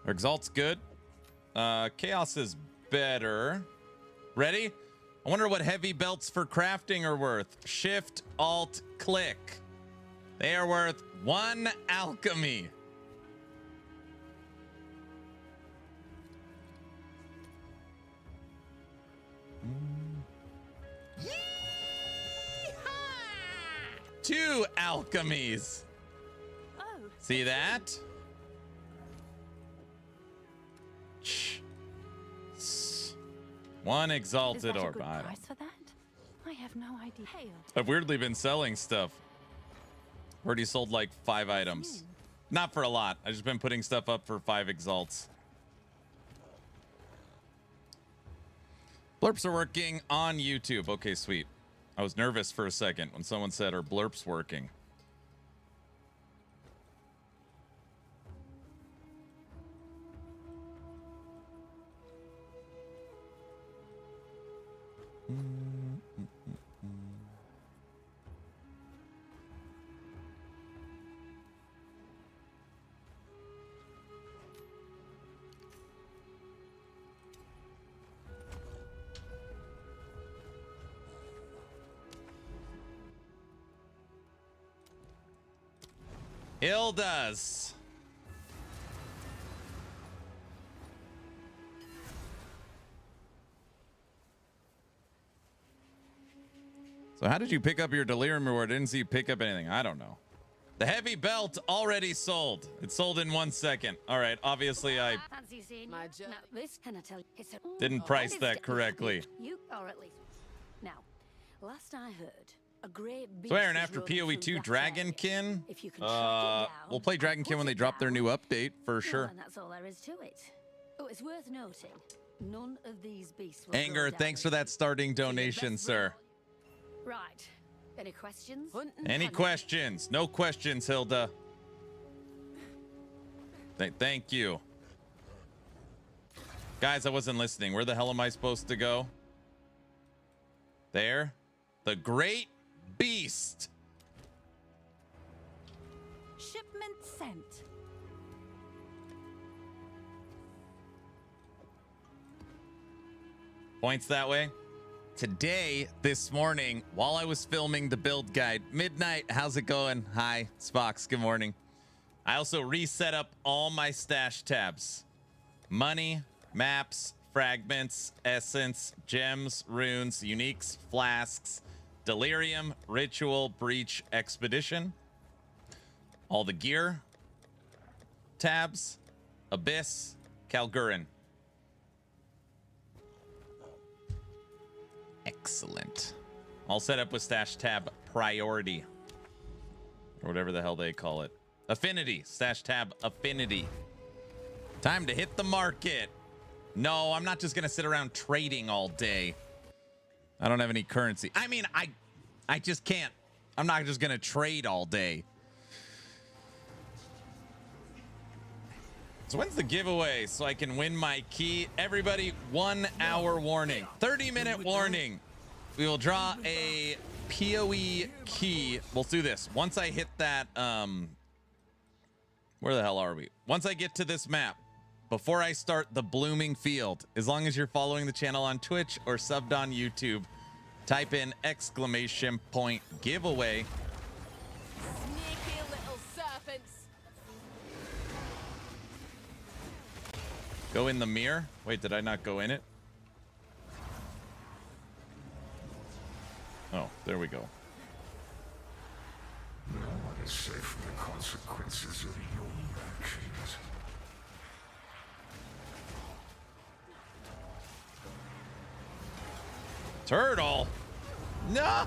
Exalt's good. Chaos is better. Ready? I wonder what heavy belts for crafting are worth. Shift, Alt, click. They are worth 1 alchemy. Yeehaw! 2 alchemies. Oh. See that? 1 exalted Is that a orb. good I don't. price for that? I have no idea. Hail. I've weirdly been selling stuff. Already sold like 5 items. Not for a lot. I've just been putting stuff up for 5 exalts. Blurps are working on YouTube. Okay, sweet. I was nervous for a second when someone said, "Are blurps working?" Ildas. So how did you pick up your delirium reward? Didn't see you pick up anything. I don't know. The heavy belt already sold. It sold in 1 second. All right. Obviously, I Fancy seeing My you. journey. Now, this can I tell you? It's a didn't price that correctly. You, or at least. Now, last I heard, A great beast So Aaron, is after roaming PoE through 2 that Dragonkin, area. If you can track it down, we'll play Dragonkin put when they it drop their down. new update for sure. Well, and that's all there is to it. Oh, it's worth noting, none of these beasts will Anger, go down thanks for that starting donation, sir. Right. Any questions? Any questions? No questions, Hilda. Thank you. Guys, I wasn't listening. Where the hell am I supposed to go? There. The Great Beast. Shipment sent. Points that way. Today, this morning, while I was filming the build guide, midnight, how's it going? Hi, Spox, good morning. I also reset up all my stash tabs. Money, maps, fragments, essence, gems, runes, uniques, flasks, delirium, ritual, breach, expedition. All the gear tabs, abyss, Kalgurin. Excellent. All set up with stash tab priority. Or whatever the hell they call it. Affinity. Stash tab affinity. Time to hit the market. No, I'm not just going to sit around trading all day. I don't have any currency. I mean, I just can't. I'm not just going to trade all day. So when's the giveaway so I can win my key? Everybody, 1 hour warning. 30-minute warning. We will draw a PoE key. We'll do this. Once I hit that, where the hell are we? Once I get to this map, before I start the blooming field, as long as you're following the channel on Twitch or subbed on YouTube, type in !giveaway. Sneaky little serpents. Go in the mirror. Wait, did I not go in it? Oh, there we go. No one is safe from the consequences of your actions. Turtle? No!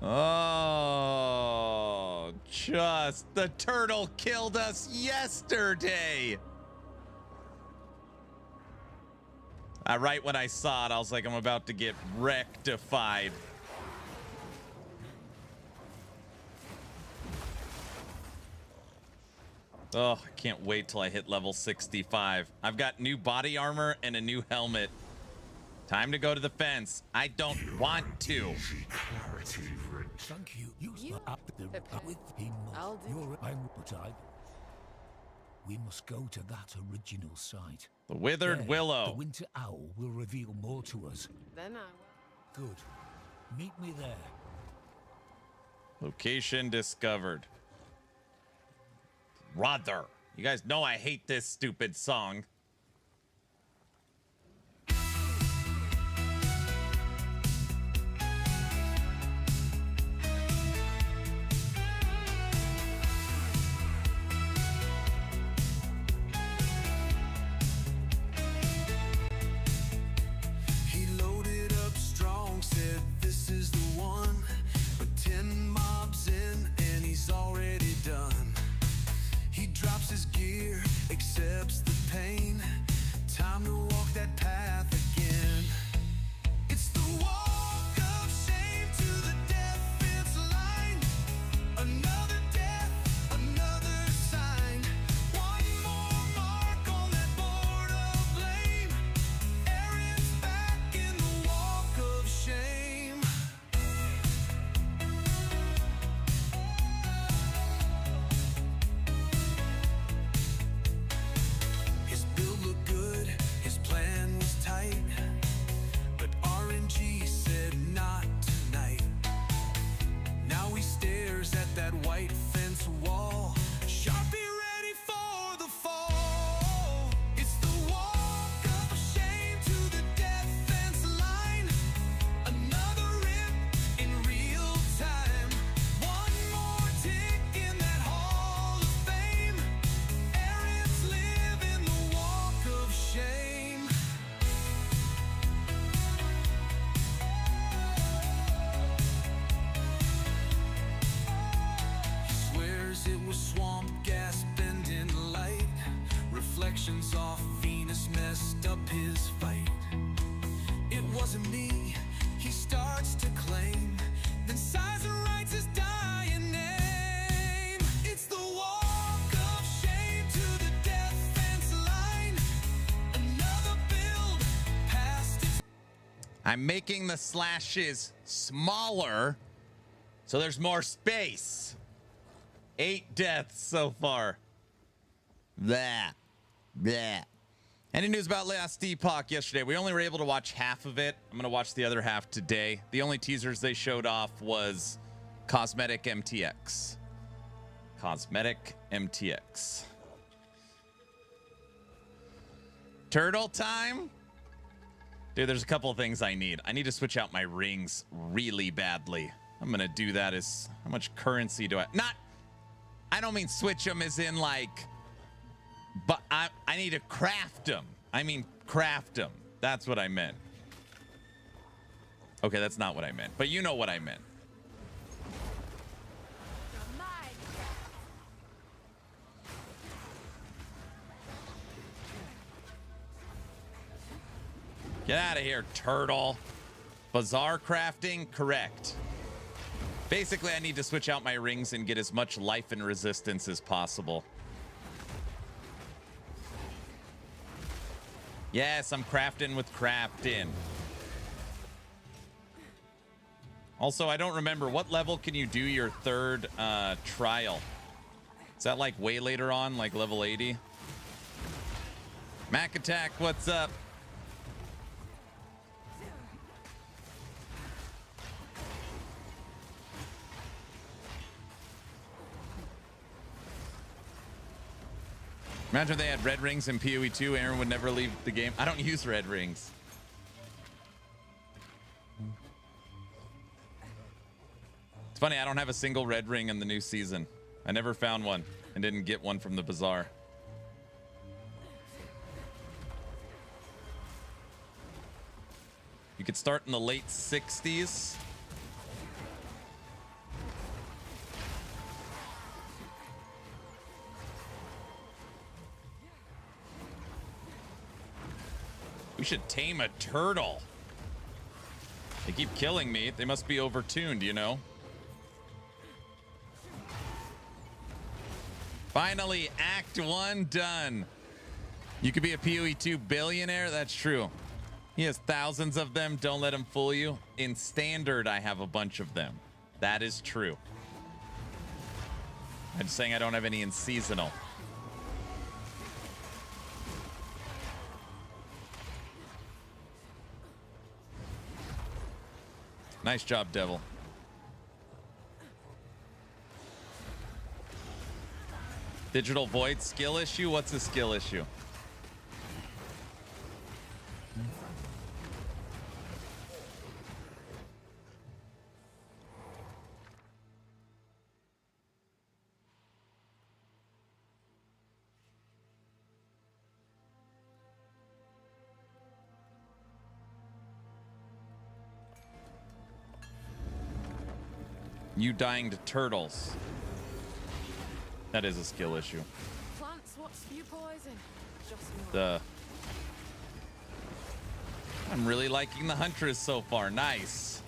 Oh, just the turtle killed us yesterday. Right when I saw it, I was like, I'm about to get rectified. Oh, I can't wait till I hit level 65. I've got new body armor and a new helmet. Time to go to the fence. I don't want to. Thank you. You are up there with him. I'll do. You're I'm We must go to that original site. The Withered There, Willow. The Winter Owl will reveal more to us. Then I will. Good. Meet me there. Location discovered. Rather. You guys know I hate this stupid song. He loaded up strong, said this is the one. But 10 mobs in and he's already done. He drops his gear, accepts the pain. Time to walk that path again. It's the walk of shame to the death fence line. Another death, another sign. One more mark on that board of blame. Aaron's back in the walk of shame. His build looked good, his plan was tight. But RNG said not tonight. Now he stares at that white fence wall. Sharpie ready for the fall. It's the walk of shame to the death fence line. Another rip in real time. One more tick in that hall of fame. Aaron's living the walk of shame. wasn't me, he starts to claim. Then sighs and writes his dying name. It's the walk of shame to the death fence line. Another build past his. I'm making the slashes smaller so there's more space. 8 deaths so far. That. Any news about Last Epoch yesterday? We only were able to watch half of it. I'm going to watch the other half today. The only teasers they showed off was Cosmetic MTX. Cosmetic MTX. Turtle time? Dude, there's a couple of things I need. I need to switch out my rings really badly. I'm going to do that as... How much currency do I... I don't mean switch them as in like... But I need to craft them. I mean craft them. That's what I meant. Okay, that's not what I meant. But you know what I meant. Get out of here, turtle. Bazaar crafting? Correct. Basically, I need to switch out my rings and get as much life and resistance as possible. Yes, I'm crafting with crafting. Also, I don't remember. What level can you do your third trial? Is that like way later on, like level 80? Mac Attack, what's up? Imagine if they had red rings in PoE 2, Aaron would never leave the game. I don't use red rings. It's funny, I don't have a single red ring in the new season. I never found one and didn't get one from the bazaar. You could start in the late 60s. We should tame a turtle. They keep killing me. They must be overtuned, you know? Finally, Act 1 done. You could be a PoE 2 billionaire. That's true. He has thousands of them. Don't let him fool you. In Standard, I have a bunch of them. That is true. I'm just saying I don't have any in Seasonal. Nice job, Devil. Digital Void skill issue? What's a skill issue? You dying to turtles. That is a skill issue. Plants, what's few poison? I'm really liking the Huntress so far. Nice.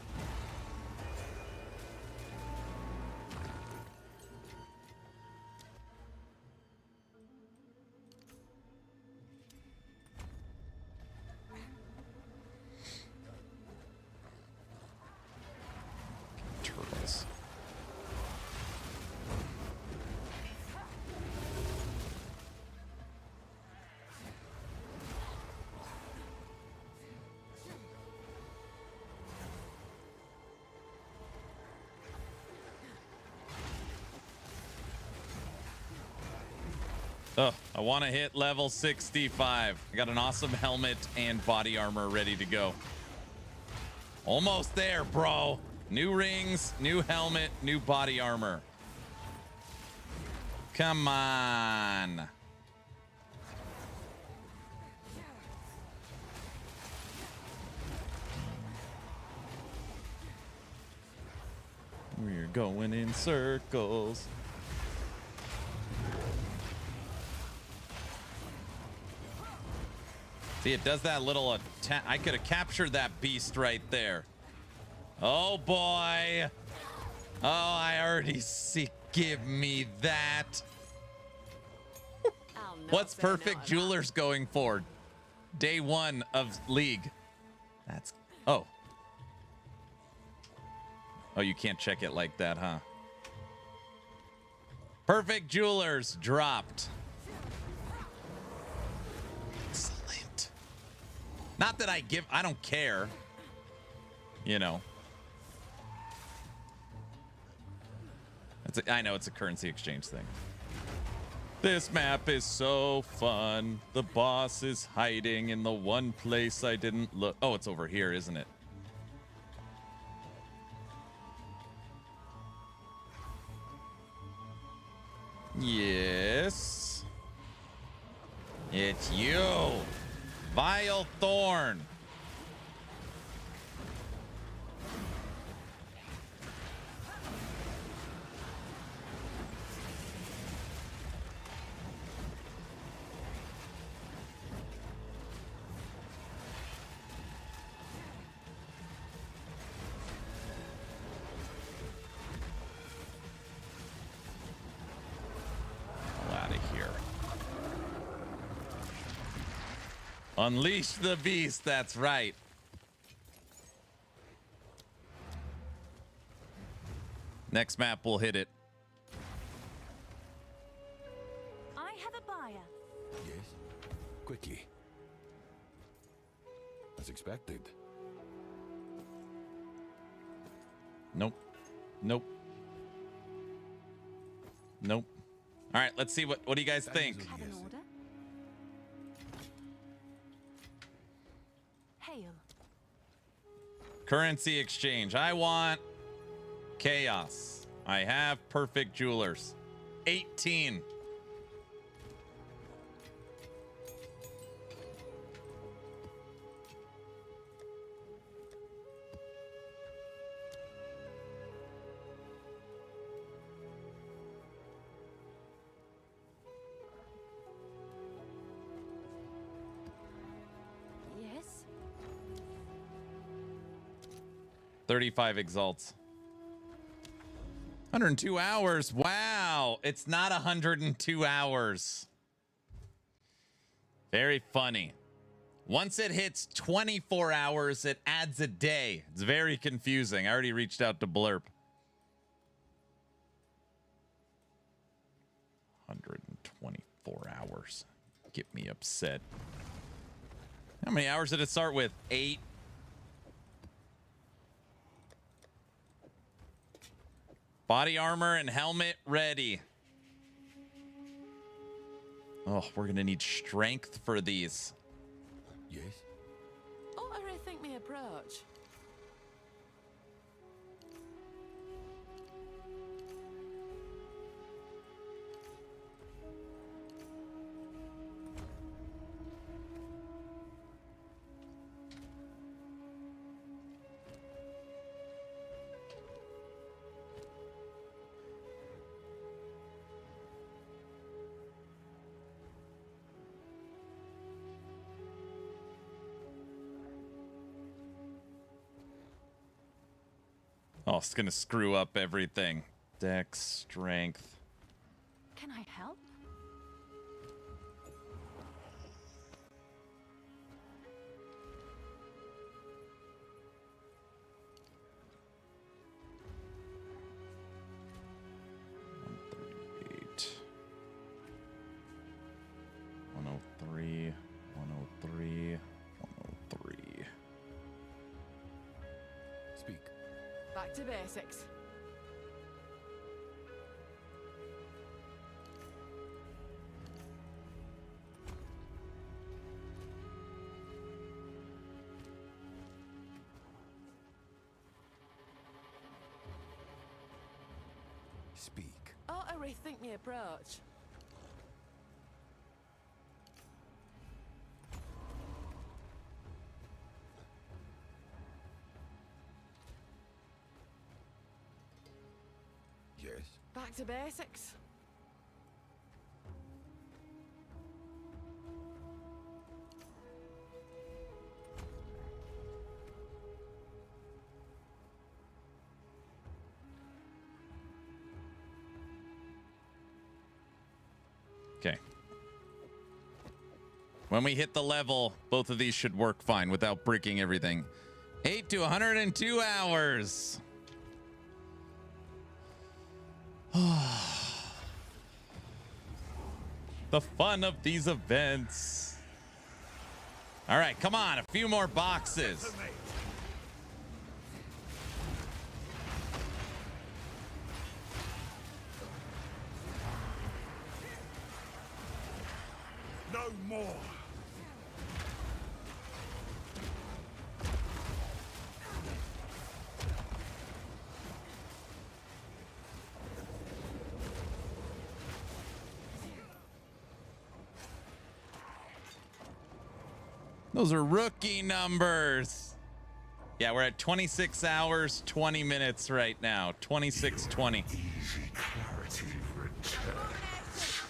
Turtles. Oh, I want to hit level 65. I got an awesome helmet and body armor ready to go. Almost there, bro. New rings, new helmet, new body armor. Come on. We're going in circles. See, it does that little attack. I could have captured that beast right there. Oh, boy. Oh, I already see. Give me that. What's Perfect Jewelers going for? Day 1 of League. That's... Oh. Oh, you can't check it like that, huh? Perfect Jewelers dropped. Excellent. Not that I don't care. You know. I know it's a currency exchange thing. This map is so fun. The boss is hiding in the one place I didn't look. Oh, it's over here, isn't it? Yes. It's you, Vile Thorn. Unleash the beast, that's right. Next map, we'll hit it. I have a buyer. Yes? Quickly. As expected. Nope. Nope. Nope. All right, let's see what do you guys think? Have an order? Hail. Currency exchange. I want chaos. I have Perfect Jewelers. 18. Yes. 35 exalts. 102 hours. Wow. It's not 102 hours. Very funny. Once it hits 24 hours, it adds a day. It's very confusing. I already reached out to Blurp. 124 hours. Get me upset. How many hours did it start with? 8. Body armor and helmet ready. Oh, we're gonna need strength for these. Yes? Oh, I rethink my approach. Oh, it's gonna screw up everything. Dex, strength. Can I help? $138. 103. 103. 103. Speak. Back to basics. Speak. Oh, I rethink my approach. Yes? Back to basics. When we hit the level, both of these should work fine without breaking everything. 8 to 102 hours. The fun of these events. All right, come on, a few more boxes. No more. Those are rookie numbers. Yeah, we're at 26 hours, 20 minutes right now. 26:20. Easy clarity returns.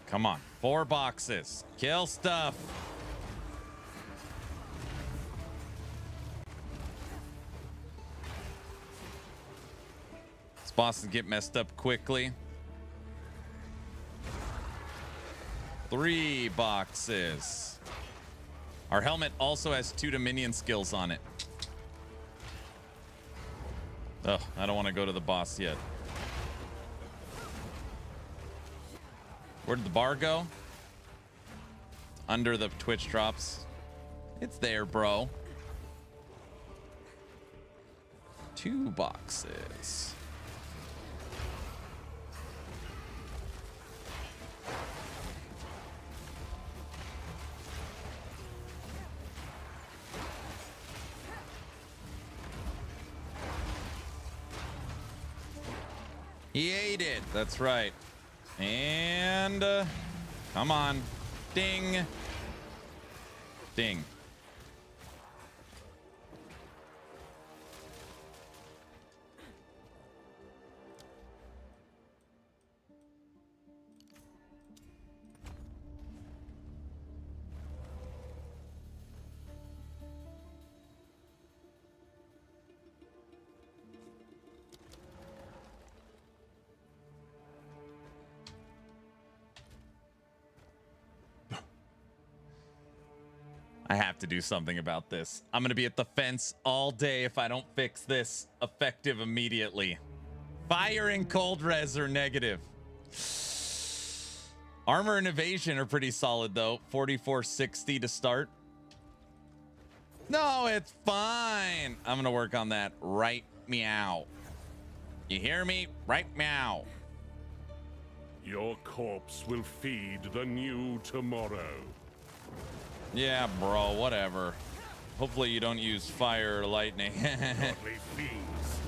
Come on, 4 boxes. Kill stuff. These bosses get messed up quickly. 3 boxes. Our helmet also has 2 Dominion skills on it. Oh, I don't want to go to the boss yet. Where did the bar go? Under the Twitch drops. It's there, bro. 2 boxes. He ate it. That's right. And come on. Ding. Ding. I have to do something about this. I'm going to be at the fence all day if I don't fix this effective immediately. Fire and cold res are negative. Armor and evasion are pretty solid, though. 4460 to start. No, it's fine. I'm going to work on that right meow. You hear me? Right meow. Your corpse will feed the new tomorrow. Yeah, bro, whatever. Hopefully you don't use fire or lightning. Godly fiends.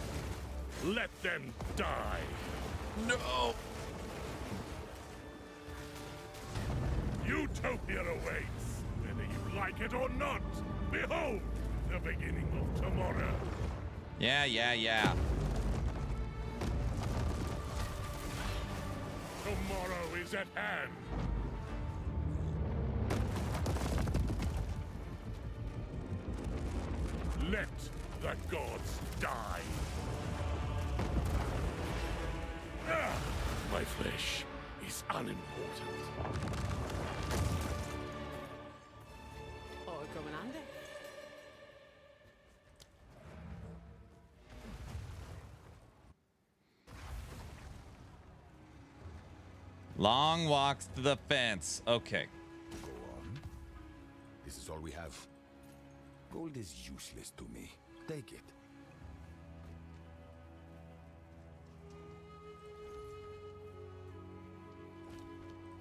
Let them die. No. Utopia awaits, whether you like it or not. Behold, the beginning of tomorrow. Yeah. Tomorrow is at hand. Let the gods die. My flesh is unimportant. Oh, coming under. Long walks to the fence. Okay. Go on. This is all we have. Gold is useless to me. Take it.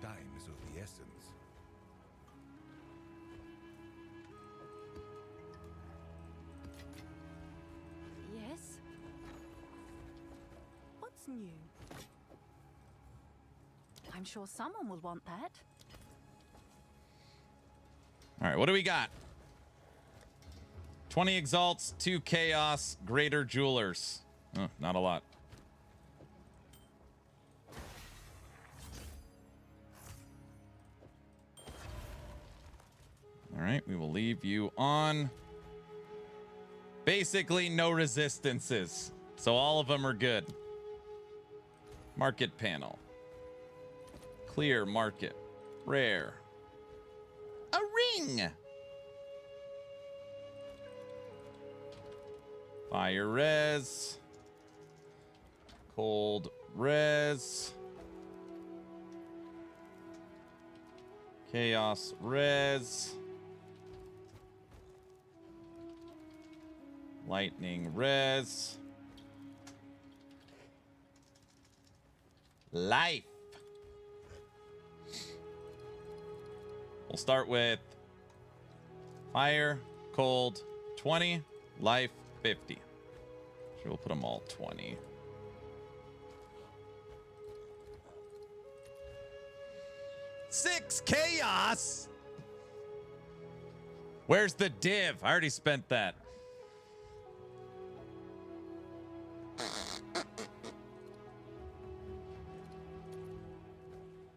Time is of the essence. Yes? What's new? I'm sure someone will want that. All right, what do we got? 20 exalts, 2 chaos, greater jewelers. Oh, not a lot. All right, we will leave you on. basically no resistances. So all of them are good. Market panel. Clear market. Rare. A ring. Fire res. Cold res. Chaos res. Lightning res. Life. We'll start with fire, cold, 20, life, 50. Sure, we'll put them all 20. Six chaos. Where's the div? I already spent that.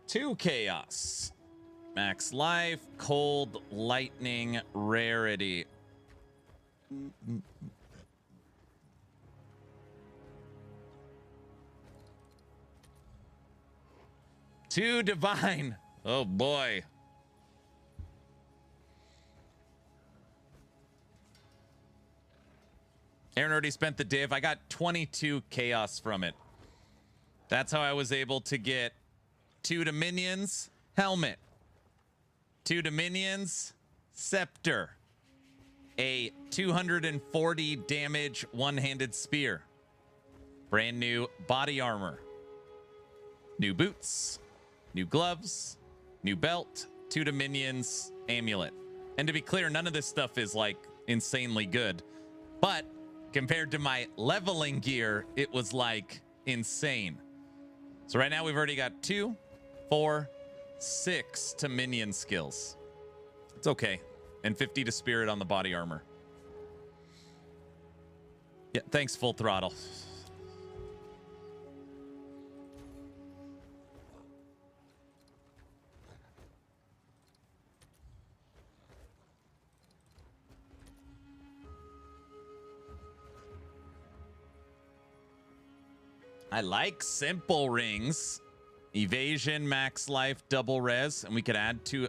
Two chaos. Max life, cold, lightning, rarity. Two divine. Oh boy. Aaron already spent the div. I got 22 chaos from it. That's how I was able to get 2 dominions, helmet. 2 dominions, scepter. A 240 damage one-handed spear. Brand new body armor. New boots. New gloves. New belt. 2 dominions, amulet. And to be clear, none of this stuff is like insanely good. But compared to my leveling gear, it was like insane. So right now we've already got 2, 4, 6 to minion skills. It's okay. And 50 to spirit on the body armor. Yeah, thanks, Full Throttle. I like simple rings. Evasion, max life, double res, and we could add to...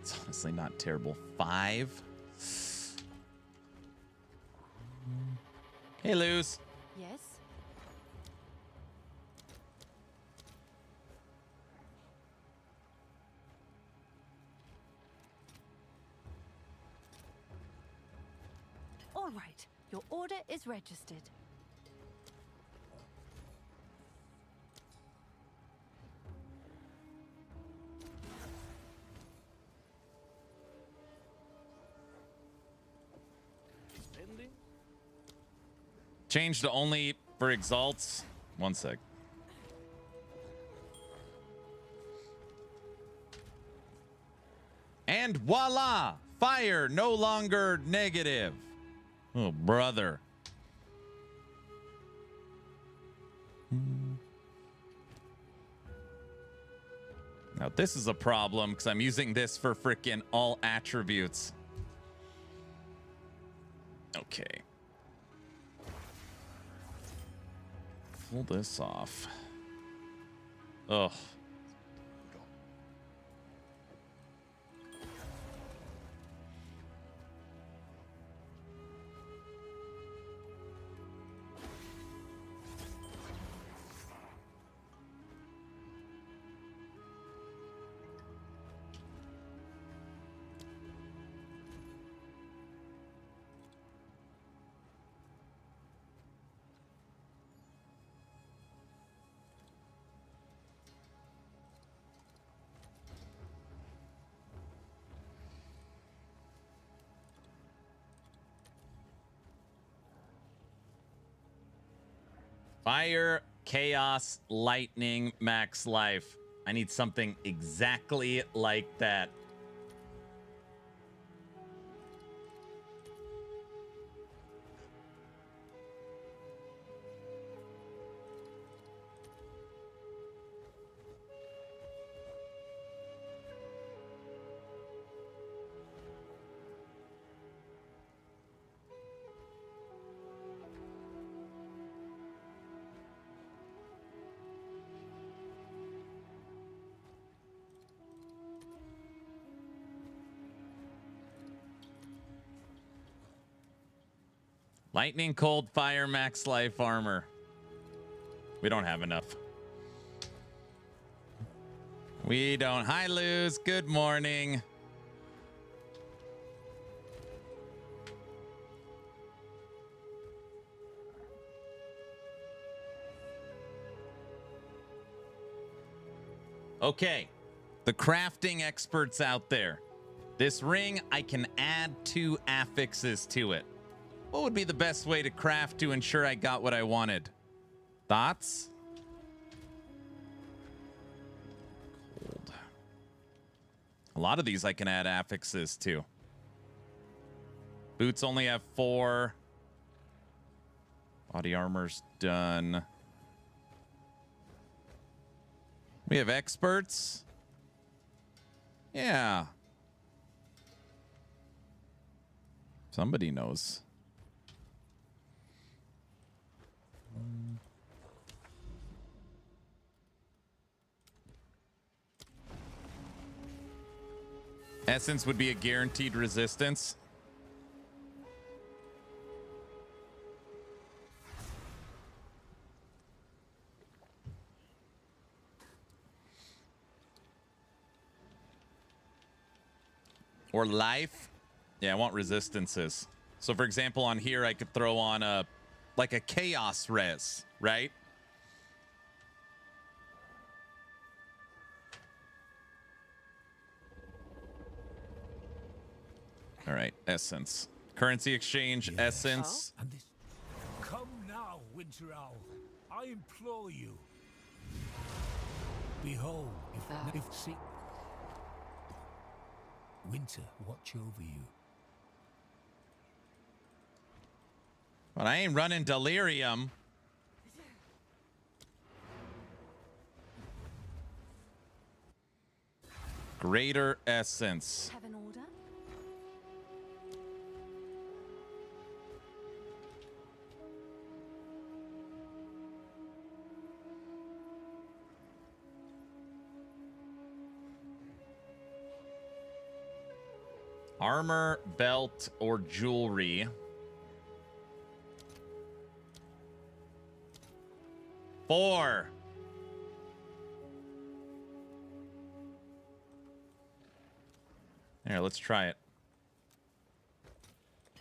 It's honestly not terrible. 5. Hey, Luz. Yes? All right. Your order is registered. Change to only for exalts. 1 sec. And voila! Fire no longer negative. Oh, brother. Now, this is a problem because I'm using this for freaking all attributes. Okay. Pull this off. Ugh. Fire, chaos, lightning, max life. I need something exactly like that. Lightning, cold, fire, max life, armor. We don't have enough. We don't. Hi, Luz. Good morning. Okay. The crafting experts out there. This ring, I can add 2 affixes to it. What would be the best way to craft to ensure I got what I wanted? Thoughts? Cold. A lot of these I can add affixes to. Boots only have 4. Body armor's done. We have experts. Yeah. Somebody knows. Essence would be a guaranteed resistance. Or life. Yeah, I want resistances. So for example, on here, I could throw on a chaos res, right? All right, essence. Currency exchange, yes. Essence. And this... Come now, Winter Owl. I implore you. Behold, if see... Winter, watch over you. But I ain't running delirium. Greater essence. Have an order? Armor, belt, or jewelry. 4. Here, let's try it.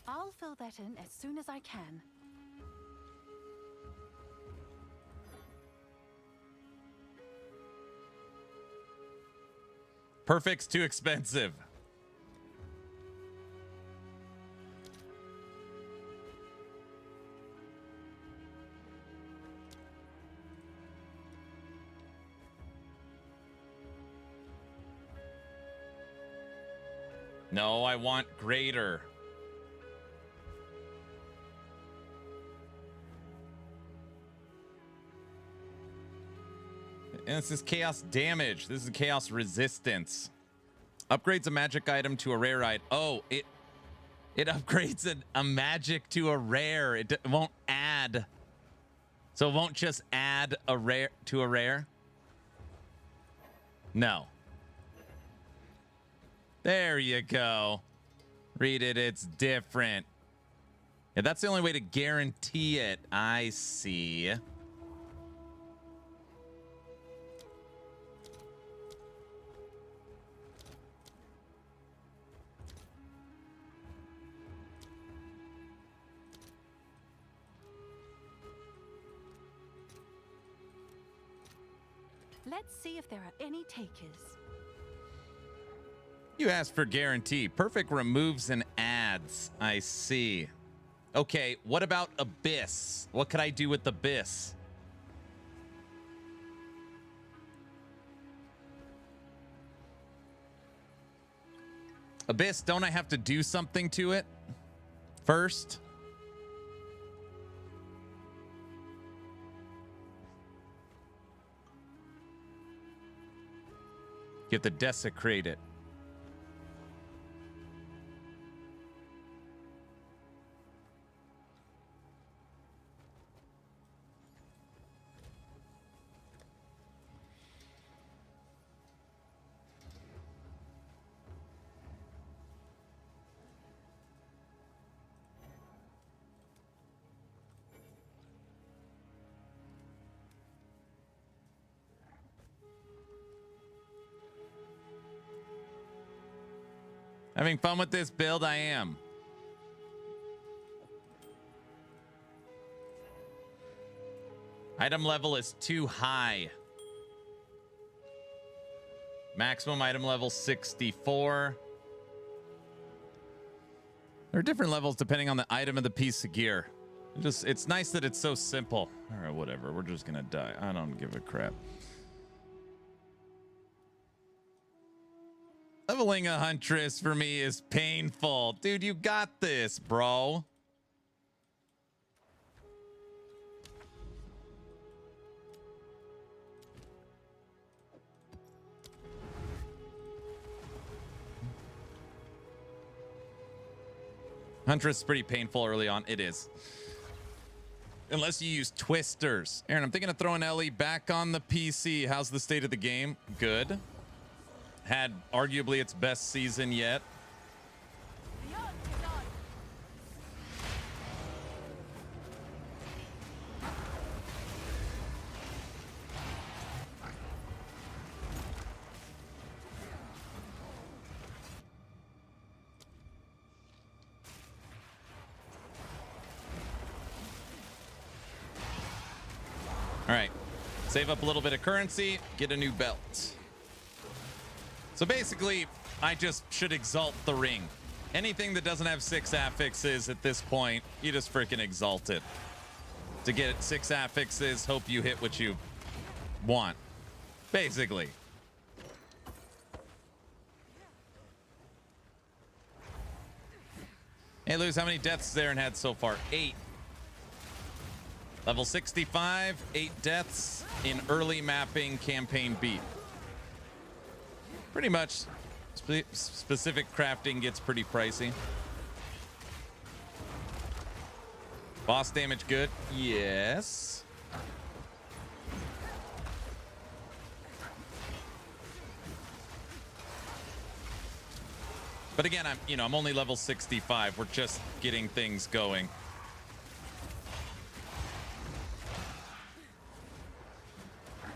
I'll fill that in as soon as I can. Perfect's too expensive. No, I want greater. And this is chaos damage. This is chaos resistance. Upgrades a magic item to a rare item. Oh, it upgrades a magic to a rare. It won't add. So it won't just add a rare to a rare? No. There you go. Read it, it's different. Yeah, that's the only way to guarantee it. I see. Let's see if there are any takers. You asked for guarantee. Perfect removes and adds. I see. Okay, what about Abyss? What could I do with Abyss? Abyss, don't I have to do something to it first? You have to desecrate it. Having fun with this build, I am. Item level is too high. Maximum item level 64. There are different levels depending on the item of the piece of gear. It's nice that it's so simple. All right, whatever. We're just gonna die. I don't give a crap. Leveling a Huntress for me is painful. Dude, you got this, bro. Huntress is pretty painful early on. It is. Unless you use twisters. Aaron, I'm thinking of throwing Ellie back on the PC. How's the state of the game? Good. Had arguably its best season yet. All right, save up a little bit of currency, get a new belt. So basically, I just should exalt the ring. Anything that doesn't have 6 affixes at this point, you just freaking exalt it. To get 6 affixes, hope you hit what you want. Basically. Hey, Luz, how many deaths has Aaron had so far? 8. Level 65, 8 deaths in early mapping campaign beat. Pretty much. Specific crafting gets pretty pricey. Boss damage good? Yes. But again, I'm only level 65. We're just getting things going.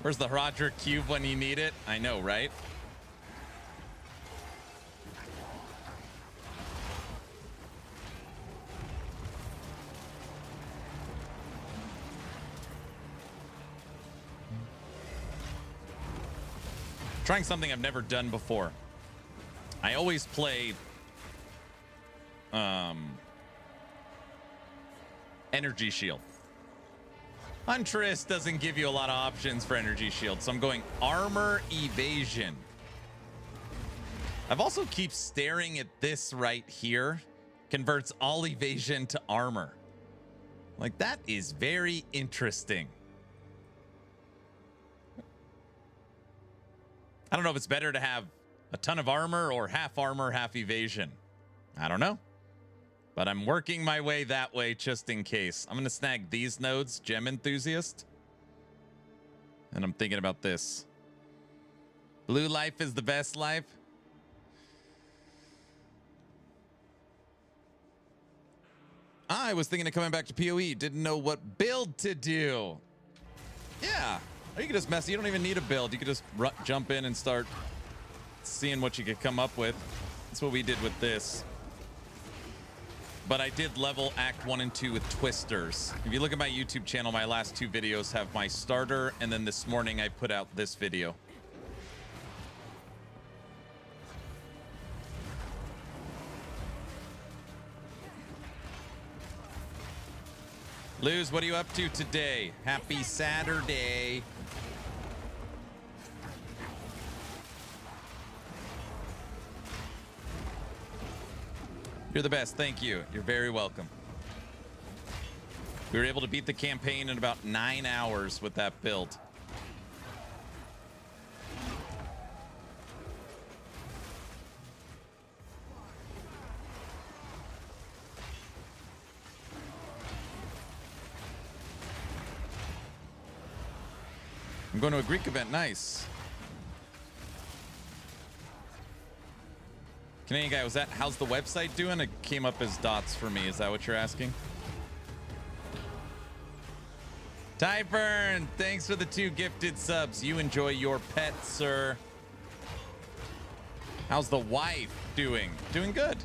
Where's the Roger cube when you need it? I know, right? Trying something I've never done before. I always play energy shield. Huntress doesn't give you a lot of options for energy shield, so I'm going armor evasion. I've also keep staring at this right here. Converts all evasion to armor. Like, that is very interesting. I don't know if it's better to have a ton of armor or half armor, half evasion. I don't know. But I'm working my way that way just in case. I'm going to snag these nodes, Gem Enthusiast. And I'm thinking about this. Blue life is the best life. I was thinking of coming back to PoE. Didn't know what build to do. Yeah. Or you can just mess. You don't even need a build. You can just jump in and start seeing what you could come up with. That's what we did with this. But I did level Act 1 and 2 with twisters. If you look at my YouTube channel, my last 2 videos have my starter, and then this morning I put out this video. Luz, what are you up to today? Happy Saturday. You're the best. Thank you. You're very welcome. We were able to beat the campaign in about 9 hours with that build. I'm going to a Greek event. Nice. Canadian guy, was that how's the website doing? It came up as dots for me. Is that what you're asking? Tyburn, thanks for the 2 gifted subs. You enjoy your pet, sir. How's the wife doing? Doing good.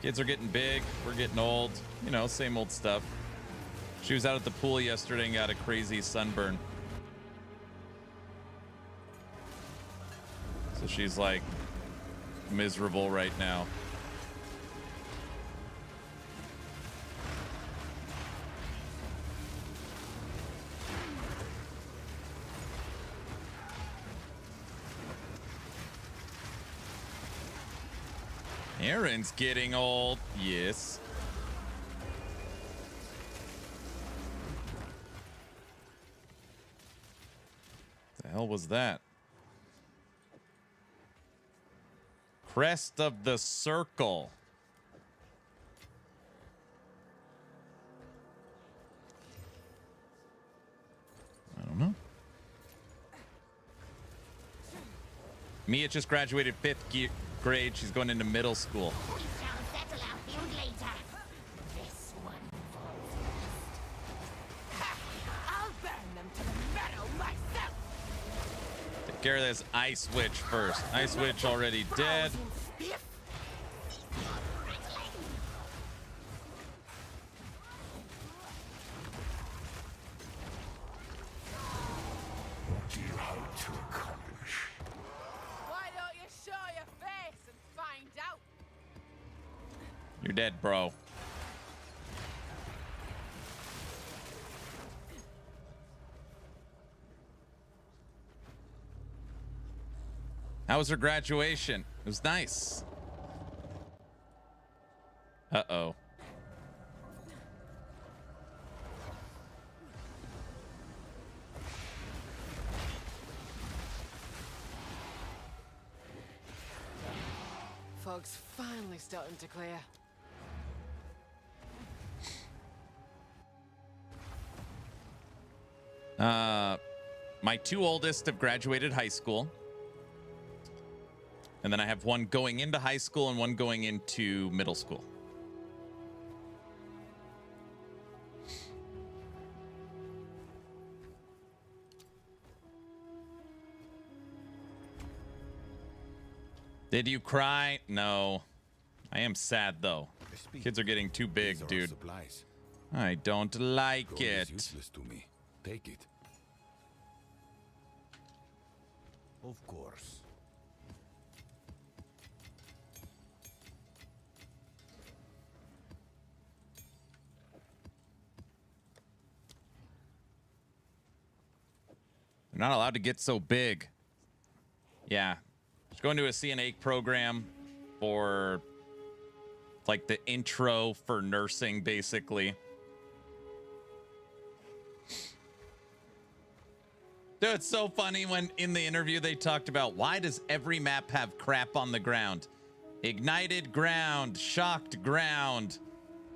Kids are getting big. We're getting old. You know, same old stuff. She was out at the pool yesterday and got a crazy sunburn. So she's like miserable right now. Aaron's getting old. Yes. The hell was that? Crest of the circle. I don't know. Mia just graduated 5th grade. She's going into middle school. We shall settle our feud later. This one falls first. I'll burn them to the marrow myself. Take care of this Ice Witch first. Ice Witch already dead. What do you hope to accomplish? Why don't you show your face and find out? You're dead, bro. How was her graduation? It was nice. Uh-oh. Fog's finally starting to clear. My 2 oldest have graduated high school. And then I have one going into high school and one going into middle school. Did you cry? No. I am sad, though. Kids are getting too big, dude. I don't like Gold it. is useless to me. Take it. Of course. They're not allowed to get so big. Yeah. Just going to a CNA program for like the intro for nursing, basically. Dude, it's so funny when in the interview they talked about why does every map have crap on the ground? Ignited ground, shocked ground,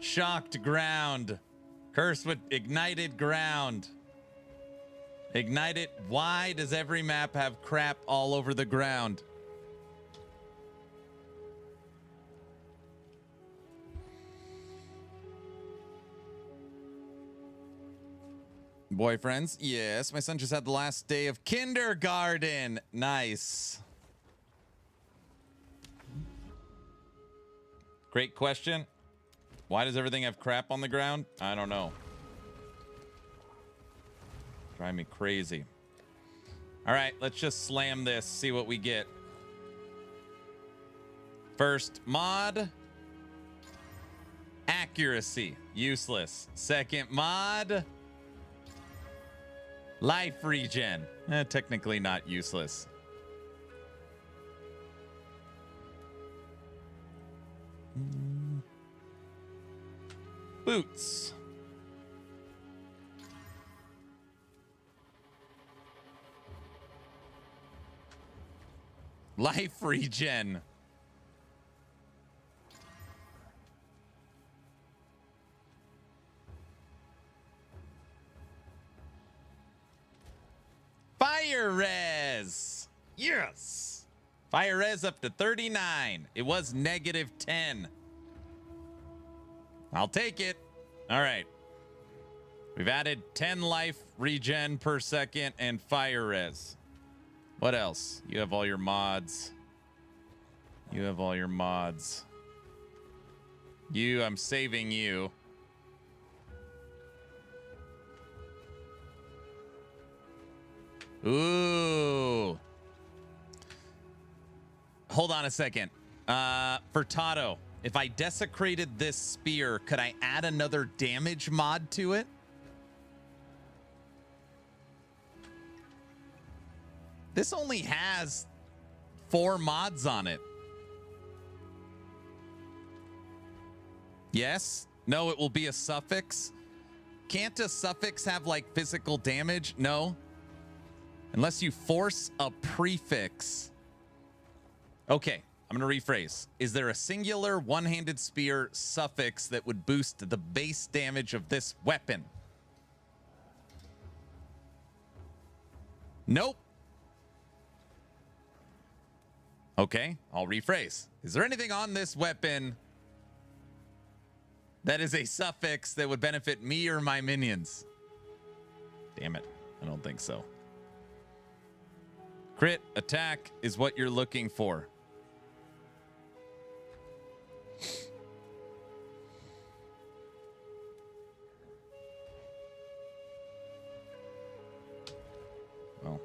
shocked ground, cursed with ignited ground. Ignited. Why does every map have crap all over the ground? Boyfriends? Yes, my son just had the last day of kindergarten. Nice. Great question. Why does everything have crap on the ground? I don't know. Drive me crazy. All right, let's just slam this, see what we get. First mod. Accuracy. Useless. Second mod. Life regen. Technically not useless. Boots. Life regen. Fire res. Yes. Fire res up to 39. It was -10. I'll take it. All right. We've added 10 life regen per second and fire res. What else? You have all your mods. You have all your mods. You, I'm saving you. Ooh. Hold on a second. For Tato, if I desecrated this spear, could I add another damage mod to it? This only has 4 mods on it. Yes? No, it will be a suffix. Can't a suffix have like physical damage? No. Unless you force a prefix. Okay, I'm going to rephrase. Is there a singular one-handed spear suffix that would boost the base damage of this weapon? Nope. Okay, I'll rephrase. Is there anything on this weapon that is a suffix that would benefit me or my minions? Damn it, I don't think so. Crit attack is what you're looking for. Well.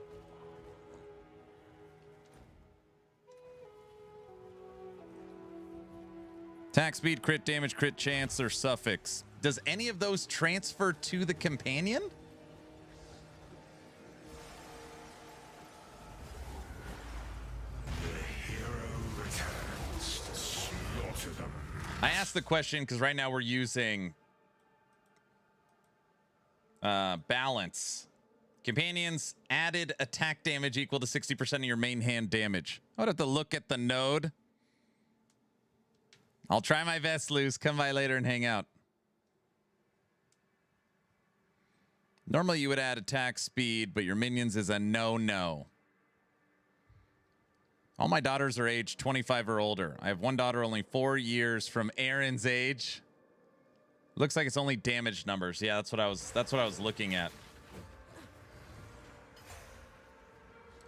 Attack speed, crit damage, crit chance, or suffix. Does any of those transfer to the companion? I asked the question because right now we're using balance. Companions added attack damage equal to 60% of your main hand damage. I would have to look at the node. I'll try my best, Luz. Come by later and hang out. Normally you would add attack speed, but your minions is a no-no. All my daughters are aged 25 or older. I have one daughter only 4 years from Aaron's age. Looks like it's only damage numbers. Yeah, that's what I was looking at.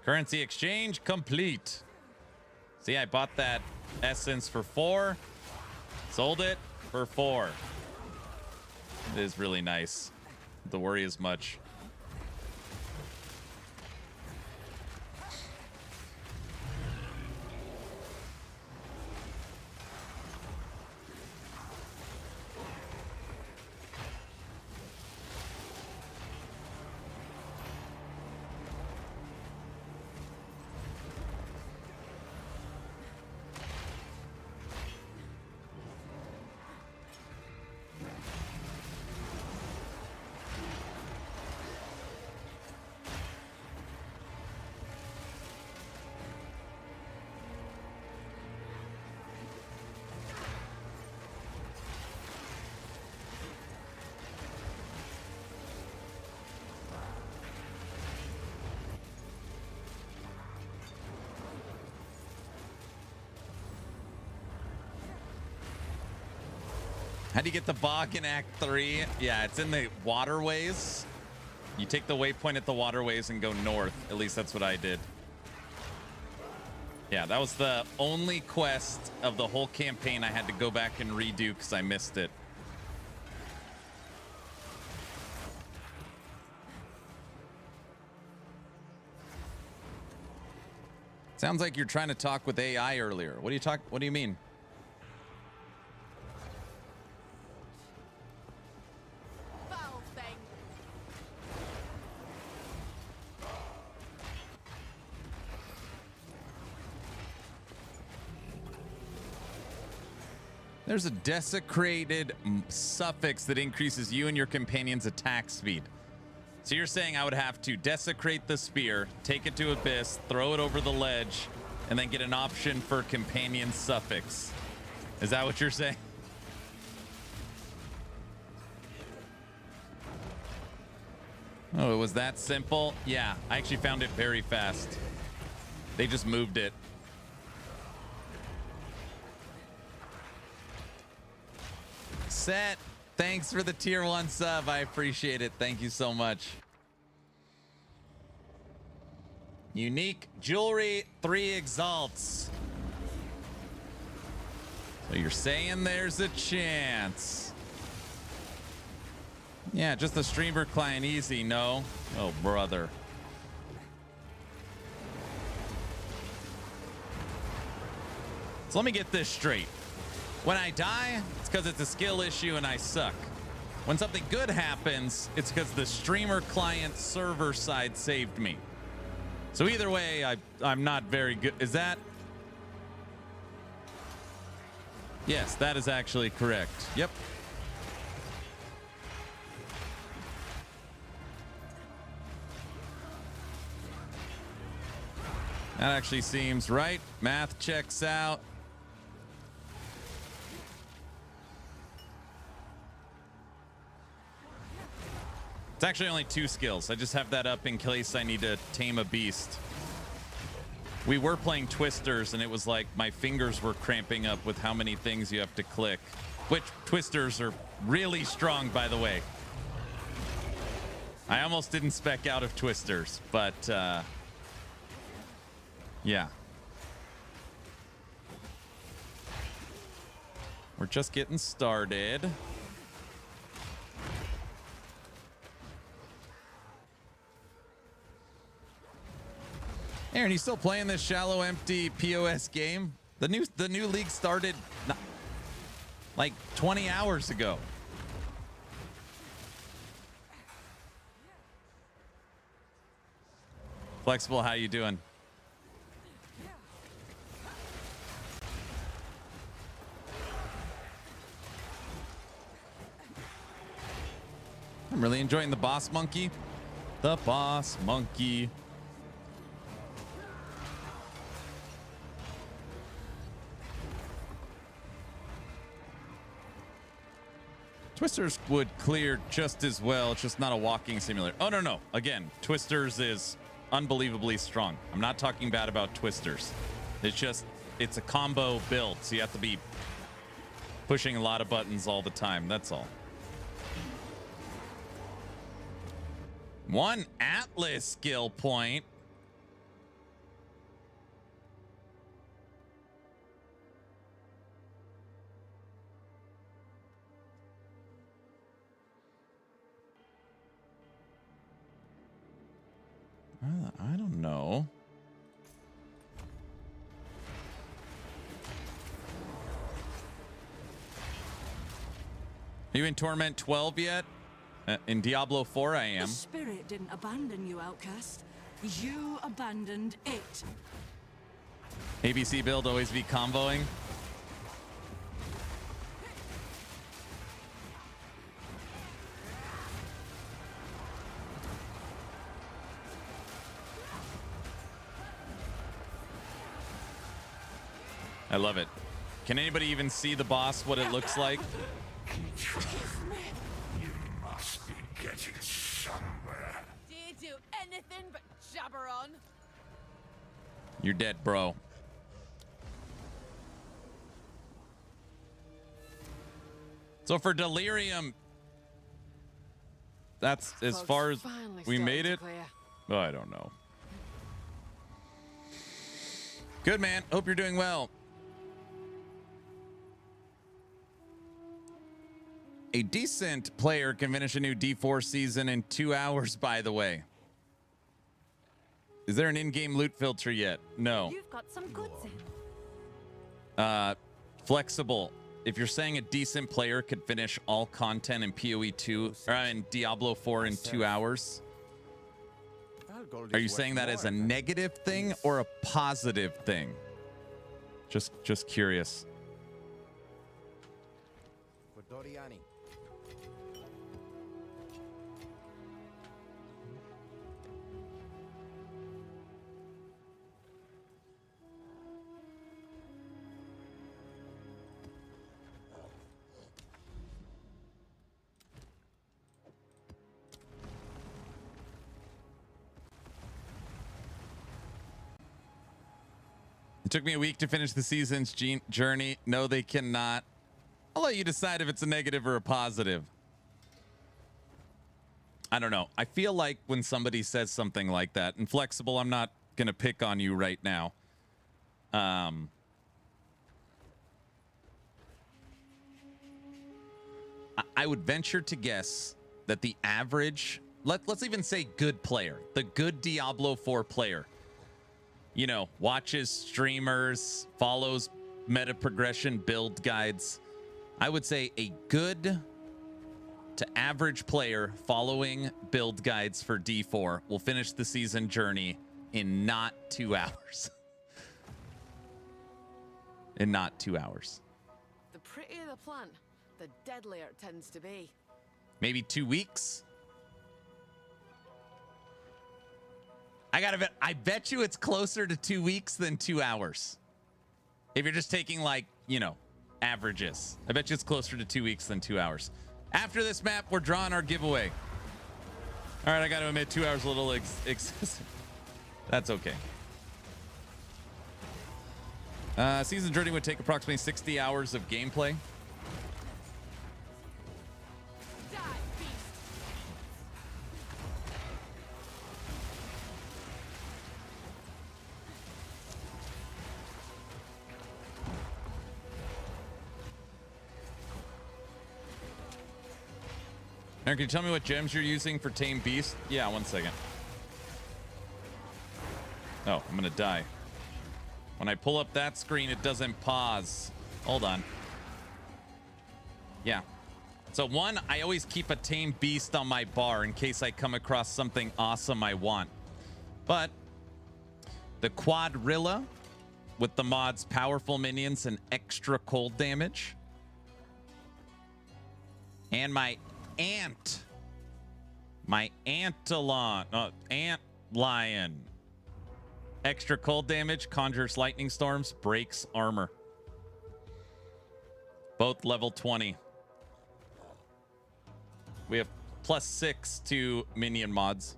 Currency exchange complete. See, I bought that essence for 4. Sold it for 4. It is really nice. Don't have to worry as much. How do you get the bog in Act 3? Yeah, it's in the waterways. You take the waypoint at the waterways and go north. At least that's what I did. Yeah, that was the only quest of the whole campaign I had to go back and redo because I missed it. Sounds like you're trying to talk with AI earlier. What do you mean? There's a desecrated suffix that increases you and your companion's attack speed. So you're saying I would have to desecrate the spear, take it to Abyss, throw it over the ledge, and then get an option for companion suffix. Is that what you're saying? Oh, it was that simple? Yeah, I actually found it very fast. They just moved it. Set, thanks for the tier 1 sub. I appreciate it. Thank you so much. Unique jewelry, 3 exalts. So you're saying there's a chance. Yeah, just the streamer client easy, no? Oh, brother. So let me get this straight. When I die, it's because it's a skill issue and I suck. When something good happens, it's because the streamer client server side saved me. So either way, I'm not very good. Is that? Yes, that is actually correct. Yep. That actually seems right. Math checks out. It's actually only 2 skills. I just have that up in case I need to tame a beast. We were playing Twisters, and it was like my fingers were cramping up with how many things you have to click. Which Twisters are really strong, by the way. I almost didn't spec out of Twisters, but yeah. We're just getting started. Aaron, you still playing this shallow, empty POS game? The new league started like 20 hours ago. Flexible, how you doing? I'm really enjoying the boss monkey. The boss monkey. Twisters would clear just as well. It's just not a walking simulator. Oh, no. Again, Twisters is unbelievably strong. I'm not talking bad about Twisters. It's a combo build, so you have to be pushing a lot of buttons all the time. That's all. 1 Atlas skill point. I don't know. Are you in Torment 12 yet? In Diablo 4, I am. The spirit didn't abandon you, outcast. You abandoned it. ABC build always be comboing. I love it. Can anybody even see the boss, what it looks like? You must be getting somewhere. Do you do anything but jabber on? You're dead, bro. So for Delirium, that's as far as we made it. Oh, I don't know. Good, man. Hope you're doing well. A decent player can finish a new D4 season in 2 hours, by the way. Is there an in-game loot filter yet? No. You've got some goods in. Flexible. If you're saying a decent player could finish all content in PoE 2 or in Diablo 4 in 2 hours, are you saying that as a negative thing or a positive thing? Just curious. Doriani. It took me a week to finish the season's journey. No, they cannot. I'll let you decide if it's a negative or a positive. I don't know. I feel like when somebody says something like that, and Flexible, I'm not going to pick on you right now. I would venture to guess that the average, let's even say good player, the good Diablo 4 player, you know, watches streamers, follows meta progression build guides. I would say a good to average player following build guides for D4 will finish the season journey in not 2 hours. In not 2 hours. The prettier the plant, the deadlier it tends to be. Maybe 2 weeks. I bet you it's closer to 2 weeks than 2 hours. If you're just taking, like, you know, averages. I bet you it's closer to 2 weeks than 2 hours. After this map, we're drawing our giveaway. All right, I got to admit, 2 hours a little excessive. That's okay. Season journey would take approximately 60 hours of gameplay. Aaron, can you tell me what gems you're using for Tame Beast? Yeah, 1 second. Oh, I'm gonna die. When I pull up that screen, it doesn't pause. Hold on. Yeah. So one, I always keep a Tame Beast on my bar in case I come across something awesome I want. But the Quadrilla with the mods Powerful Minions and Extra Cold Damage. And my Ant Lion. Extra cold damage, conjures lightning storms, breaks armor. Both level 20. We have +6 to minion mods.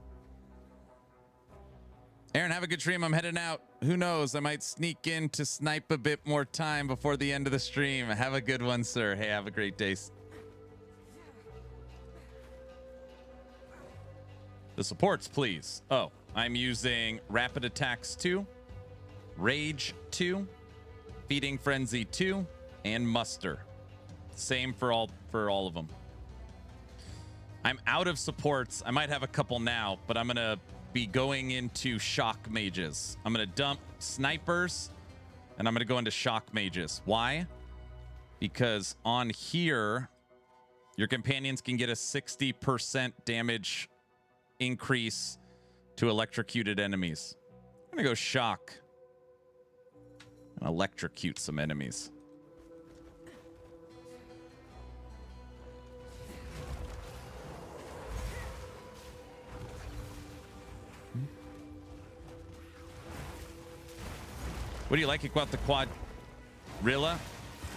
Aaron, have a good stream. I'm heading out. Who knows? I might sneak in to snipe a bit more time before the end of the stream. Have a good one, sir. Hey, have a great day. The supports, please. Oh, I'm using Rapid Attacks 2, Rage 2, Feeding Frenzy 2, and Muster. Same for all of them. I'm out of supports. I might have a couple now, but I'm gonna be going into Shock Mages. I'm gonna dump Snipers, and I'm gonna go into Shock Mages. Why? Because on here, your companions can get a 60% damage increase to electrocuted enemies. I'm gonna go Shock and electrocute some enemies. What do you like about the Quadrilla?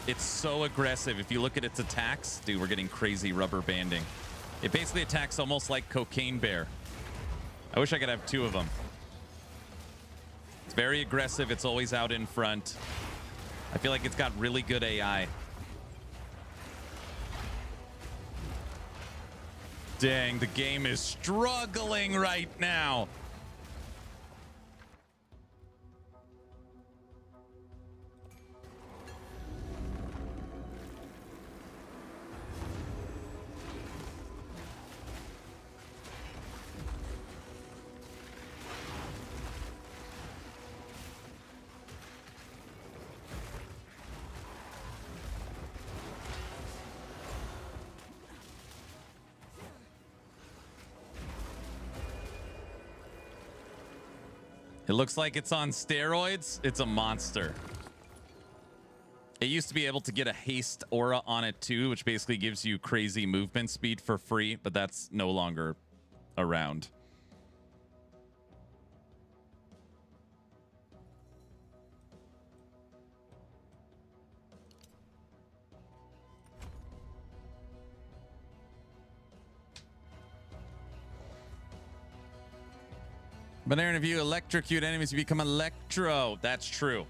It's so aggressive. If you look at its attacks, dude, we're getting crazy rubber banding. It basically attacks almost like Cocaine Bear. I wish I could have 2 of them. It's very aggressive. It's always out in front. I feel like it's got really good AI. Dang, the game is struggling right now. It looks like it's on steroids. It's a monster. It used to be able to get a haste aura on it too, which basically gives you crazy movement speed for free, but that's no longer around. Banana, if you electrocute enemies, you become electro. That's true.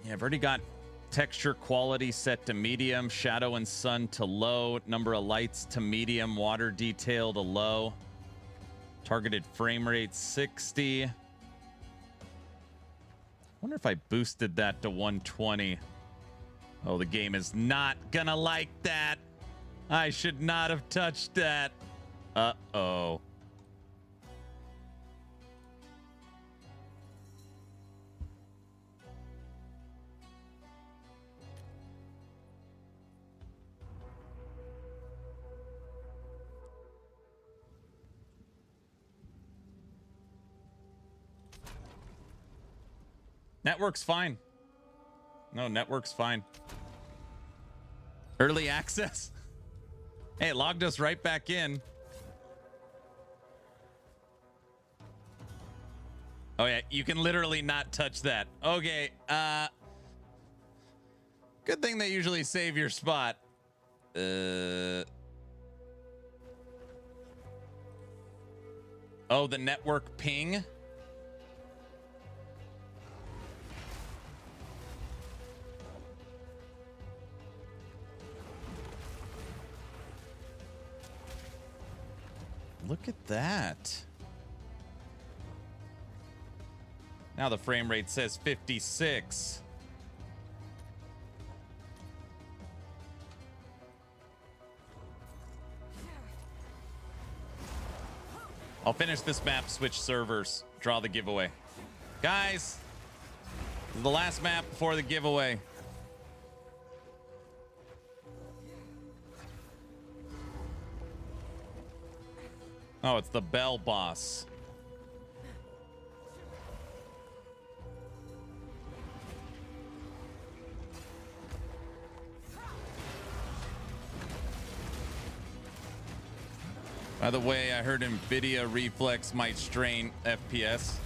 Yeah, I've already got texture quality set to medium, shadow and sun to low, number of lights to medium, water detail to low, targeted frame rate 60. Wonder if I boosted that to 120. Oh, the game is not gonna like that. I should not have touched that. Uh-oh. Network's fine. No, network's fine. Early access. Hey, it logged us right back in. Oh yeah, you can literally not touch that. Okay, good thing they usually save your spot. Oh, the network ping. Look at that. Now the frame rate says 56. I'll finish this map, switch servers, draw the giveaway. Guys, this is the last map before the giveaway. Oh, it's the bell boss. By the way, I heard NVIDIA reflex might strain FPS.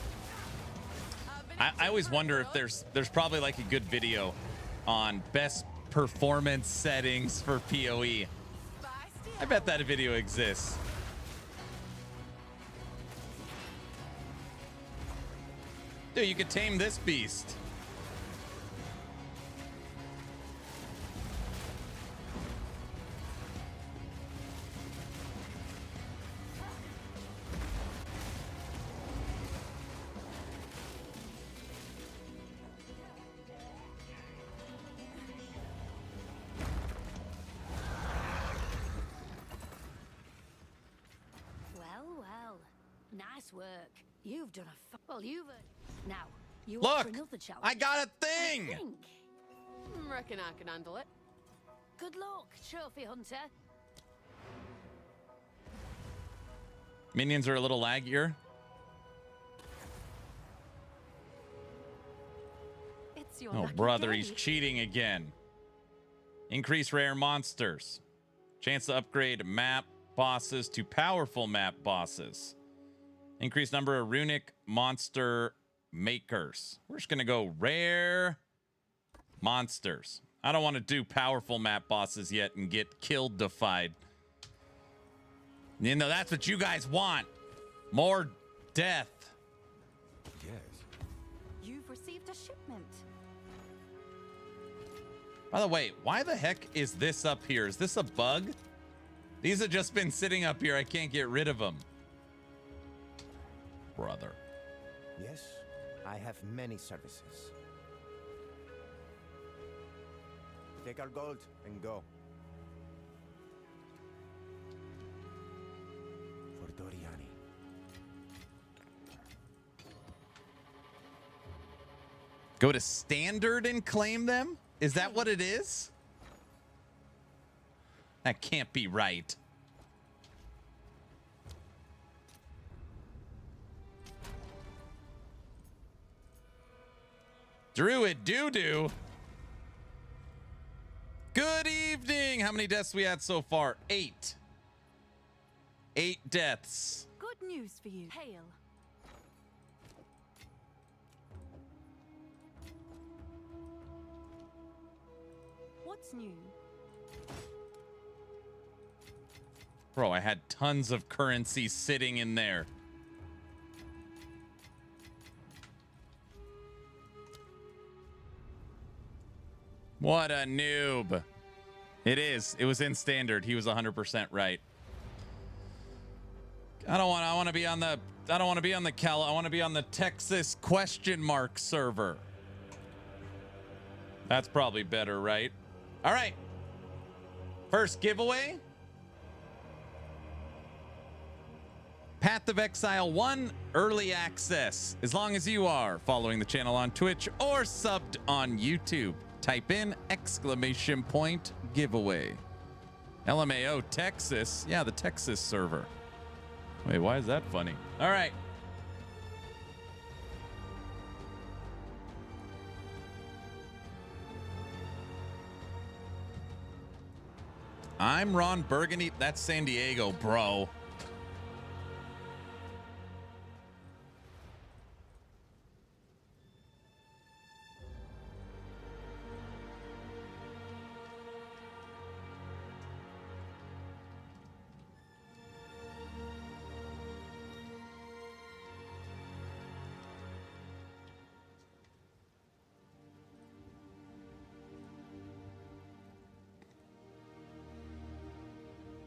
I always wonder if there's probably like a good video on best performance settings for PoE. I bet that video exists. Dude, you could tame this beast. Well. Nice work. You've done you've... Now, you Look, up for another challenge? I got a thing. Reckon I can handle it. Good luck, trophy hunter. Minions are a little laggier. It's your Oh, lucky brother, day. he's cheating again. Increase rare monsters. Chance to upgrade map bosses to powerful map bosses. Increase number of runic monster makers. We're just going to go rare monsters. I don't want to do powerful map bosses yet and get killed defied. You know, that's what you guys want. More death. Yes. You've received a shipment. By the way, why the heck is this up here? Is this a bug? These have just been sitting up here. I can't get rid of them. Brother. Yes, I have many services. Take our gold and go. For Doriani. Go to standard and claim them? Is that what it is? That can't be right. Druid Doo-Doo. Good evening. How many deaths we had so far? 8. 8 deaths. Good news for you. Hail. What's new? Bro, I had tons of currency sitting in there. What a noob. It is. It was in standard. He was 100% right. I don't want to be on the I want to be on the Texas question mark server. That's probably better, right? All right. First giveaway. Path of Exile 1 early access. As long as you are following the channel on Twitch or subbed on YouTube. Type in !giveaway. LMAO Texas. Yeah, the Texas server. Wait, why is that funny? All right. I'm Ron Burgundy. That's San Diego, bro.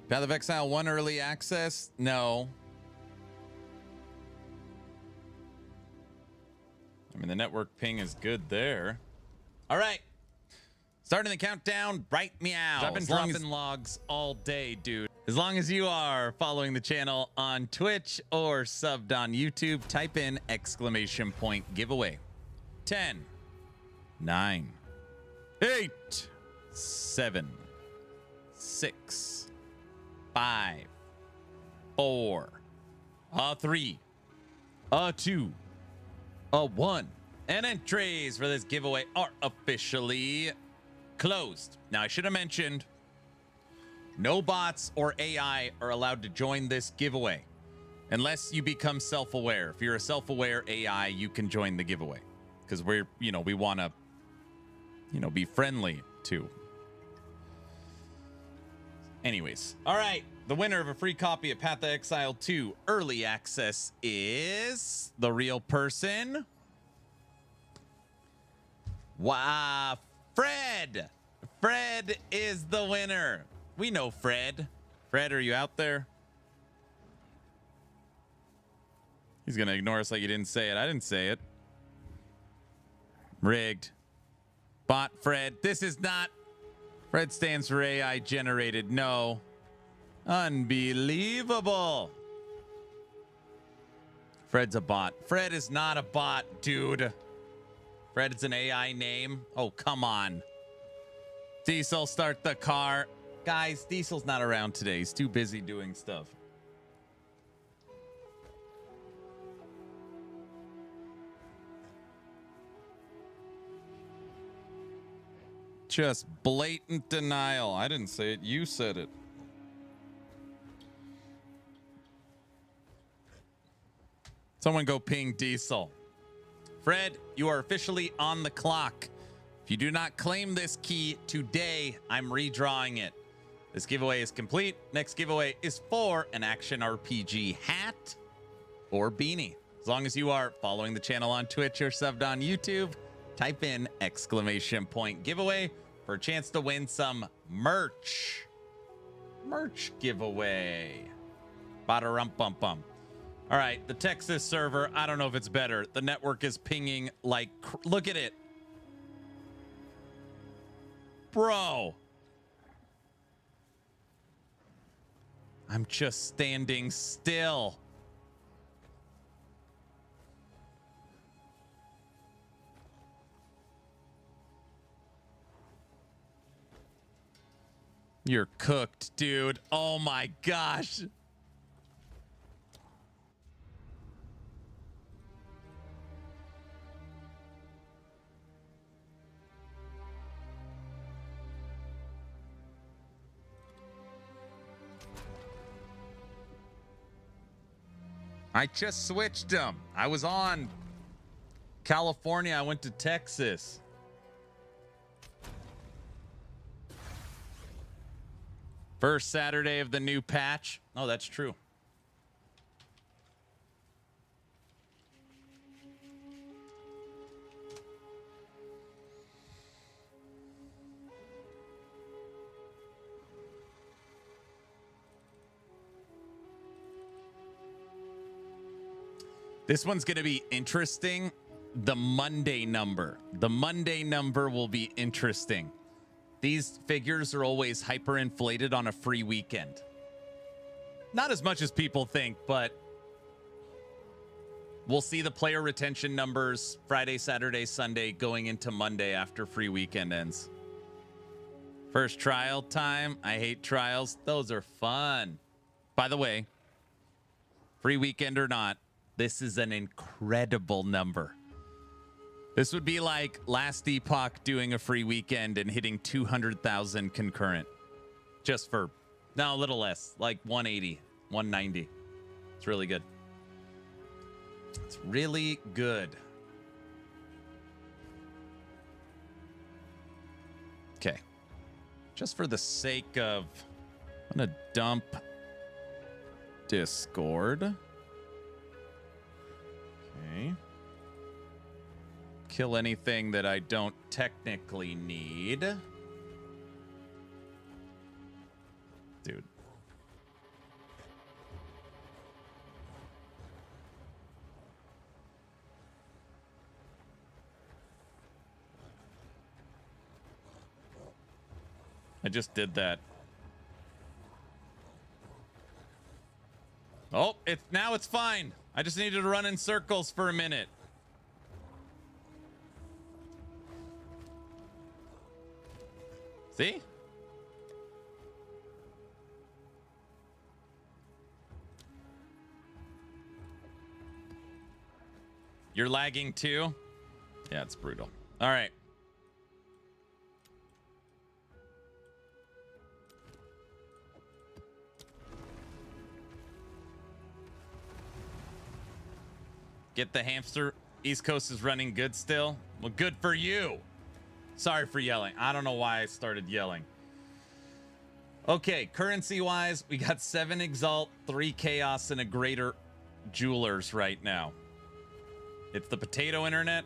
Path of Exile 1 early access? No. I mean, the network ping is good there. All right. Starting the countdown, bright meow. I've been dropping logs all day, dude. As long as you are following the channel on Twitch or subbed on YouTube, type in !giveaway. 10, 9, 8, 7, 6, 5, 4, 3, 2, 1. And entries for this giveaway are officially closed. Now, I should have mentioned no bots or AI are allowed to join this giveaway unless you become self-aware. If you're a self-aware AI, you can join the giveaway because we want to, be friendly too. Anyways, all right. The winner of a free copy of Path of Exile 2 early access is the real person. Wow, Fred. Fred is the winner. We know Fred. Fred, are you out there? He's going to ignore us like he didn't say it. I didn't say it. Rigged. Bot Fred. This is not... Fred stands for AI generated. No. Unbelievable. Fred's a bot. Fred is not a bot, dude. Fred is an AI name. Oh, come on. Diesel, start the car. Guys, Diesel's not around today. He's too busy doing stuff. Just blatant denial. I didn't say it. You said it. Someone go ping Diesel. Fred, you are officially on the clock. If you do not claim this key today, I'm redrawing it. This giveaway is complete. Next giveaway is for an Action RPG hat or beanie. As long as you are following the channel on Twitch or subbed on YouTube, type in !giveaway for a chance to win some merch. Merch giveaway. Bada-rum-bum-bum. All right, the Texas server, I don't know if it's better. The network is pinging like... Look at it. Bro. I'm just standing still. You're cooked, dude. Oh my gosh. I just switched them. I was on California. I went to Texas. First Saturday of the new patch. Oh, that's true. This one's going to be interesting. The Monday number. The Monday number will be interesting. These figures are always hyperinflated on a free weekend. Not as much as people think, but we'll see the player retention numbers Friday, Saturday, Sunday going into Monday after free weekend ends. First trial time. I hate trials. Those are fun. By the way, free weekend or not, this is an incredible number. This would be like Last Epoch doing a free weekend and hitting 200,000 concurrent. Just for, no, a little less, like 180, 190. It's really good. It's really good. Okay. Just for the sake of, I'm going to dump Discord. Okay. Kill anything that I don't technically need. Dude. I just did that. Oh, now it's fine. I just needed to run in circles for a minute. See? You're lagging too? Yeah, it's brutal. All right. Get the hamster. East Coast is running good still. Well, good for you. Sorry for yelling. I don't know why I started yelling. Okay, currency-wise, we got 7 Exalt, 3 Chaos, and a Greater Jewelers right now. It's the potato internet.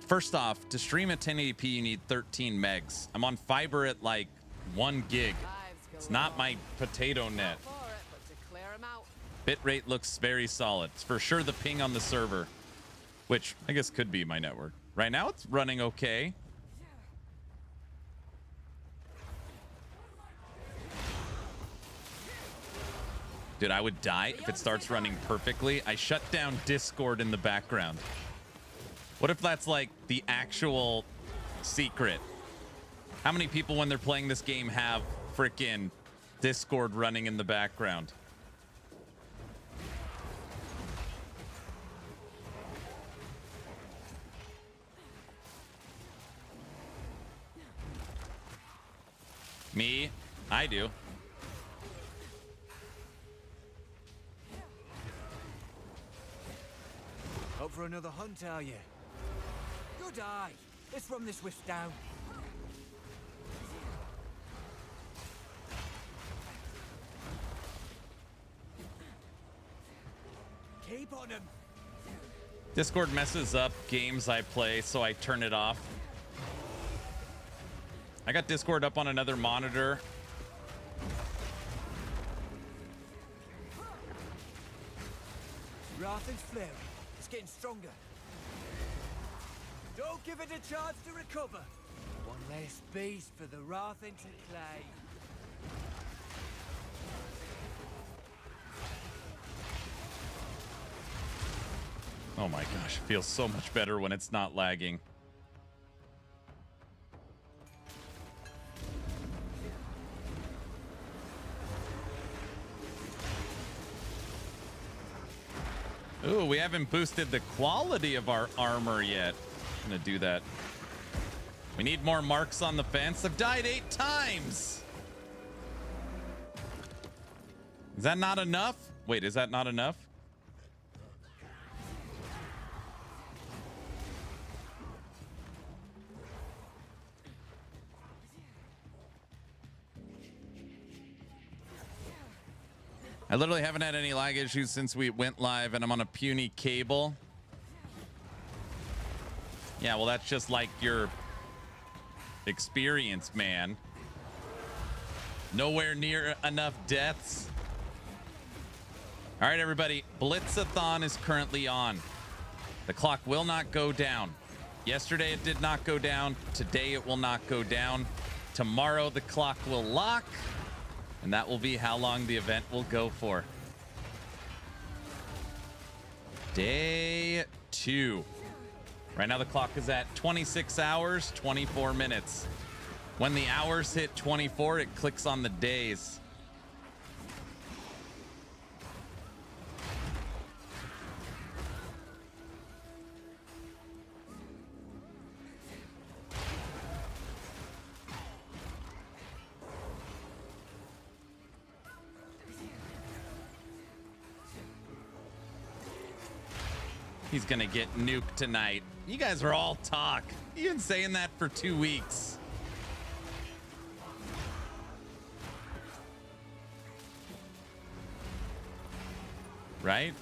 First off, to stream at 1080p, you need 13 megs. I'm on fiber at like 1 gig. It's not my potato net. Bitrate looks very solid. It's for sure the ping on the server, which I guess could be my network. Right now, it's running okay. Dude, I would die if it starts running perfectly. I shut down Discord in the background. What if that's like the actual secret? How many people when they're playing this game have frickin' Discord running in the background? Me? I do. Up for another hunt, are you? Good eye. Let's run this whiff down. Keep on him. Discord messes up games I play, so I turn it off. I got Discord up on another monitor. Wrath is flaring. It's getting stronger. Don't give it a chance to recover. One less beast for the Wrath to claim. Oh my gosh, it feels so much better when it's not lagging. Ooh, we haven't boosted the quality of our armor yet. I'm gonna do that. We need more marks on the fence. I've died 8 times. Is that not enough? Wait, is that not enough? I literally haven't had any lag issues since we went live, and I'm on a puny cable. Yeah, well, that's just like your experience, man. Nowhere near enough deaths. All right, everybody. Blitz-A-Thon is currently on. The clock will not go down. Yesterday, it did not go down. Today, it will not go down. Tomorrow, the clock will lock. And that will be how long the event will go for. Day 2. Right now the clock is at 26 hours, 24 minutes. When the hours hit 24, it clicks on the days. He's gonna get nuked tonight. You guys are all talk. You've been saying that for 2 weeks. Right?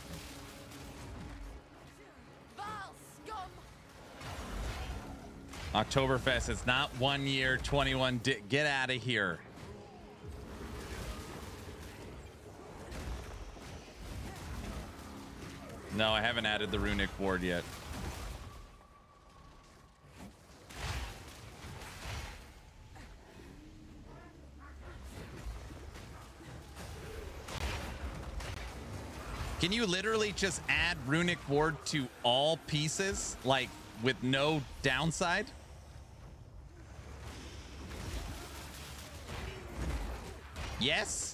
Oktoberfest is not 1 year, 21. Get out of here. No, I haven't added the runic ward yet. Can you literally just add runic ward to all pieces, like with no downside? Yes.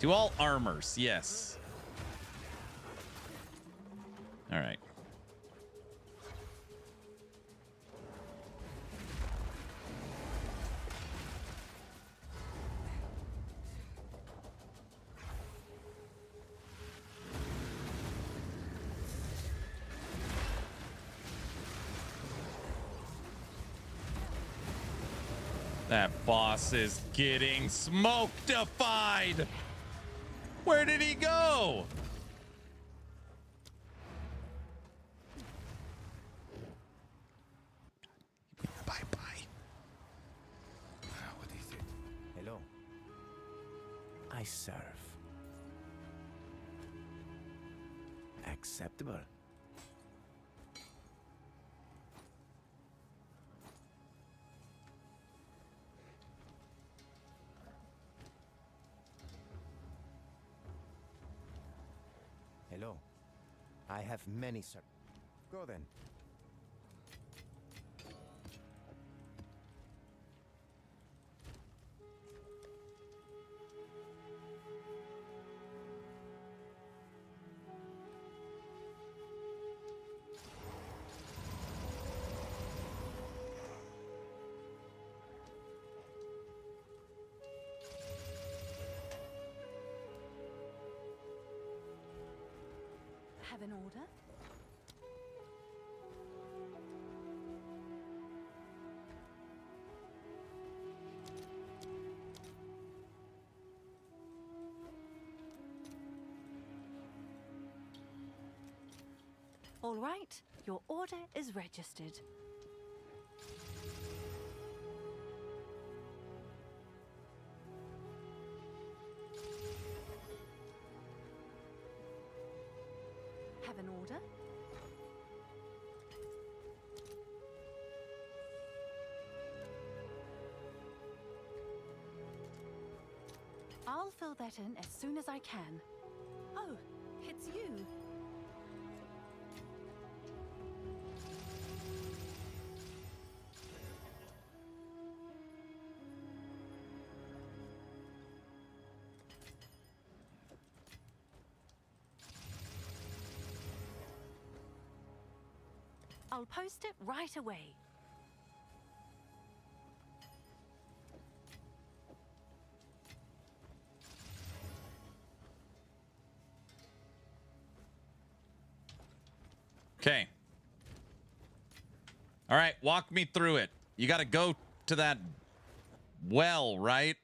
To all armors, yes. All right. That boss is getting smoke-defied. Where did he go? Bye-bye. What is it? Hello. I serve. Acceptable. Hello. I have many, sir. Go then. Have an order? All right, your order is registered. Have an order? I'll fill that in as soon as I can. Oh, it's you. I'll post it right away. Okay. All right, walk me through it. You got to go to that well, right?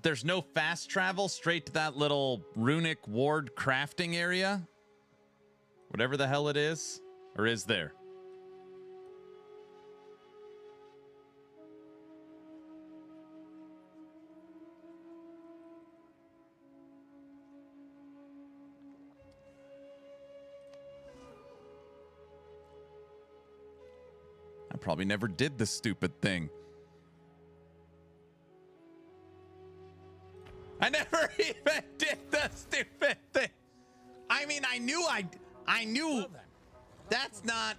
There's no fast travel straight to that little runic ward crafting area? Whatever the hell it is? Or is there? I probably never did the stupid thing. I never even did the stupid thing. I mean, I knew that's not,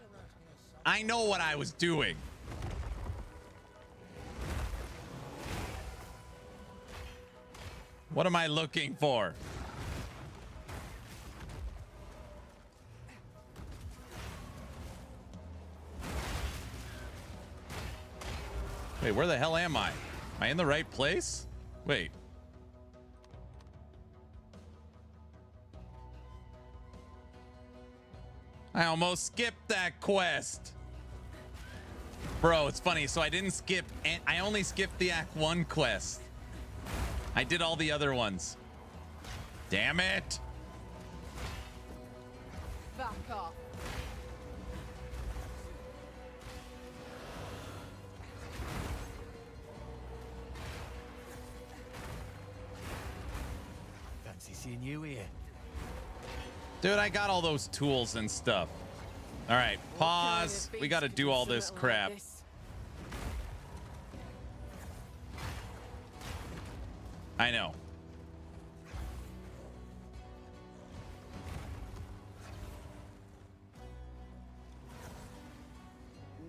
I know what I was doing. What am I looking for? Wait, where the hell am I? Am I in the right place? Wait. I almost skipped that quest. Bro, it's funny. So I didn't skip, and I only skipped the Act 1 quest. I did all the other ones. Damn it. Back off. Fancy seeing you here. Dude, I got all those tools and stuff. All right, pause. We got to do all this crap. I know.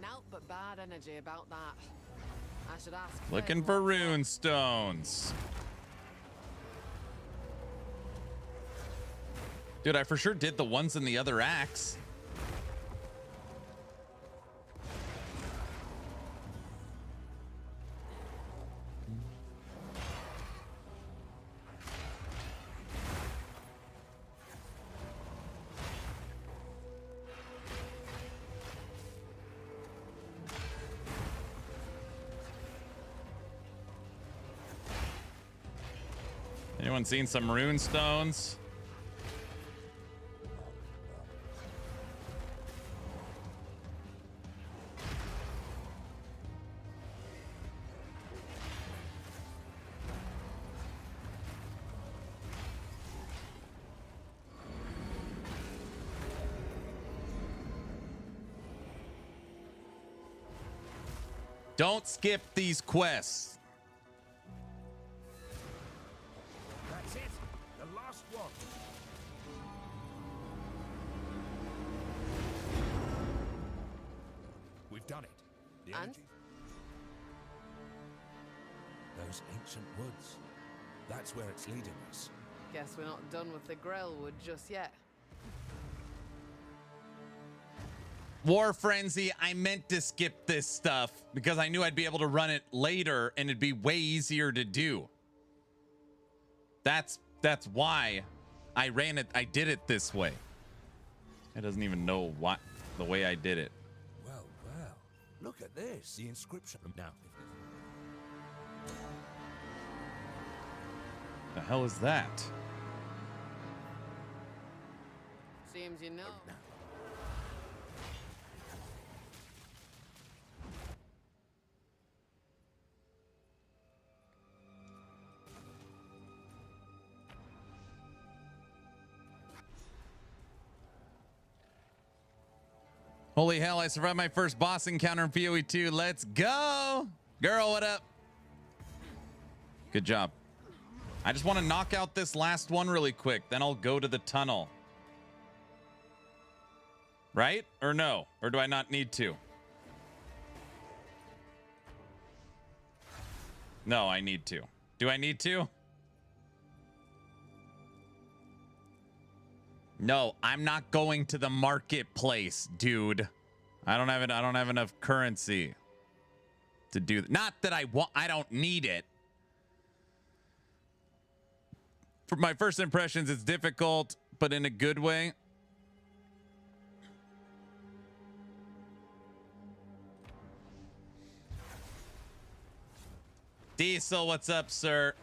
Nout but bad energy about that. I should ask. Looking for rune stones. Dude, I for sure did the ones in the other acts. Anyone seen some rune stones? Don't skip these quests. That's it. The last one. We've done it. The And? energy. Those ancient woods. That's where it's leading us. Guess we're not done with the Grellwood just yet. War Frenzy, I meant to skip this stuff because I knew I'd be able to run it later and it'd be way easier to do. That's why I ran it. I did it this way. It doesn't even know what the way I did it. Well, well. Look at this. The inscription. Now. The hell is that? Seems you know. Holy hell, I survived my first boss encounter in PoE 2. Let's go. Girl, what up? Good job. I just want to knock out this last one really quick. Then I'll go to the tunnel. Right? Or no? Or do I not need to? No, I need to. Do I need to? No, I'm not going to the marketplace, dude. I don't have enough currency to do that. Not that I don't need it. For my first impressions, it's difficult, but in a good way. Diesel, what's up, sir?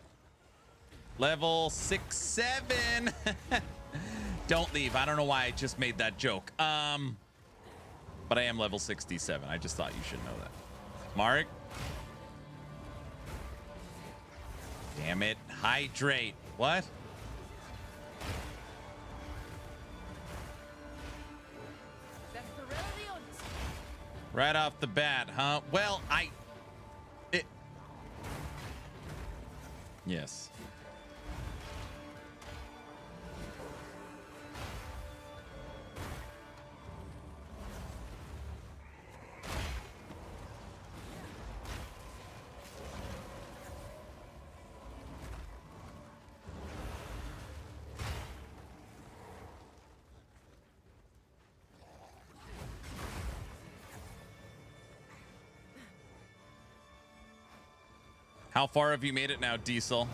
Level 6-7. Don't leave. I don't know why I just made that joke. But I am level 67. I just thought you should know that. Mark. Damn it. Hydrate. What? Right off the bat, huh? Well, yes. How far have you made it now, Diesel?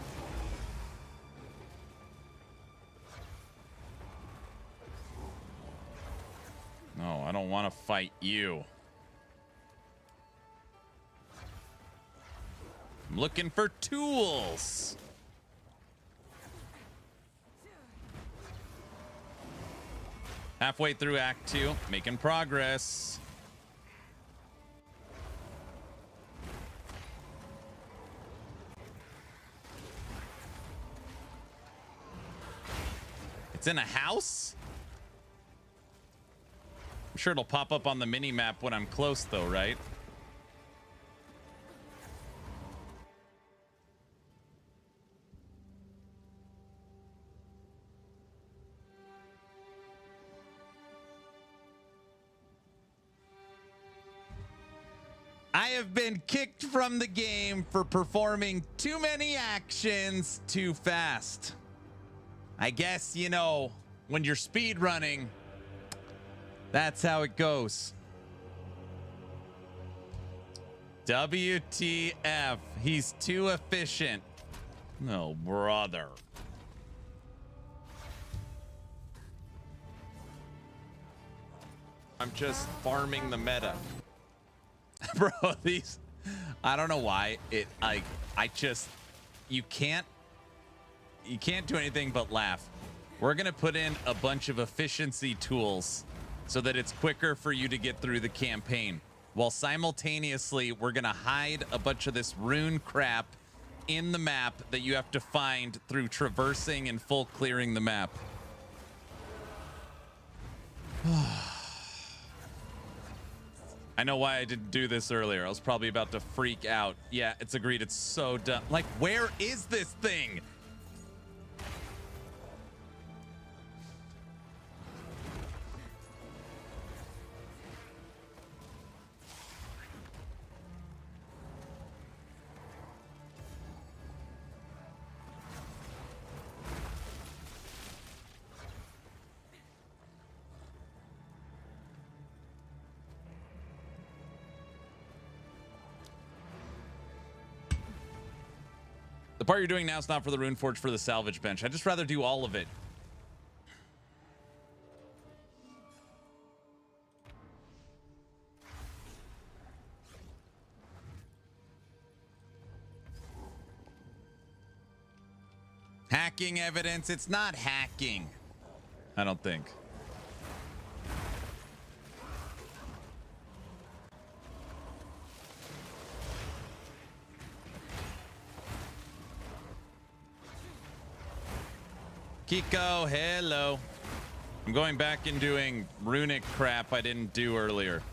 No, I don't want to fight you. I'm looking for tools. Halfway through Act 2, making progress. It's in a house? I'm sure it'll pop up on the mini-map when I'm close, though, right? I have been kicked from the game for performing too many actions too fast. I guess, you know, when you're speed running, that's how it goes. WTF. He's too efficient. No, brother. I'm just farming the meta. Bro, these, I don't know why you can't do anything but laugh. We're gonna put in a bunch of efficiency tools so that it's quicker for you to get through the campaign, while simultaneously we're gonna hide a bunch of this rune crap in the map that you have to find through traversing and full clearing the map. I know why I didn't do this earlier. I was probably about to freak out. Yeah, it's agreed. It's so dumb. Like, where is this thing? The part you're doing now is not for the Rune Forge, for the salvage bench. I'd just rather do all of it. Hacking evidence. It's not hacking. I don't think. Kiko, hello. I'm going back and doing runic crap I didn't do earlier.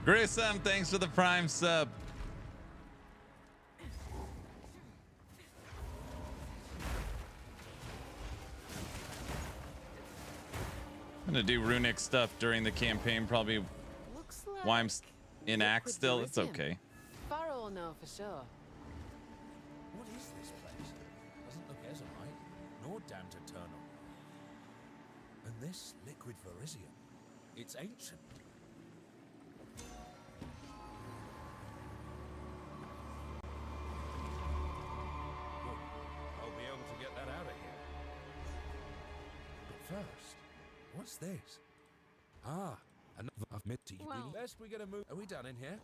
Grissom, thanks for the Prime sub. gonna do runic stuff during the campaign, probably Looks like why I'm in act liquid still. It's Viridian. okay. Pharaoh will know for sure. What is this place? Doesn't look Ezomite, nor damned eternal. And this liquid Viridian, it's ancient. I'll be able to get that out of here. But first, what's this? Ah, another admit to you. Well- Best we get a move. Are we done in here?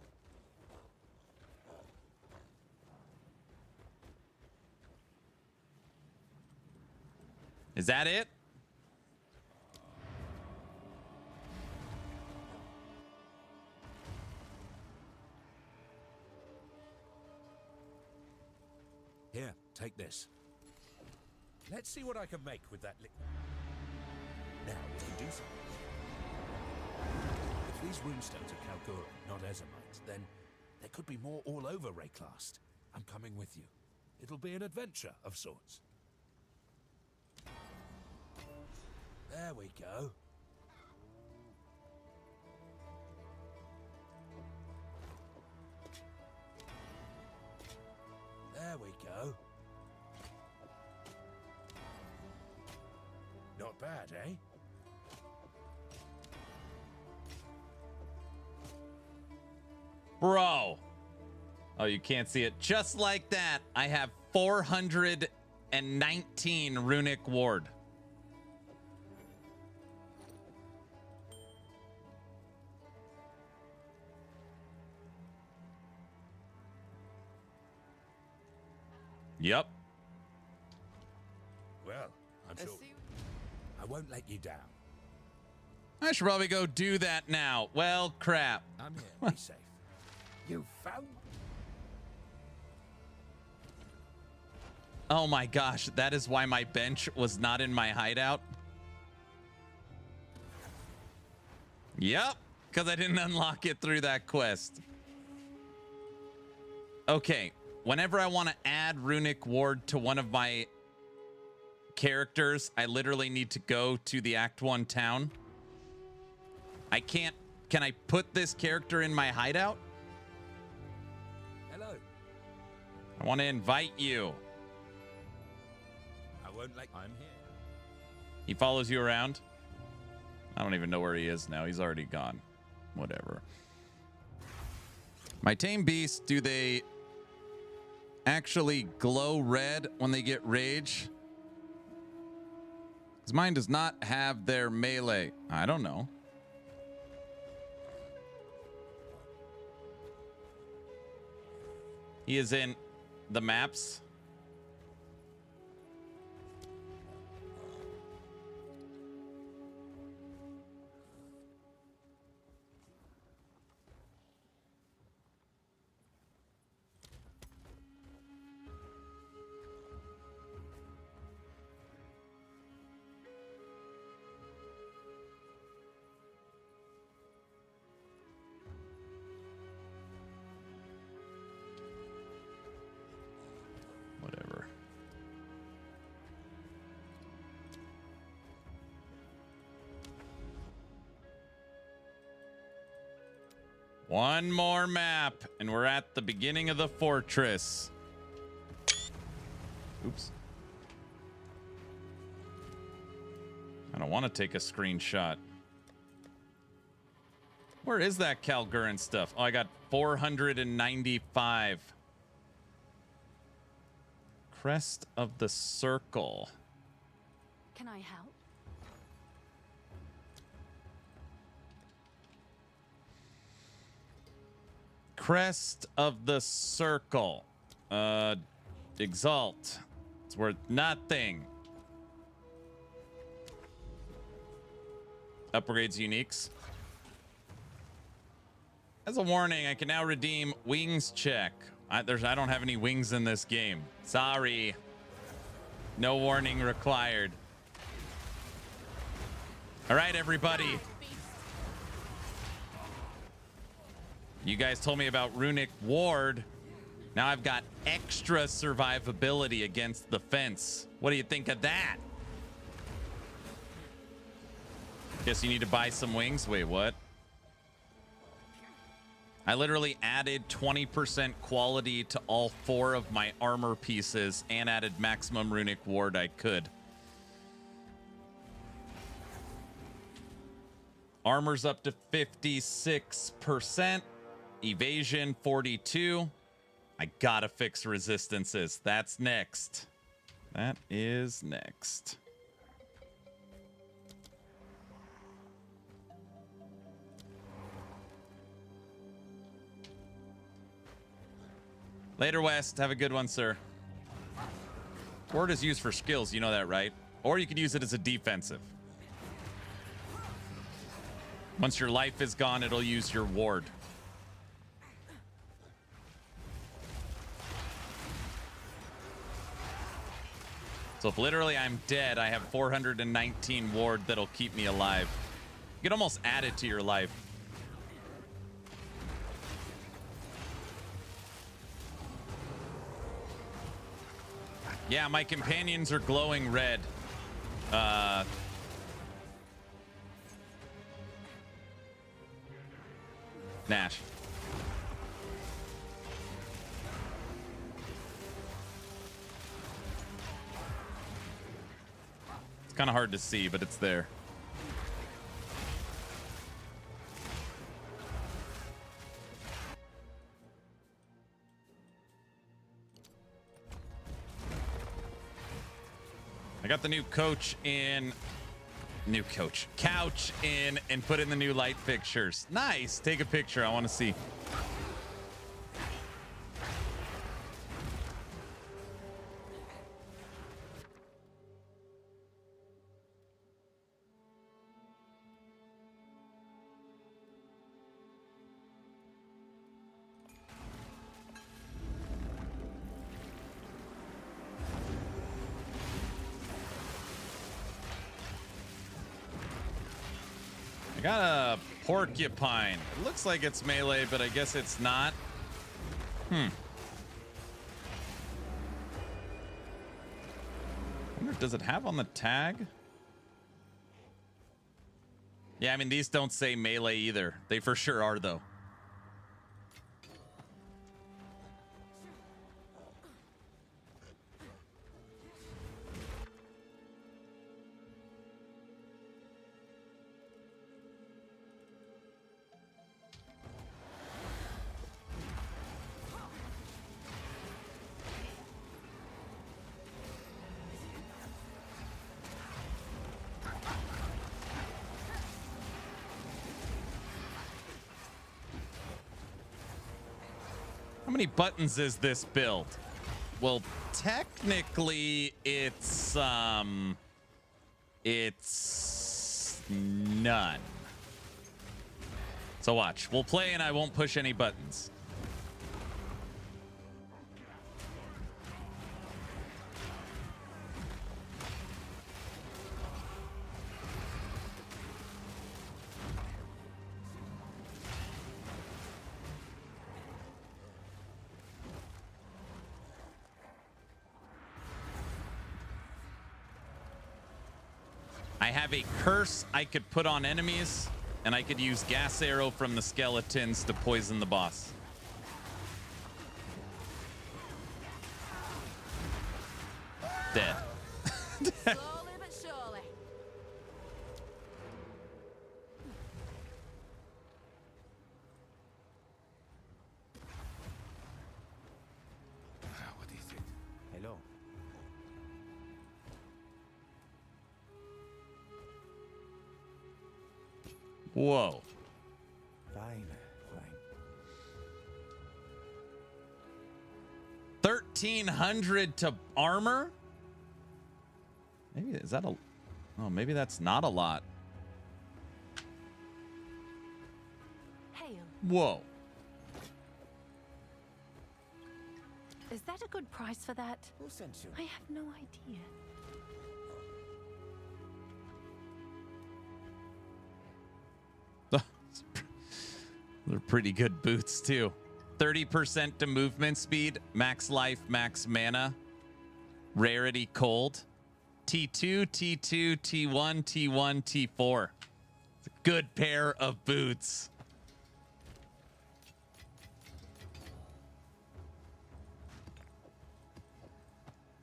Is that it? Here, take this. Let's see what I can make with that liquid. Now we can do something. If these runestones are Kalgura, not Ezomite, then there could be more all over Wraeclast. I'm coming with you. It'll be an adventure of sorts. There we go. There we go. Not bad, eh? Bro. Oh, you can't see it. Just like that, I have 419 runic ward. Yep. Well, I'm sure I won't let you down. I should probably go do that now. Well, crap. I'm here. Be safe. You found. Oh my gosh, that is why my bench was not in my hideout. Yep, because I didn't unlock it through that quest. Okay, whenever I want to add runic ward to one of my characters, I literally need to go to the Act 1 town. I can't. Can I put this character in my hideout? Hello. I want to invite you. I won't let. I'm here. He follows you around? I don't even know where he is now. He's already gone. Whatever. My tame beasts, do they actually glow red when they get rage? Because mine does not have their melee. I don't know. He is in the maps. Whatever. One more map, and we're at the beginning of the fortress. Oops. I don't want to take a screenshot. Where is that Kalguran stuff? Oh, I got 495. Crest of the Circle. Can I help? Crest of the Circle. Exalt. It's worth nothing. Upgrades uniques. As a warning, I can now redeem wings check. I don't have any wings in this game. Sorry. No warning required. All right, everybody. You guys told me about runic ward. Now I've got extra survivability against the fence. What do you think of that? Guess you need to buy some wings. Wait, what? I literally added 20% quality to all 4 of my armor pieces and added maximum runic ward I could. Armor's up to 56%. Evasion 42. I gotta fix resistances. That's next. That is next. Later, West. Have a good one, sir. Ward is used for skills. You know that, right? Or you could use it as a defensive. Once your life is gone, it'll use your ward. So if literally I'm dead, I have 419 ward that'll keep me alive. You can almost add it to your life. Yeah, my companions are glowing red. Nash. It's kind of hard to see, but it's there. I got the new couch in, couch in, and put in the new light fixtures. Nice. Take a picture. I want to see. I got a porcupine. It looks like it's melee, but I guess it's not. I wonder, does it have on the tag? Yeah, I mean, these don't say melee either. They for sure are, though. How many buttons is this build? Well, technically it's none. So watch. We'll play and I won't push any buttons. I have a curse I could put on enemies, and I could use gas arrow from the skeletons to poison the boss. Dead. Slowly but surely. What is it? Hello. Whoa. Fine, fine. 1,300 to armor? Maybe is that a? Oh, maybe that's not a lot. Hail. Whoa. Is that a good price for that? Who sent you? I have no idea. They're pretty good boots too. 30% to movement speed, max life, max mana, rarity cold, T2, T2, T1, T1, T4. good pair of boots.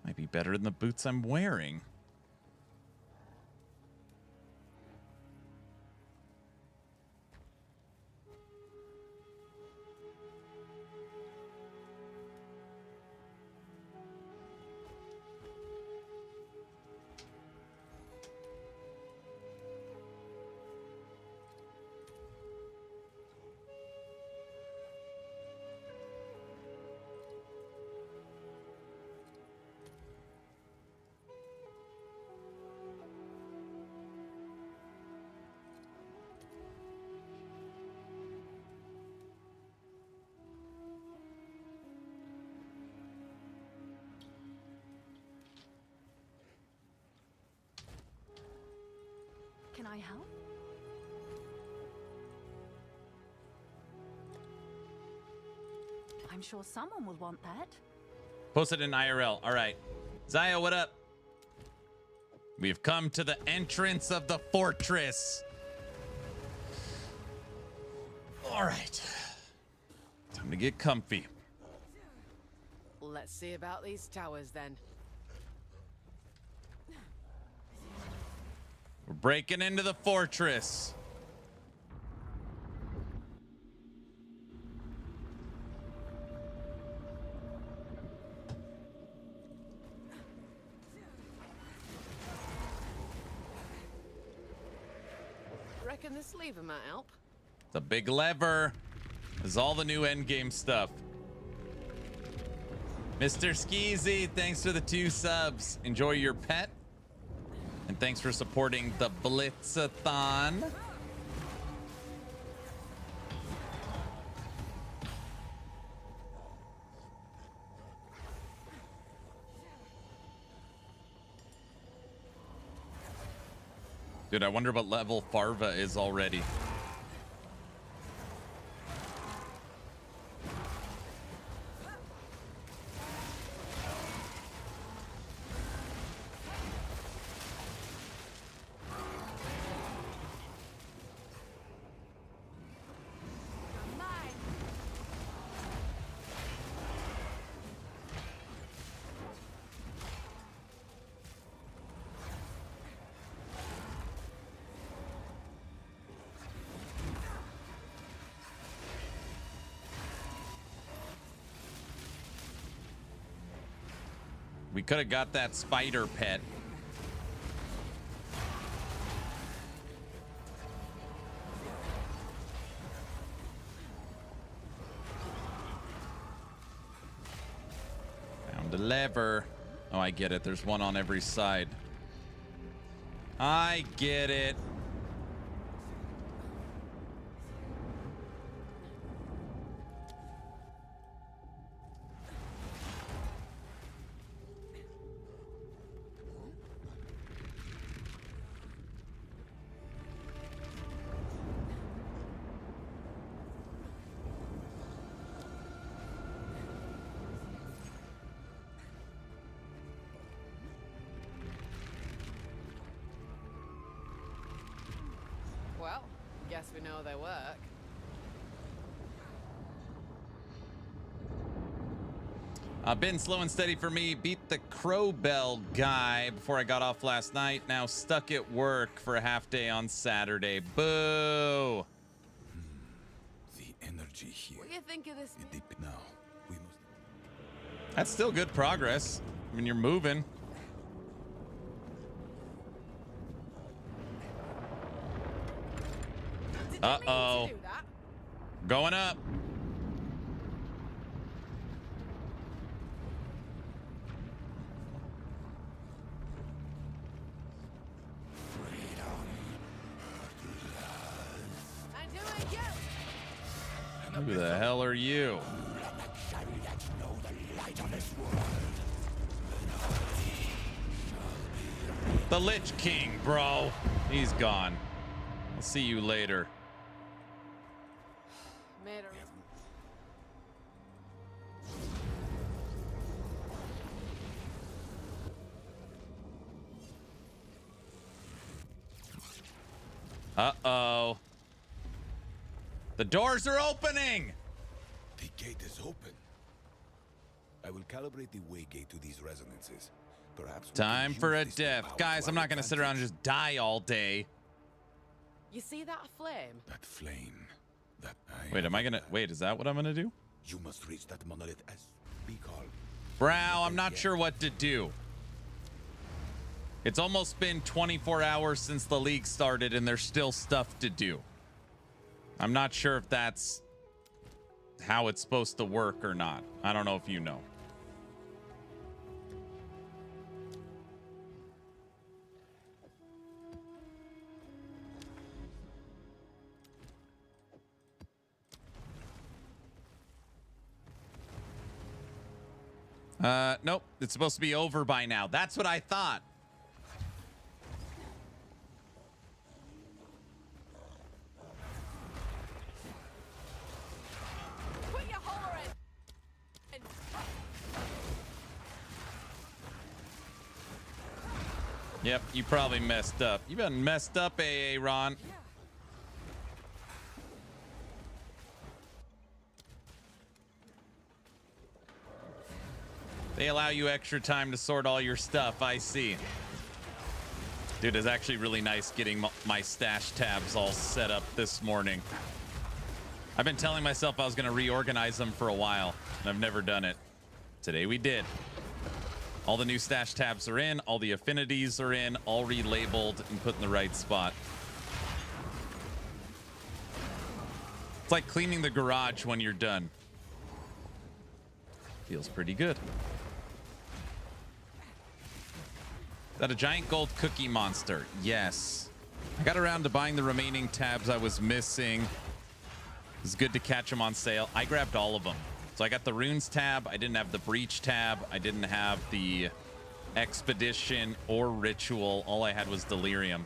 Might be better than the boots I'm wearing. Can I help? I'm sure someone will want that. Post it in IRL. All right. Zaya, what up? We've come to the entrance of the fortress. All right. Time to get comfy. Let's see about these towers then. We're breaking into the fortress. Reckon this lever might help. The big lever is all the new endgame stuff. Mr. Skeezy, thanks for the 2 subs. Enjoy your pet. And thanks for supporting the Blitz-A-Thon. Dude, I wonder what level Farva is already. We could have got that spider pet. Found a lever. Oh, I get it. There's one on every side. I get it. Well, guess we know they work. Been slow and steady for me. Beat the Crowbell guy before I got off last night. Now stuck at work for a half day on Saturday. Boo! The energy here. What do you think of this? Deep now. We must. That's still good progress. I mean, you're moving. Uh-oh. Going up. Who the hell are you? The Lich King, bro. He's gone. I'll see you later. Uh-oh. The doors are opening! The gate is open. I will calibrate the way gate to these resonances. Perhaps time for a death. Guys, I'm not going to sit around and just die all day. You see that flame? That flame. That Wait, am I going to... Wait, is that what I'm going to do? You must reach that monolith as be called. Brow, I'm not sure what to do. It's almost been 24 hours since the league started, and there's still stuff to do. I'm not sure if that's how it's supposed to work or not. I don't know if you know. Nope. It's supposed to be over by now. That's what I thought. Put your holler in. Yep, you probably messed up. You been messed up, Aaron. They allow you extra time to sort all your stuff, I see. Dude, it's actually really nice getting my stash tabs all set up this morning. I've been telling myself I was going to reorganize them for a while, and I've never done it. Today we did. All the new stash tabs are in, all the affinities are in, all relabeled and put in the right spot. It's like cleaning the garage when you're done. Feels pretty good. Is that a giant gold cookie monster? Yes. I got around to buying the remaining tabs I was missing. It's good to catch them on sale. I grabbed all of them. So I got the runes tab. I didn't have the breach tab. I didn't have the expedition or ritual. All I had was delirium.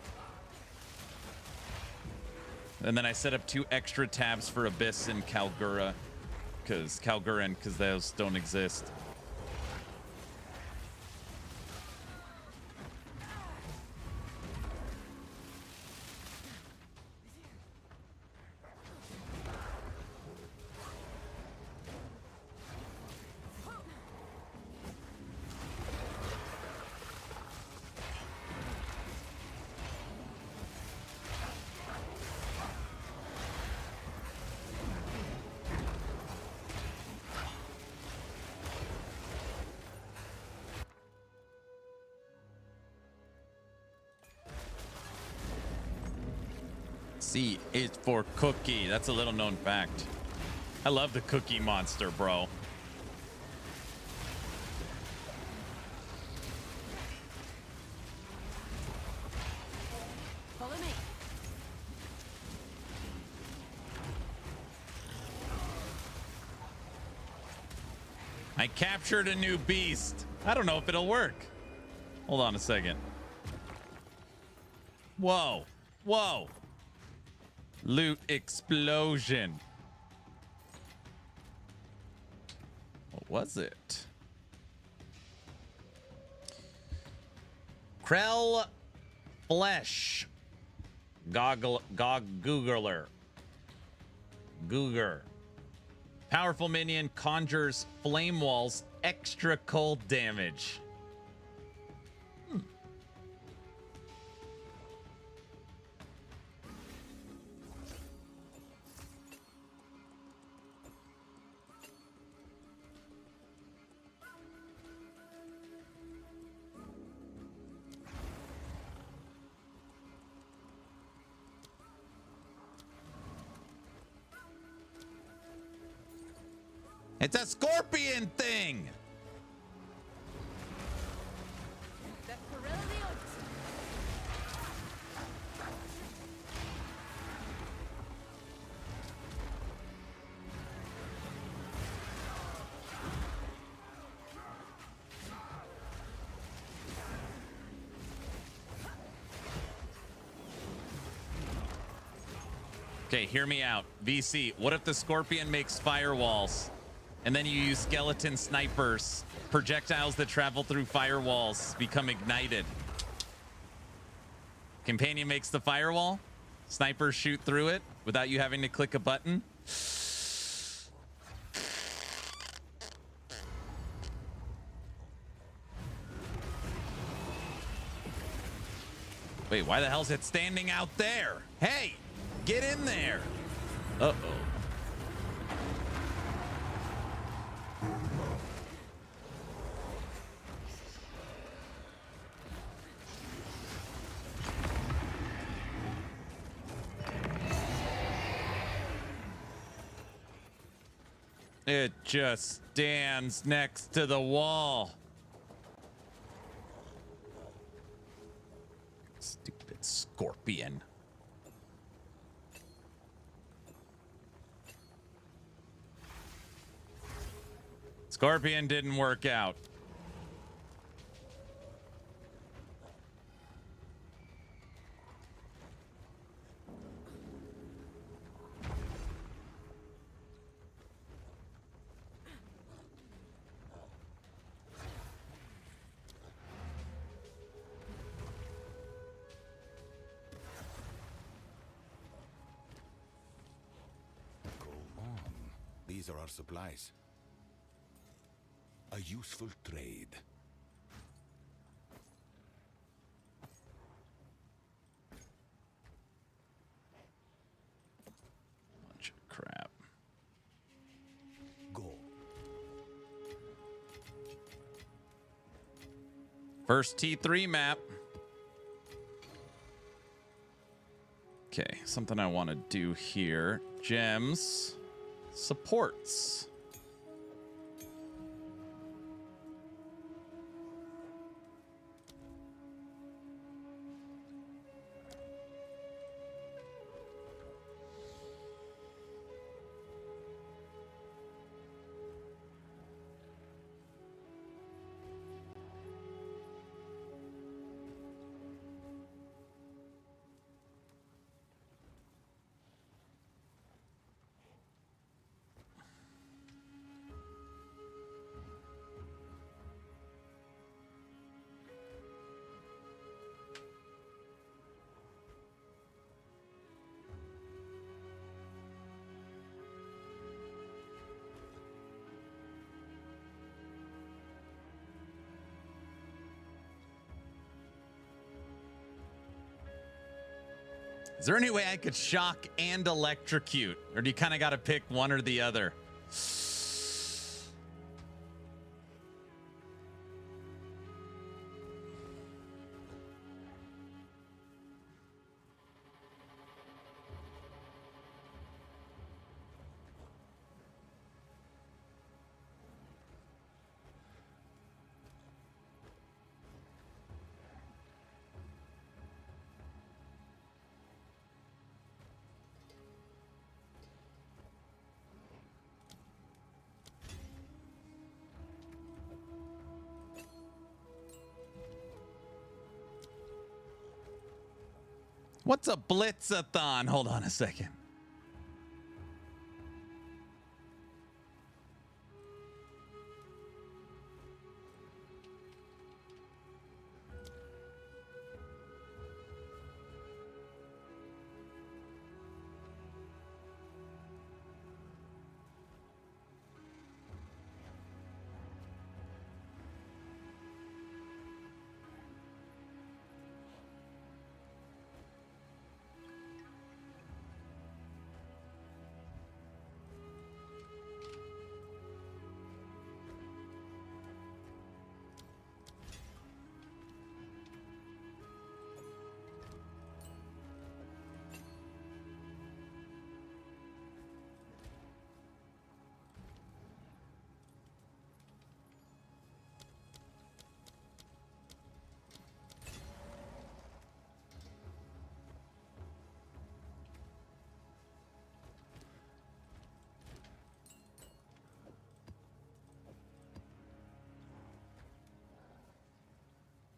And then I set up 2 extra tabs for Abyss and Kalgura. Because those don't exist. C is for cookie. That's a little known fact. I love the cookie monster, bro. Follow me. I captured a new beast. I don't know if it'll work. Hold on a second. Whoa. Whoa. Loot explosion. What was it? Krell Flesh. Googler. Googer. Powerful minion conjures flame walls, extra cold damage. It's a scorpion thing. Okay, hear me out. VC, what if the scorpion makes firewalls? And then you use skeleton snipers. Projectiles that travel through firewalls become ignited. Companion makes the firewall. Snipers shoot through it without you having to click a button. Wait, why the hell's it standing out there? Hey, get in there. Uh-oh. It just stands next to the wall. Stupid scorpion. Scorpion didn't work out. These are our supplies. A useful trade. Bunch of crap. Go. First T3 map. Okay, something I want to do here. Gems. Supports. Is there any way I could shock and electrocute? Or do you kind of got to pick one or the other? What's a Blitz-A-Thon? Hold on a second.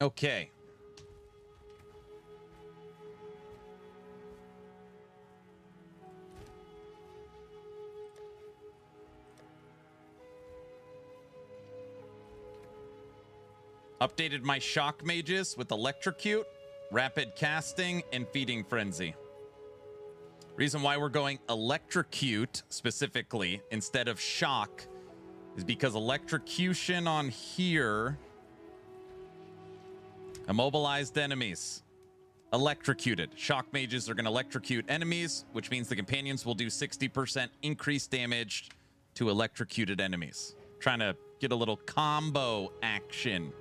Okay. Updated my shock mages with electrocute, rapid casting, and feeding frenzy. Reason why we're going electrocute specifically instead of shock is because electrocution on here, immobilized enemies, electrocuted. Shock mages are going to electrocute enemies, which means the companions will do 60% increased damage to electrocuted enemies. Trying to get a little combo action.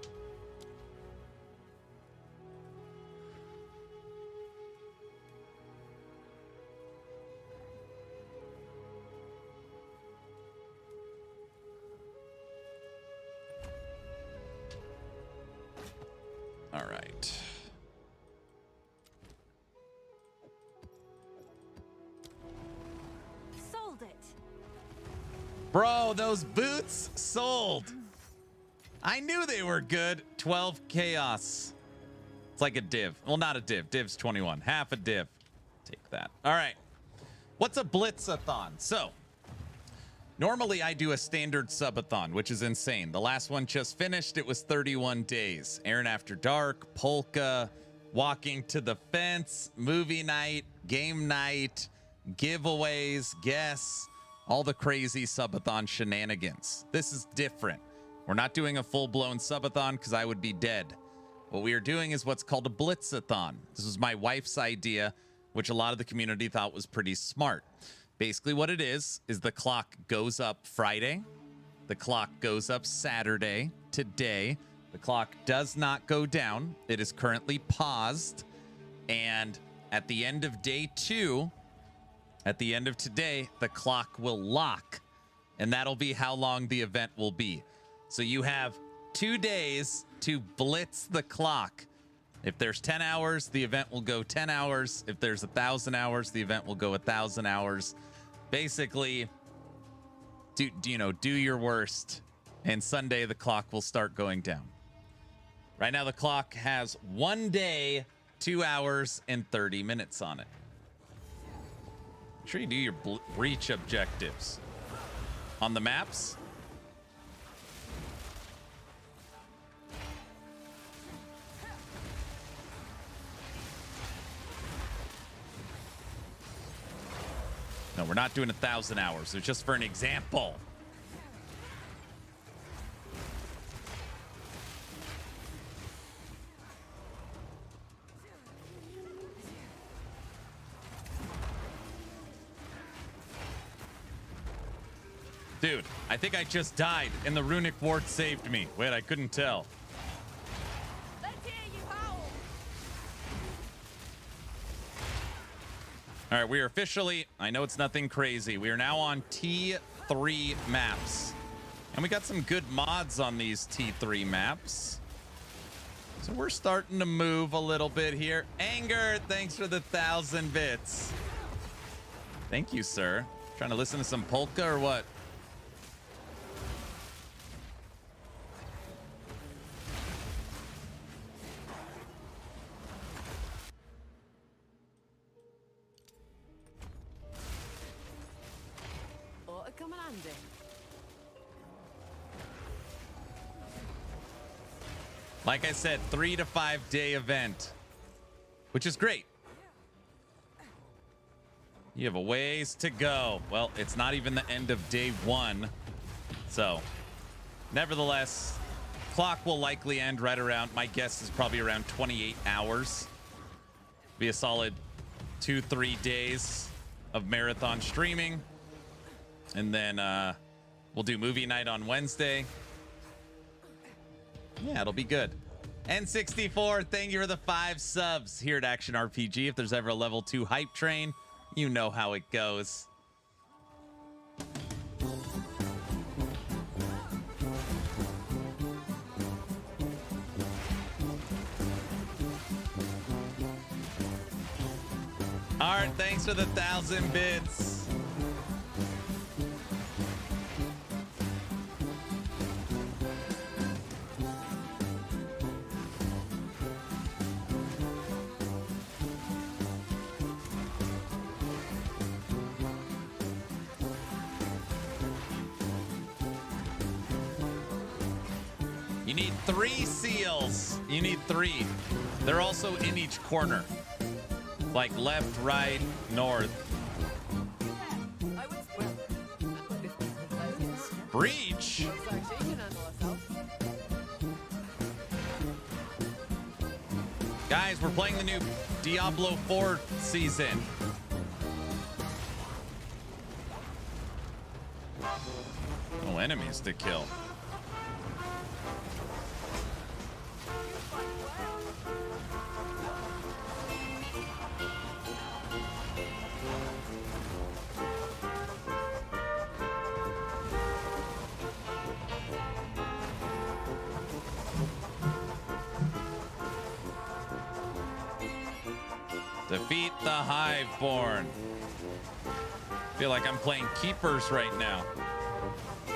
All right. Sold it. Bro, those boots sold. I knew they were good. 12 chaos. It's like a div. Well, not a div. Div's 21. Half a div. Take that. All right. What's a Blitz-A-Thon? So, normally I do a standard subathon, which is insane. The last one just finished. It was 31 days. Aaron After Dark, Polka, Walking to the Fence, movie night, game night, giveaways, guests, all the crazy subathon shenanigans. This is different. We're not doing a full-blown subathon because I would be dead. What we are doing is what's called a Blitz-A-Thon. This was my wife's idea, which a lot of the community thought was pretty smart. Basically what it is the clock goes up Friday. The clock goes up Saturday, today. The clock does not go down. It is currently paused. And at the end of day 2, at the end of today, the clock will lock. And that'll be how long the event will be. So you have 2 days to blitz the clock. If there's 10 hours, the event will go 10 hours. If there's 1,000 hours, the event will go 1,000 hours. Basically, do your worst. And Sunday, the clock will start going down. Right now, the clock has 1 day, 2 hours, and 30 minutes on it. Make sure you do your breach objectives. On the maps, no, we're not doing 1,000 hours. It's just for an example. Dude, I think I just died and the runic ward saved me. Wait, I couldn't tell. Let's hear you howl. All right, we are officially, I know it's nothing crazy. We are now on T3 maps. And we got some good mods on these T3 maps. So we're starting to move a little bit here. Anger, thanks for the 1,000 bits. Thank you, sir. Trying to listen to some polka or what? Ought to come in handy. Like I said, 3 to 5 day event, which is great. You have a ways to go. Well, it's not even the end of day 1. So, nevertheless, clock will likely end right around, my guess is probably around 28 hours. Be a solid 2-3 days of marathon streaming. And then we'll do movie night on Wednesday. Yeah, it'll be good. N64, thank you for the 5 subs here at Action RPG. If there's ever a level 2 hype train, you know how it goes. All right, thanks for the 1,000 bits. You need 3 seals. You need 3. They're also in each corner. Like left, right, north. Breach? Looks like she can handle herself. Guys, we're playing the new Diablo 4 season. No enemies to kill. Defeat the Hiveborn. Feel like I'm playing Keepers right now. You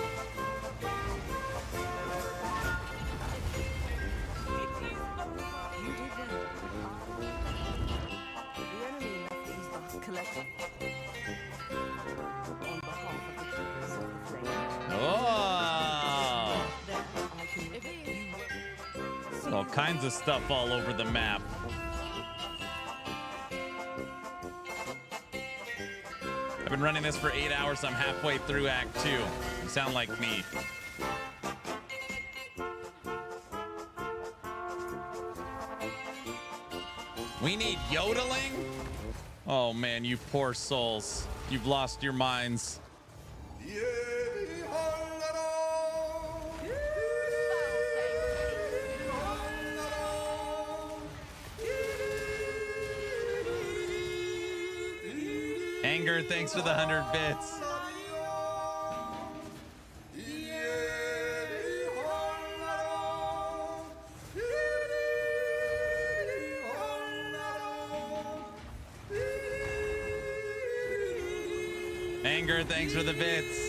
did well. The enemy left these box collected on behalf of the keepers of the flame. Oh! Then I can repay you. All kinds of stuff all over the map. I've been running this for 8 hours. I'm halfway through Act 2. You sound like me. We need yodeling? Oh man, you poor souls. You've lost your minds. Anger, thanks for the 100 bits. Anger, thanks for the bits.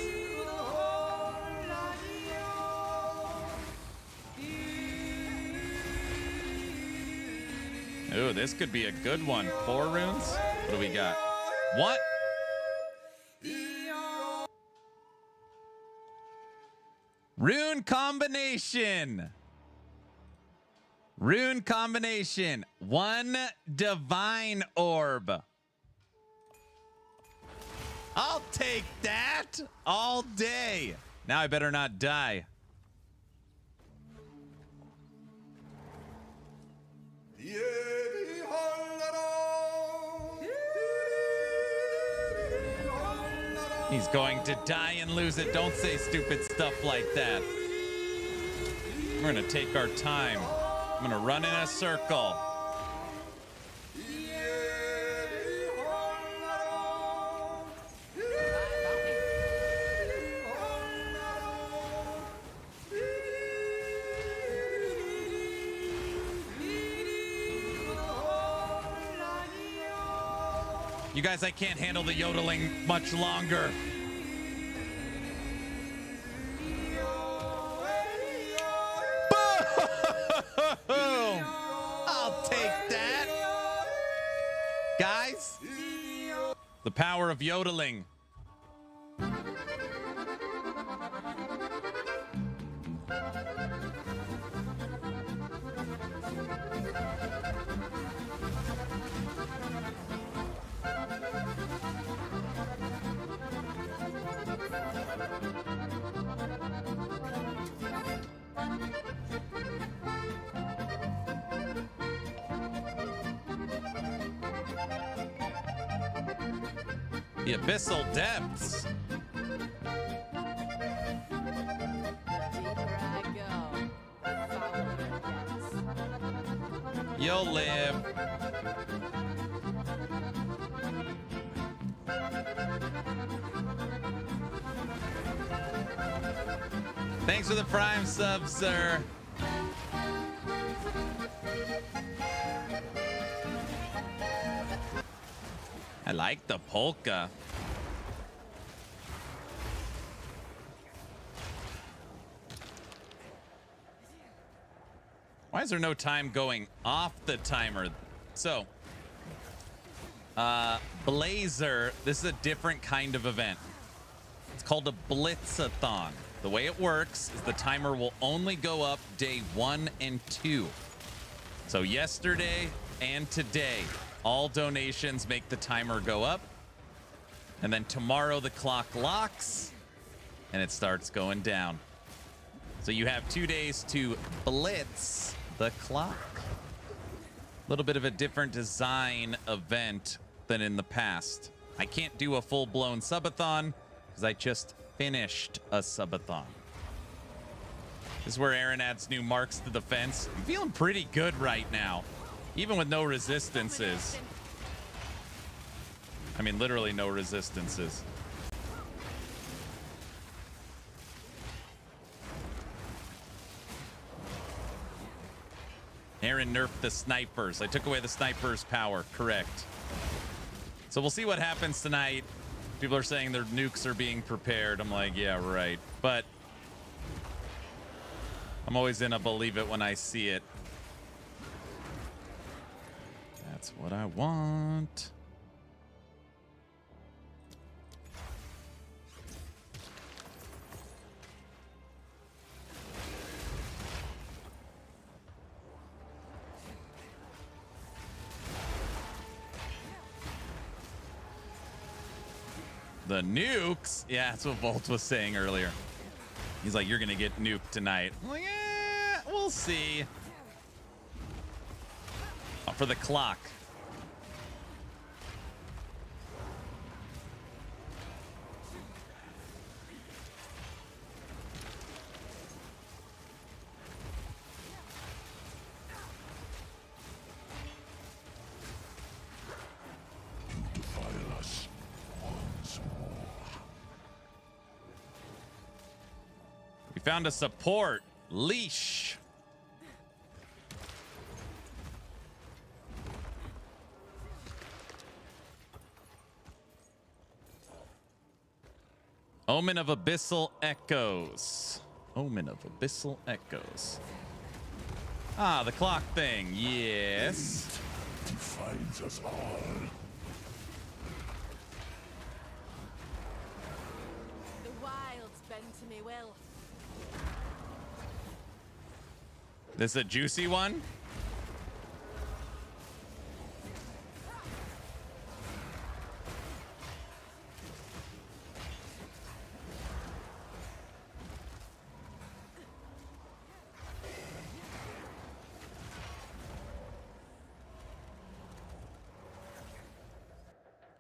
Ooh, this could be a good one. 4 runes? What do we got? What? Rune combination. Rune combination. 1 divine orb. I'll take that all day. Now I better not die. He's going to die and lose it. Don't say stupid stuff like that. We're going to take our time. I'm going to run in a circle. You guys, I can't handle the yodeling much longer. Boom! I'll take that. Guys, the power of yodeling. The abyssal depths. Deeper I go, fouler it gets. You'll live. Thanks for the Prime sub, sir. I like the polka. Why is there no time going off the timer? So, Blazer, this is a different kind of event. It's called a Blitz-A-Thon. The way it works is the timer will only go up day 1 and 2. So yesterday and today, all donations make the timer go up. And then tomorrow the clock locks. and it starts going down. So you have 2 days to blitz the clock. A little bit of a different design event than in the past. I can't do a full-blown subathon because I just finished a subathon. This is where Aaron adds new marks to the fence. I'm feeling pretty good right now, even with no resistances. I mean, literally no resistances. Aaron nerfed the snipers. I took away the snipers' power. Correct. So we'll see what happens tonight. People are saying their nukes are being prepared. I'm like, yeah, right. But I'm always in a believe it when I see it. That's what I want. The nukes? Yeah, that's what Volt was saying earlier. He's like, you're going to get nuked tonight. I'm like, we'll see. Oh, for the clock. We found a support. Leash. Omen of Abyssal Echoes. Omen of Abyssal Echoes. Ah, the clock thing. Yes. Defines us all. The wild's been to me will. This is a juicy one?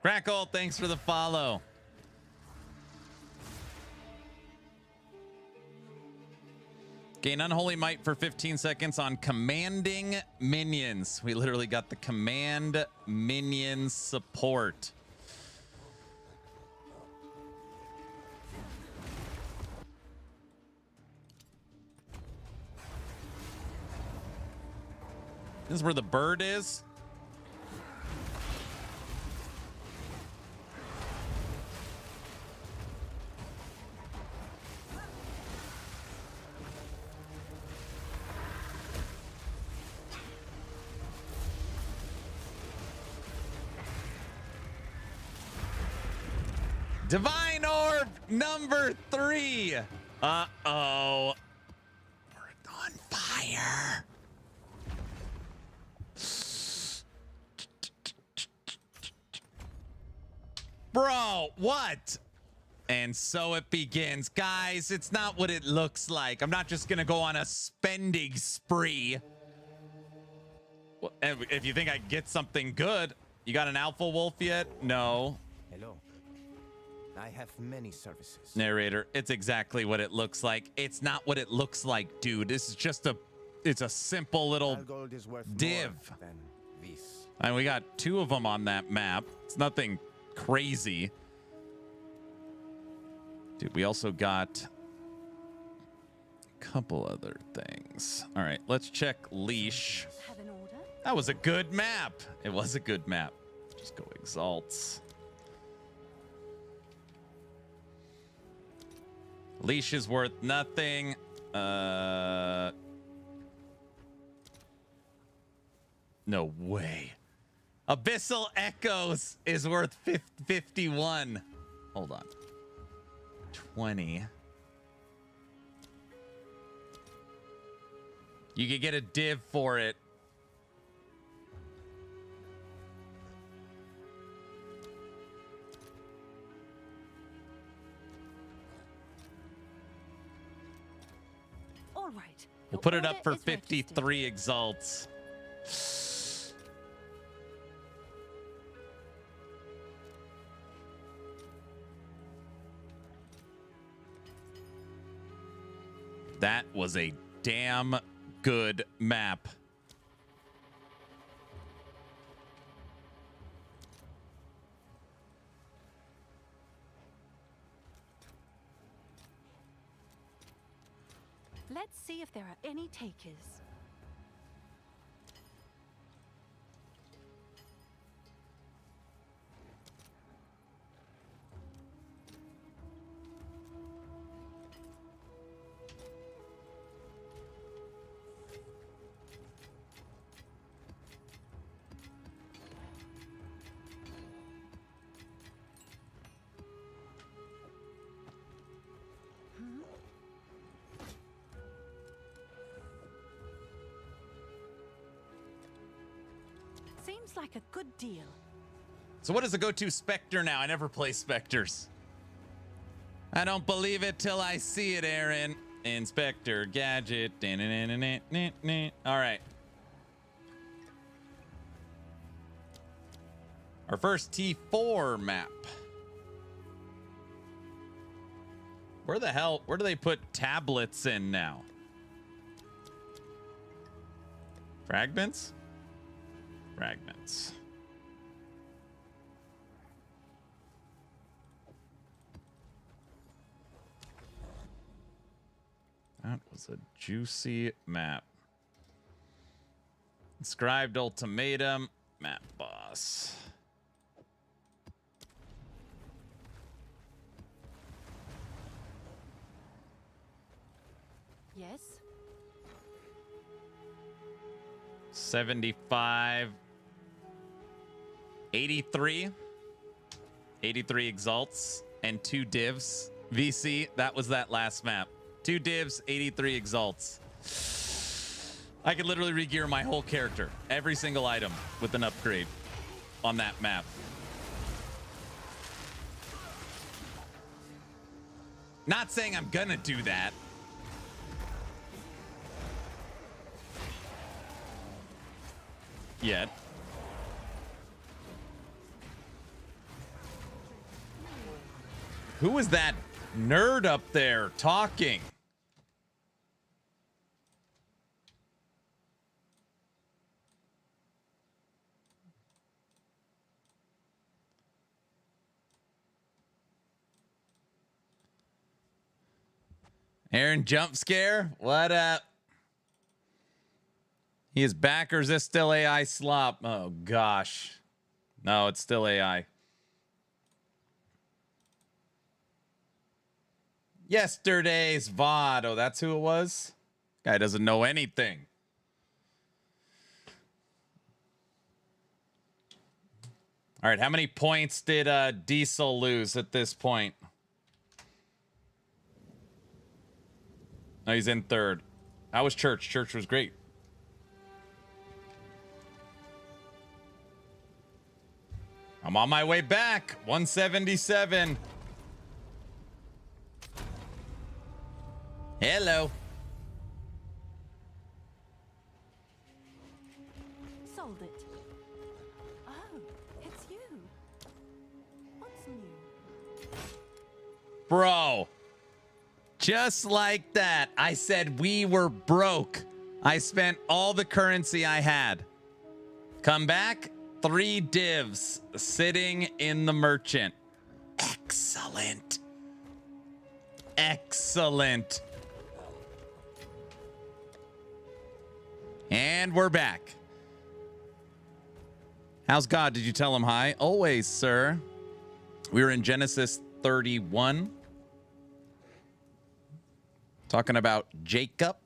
Crackle, thanks for the follow. Gain Unholy Might for 15 seconds on commanding minions. We literally got the command minion support. This is where the bird is. Divine Orb number 3. Uh-oh. We're on fire. Bro, what? And so it begins. Guys, it's not what it looks like. I'm not just going to go on a spending spree. Well, if you think I get something good, you got an Alpha Wolf yet? No. Hello. I have many services. Narrator, it's exactly what it looks like. It's not what it looks like, dude. This is just it's a simple little div. And we got 2 of them on that map. It's nothing crazy. Dude, we also got a couple other things. All right, let's check Leash. That was a good map. It was a good map. Just go Exalts. Leash is worth nothing. No way. Abyssal Echoes is worth 51. Hold on. 20. You could get a div for it. All right. We'll put it up for 53 exalts. That was a damn good map. Let's see if there are any takers. Seems like a good deal. So what is the go-to Spectre now? I never play Spectres. I don't believe it till I see it, Aaron. Inspector Gadget. All right. Our first T4 map. Where do they put tablets in now? Fragments? Fragments. That was a juicy map. Inscribed ultimatum. Map boss. Yes. 75. 83. 83 exalts and 2 divs. VC, that was that last map. 2 divs, 83 exalts. I could literally regear my whole character, every single item with an upgrade on that map. Not saying I'm gonna do that. Yet. Who was that nerd up there talking? Aaron, jump scare? What up? He is back, or is this still AI slop? Oh, gosh. No, it's still AI. Yesterday's VOD. Oh, that's who it was? Guy doesn't know anything. All right, how many points did Diesel lose at this point? No, he's in third. How was Church? Church was great. I'm on my way back. 177. Hello. Sold it. Oh, it's you. What's new? Bro. Just like that. I said we were broke. I spent all the currency I had. Come back. 3 divs sitting in the merchant. Excellent. Excellent. And we're back. How's God? Did you tell him hi? Always, sir. We were in Genesis 31. Talking about Jacob.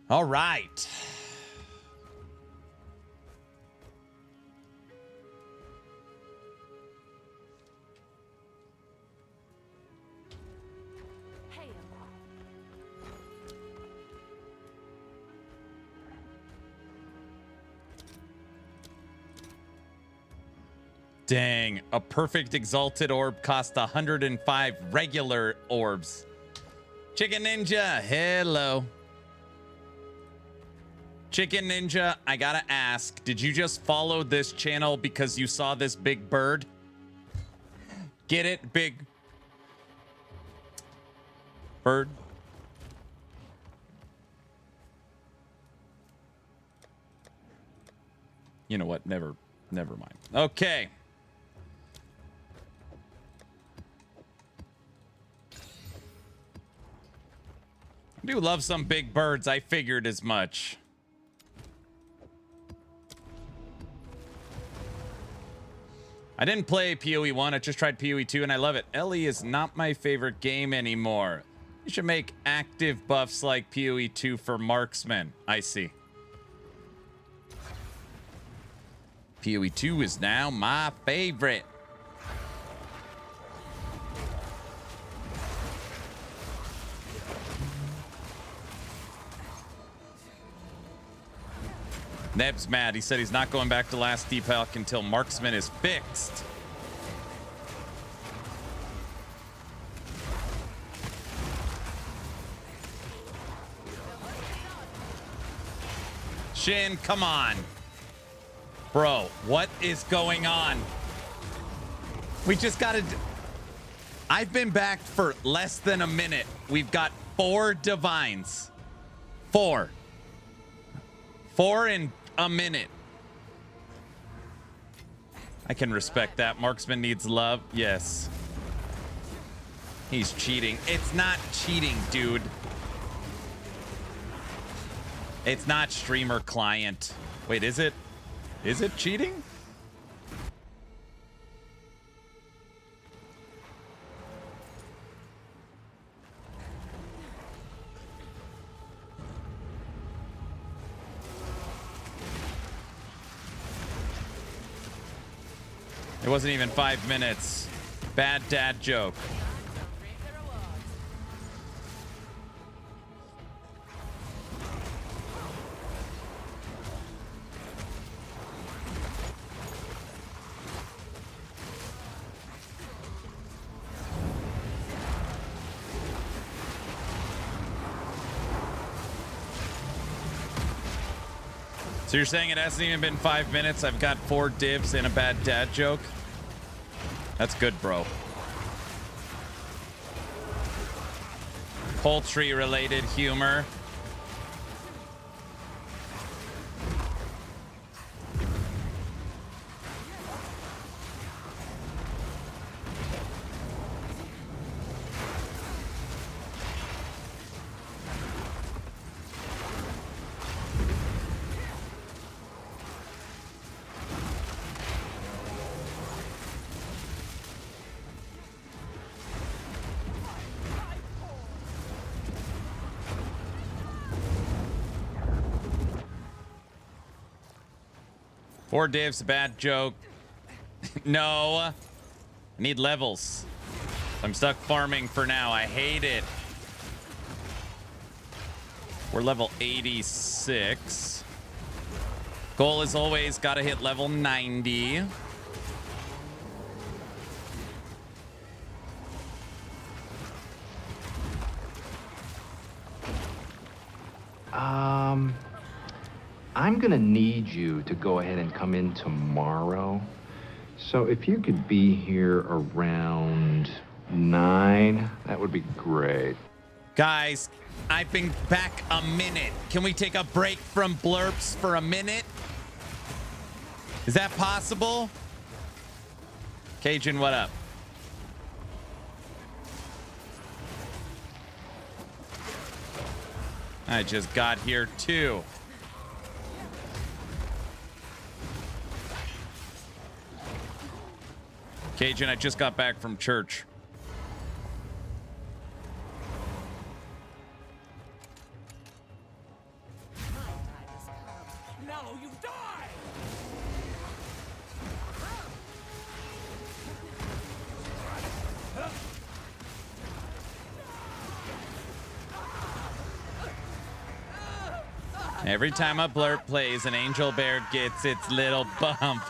All right. Dang, a perfect exalted orb cost 105 regular orbs. Chicken Ninja, hello. Chicken Ninja, I gotta ask, did you just follow this channel because you saw this big bird? Get it? Big bird. You know what? Never mind. Okay. I do love some big birds. I figured as much. I didn't play PoE 1. I just tried PoE 2 and I love it. Ellie is not my favorite game anymore. You should make active buffs like PoE 2 for marksmen. I see. PoE 2 is now my favorite. Neb's mad. He said he's not going back to last Deepak until marksman is fixed. Shin, come on. Bro, what is going on? We just gotta... I've been back for less than a minute. We've got 4 divines. 4 in a minute. I can respect that. Marksman needs love. Yes. He's cheating. It's not cheating, dude. It's not streamer client. Wait, is it? Is it cheating? It wasn't even 5 minutes. Bad dad joke. So you're saying it hasn't even been 5 minutes? I've got 4 divs and a bad dad joke? That's good, bro. Poultry-related humor. Four divs, a bad joke. No. I need levels. I'm stuck farming for now. I hate it. We're level 86. Goal is always gotta hit level 90. I'm gonna need you to go ahead and come in tomorrow. So if you could be here around 9, that would be great. Guys, I've been back a minute. Can we take a break from blurps for a minute? Is that possible? Cajun, what up? I just got here too. Cajun, I just got back from church. No, you die! Every time a blurp plays, an angel bear gets its little bump.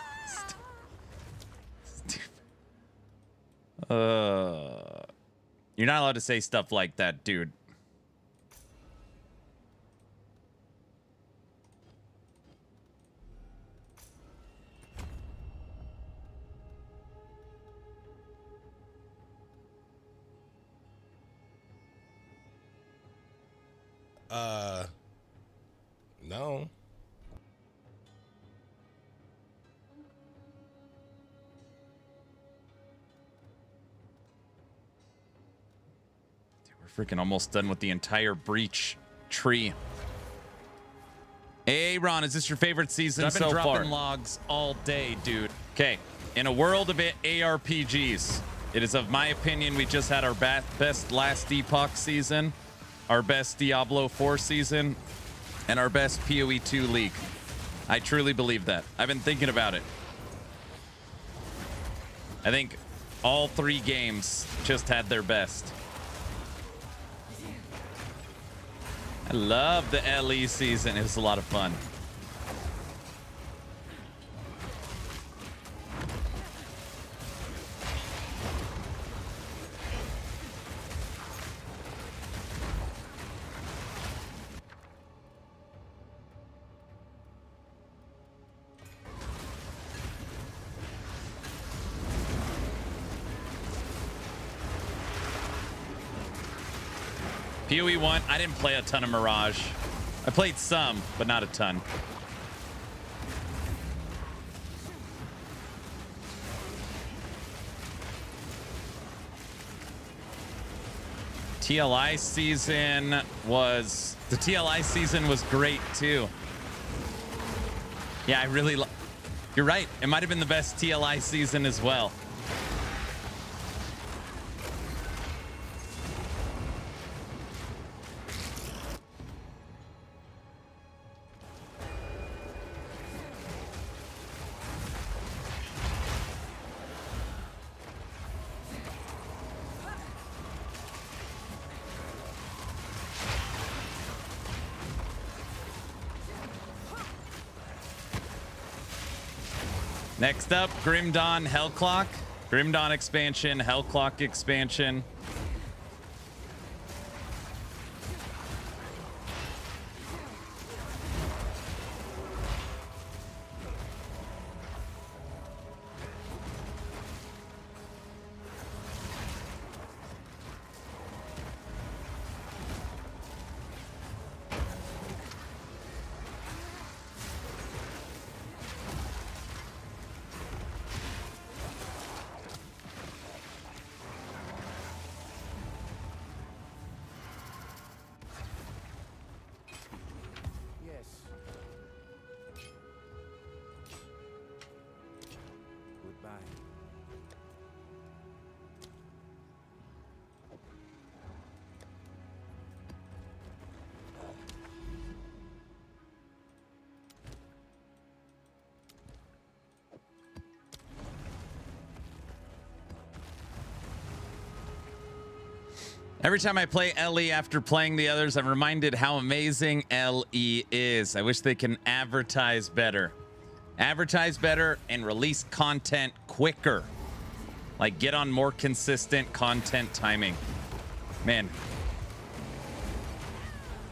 You're not allowed to say stuff like that, dude. No. We're freaking almost done with the entire breach tree. Hey, Ron, is this your favorite season so far? I've been dropping logs all day, dude. Okay, in a world of ARPGs, it is of my opinion we just had our best Last Epoch season, our best Diablo 4 season, and our best PoE 2 League. I truly believe that. I've been thinking about it. I think all 3 games just had their best. I love the LE season. It was a lot of fun. PoE 1, I didn't play a ton of Mirage. I played some, but not a ton. TLI season was... The TLI season was great, too. Yeah, I really... You're right. It might have been the best TLI season as well. Next up, Grim Dawn Hellclock. Grim Dawn expansion, Hellclock expansion. Every time I play LE after playing the others, I'm reminded how amazing LE is. I wish they can advertise better. Advertise better and release content quicker. Like, get on more consistent content timing. Man.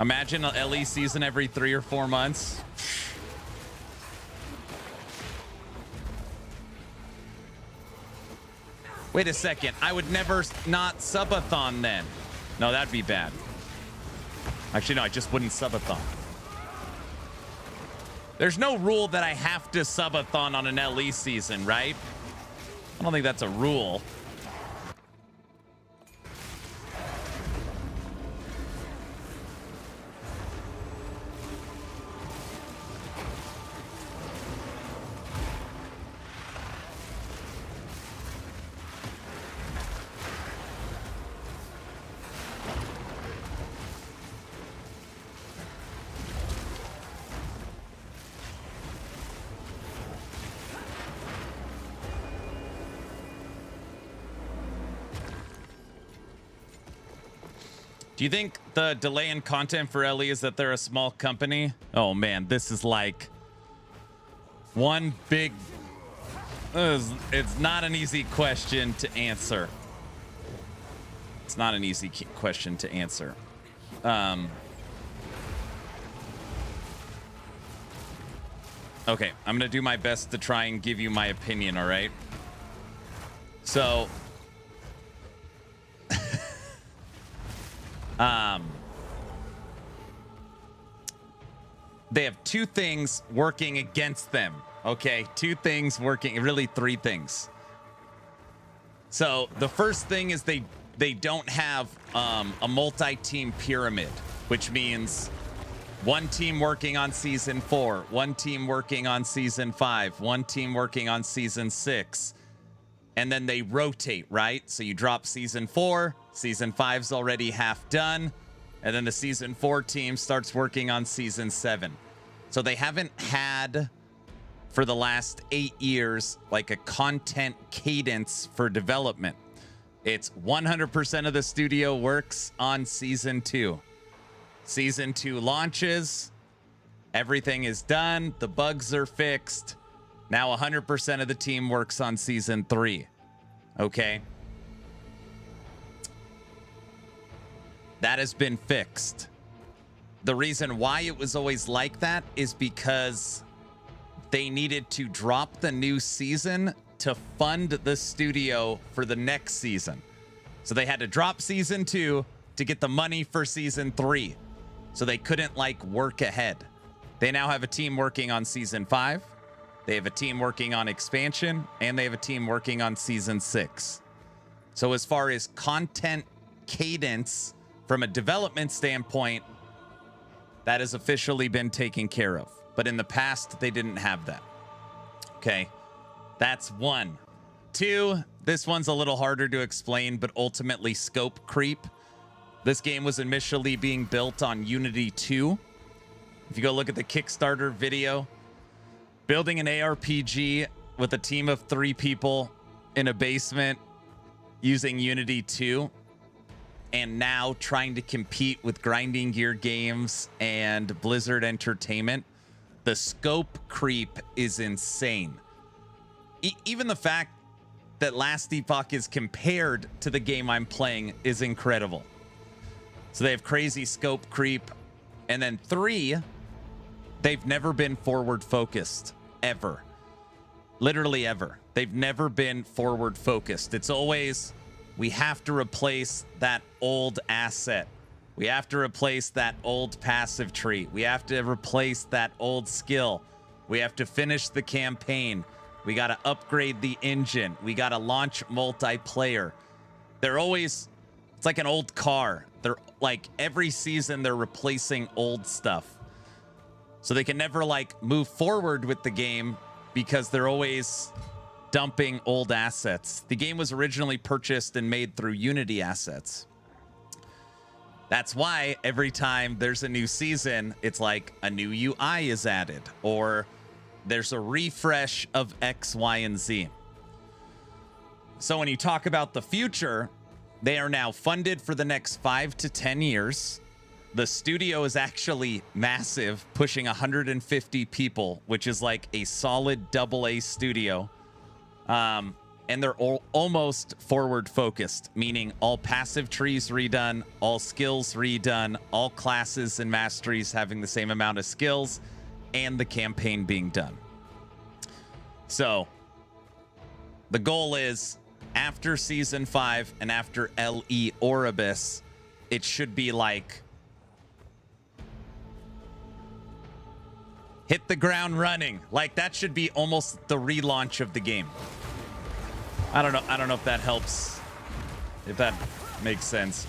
Imagine a LE season every 3 or 4 months. Wait a second. I would never not subathon then. No, that'd be bad. Actually, no, I just wouldn't subathon. There's no rule that I have to subathon on an LE season, right? I don't think that's a rule. Do you think the delay in content for LE is that they're a small company? Oh man, this is like one big... It's not an easy question to answer. It's not an easy question to answer. Okay, I'm gonna do my best to try and give you my opinion, all right? So... they have two things working against them. Okay, two things working, really three things. So the first thing is they don't have a multi-team pyramid, which means one team working on season 4, one team working on season 5, one team working on season 6, and then they rotate, right? So you drop season 4, season 5's already half done, and then the season 4 team starts working on season 7. So they haven't had, for the last 8 years, like a content cadence for development. It's 100% of the studio works on season 2. Season 2 launches, everything is done, the bugs are fixed. Now 100% of the team works on season 3. Okay? That has been fixed. The reason why it was always like that is because they needed to drop the new season to fund the studio for the next season. So they had to drop season 2 to get the money for season 3. So they couldn't like work ahead. They now have a team working on season 5. They have a team working on expansion, and they have a team working on season 6. So as far as content cadence from a development standpoint, that has officially been taken care of. But in the past, they didn't have that. Okay, that's 1. 2, this one's a little harder to explain, but ultimately scope creep. This game was initially being built on Unity 2. If you go look at the Kickstarter video, building an ARPG with a team of 3 people in a basement using Unity 2, and now trying to compete with Grinding Gear Games and Blizzard Entertainment, the scope creep is insane. Even the fact that Last Epoch is compared to the game I'm playing is incredible. So they have crazy scope creep. And then 3, they've never been forward focused, ever. Literally ever. They've never been forward focused. It's always, we have to replace that old asset. We have to replace that old passive tree. We have to replace that old skill. We have to finish the campaign. We got to upgrade the engine. We got to launch multiplayer. They're always, it's like an old car. They're like every season they're replacing old stuff. So they can never like move forward with the game because they're always dumping old assets. The game was originally purchased and made through Unity assets. That's why every time there's a new season, it's like a new UI is added or there's a refresh of X, Y, and Z. So when you talk about the future, they are now funded for the next 5 to 10 years. The studio is actually massive, pushing 150 people, which is like a solid AA studio. And they're almost forward focused, meaning all passive trees redone, all skills redone, all classes and masteries having the same amount of skills, and the campaign being done. So the goal is after season 5 and after LE Oribus, it should be like hit the ground running. Like that should be almost the relaunch of the game. I don't know if that helps, if that makes sense.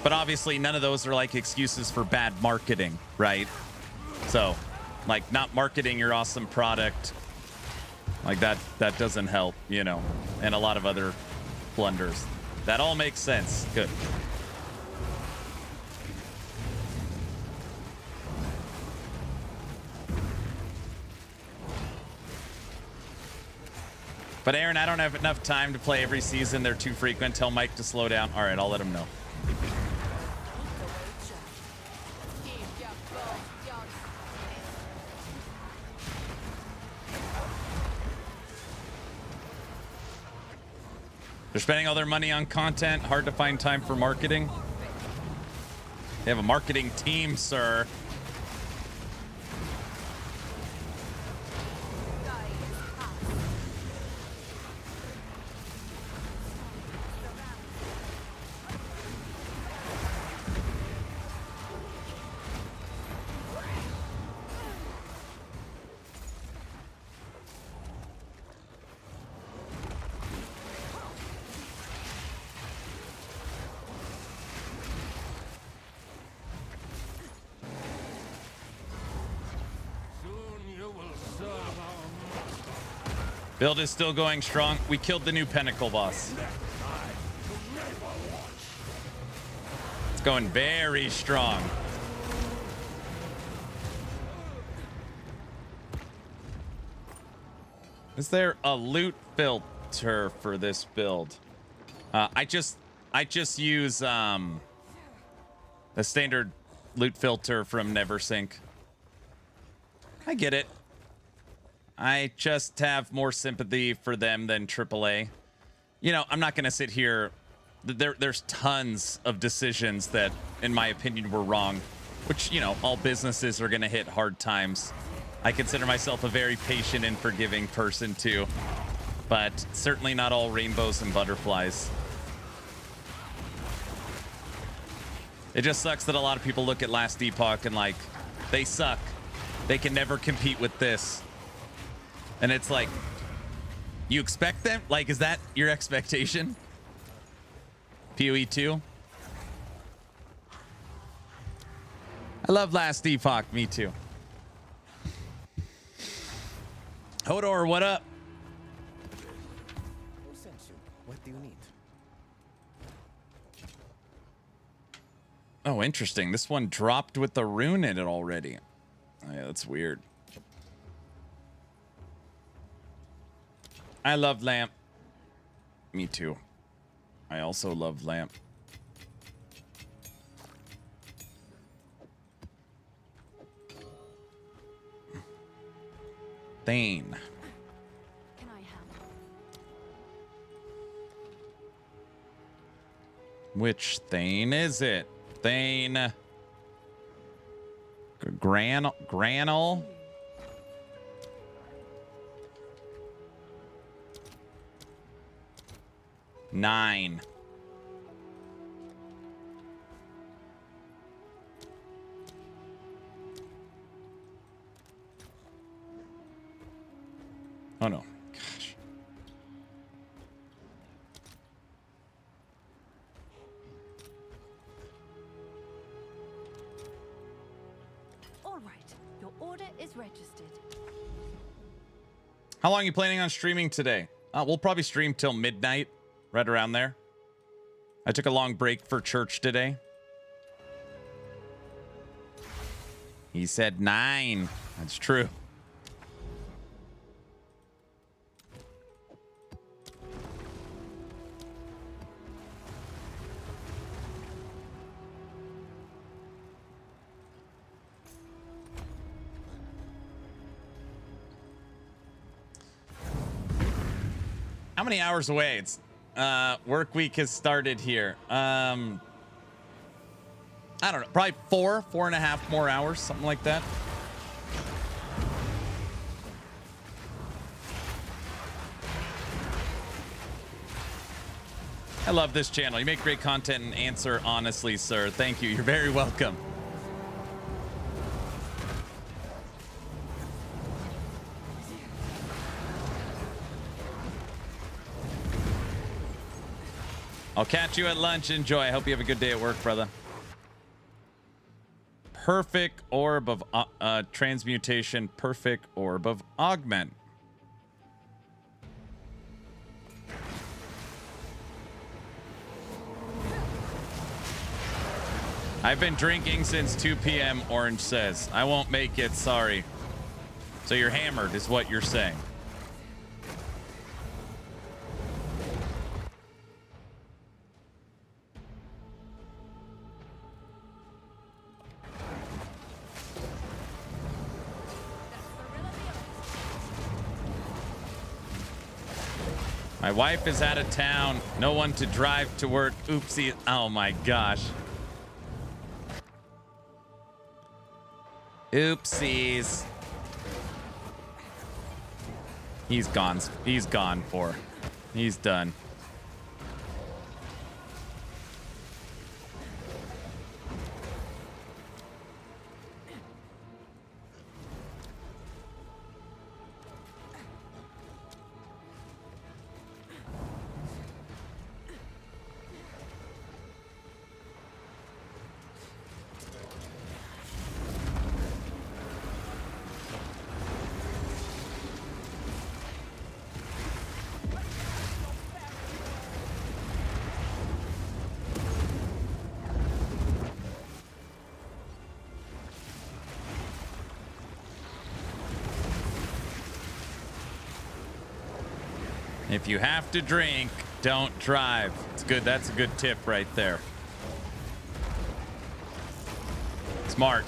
But obviously none of those are like excuses for bad marketing, right? So like not marketing your awesome product, like that doesn't help, you know, and a lot of other blunders. That all makes sense. Good. But Aaron, I don't have enough time to play every season. They're too frequent. Tell Mike to slow down. All right, I'll let him know. They're spending all their money on content. Hard to find time for marketing. They have a marketing team, sir. Build is still going strong. We killed the new Pinnacle boss. It's going very strong. Is there a loot filter for this build? I just use the standard loot filter from Neversink. I get it. I just have more sympathy for them than AAA. You know, I'm not going to sit here. There's tons of decisions that, in my opinion, were wrong, which, you know, all businesses are going to hit hard times. I consider myself a very patient and forgiving person, too, but certainly not all rainbows and butterflies. It just sucks that a lot of people look at Last Epoch and like, they suck. They can never compete with this. And it's like, you expect them? Like, is that your expectation? PoE 2? I love Last Epoch. Me too. Hodor, what up? Who sent you? What do you need? Oh, interesting. This one dropped with the rune in it already. Oh, yeah, that's weird. I love Lamp. Me too. I also love Lamp. Thane. Can I help? Which Thane is it? Thane. Granel? Nine. Oh no. Gosh. All right. Your order is registered. How long are you planning on streaming today? We'll probably stream till midnight, right around there. I took a long break for church today. He said 9. That's true. How many hours away? It's work week has started here. I don't know, probably 4.5 more hours, something like that. I love this channel. You make great content and answer honestly, sir. Thank you. You're very welcome. I'll catch you at lunch. Enjoy. I hope you have a good day at work, brother. Perfect orb of transmutation. Perfect orb of augment. I've been drinking since 2 p.m., Orange says. I won't make it, sorry. So you're hammered is what you're saying. My wife is out of town. No one to drive to work. Oopsie. Oh my gosh. Oopsies. He's gone. He's gone for. He's done. If you have to drink, don't drive. It's good. That's a good tip right there. Smart.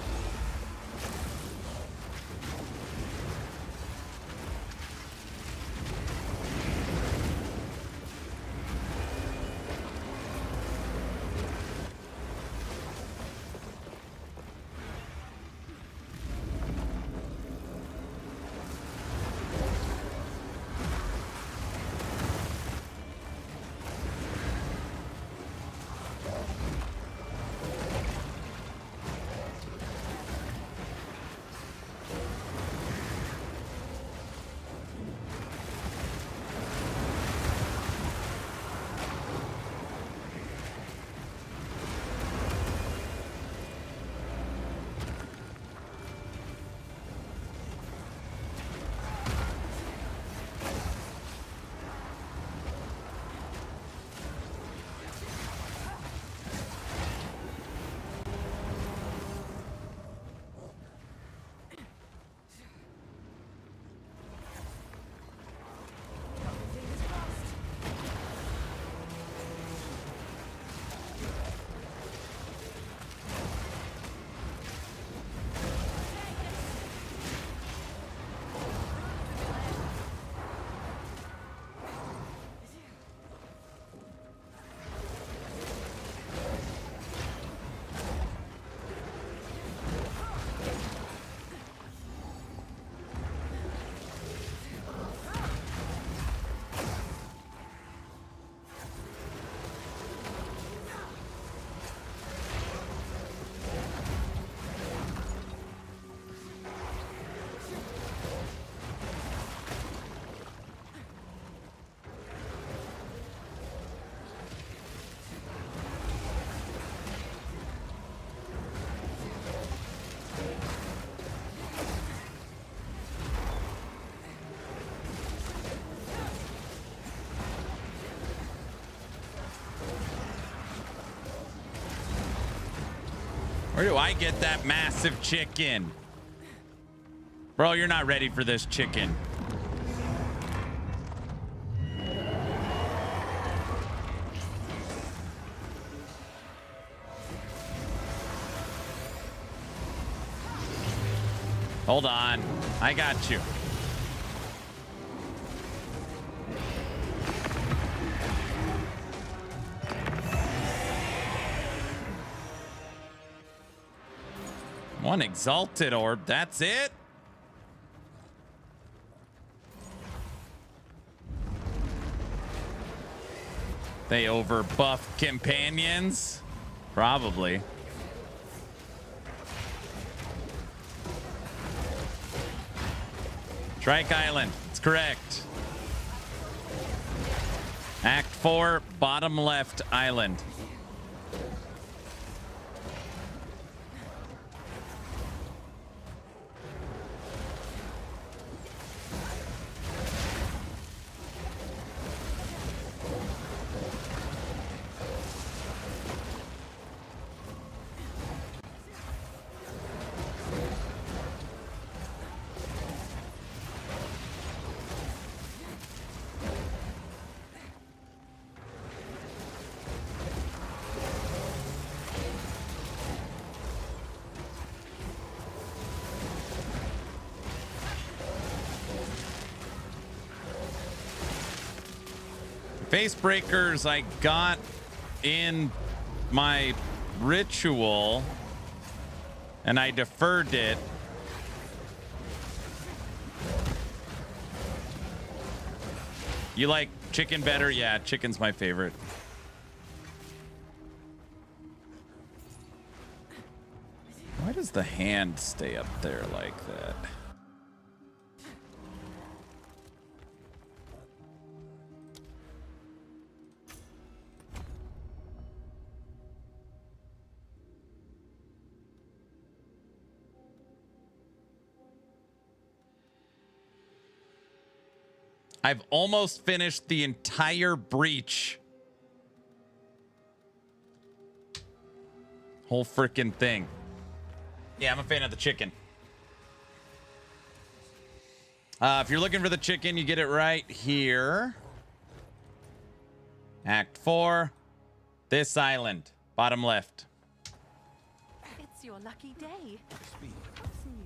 Where do I get that massive chicken? Bro, you're not ready for this chicken. Hold on. I got you. One exalted orb. That's it. They overbuff companions? Probably. Strike Island. It's correct. Act 4, bottom left island. Face breakers I got in my ritual and I deferred it. You like chicken better? Yeah, chicken's my favorite. Why does the hand stay up there like that? I've almost finished the entire breach. Whole freaking thing. Yeah, I'm a fan of the chicken. If you're looking for the chicken, you get it right here. Act 4. This island. Bottom left. It's your lucky day. What's new?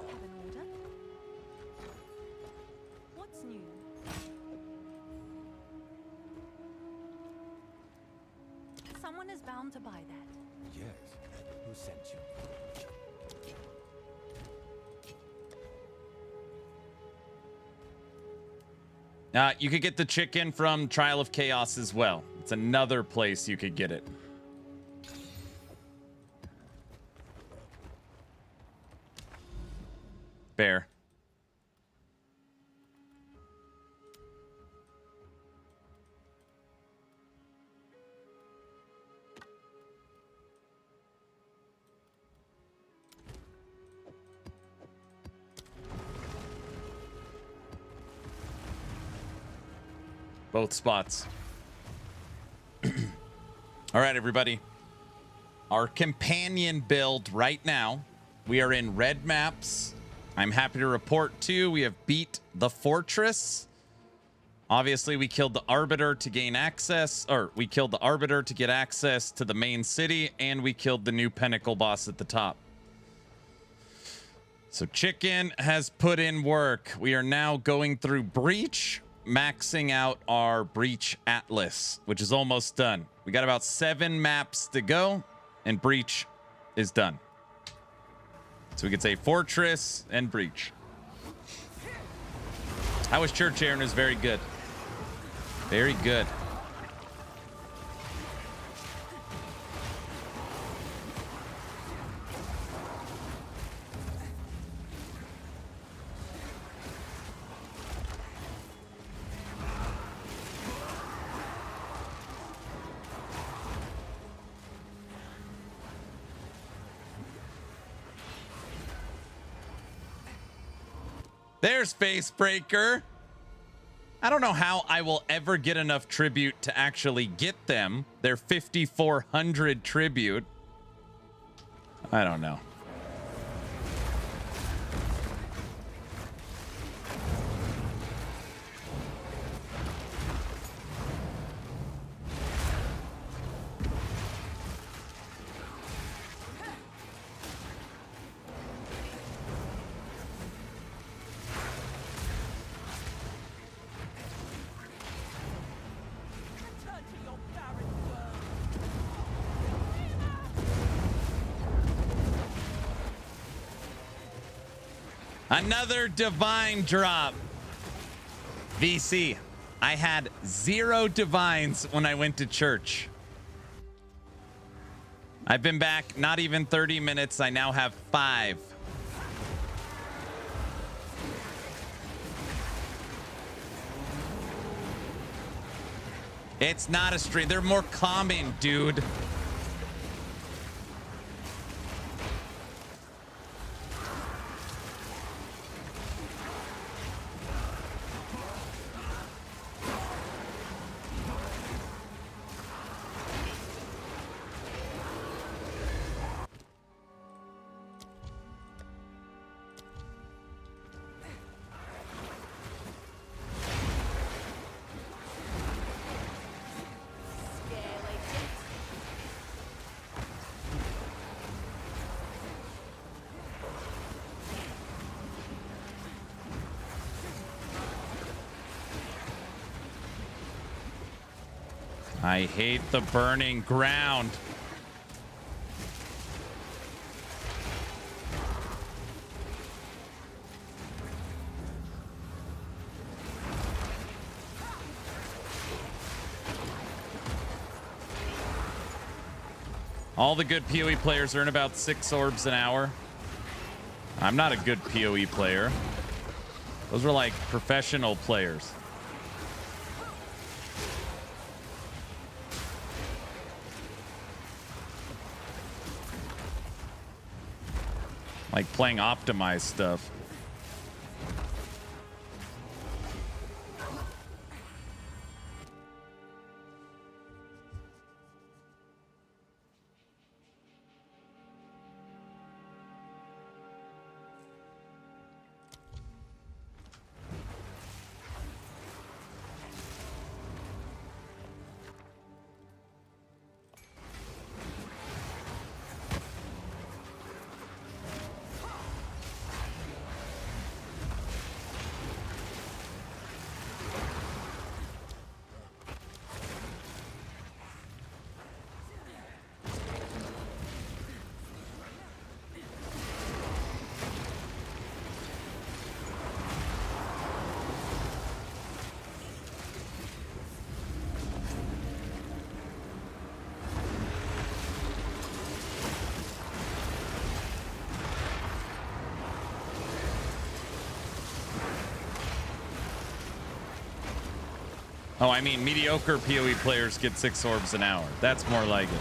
Have an order? What's new? Someone is bound to buy that. Yes. Who sent you? You could get the chicken from Trial of Chaos as well. It's another place you could get it. Bear. Both spots. All right, everybody. Our companion build right now. We are in red maps. I'm happy to report, too, we have beat the fortress. Obviously, we killed the Arbiter to gain access, or we killed the Arbiter to get access to the main city, and we killed the new Pinnacle boss at the top. So Chicken has put in work. We are now going through Breach, maxing out our Breach Atlas, which is almost done. We got about 7 maps to go, and Breach is done. So we could say Fortress and Breach. I was Church Aaron is very good. Very good. There's Facebreaker. I don't know how I will ever get enough tribute to actually get them. They're 5,400 tribute. I don't know. Another divine drop. VC, I had 0 divines when I went to church. I've been back not even 30 minutes. I now have 5. It's not a stream. They're more common, dude. I hate the burning ground. All the good PoE players earn about 6 orbs an hour. I'm not a good PoE player. Those are like professional players. Like playing optimized stuff. Oh, I mean, mediocre PoE players get 6 orbs an hour. That's more like it.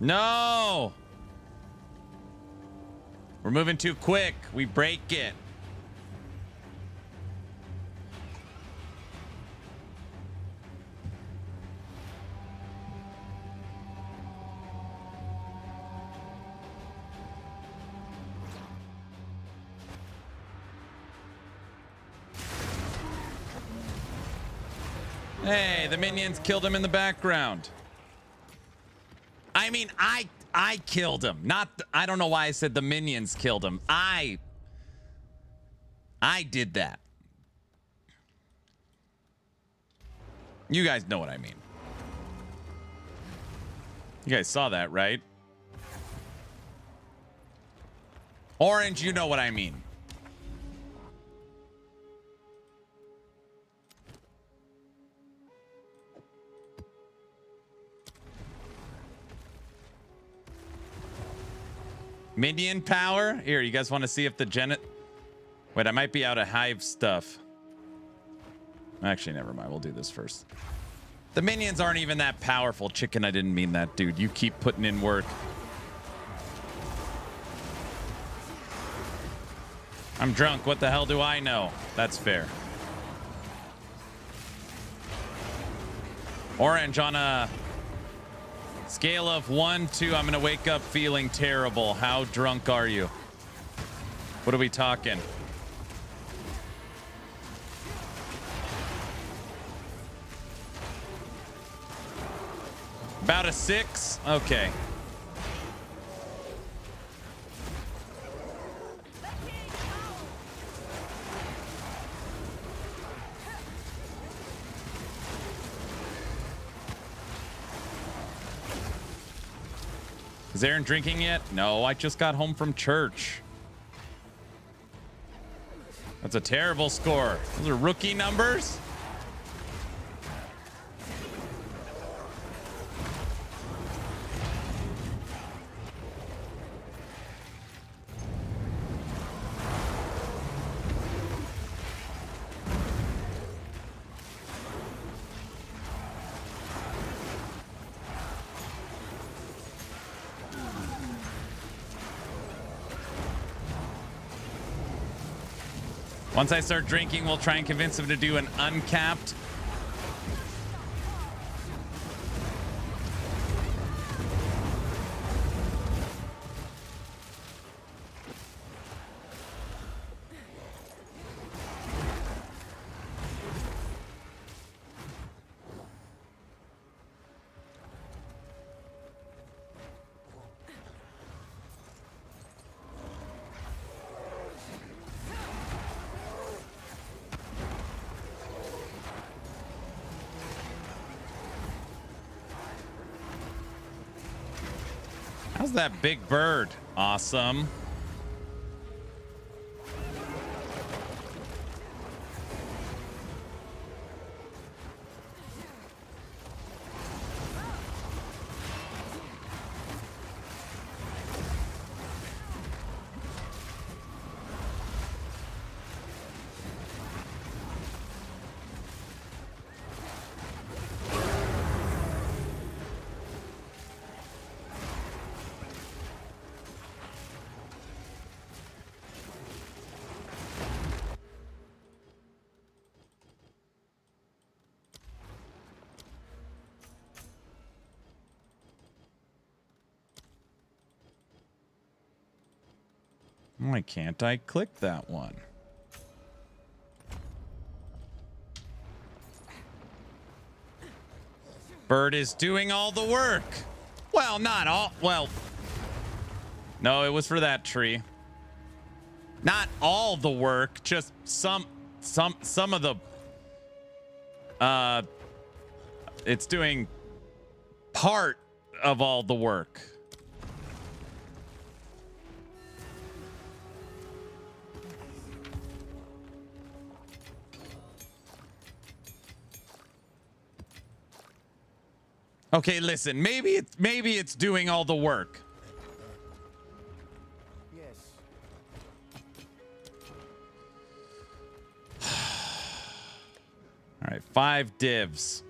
No! We're moving too quick. We break it. Hey, the minions killed him in the background. I mean, I killed him. I don't know why I said the minions killed him. I did that. You guys know what I mean. You guys saw that, right? Orange, you know what I mean. Minion power? Here, you guys want to see if the Wait, I might be out of hive stuff. Actually, never mind. We'll do this first. The minions aren't even that powerful. Chicken, I didn't mean that, dude. You keep putting in work. I'm drunk. What the hell do I know? That's fair. Orange on a scale of 1 to I'm going to wake up feeling terrible. How drunk are you? What are we talking? About a 6? Okay. Is Aaron drinking yet? No, I just got home from church. That's a terrible score. Those are rookie numbers. Once I start drinking, we'll try and convince him to do an uncapped. How's that big bird? Awesome. Why can't I click that one? Bird is doing all the work. Well, not all. Well, no, it was for that tree. Not all the work, just some of the. It's doing part of all the work. Okay, listen. Maybe it's doing all the work. Yes. All right, 5 divs.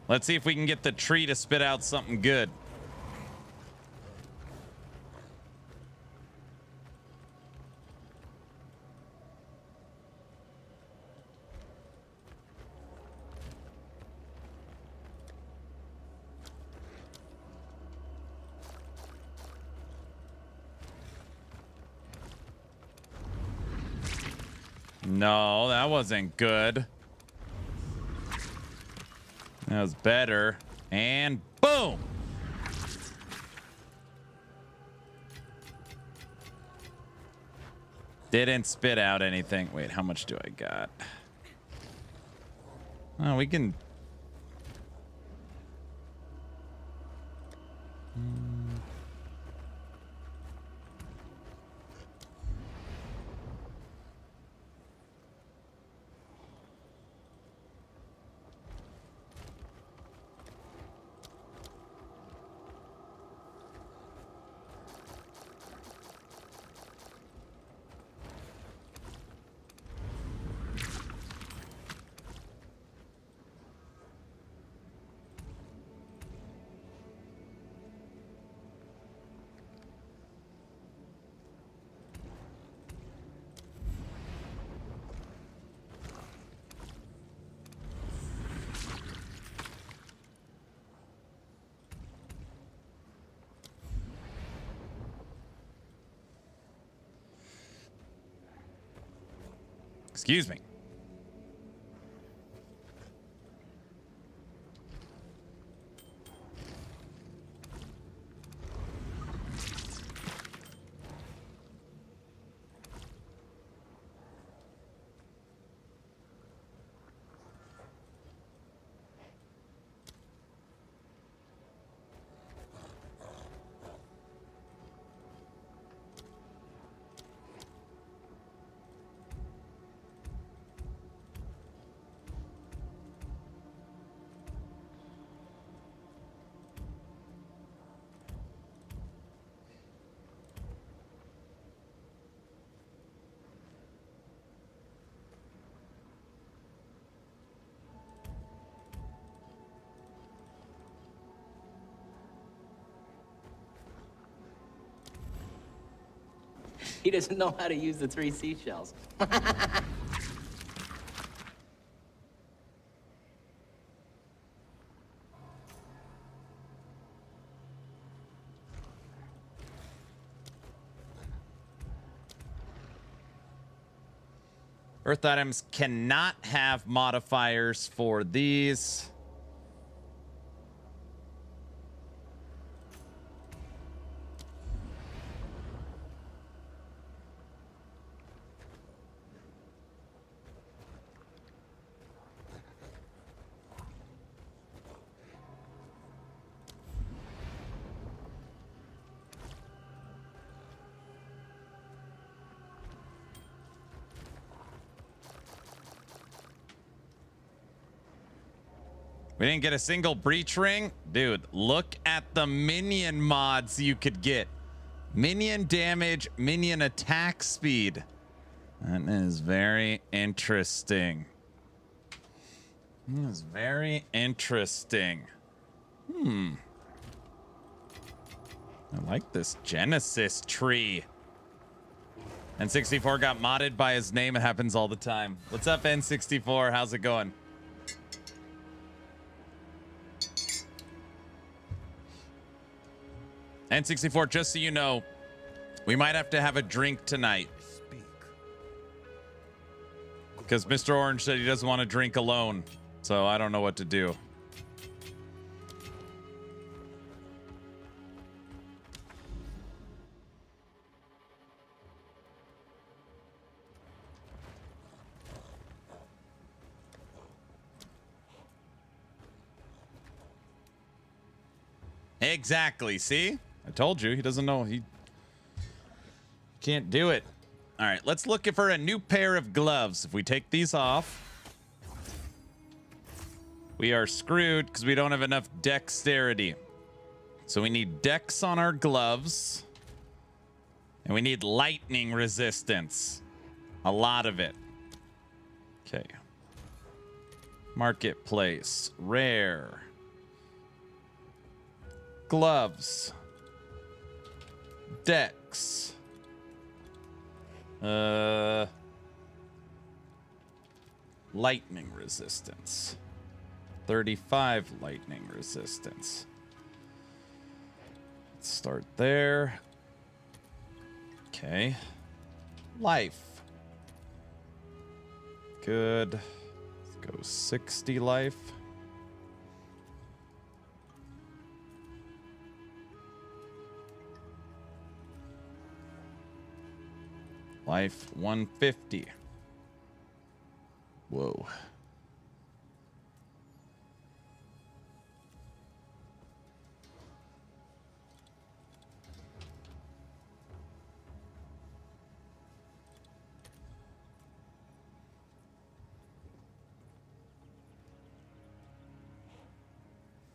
Let's see if we can get the tree to spit out something good. No, that wasn't good. That was better. And boom! Didn't spit out anything. Wait, how much do I got? Oh, we can... Excuse me. He doesn't know how to use the 3 seashells. Earth items cannot have modifiers for these. We didn't get a single breach ring. Dude, look at the minion mods you could get. Minion damage, minion attack speed. That is very interesting. That is very interesting. I like this Genesis tree. N64 got modded by his name. It happens all the time. What's up, N64? How's it going? N64, just so you know, we might have to have a drink tonight. Because Mr. Orange said he doesn't want to drink alone. So I don't know what to do. Exactly. See? I told you. He doesn't know. He can't do it. All right. Let's look for a new pair of gloves. If we take these off, we are screwed because we don't have enough dexterity. So we need dex on our gloves. And we need lightning resistance. A lot of it. Okay. Marketplace. Rare. Gloves. Dex. Lightning resistance. 35 lightning resistance. Let's start there. Okay. Life. Good. Let's go 60 life. Life 150. Whoa.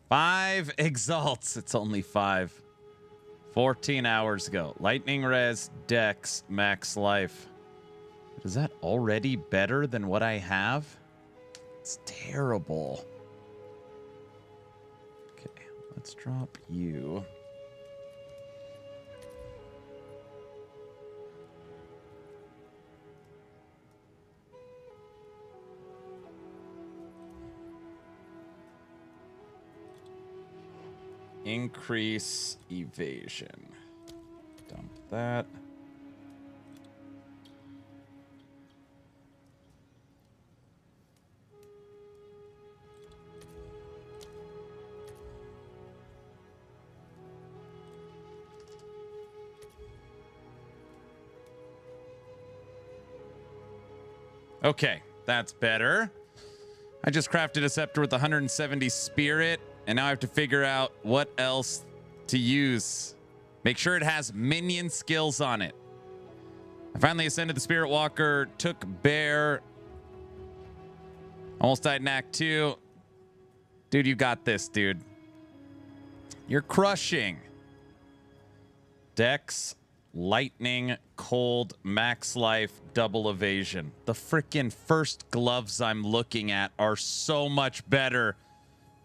Five exalts. It's only 5. 14 hours ago. Lightning res, dex, max life. Is that already better than what I have? It's terrible. Okay, let's drop you. Increase evasion. Dump that. Okay, that's better. I just crafted a scepter with 170 spirit. And now I have to figure out what else to use. Make sure it has minion skills on it. I finally ascended the Spirit Walker, took Bear. Almost died in Act 2. Dude, you got this, dude. You're crushing. Dex, lightning, cold, max life, double evasion. The freaking first gloves I'm looking at are so much better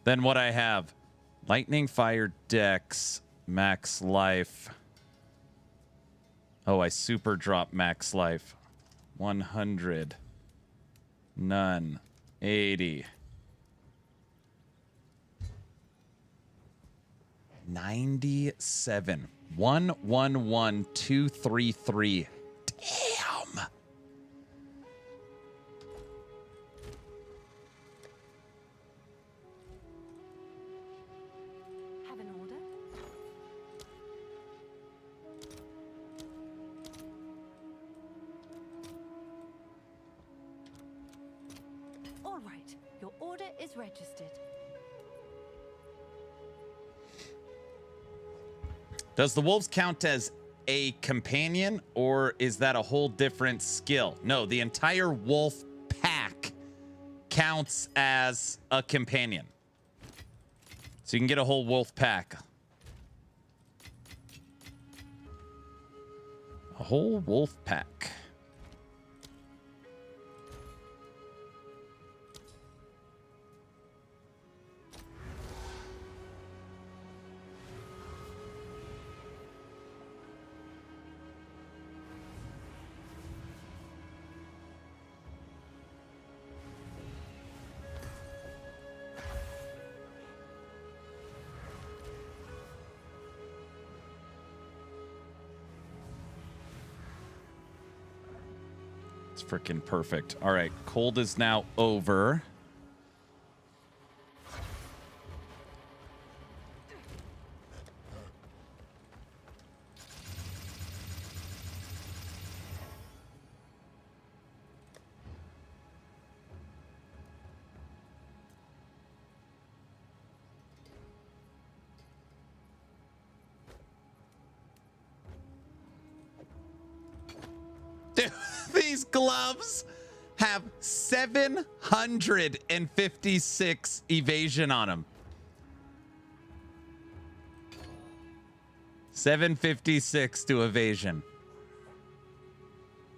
than what I have. Lightning, fire, dex, max life. Oh, I super drop max life. 100. None. 80. 97. 111233. Damn. Your order is registered. Does the wolves count as a companion, or is that a whole different skill? No, the entire wolf pack counts as a companion. So you can get a whole wolf pack. A whole wolf pack. Freaking perfect. All right, cold is now over. Dude, these gloves have 756 evasion on them. 756 to evasion.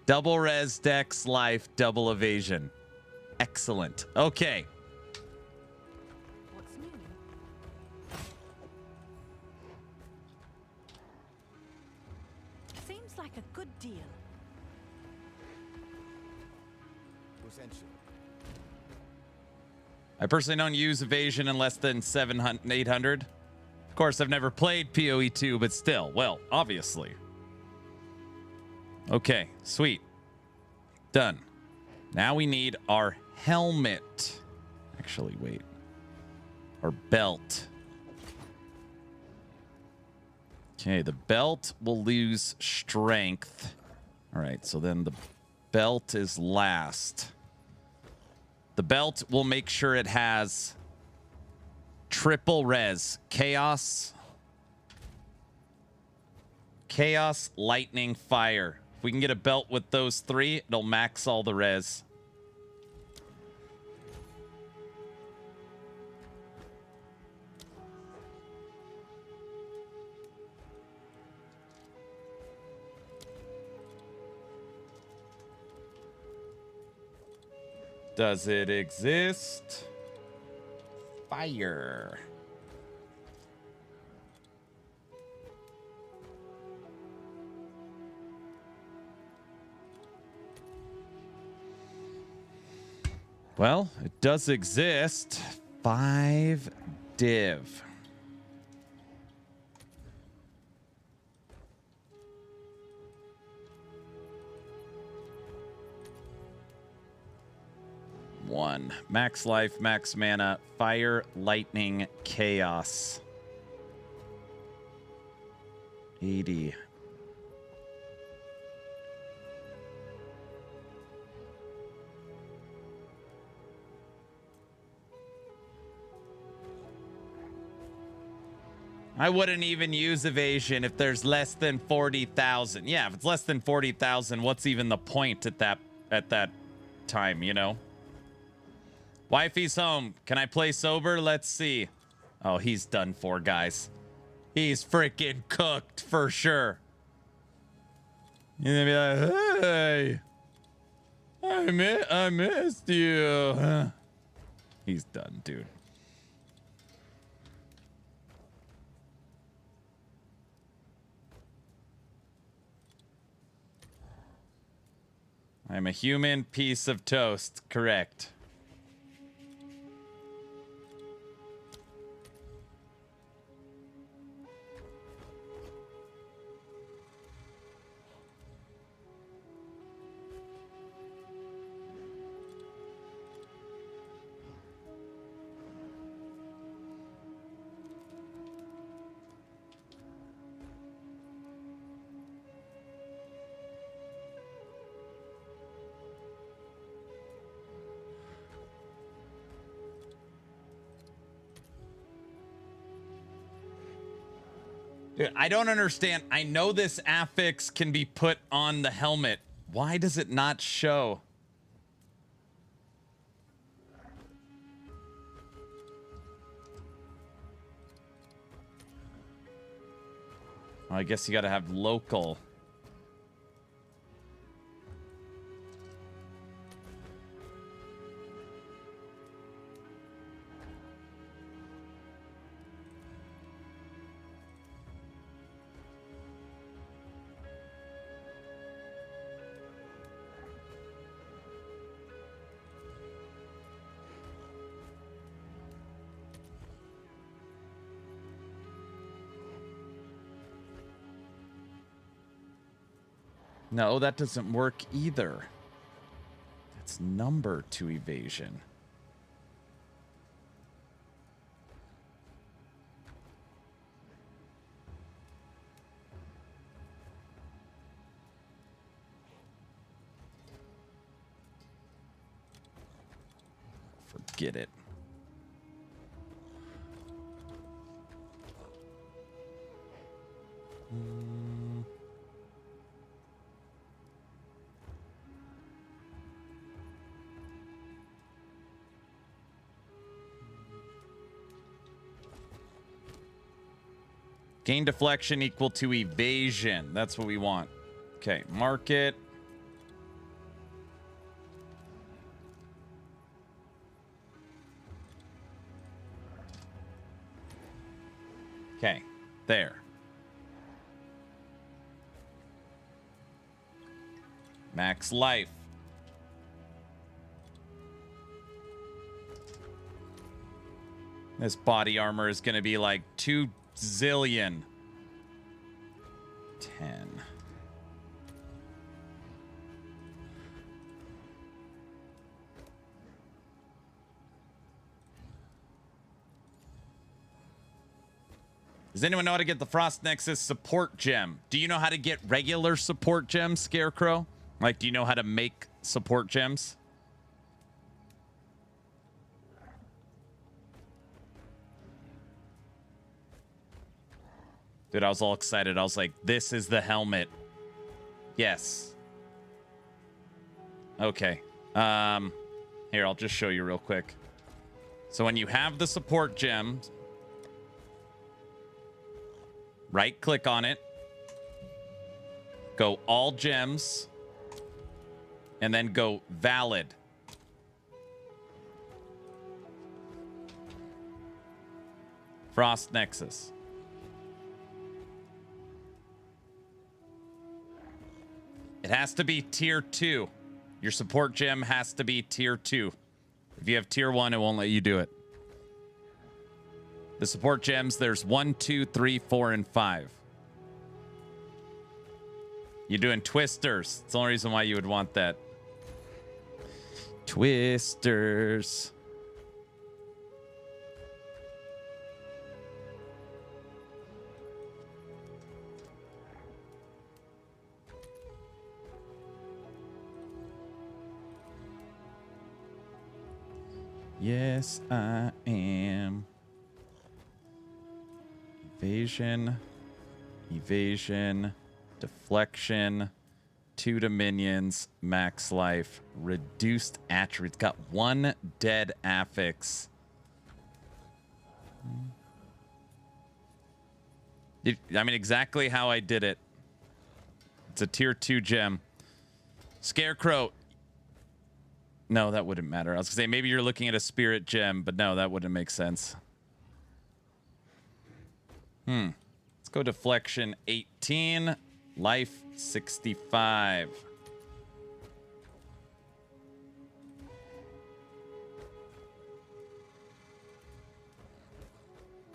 Double res, dex, life, double evasion. Excellent. Okay. What's new? Seems like a good deal. I personally don't use evasion in less than 800. Of course, I've never played PoE 2, but still, well, obviously. Okay, sweet. Done. Now we need our helmet. Actually, wait. Our belt. Okay, the belt will lose strength. All right, so then the belt is last. The belt will make sure it has triple res. Chaos, lightning, fire. If we can get a belt with those three, it'll max all the res. Does it exist? Fire. Well, it does exist. 5 div. One. Max life, max mana, fire, lightning, chaos. 80. I wouldn't even use evasion if there's less than 40,000. Yeah, if it's less than 40,000, what's even the point at that time, you know? Wifey's home. Can I play sober? Let's see. Oh, he's done for, guys. He's freaking cooked for sure. You're gonna be like, hey, I missed you. He's done, dude. I'm a human piece of toast. Correct. Dude, I don't understand. I know this affix can be put on the helmet. Why does it not show? Oh, I guess you got to have local. No, that doesn't work either. That's number 2 evasion. Forget it. Gain deflection equal to evasion. That's what we want. Okay, mark it. Okay, there. Max life. This body armor is going to be like 2 zillion. 10. Does anyone know how to get the Frost Nexus support gem? Do you know how to get regular support gems, Scarecrow? Like, do you know how to make support gems? Dude, I was all excited. I was like, this is the helmet. Yes. Okay. Here, I'll just show you real quick. So when you have the support gem, right-click on it, go all gems, and then go valid. Frost Nexus. It has to be tier 2. Your support gem has to be tier 2. If you have tier 1, it won't let you do it. The support gems, there's 1, 2, 3, 4, and 5. You're doing twisters. It's the only reason why you would want that. Twisters. Yes, I am. Evasion, evasion, deflection, 2 to minions, max life, reduced attributes. Got 1 dead affix. I mean, exactly how I did it. It's a tier 2 gem. Scarecrow. No, that wouldn't matter. I was going to say, maybe you're looking at a spirit gem, but no, that wouldn't make sense. Let's go deflection 18, life 65.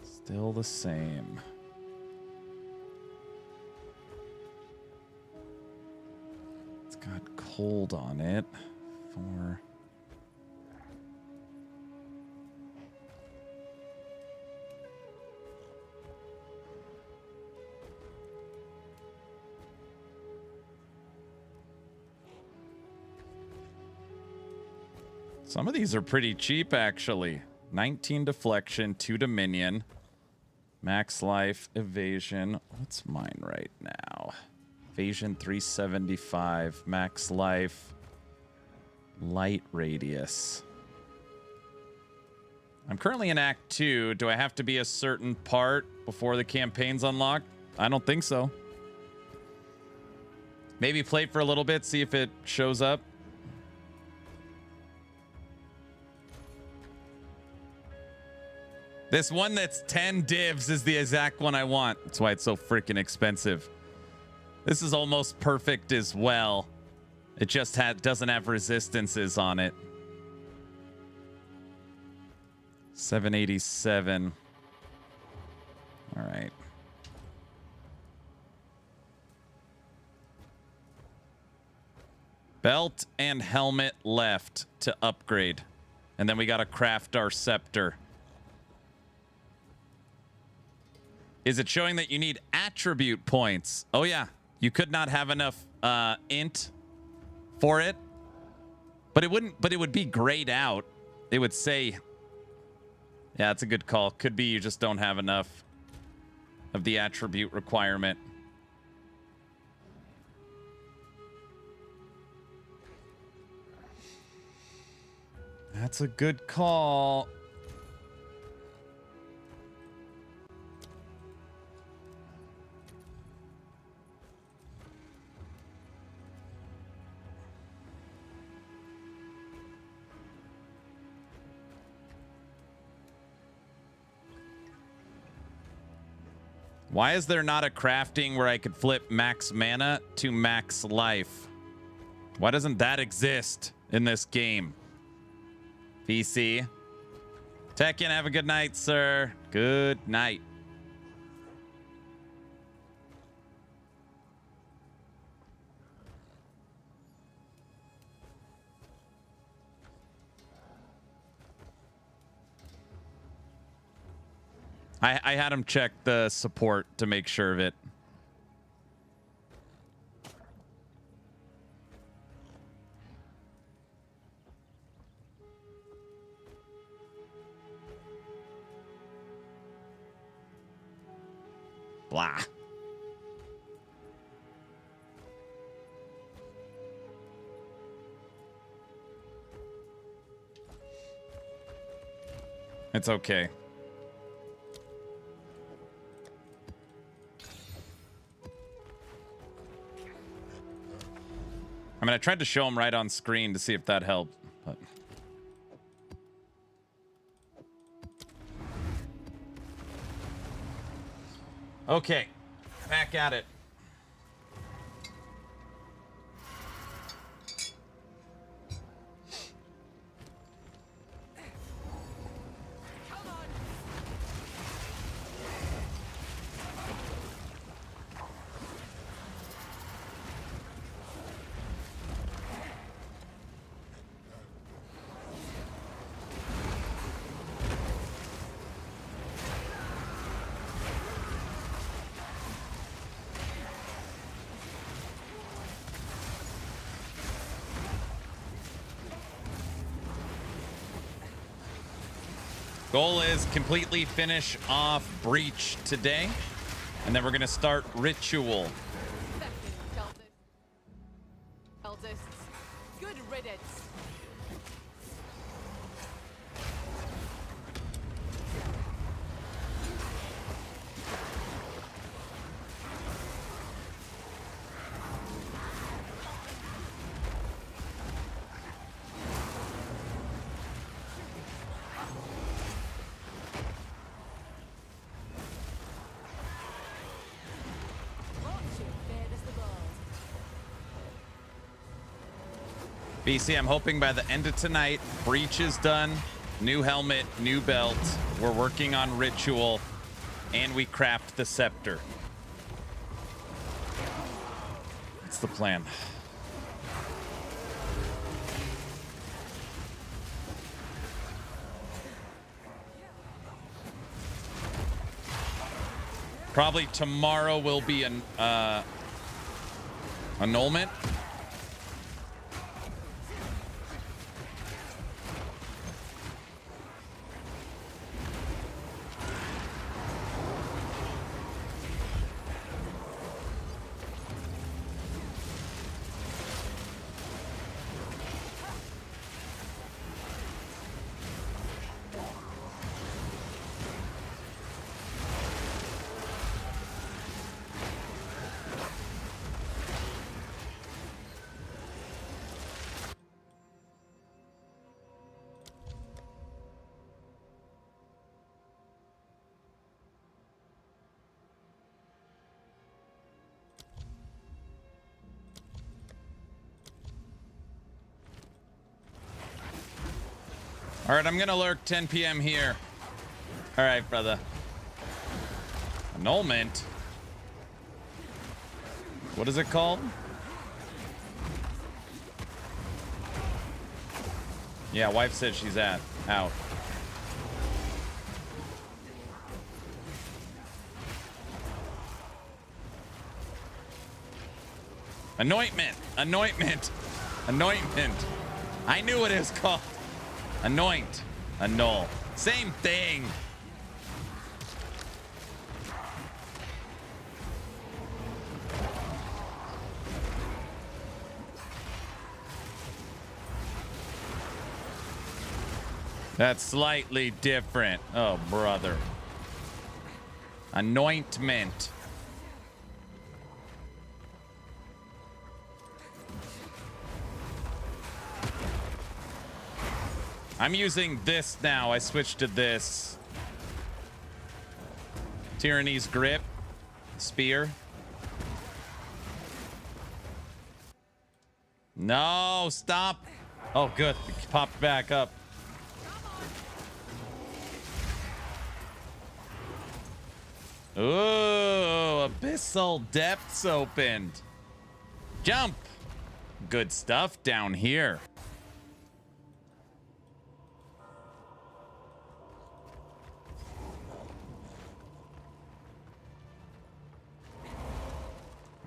Still the same. It's got cold on it. 4. Some of these are pretty cheap, actually. 19 deflection, 2 dominion, max life, evasion. What's mine right now? Evasion 375, max life, light radius. I'm currently in Act 2. Do I have to be a certain part before the campaign's unlocked? I don't think so. Maybe play for a little bit, see if it shows up. This one that's 10 divs is the exact one I want. That's why it's so freaking expensive. This is almost perfect as well. It just doesn't have resistances on it. 787. All right. Belt and helmet left to upgrade. And then we got to craft our scepter. Is it showing that you need attribute points? Oh, yeah. You could not have enough int for it. But it wouldn't, but it would be grayed out. It would say, yeah, that's a good call. Could be you just don't have enough of the attribute requirement. That's a good call. Why is there not a crafting where I could flip max mana to max life? Why doesn't that exist in this game? PC. Tekken, have a good night, sir. Good night. I had him check the support to make sure of it. Blah. It's okay. I mean, I tried to show him right on screen to see if that helped, but... Okay, back at it. Goal is completely finish off Breach today, and then we're going to start Ritual. Good riddance. BC, I'm hoping by the end of tonight, Breach is done, new helmet, new belt. We're working on Ritual, and we craft the scepter. That's the plan. Probably tomorrow will be an annulment. All right, I'm gonna lurk 10 p.m. here. All right, brother. Annulment. What is it called? Yeah, wife said she's out. Anointment. I knew what it was called. Anoint. Annul. Same thing. That's slightly different. Oh, brother. Anointment. I'm using this now. I switched to this. Tyranny's Grip. Spear. No, stop. Oh, good. It popped back up. Ooh, Abyssal Depths opened. Jump. Good stuff down here.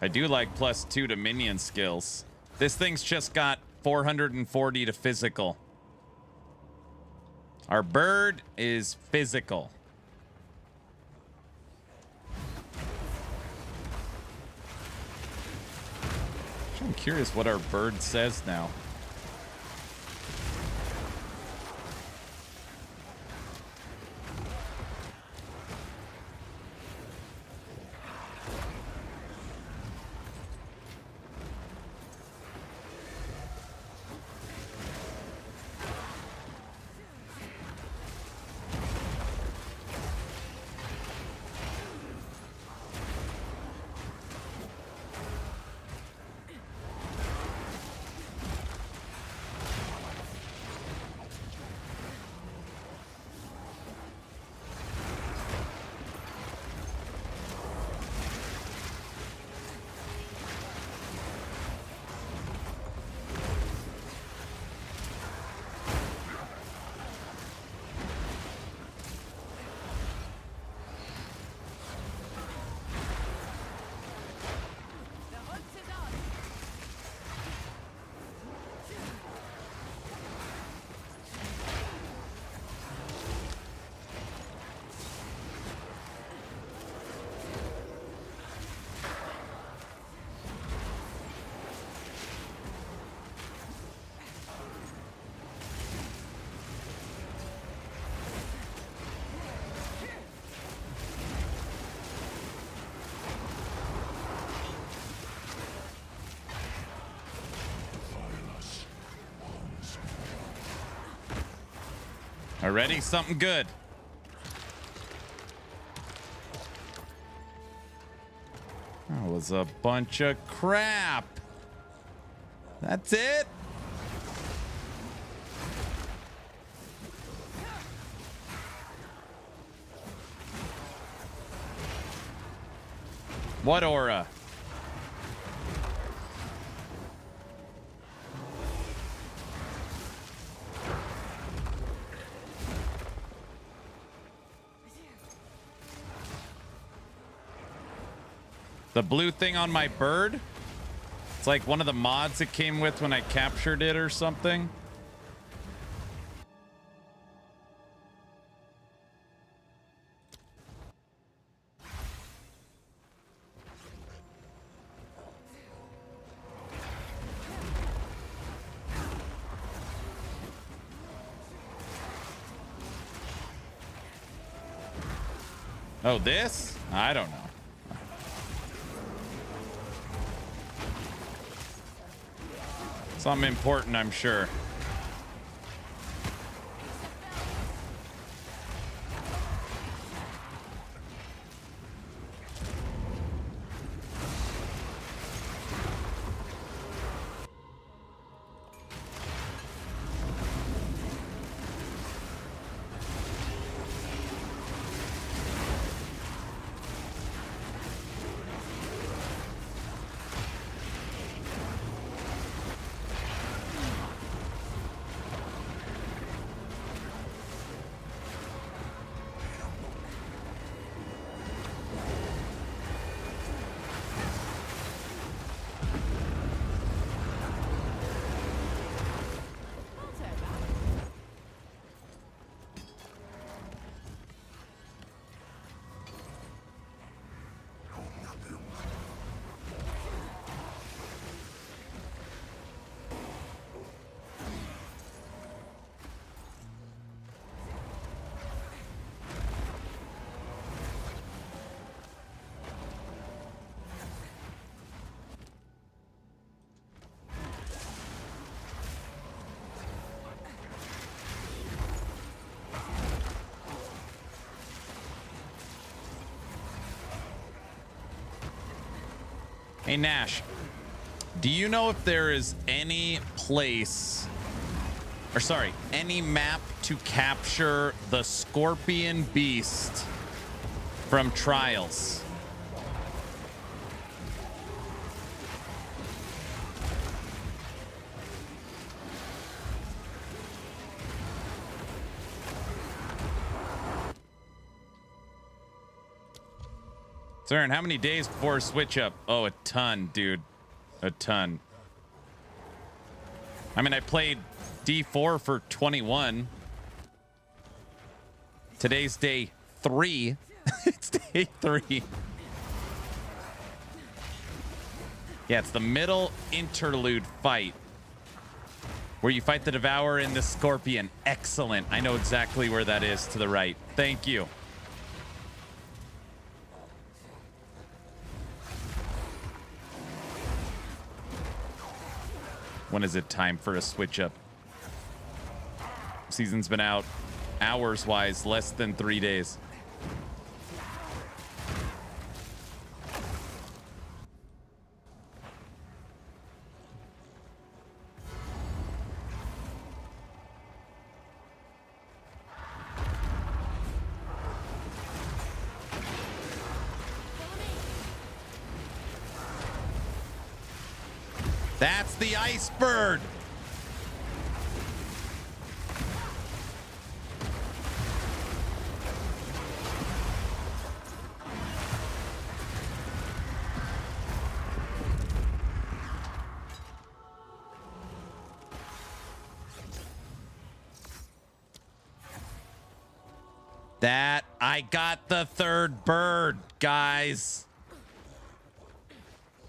I do like +2 to minion skills. This thing's just got 440 to physical. Our bird is physical. I'm curious what our bird says now. Already something good. That was a bunch of crap. That's it. What aura? The blue thing on my bird? It's like one of the mods it came with when I captured it or something. Oh, this? I don't know. Something important, I'm sure. Hey, Nash, do you know if there is any place, or sorry, any map to capture the Scorpion Beast from Trials? Cern, how many days before switch up? Oh, a ton, dude. A ton. I mean, I played D4 for 21. Today's day 3. It's day 3. Yeah, it's the middle interlude fight where you fight the Devourer and the Scorpion. Excellent. I know exactly where that is to the right. Thank you. When is it time for a switch up? Season's been out hours wise less than 3 days. That's the ice bird. That I got the third bird, guys.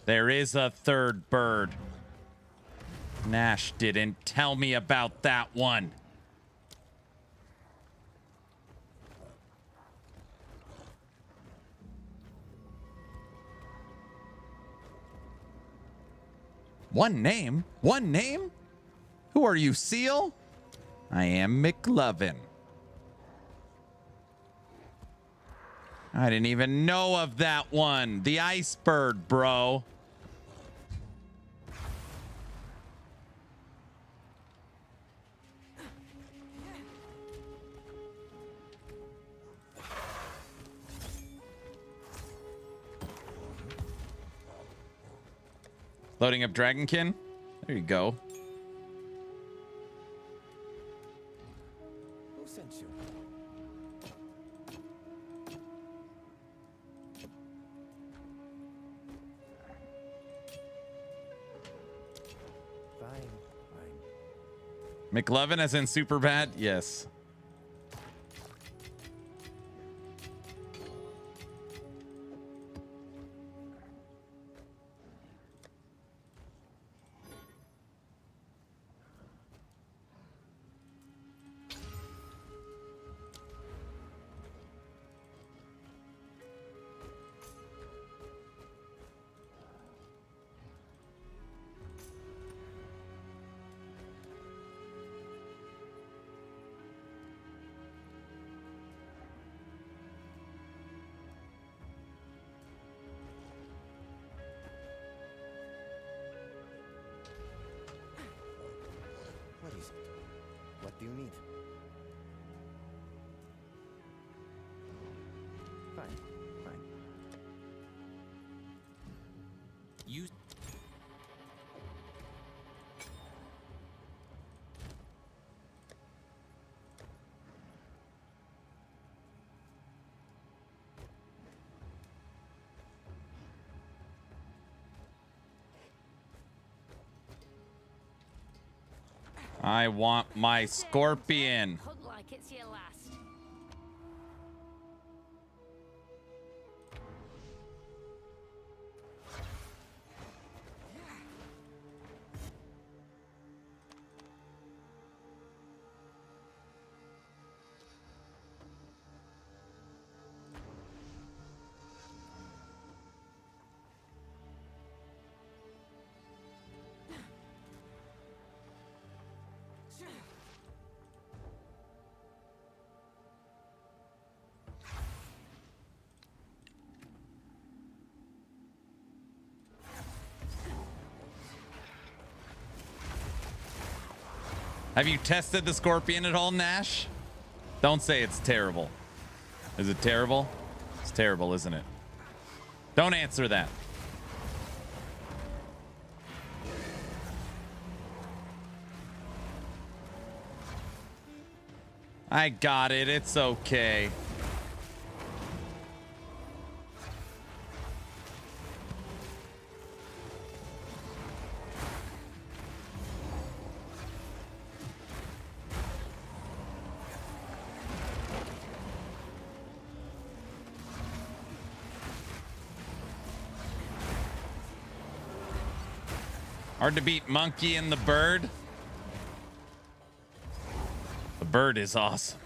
There is a third bird. Nash didn't tell me about that one. One name? One name? Who are you, Seal? I am McLovin. I didn't even know of that one. The ice bird, bro. Loading up Dragonkin. There you go. Who sent you? Fine, fine. McLovin as in super bad? Yes. What is it? What do you need? Fine, fine. You. I want my Scorpion. Hug like it's your last. Have you tested the Scorpion at all, Nash? Don't say it's terrible. Is it terrible? It's terrible, isn't it? Don't answer that. I got it. It's okay. Hard to beat Monkey and the Bird. The Bird is awesome.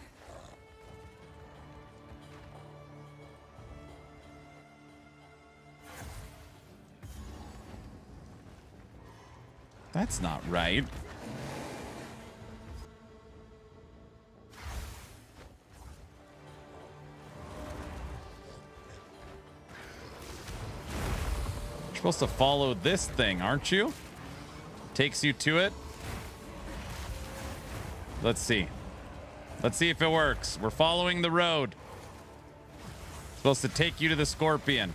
That's not right. You're supposed to follow this thing, aren't you? Takes you to it. Let's see. Let's see if it works. We're following the road. It's supposed to take you to the Scorpion.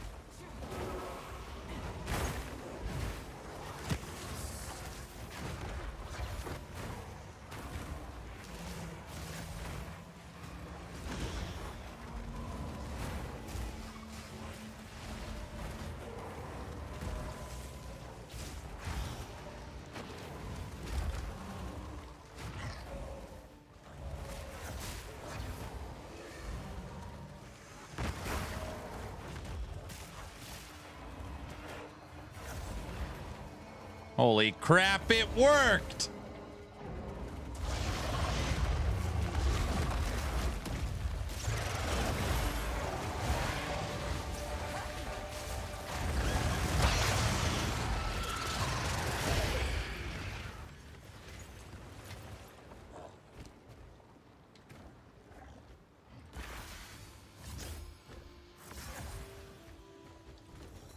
Holy crap, it worked!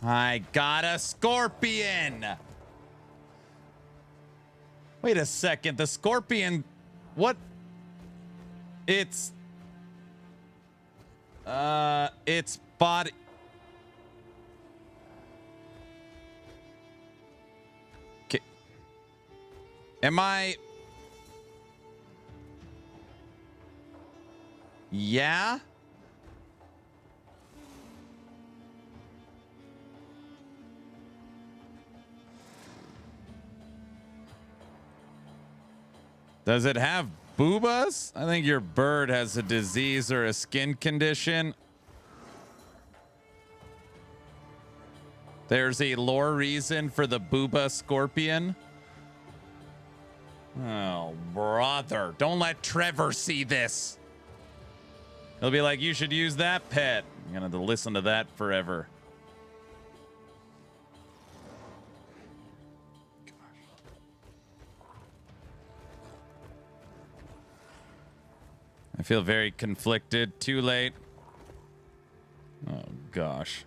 I got a Scorpion! Wait a second, the Scorpion, what? It's body. Okay. Am I? Yeah? Does it have boobas? I think your bird has a disease or a skin condition. There's a lore reason for the booba Scorpion. Oh, brother. Don't let Trevor see this. He'll be like, you should use that pet. I'm going to have to listen to that forever. I feel very conflicted. Too late. Oh, gosh.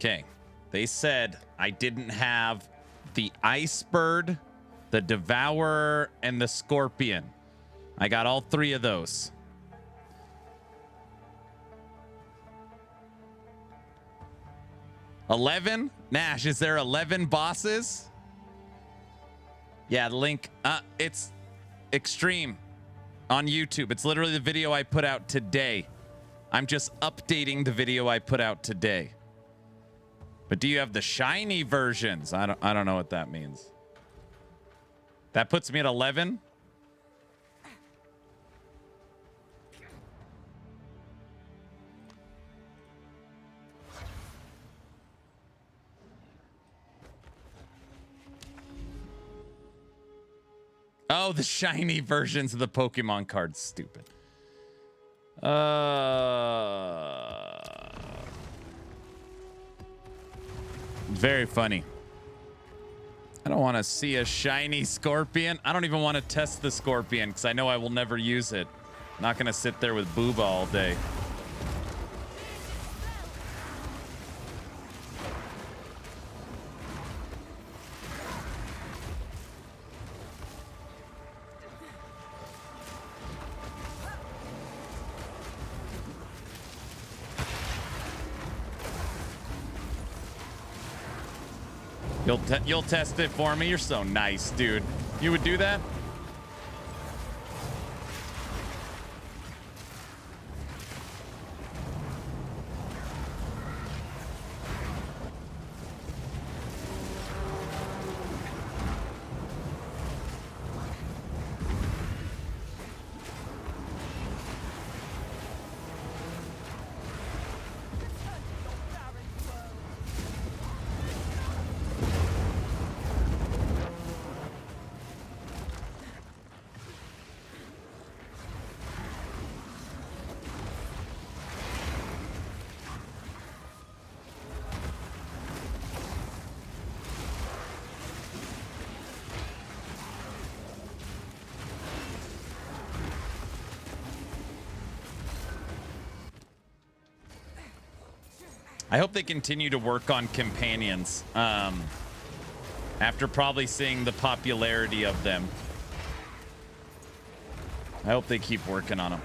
Okay, they said I didn't have the Ice Bird, the Devourer, and the Scorpion. I got all three of those. $11? Nash, is there 11 bosses? Yeah, link. It's Extreme on YouTube. It's literally the video I put out today. I'm just updating the video I put out today. But do you have the shiny versions? I don't know what that means. That puts me at 11. Oh, the shiny versions of the Pokemon cards. Stupid. Very funny. I don't want to see a shiny Scorpion. I don't even want to test the Scorpion because I know I will never use it. I'm not going to sit there with Booba all day. You'll test it for me. You're so nice, dude. You would do that? I hope they continue to work on companions after probably seeing the popularity of them. I hope they keep working on them.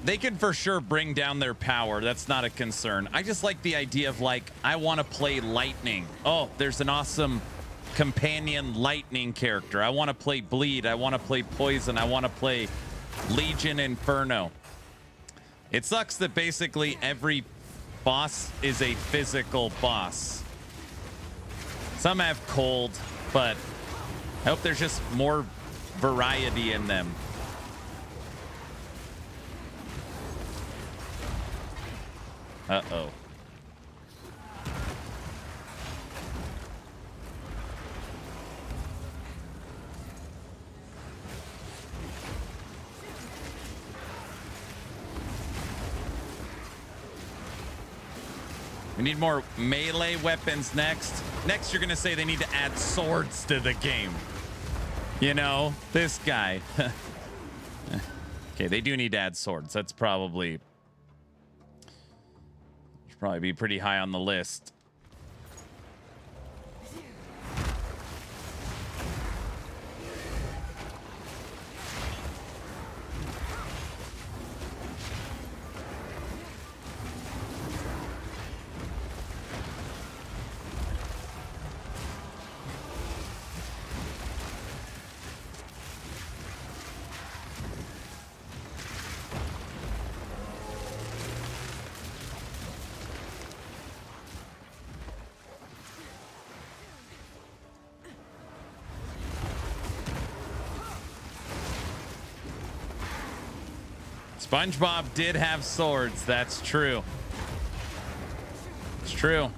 They can for sure bring down their power. That's not a concern. I just like the idea of, like, I want to play Lightning. Oh, there's an awesome companion Lightning character. I want to play Bleed. I want to play Poison. I want to play Legion Inferno. It sucks that basically every boss is a physical boss. Some have cold, but I hope there's just more variety in them. Uh-oh. We need more melee weapons next. Next, you're going to say they need to add swords to the game. You know, this guy. Okay, they do need to add swords. That's probably... should probably be pretty high on the list. SpongeBob did have swords. That's true. It's true.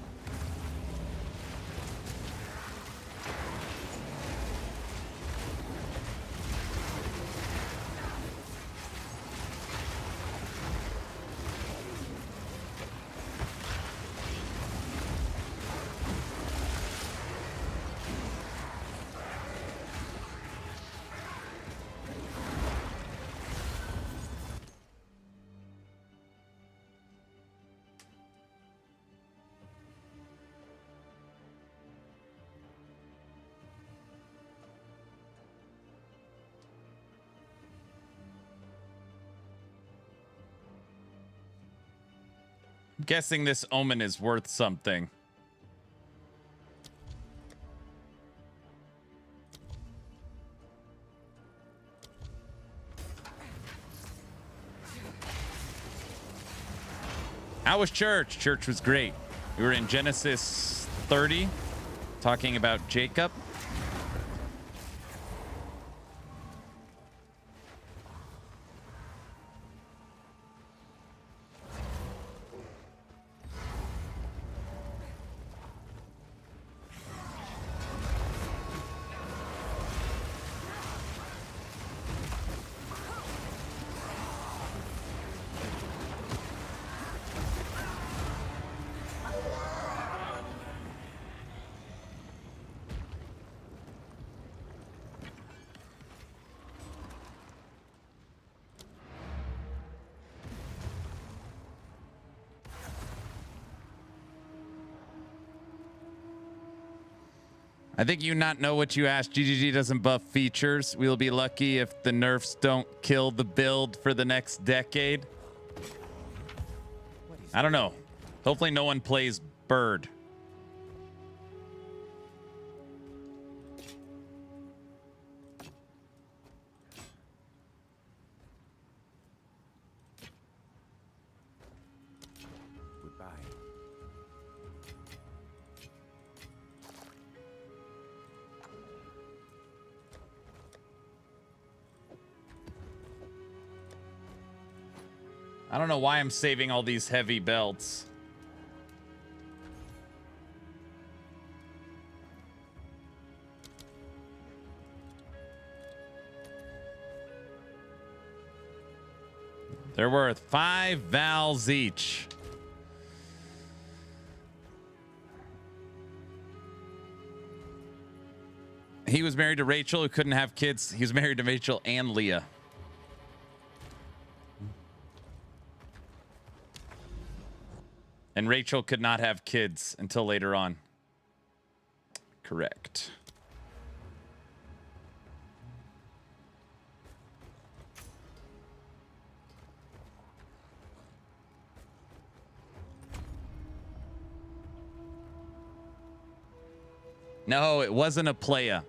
I'm guessing this omen is worth something. How was church? Church was great. We were in Genesis 30, talking about Jacob. I think you not know what you asked. GGG doesn't buff features. We'll be lucky if the nerfs don't kill the build for the next decade. I don't know. Hopefully no one plays Bird. Goodbye. I don't know why I'm saving all these heavy belts. They're worth 5 vals each. He was married to Rachel, who couldn't have kids. He was married to Rachel and Leah. And Rachel could not have kids until later on. Correct. No, it wasn't a playa.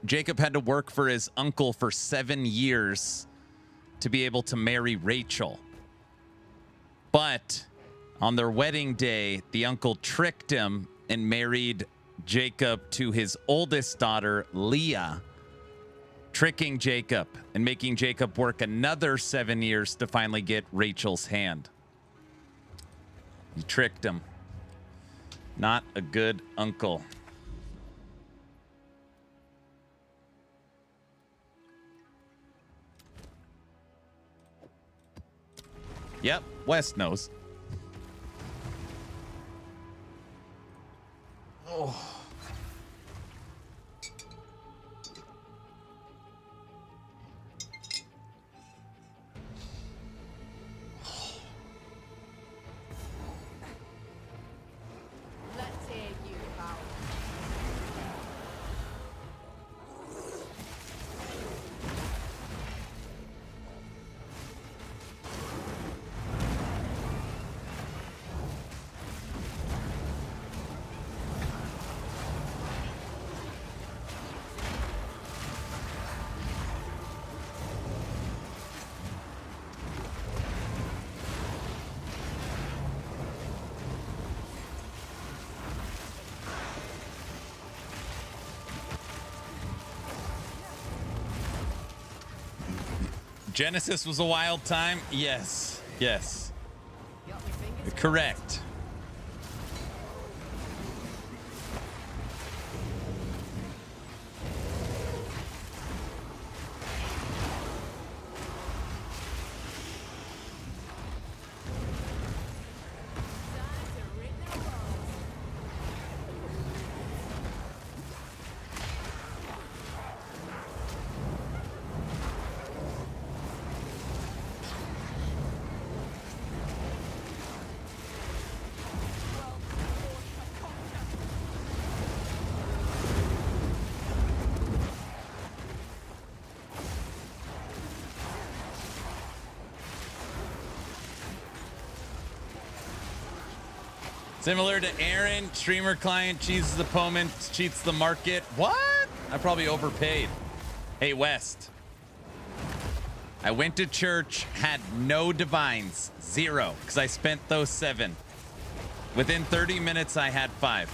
Jacob had to work for his uncle for 7 years to be able to marry Rachel. But on their wedding day, the uncle tricked him and married Jacob to his oldest daughter, Leah, tricking Jacob and making Jacob work another 7 years to finally get Rachel's hand. He tricked him. Not a good uncle. Yep, West knows. Oh. Let's hear you about Genesis was a wild time? Yes. Yes. Correct. Similar to Aaron, streamer client cheats the opponent, cheats the market. What? I probably overpaid. Hey, West. I went to church, had no divines, 0, because I spent those 7. Within 30 minutes, I had 5.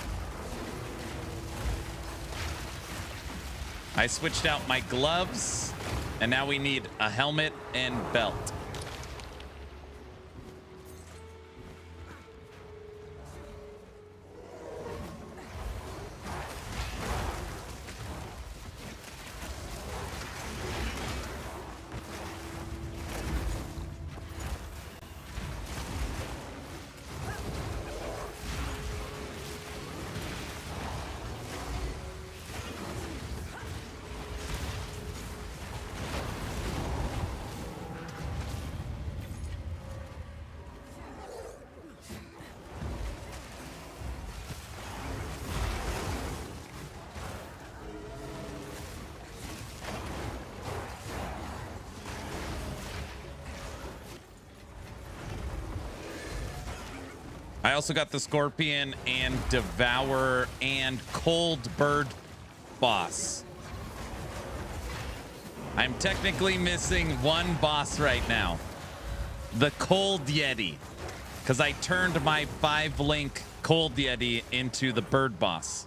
I switched out my gloves, and now we need a helmet and belt. I also got the Scorpion and Devour and Cold Bird boss. I'm technically missing one boss right now. The Cold Yeti. Because I turned my 5-link Cold Yeti into the bird boss.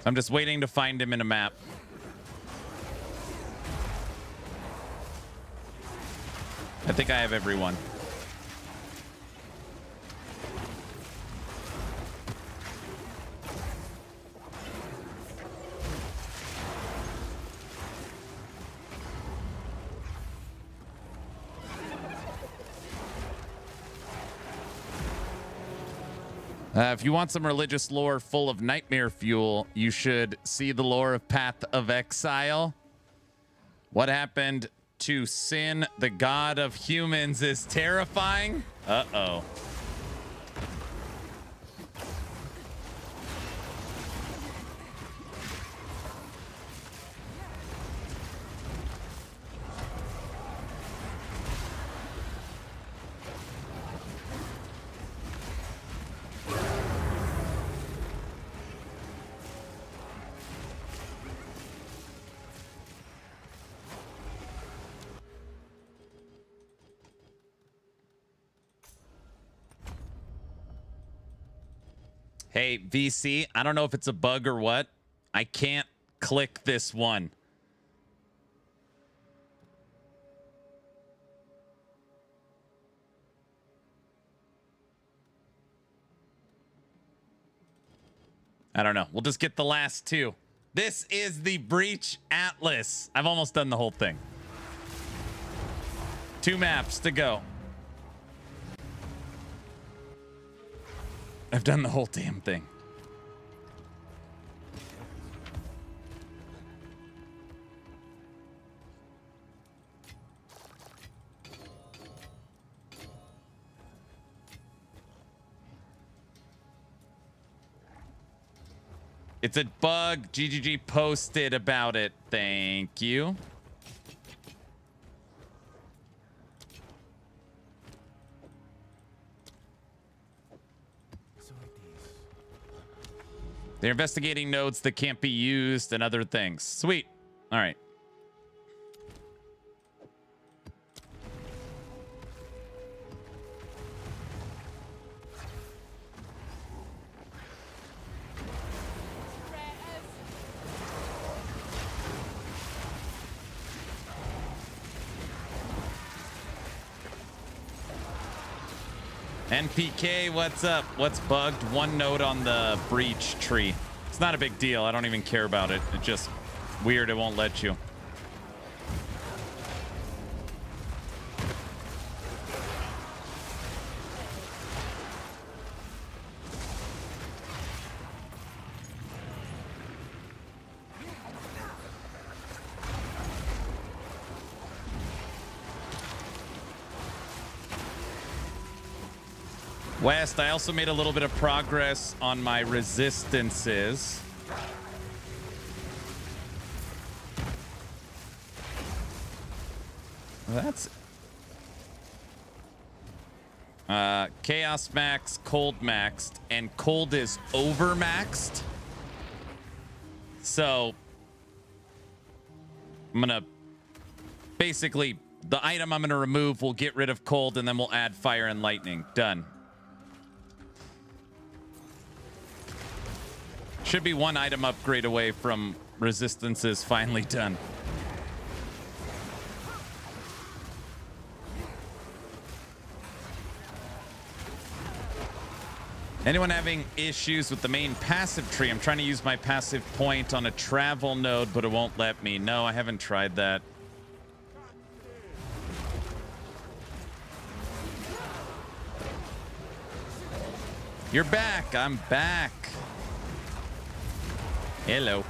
I'm just waiting to find him in a map. I think I have everyone. If you want some religious lore full of nightmare fuel, you should see the lore of Path of Exile. What happened to Sin, the god of humans, is terrifying. Uh-oh. Hey, VC, I don't know if it's a bug or what. I can't click this one. I don't know. We'll just get the last two. This is the Breach Atlas. I've almost done the whole thing. 2 maps to go. I've done the whole damn thing. It's a bug. GGG posted about it. Thank you. They're investigating nodes that can't be used and other things. Sweet. All right. NPK, what's up? What's bugged? 1 node on the breach tree. It's not a big deal. I don't even care about it. It's just weird. It won't let you. West, I also made a little bit of progress on my resistances. That's Chaos Max, Cold Maxed, and Cold is over maxed. So I'm gonna basically, the item I'm gonna remove will get rid of Cold, and then we'll add Fire and Lightning. Done. Should be 1 item upgrade away from resistances finally done. Anyone having issues with the main passive tree? I'm trying to use my passive point on a travel node, but it won't let me. No, I haven't tried that. You're back. I'm back. Hello.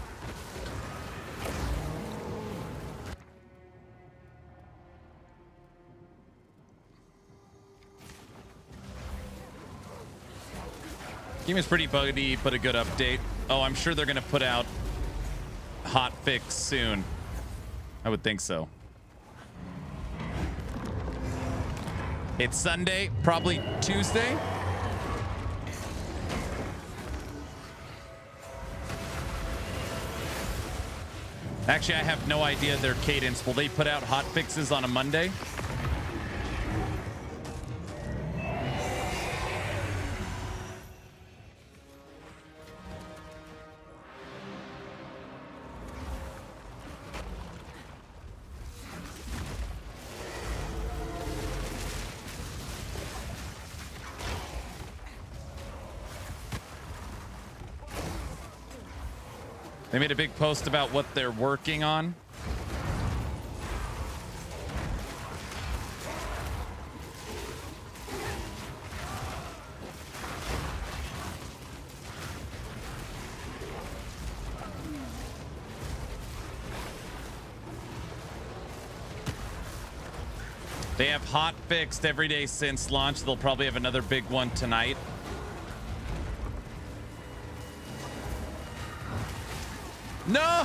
Game is pretty buggy, but a good update. Oh, I'm sure they're going to put out hot fix soon. I would think so. It's Sunday, probably Tuesday. Actually, I have no idea their cadence. Will they put out hot fixes on a Monday? They made a big post about what they're working on. They have hot fixed every day since launch. They'll probably have another big one tonight. No!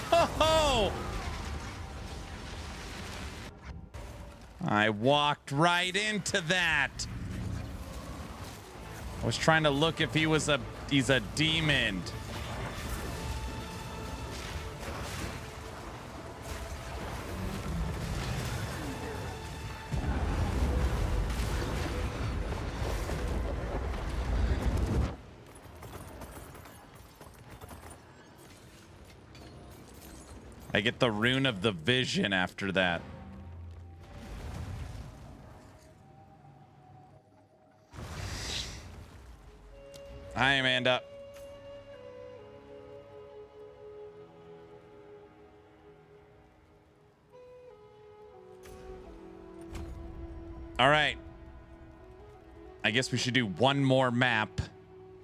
I walked right into that. I was trying to look if he's a demon. I get the rune of the vision after that. Hi, Amanda. All right. I guess we should do one more map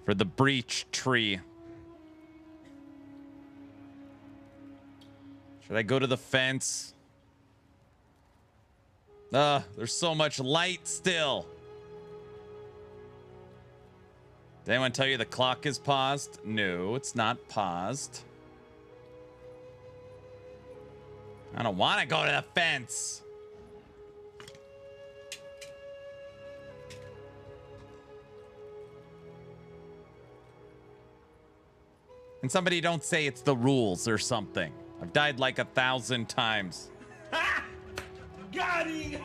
for the breach tree. Should I go to the fence? There's so much light still. Did anyone tell you the clock is paused? No, it's not paused. I don't want to go to the fence. And somebody don't say it's the rules or something. I've died like 1,000 times. Got him!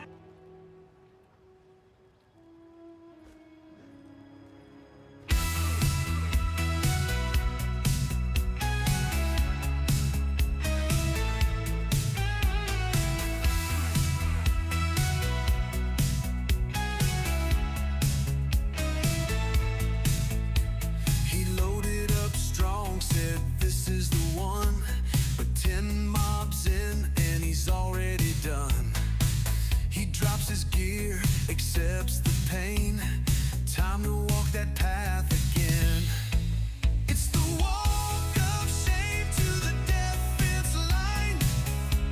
He loaded up strong, said this is the one. But 10 mobs in and he's already done. He drops his gear, accepts the pain. Time to walk that path again. It's the walk of shame to the defense line.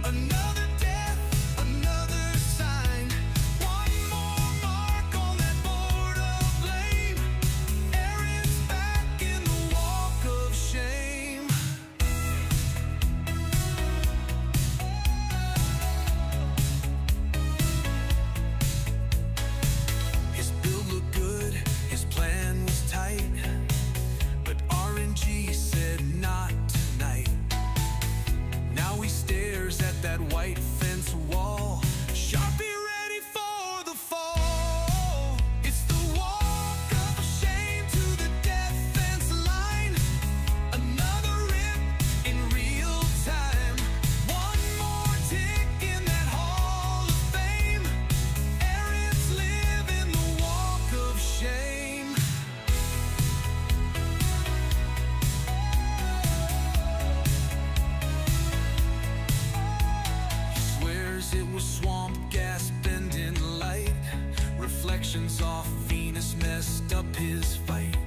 Another death, another sign. One more mark on that board of blame. Aaron's back in the walk of shame. His build looked good, his plan was tight, but RNG said not tonight. Now he stares at that white fence wall, Sharpie ready for the fall. It's the walk of shame to the defense line. Another rip in real time. One more tick in that hall of fame. Aaron's living the walk of shame. He swears it was swamp gas bending light. Reflections off Venus messed up his fight.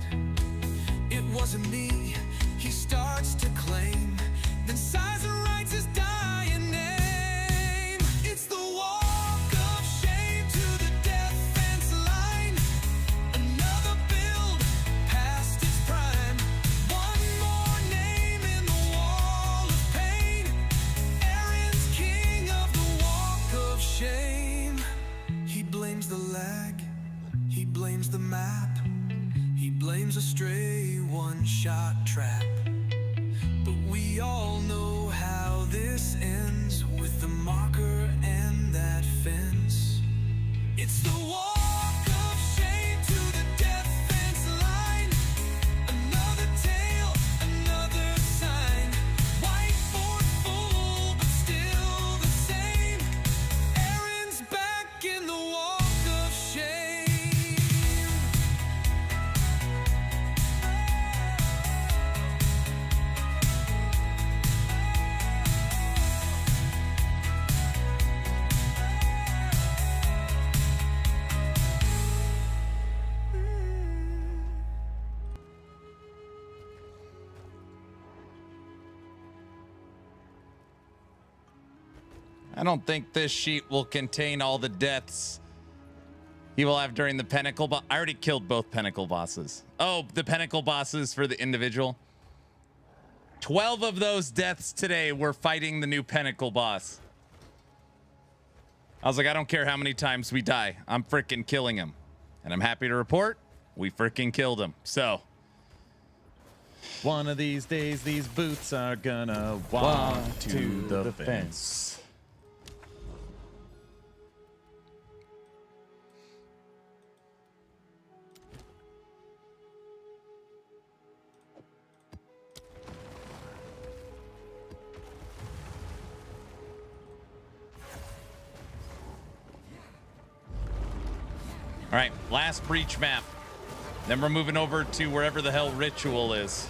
It wasn't me, he starts to claim. Then sighs and writes his dying name. It's the walk of shame to the defense line. Another build past its prime. One more name in the wall of pain. Aaron's king of the walk of shame. He blames the lag, he blames the map, he blames a stray one-shot trap. But we all know how this ends. I don't think this sheet will contain all the deaths he will have during the Pinnacle boss. I already killed both Pinnacle bosses. Oh, the Pinnacle bosses for the individual. 12 of those deaths today were fighting the new Pinnacle boss. I was like, I don't care how many times we die. I'm freaking killing him. And I'm happy to report we freaking killed him. So one of these days, these boots are gonna walk to the fence. All right, last breach map. Then we're moving over to wherever the hell Ritual is.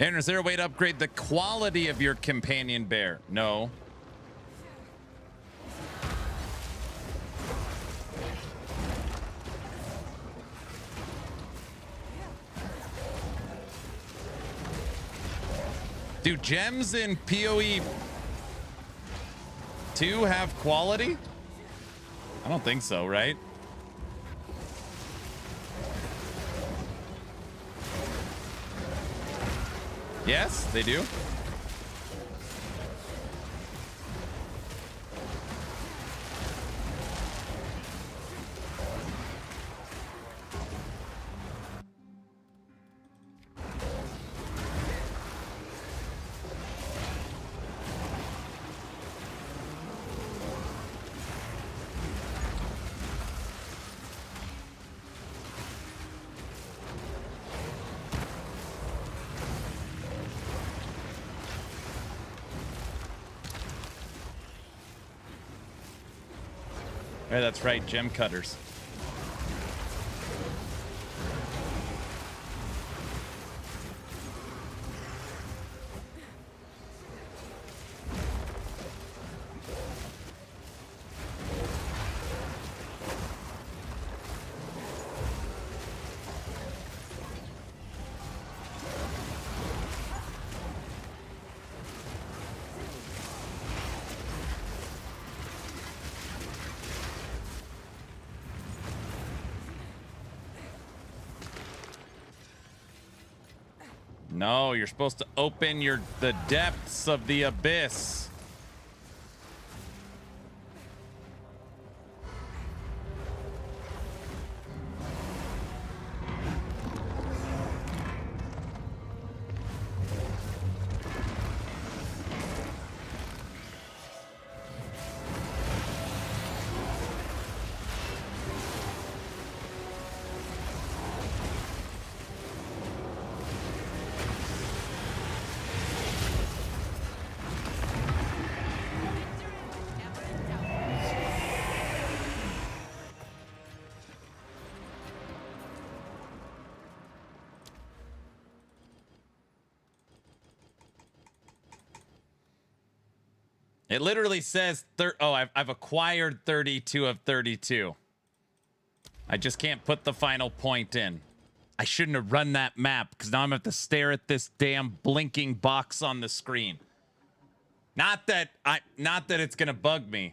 Aaron, is there a way to upgrade the quality of your companion bear? No. Do gems in PoE 2 have quality? I don't think so, right? Yes, they do. Yeah, that's right, gem cutters. No, you're supposed to open the depths of the abyss. It literally says, I've acquired 32 of 32. I just can't put the final point in. I shouldn't have run that map because now I'm going to have to stare at this damn blinking box on the screen. Not that it's going to bug me.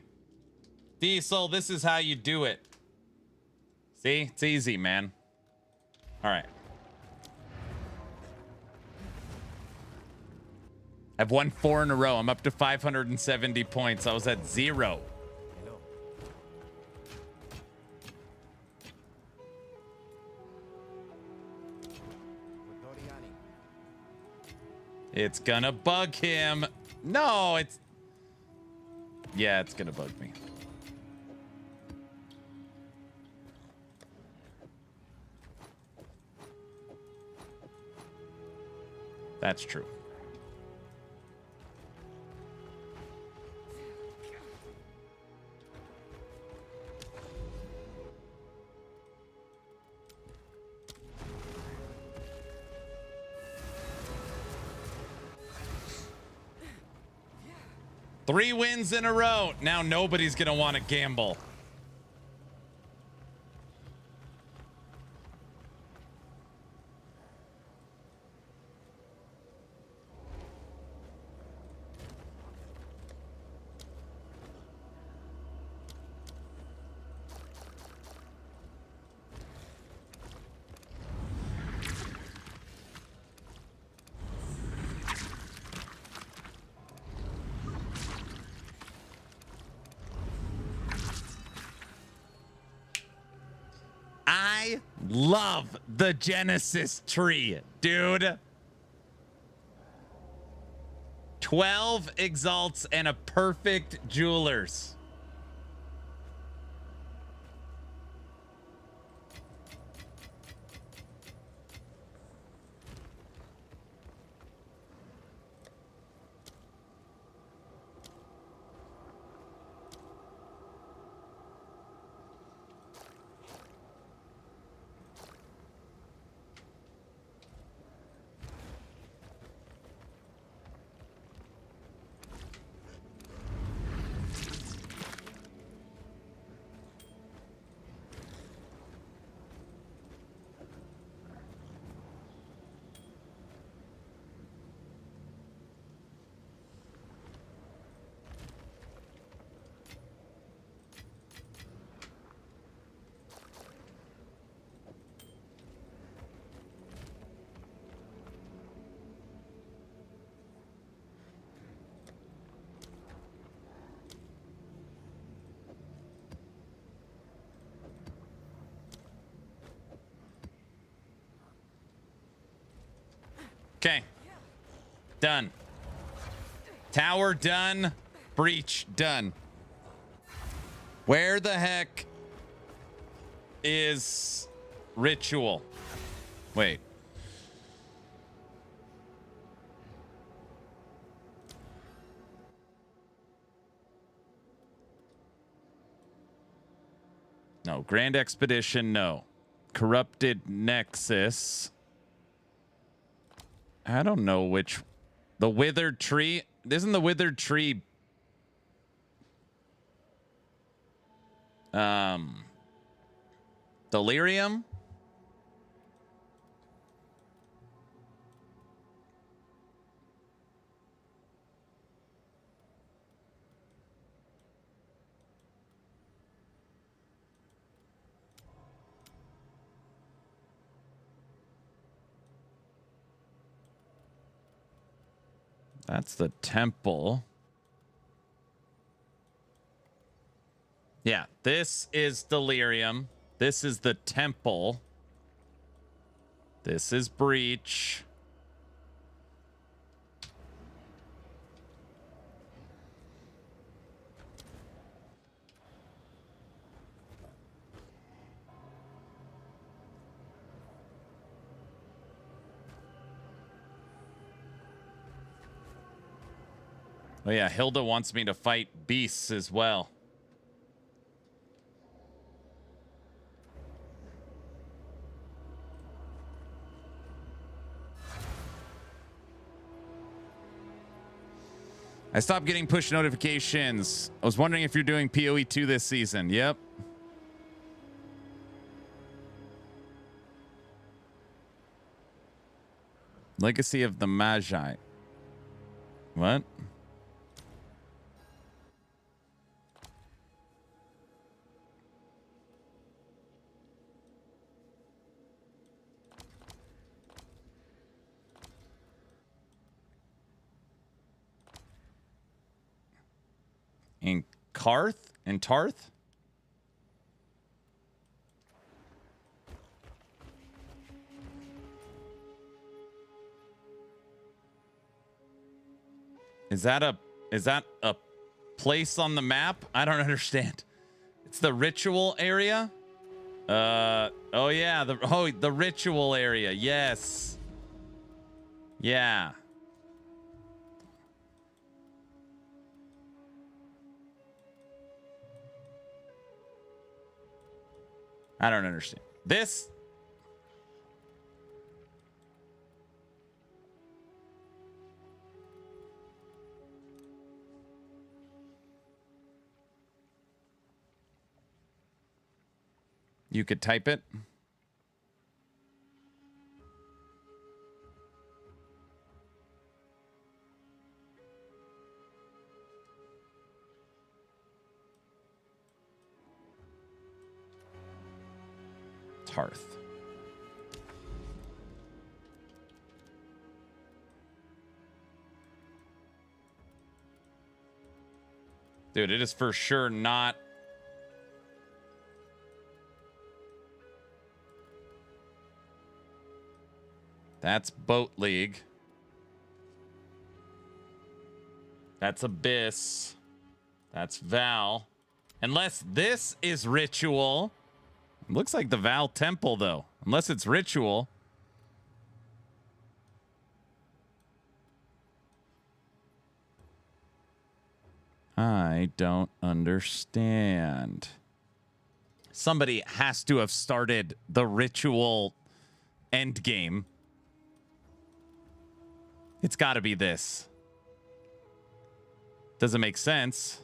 Diesel, this is how you do it. See? It's easy, man. All right. I've won 4 in a row. I'm up to 570 points. I was at 0. It's gonna bug him. No, it's... Yeah, it's gonna bug me. That's true. 3 wins in a row. Now nobody's going to want to gamble. I love the Genesis tree, dude. 12 exalts and a perfect jewelers. Okay. Done. Tower done. Breach done. Where the heck is Ritual? Wait. No. Grand Expedition, no. Corrupted Nexus. I don't know which. The Withered Tree. Isn't the Withered Tree Delirium? That's the temple. Yeah, this is Delirium. This is the temple. This is Breach. Oh yeah, Hilda wants me to fight beasts as well. I stopped getting push notifications. I was wondering if you're doing PoE 2 this season. Yep. Legacy of the Magi. What? In Karth? In Tarth? Is that a place on the map? I don't understand. It's the ritual area? Oh yeah, the ritual area. Yes. Yeah. I don't understand. This. You could type it. Tarth. Dude, it is for sure not. That's Boat League. That's Abyss. That's Val. Unless this is Ritual. It looks like the Val Temple, though. Unless it's Ritual. I don't understand. Somebody has to have started the Ritual endgame. It's got to be this. Doesn't make sense.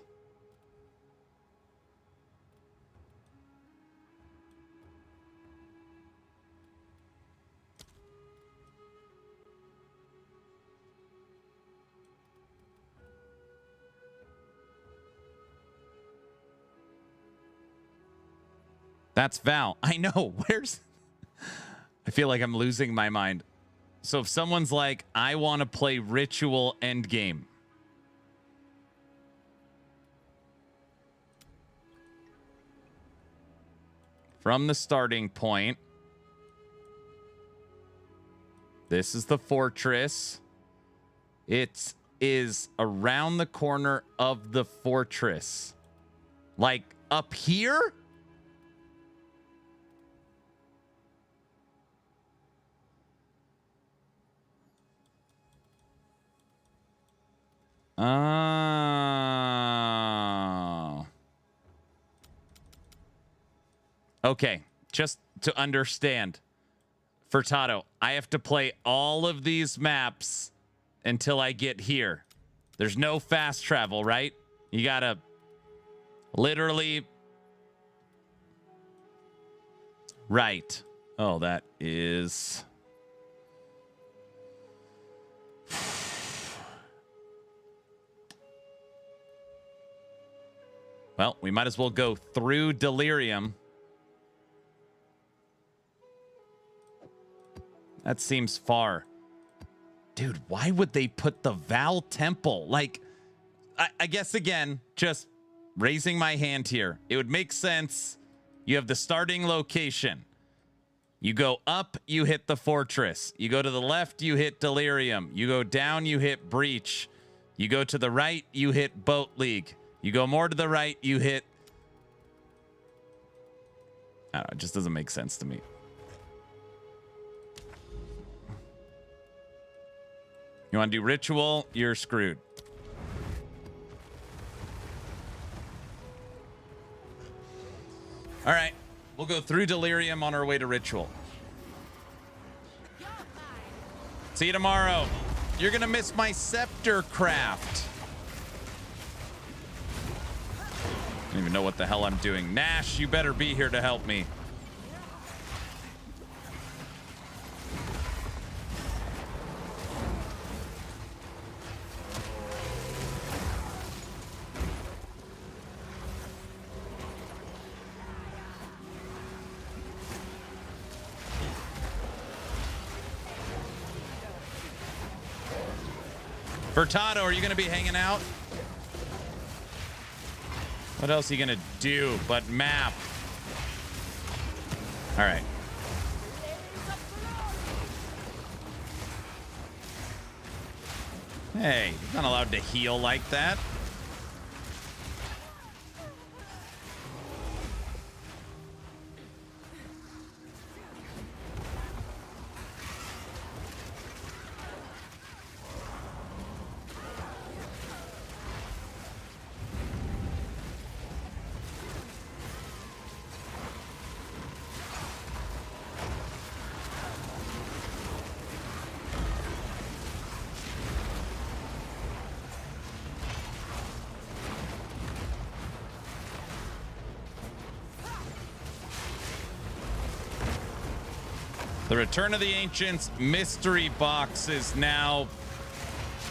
That's Val. I know. Where's... I feel like I'm losing my mind. So if someone's like, I want to play Ritual Endgame. From the starting point. This is the fortress. It is around the corner of the fortress. Like up here? Oh. Okay, just to understand. Furtado, I have to play all of these maps until I get here. There's no fast travel, right? You gotta literally... Right. Oh, that is... Well, we might as well go through Delirium. That seems far. Dude, why would they put the Val Temple? Like, I guess, again, just raising my hand here. It would make sense. You have the starting location. You go up, you hit the fortress. You go to the left, you hit Delirium. You go down, you hit Breach. You go to the right, you hit Boat League. You go more to the right, you hit... I don't know, it just doesn't make sense to me. You want to do Ritual? You're screwed. All right, we'll go through Delirium on our way to Ritual. See you tomorrow. You're going to miss my scepter craft. I don't even know what the hell I'm doing. Nash, you better be here to help me. Furtado, are you going to be hanging out? What else are you going to do but map? All right. Hey, you're not allowed to heal like that. The Return of the Ancients mystery box is now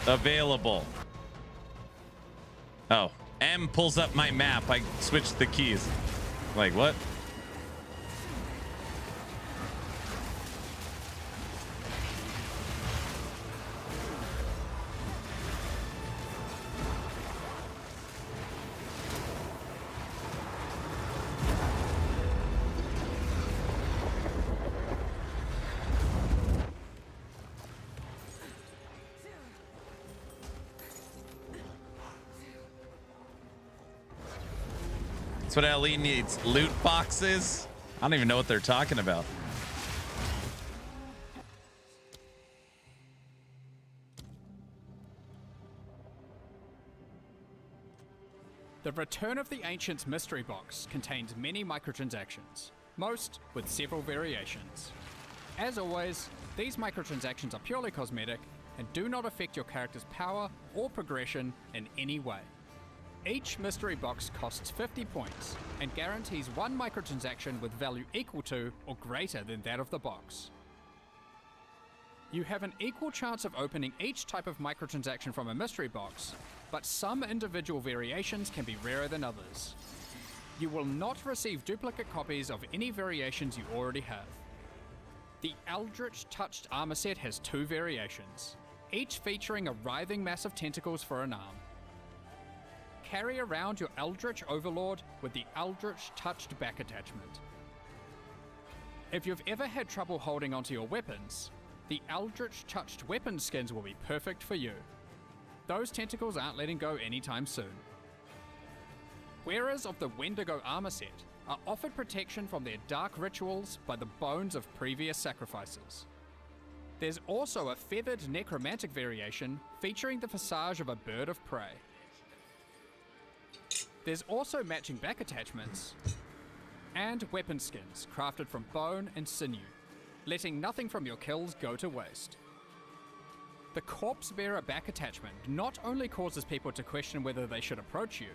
available. Oh, M pulls up my map. I switched the keys. Like, what? That's what Ellie needs. Loot boxes? I don't even know what they're talking about. The Return of the Ancients mystery box contains many microtransactions, most with several variations. As always, these microtransactions are purely cosmetic and do not affect your character's power or progression in any way. Each mystery box costs 50 points and guarantees one microtransaction with value equal to or greater than that of the box. You have an equal chance of opening each type of microtransaction from a mystery box, but some individual variations can be rarer than others. You will not receive duplicate copies of any variations you already have. The Eldritch Touched Armor set has 2 variations, each featuring a writhing mass of tentacles for an arm. Carry around your Eldritch Overlord with the Eldritch Touched back attachment. If you've ever had trouble holding onto your weapons, the Eldritch Touched weapon skins will be perfect for you. Those tentacles aren't letting go anytime soon. Wearers of the Wendigo armor set are offered protection from their dark rituals by the bones of previous sacrifices. There's also a feathered necromantic variation featuring the visage of a bird of prey. There's also matching back attachments and weapon skins crafted from bone and sinew, letting nothing from your kills go to waste. The Corpse Bearer back attachment not only causes people to question whether they should approach you,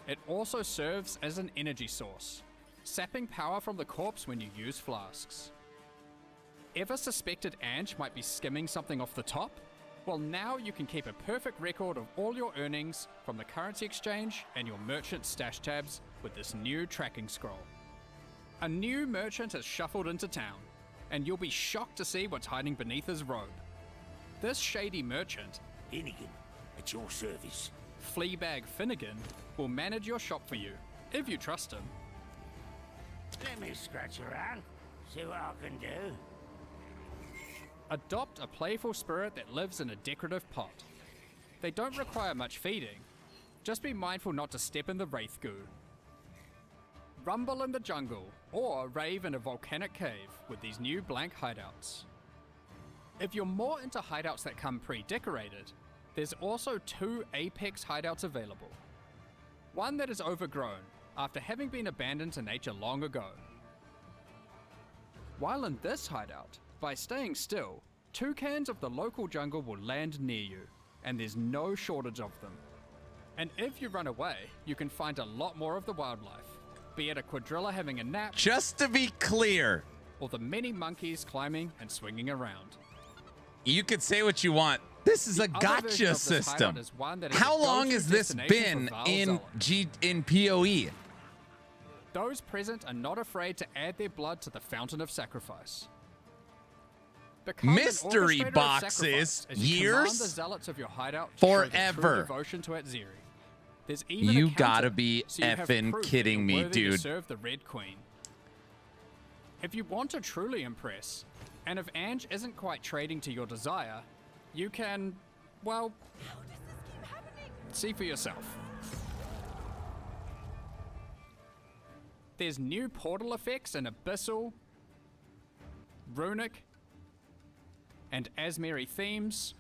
it also serves as an energy source, sapping power from the corpse when you use flasks. Ever suspected Ange might be skimming something off the top? Well, now you can keep a perfect record of all your earnings from the currency exchange and your merchant stash tabs with this new tracking scroll. A new merchant has shuffled into town, and you'll be shocked to see what's hiding beneath his robe. This shady merchant, Finnegan, at your service. Fleabag Finnegan, will manage your shop for you, if you trust him. Let me scratch around, see what I can do. Adopt a playful spirit that lives in a decorative pot. They don't require much feeding. Just be mindful not to step in the wraith goo. Rumble in the jungle, or rave in a volcanic cave with these new blank hideouts. If you're more into hideouts that come pre-decorated, there's also 2 Apex hideouts available. One that is overgrown, after having been abandoned to nature long ago. While in this hideout, by staying still, toucans of the local jungle will land near you, and there's no shortage of them. And if you run away, you can find a lot more of the wildlife, be it a quadrilla having a nap, just to be clear, or the many monkeys climbing and swinging around. You could say what you want. This is a gotcha system. How long has this been in PoE? Those present are not afraid to add their blood to the Fountain of Sacrifice. Become mystery boxes, years, the zealots of your hideout forever. Devotion to Atziri. There's even you a gotta be so effing kidding me, dude. To serve the Red Queen. If you want to truly impress, and if Ange isn't quite trading to your desire, you can, well, see for yourself. There's new portal effects in Abyssal, Runic, and Asmeri themes,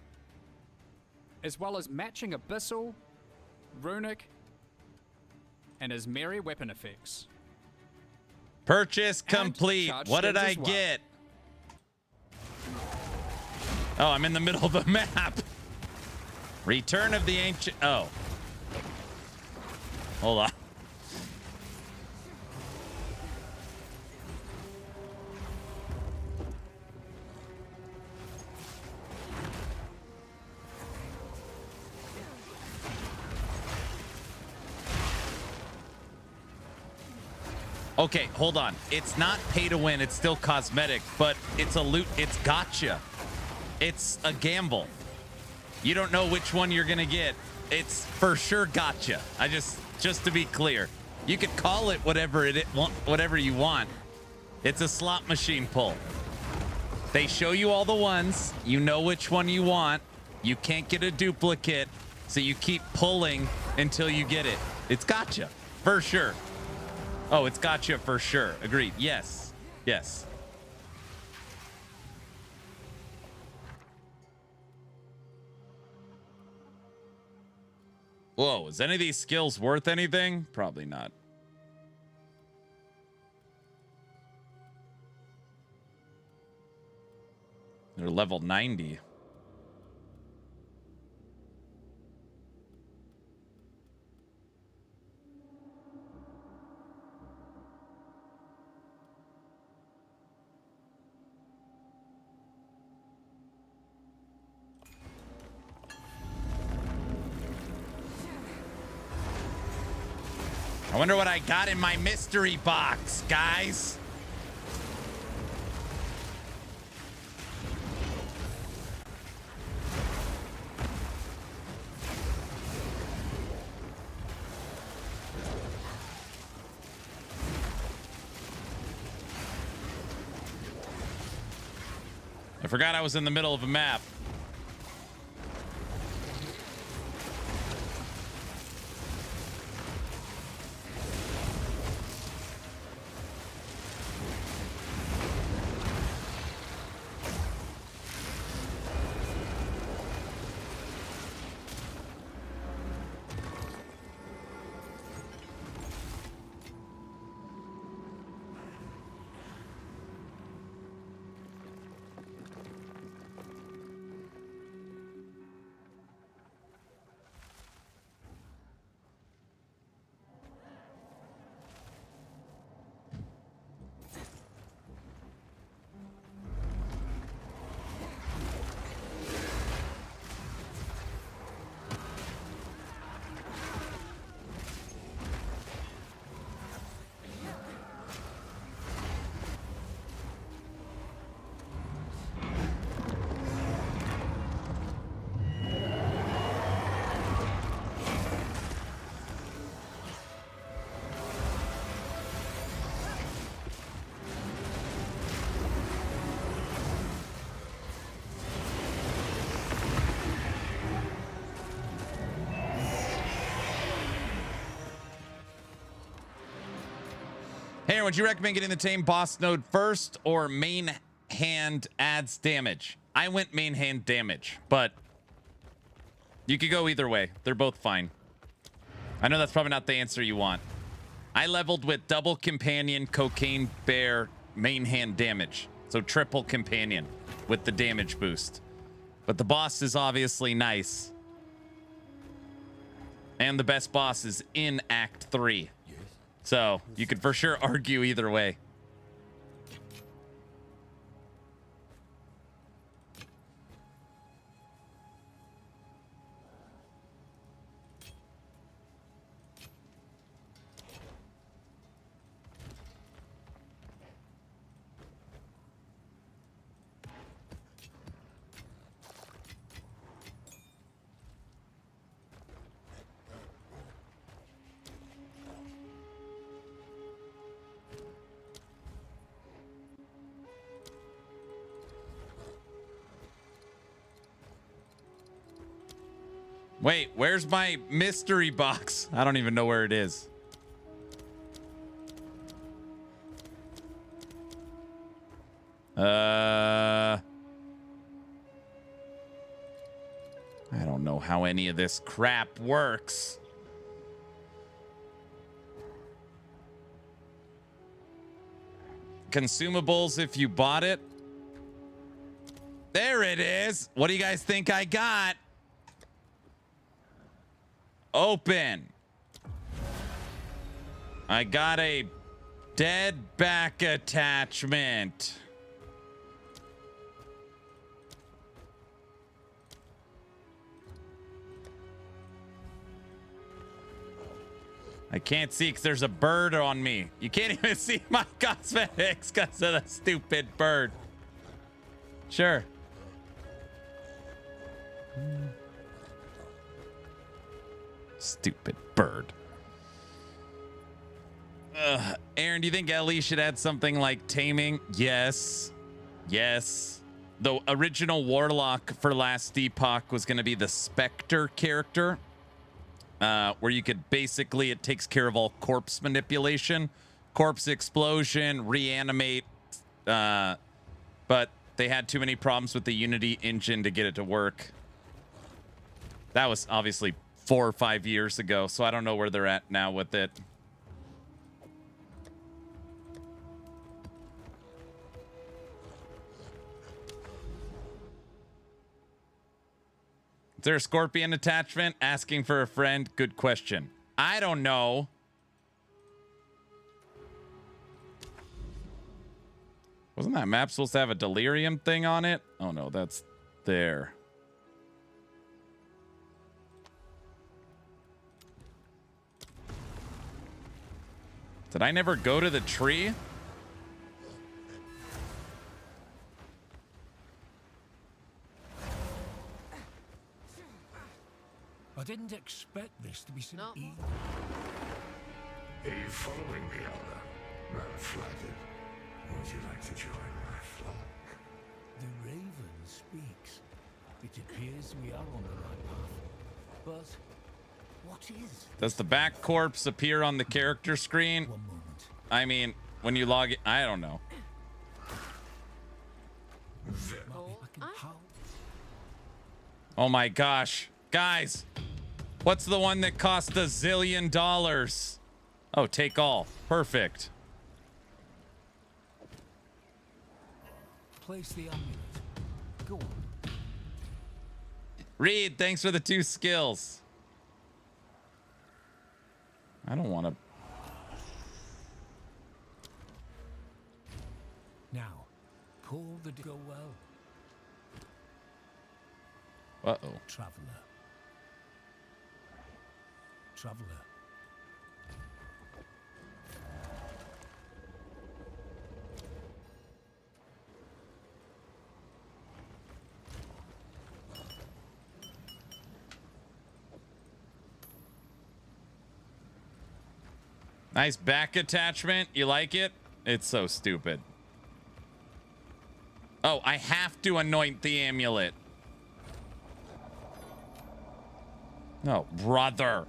as well as matching Abyssal, Runic, and Asmeri weapon effects. Purchase complete. What did I get? Oh, I'm in the middle of the map. Return of the Ancient. Oh. Hold on. Okay, hold on. It's not pay to win. It's still cosmetic, but it's a loot. It's gotcha. It's a gamble. You don't know which one you're gonna get. It's for sure gotcha. Just to be clear, you could call it whatever whatever you want. It's a slot machine pull. They show you all the ones. You know which one you want. You can't get a duplicate, so you keep pulling until you get it. It's gotcha for sure. Oh, it's gotcha for sure. Agreed. Yes. Yes. Whoa, is any of these skills worth anything? Probably not. They're level 90. I wonder what I got in my mystery box, guys. I forgot I was in the middle of a map. Hey, would you recommend getting the tame boss node first or main hand adds damage? I went main hand damage, but you could go either way. They're both fine. I know that's probably not the answer you want. I leveled with double companion, cocaine bear, main hand damage. So triple companion with the damage boost. But the boss is obviously nice. And the best boss is in Act 3. So you could for sure argue either way. Wait, where's my mystery box? I don't even know where it is. I don't know how any of this crap works. Consumables if you bought it. There it is. What do you guys think I got? Open. I got a dead back attachment. I can't see because there's a bird on me. You can't even see my cosmetics because of the stupid bird. Sure. Stupid bird. Aaron, do you think Ellie should add something like taming? Yes. Yes. The original Warlock for Last Epoch was going to be the Spectre character. Where you could basically, it takes care of all corpse manipulation, corpse explosion, reanimate. But they had too many problems with the Unity engine to get it to work. That was obviously 4 or 5 years ago, so I don't know where they're at now with it. Is there a scorpion attachment? Asking for a friend? Good question. I don't know. Wasn't that map supposed to have a delirium thing on it? Oh no, that's there. Did I never go to the tree? I didn't expect this to be so easy. Are you following me, Elder? I'm flattered. Would you like to join my flock? The raven speaks. It appears we are on the right path. But what is? Does the back corpse appear on the character screen? 1 moment. I mean, when you log it, I don't know. Oh my gosh. Guys, what's the one that cost $1 zillion? Oh, take all. Perfect. Place the amulet. Go on. Reed, thanks for the 2 skills. I don't want to. Now, pull the go well. Uh-oh. Traveler. Traveler. Nice back attachment. You like it? It's so stupid. Oh, I have to anoint the amulet. No, brother.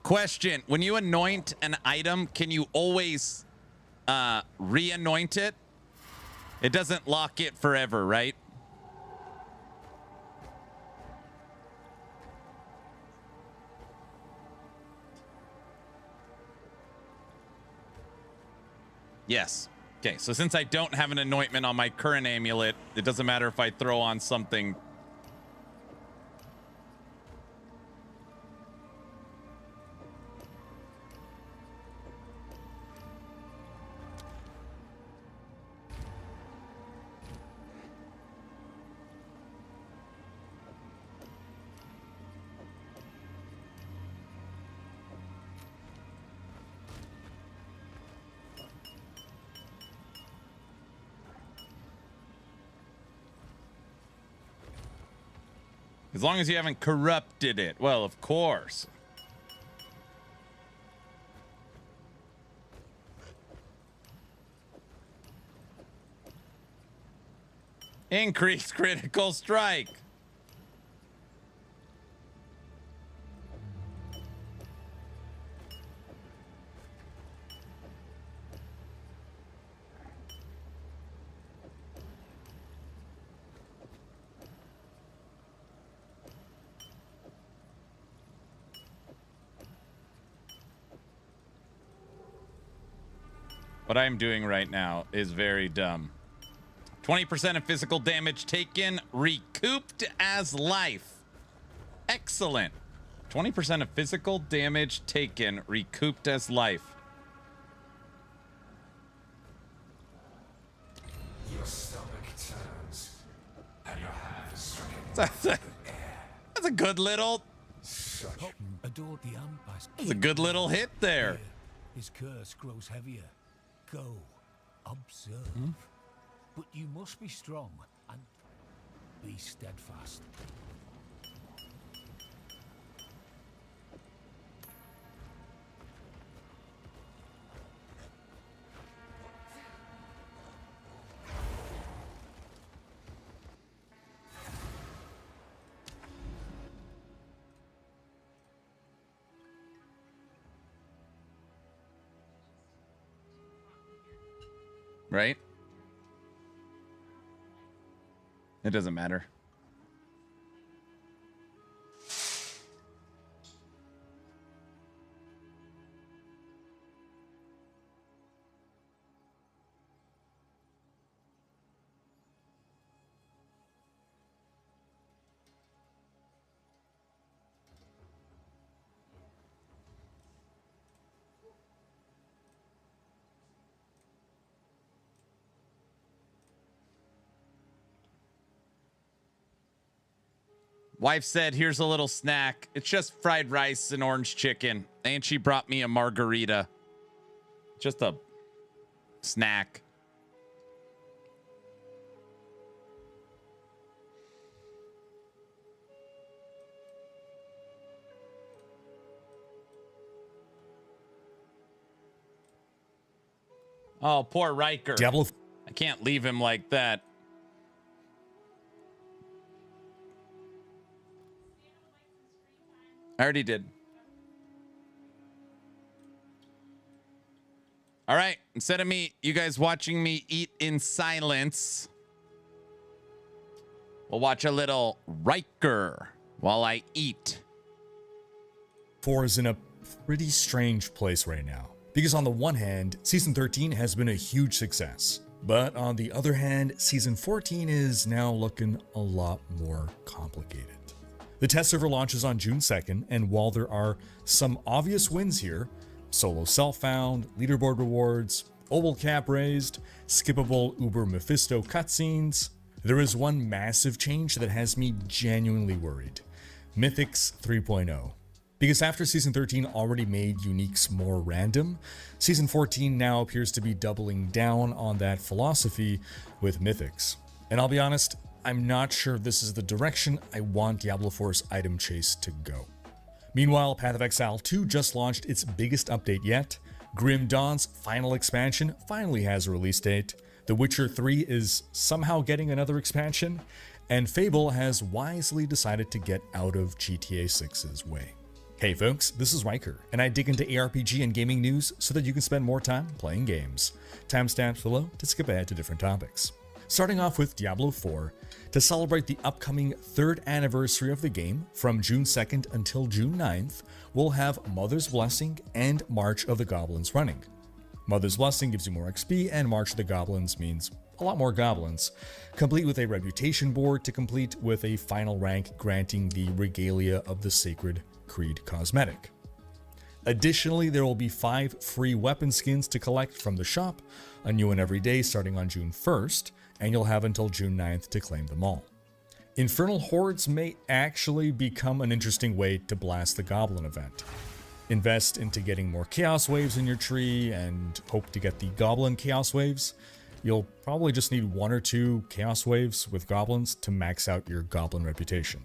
Question. When you anoint an item, can you always re-anoint it? It doesn't lock it forever, right? Yes. Okay, so since I don't have an anointment on my current amulet, it doesn't matter if I throw on something. As long as you haven't corrupted it. Well, of course. Increased critical strike. What I'm doing right now is very dumb. 20% of physical damage taken, recouped as life. Excellent. 20% of physical damage taken recouped as life. Your stomach turns, and your hand is stricken. That's a good little. Adored the Ampast. That's a good little hit there. His curse grows heavier. Go, observe. But you must be strong and be steadfast. Right? It doesn't matter. Wife said, here's a little snack. It's just fried rice and orange chicken. And she brought me a margarita. Just a snack. Oh, poor Riker. Diablo. I can't leave him like that. I already did. All right. Instead of you guys watching me eat in silence, we'll watch a little Riker while I eat. 4 is in a pretty strange place right now. Because on the one hand, Season 13 has been a huge success. But on the other hand, Season 14 is now looking a lot more complicated. The test server launches on June 2nd, and while there are some obvious wins here, solo self-found, leaderboard rewards, oval cap raised, skippable Uber Mephisto cutscenes, there is one massive change that has me genuinely worried. Mythics 3.0. Because after Season 13 already made uniques more random, Season 14 now appears to be doubling down on that philosophy with Mythics. And I'll be honest, I'm not sure if this is the direction I want Diablo 4's item chase to go. Meanwhile, Path of Exile 2 just launched its biggest update yet. Grim Dawn's final expansion finally has a release date. The Witcher 3 is somehow getting another expansion. And Fable has wisely decided to get out of GTA 6's way. Hey folks, this is Riker, and I dig into ARPG and gaming news so that you can spend more time playing games. Timestamps below to skip ahead to different topics. Starting off with Diablo 4, to celebrate the upcoming 3rd anniversary of the game, from June 2nd until June 9th, we'll have Mother's Blessing and March of the Goblins running. Mother's Blessing gives you more XP, and March of the Goblins means a lot more goblins, complete with a reputation board to complete with a final rank granting the Regalia of the Sacred Creed cosmetic. Additionally, there will be 5 free weapon skins to collect from the shop, a new one every day starting on June 1st, and you'll have until June 9th to claim them all. Infernal Hordes may actually become an interesting way to blast the Goblin event. Invest into getting more Chaos Waves in your tree and hope to get the Goblin Chaos Waves. You'll probably just need 1 or 2 Chaos Waves with Goblins to max out your Goblin reputation.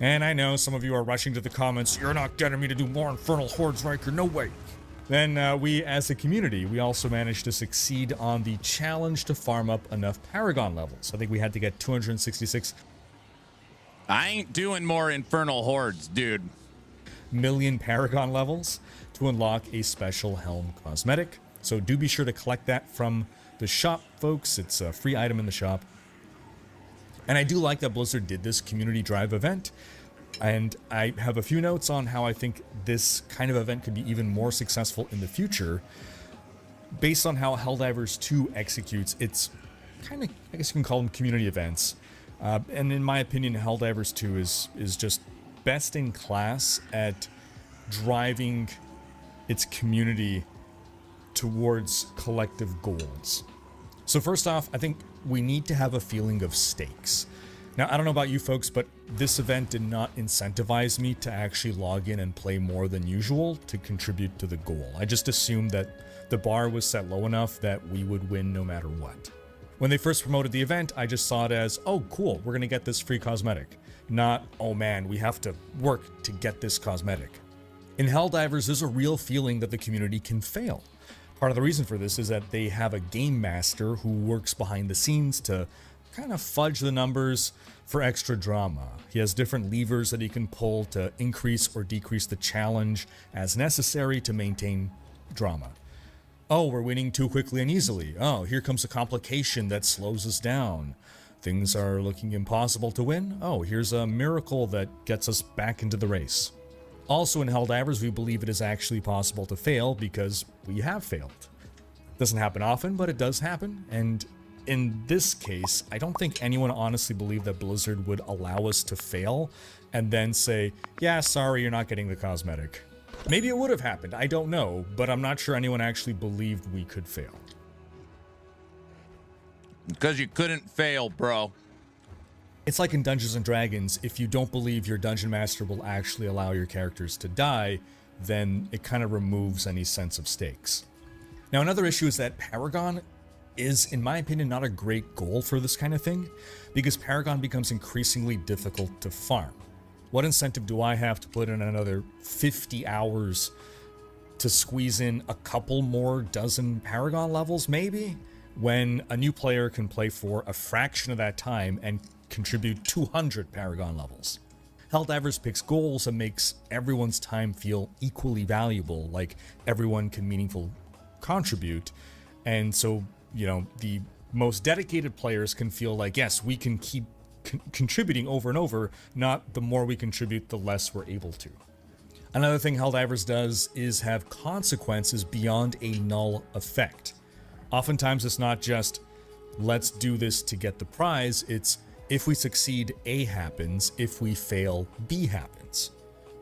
And I know some of you are rushing to the comments, you're not getting me to do more Infernal Hordes, Riker, no way. Then we, as a community, we also managed to succeed on the challenge to farm up enough Paragon levels. I think we had to get 266. I ain't doing more Infernal Hordes, dude. Million Paragon levels to unlock a special Helm cosmetic. So do be sure to collect that from the shop, folks. It's a free item in the shop. And I do like that Blizzard did this community drive event. And I have a few notes on how I think this kind of event could be even more successful in the future. Based on how Helldivers 2 executes its kind of, I guess you can call them community events. And in my opinion, Helldivers 2 is just best in class at driving its community towards collective goals. So first off, I think we need to have a feeling of stakes. Now, I don't know about you folks, but this event did not incentivize me to actually log in and play more than usual to contribute to the goal. I just assumed that the bar was set low enough that we would win no matter what. When they first promoted the event, I just saw it as, oh cool, we're gonna get this free cosmetic. Not, oh man, we have to work to get this cosmetic. In Helldivers, there's a real feeling that the community can fail. Part of the reason for this is that they have a game master who works behind the scenes to kind of fudge the numbers for extra drama. He has different levers that he can pull to increase or decrease the challenge as necessary to maintain drama. Oh, we're winning too quickly and easily. Oh, here comes a complication that slows us down. Things are looking impossible to win. Oh, here's a miracle that gets us back into the race. Also in Helldivers, we believe it is actually possible to fail because we have failed. Doesn't happen often, but it does happen, and in this case, I don't think anyone honestly believed that Blizzard would allow us to fail and then say, yeah, sorry, you're not getting the cosmetic. Maybe it would have happened, I don't know, but I'm not sure anyone actually believed we could fail. Because you couldn't fail, bro. It's like in Dungeons & Dragons, if you don't believe your Dungeon Master will actually allow your characters to die, then it kind of removes any sense of stakes. Now, another issue is that Paragon is, in my opinion, not a great goal for this kind of thing, because Paragon becomes increasingly difficult to farm. What incentive do I have to put in another 50 hours to squeeze in a couple more dozen Paragon levels, maybe? When a new player can play for a fraction of that time and contribute 200 Paragon levels. Helldivers picks goals and makes everyone's time feel equally valuable, like everyone can meaningfully contribute, and so, you know, the most dedicated players can feel like, yes, we can keep contributing over and over, not the more we contribute, the less we're able to. Another thing Helldivers does is have consequences beyond a null effect. Oftentimes it's not just, let's do this to get the prize, it's, if we succeed, A happens, if we fail, B happens.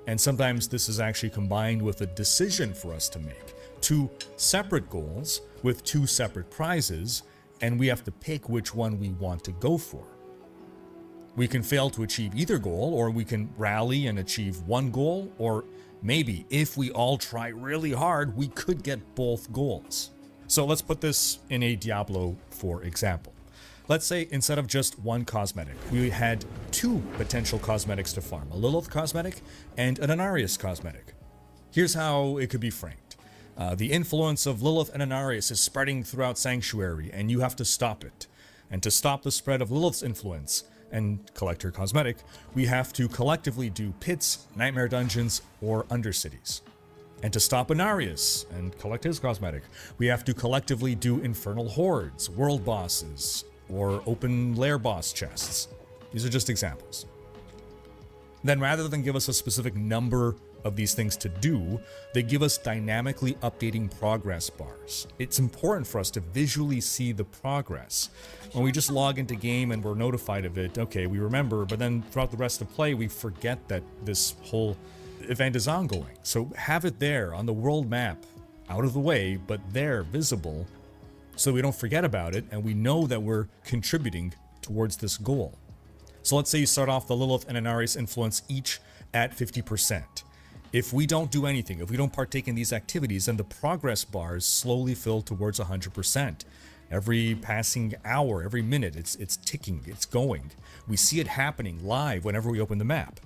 And sometimes this is actually combined with a decision for us to make. Two separate goals with two separate prizes, and we have to pick which one we want to go for. We can fail to achieve either goal, or we can rally and achieve one goal, or maybe, if we all try really hard, we could get both goals. So let's put this in a Diablo, for example. Let's say instead of just one cosmetic, we had two potential cosmetics to farm, a Lilith cosmetic and an Inarius cosmetic. Here's how it could be framed. The influence of Lilith and Inarius is spreading throughout Sanctuary, and you have to stop it. And to stop the spread of Lilith's influence and collect her cosmetic, we have to collectively do pits, nightmare dungeons, or undercities. And to stop Inarius and collect his cosmetic, we have to collectively do infernal hordes, world bosses, or open lair boss chests. These are just examples. Then rather than give us a specific number of these things to do, they give us dynamically updating progress bars. It's important for us to visually see the progress. When we just log into game and we're notified of it, okay, we remember, but then throughout the rest of play, we forget that this whole event is ongoing. So have it there on the world map, out of the way, but there, visible, so we don't forget about it and we know that we're contributing towards this goal. So let's say you start off the Lilith and Inarius influence each at 50%. If we don't do anything, if we don't partake in these activities, then the progress bars slowly fill towards 100%. Every passing hour, every minute, it's ticking, it's going. We see it happening live whenever we open the map.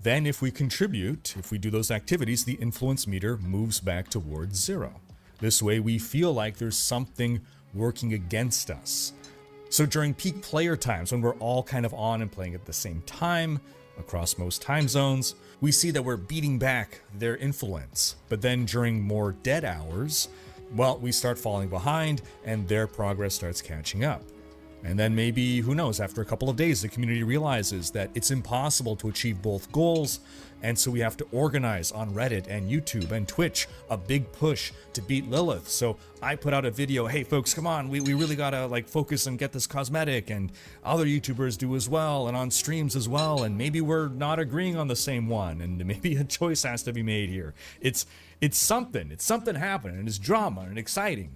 Then if we contribute, if we do those activities, the influence meter moves back towards 0. This way we feel like there's something working against us. So during peak player times, when we're all kind of on and playing at the same time, across most time zones, we see that we're beating back their influence. But then during more dead hours, well, we start falling behind and their progress starts catching up. And then maybe, who knows, after a couple of days, the community realizes that it's impossible to achieve both goals, and so we have to organize on Reddit and YouTube and Twitch a big push to beat Lilith. So I put out a video, hey folks, come on, we really gotta like focus and get this cosmetic, and other YouTubers do as well, and on streams as well, and maybe we're not agreeing on the same one, and maybe a choice has to be made here. It's something happening, and it's drama and exciting.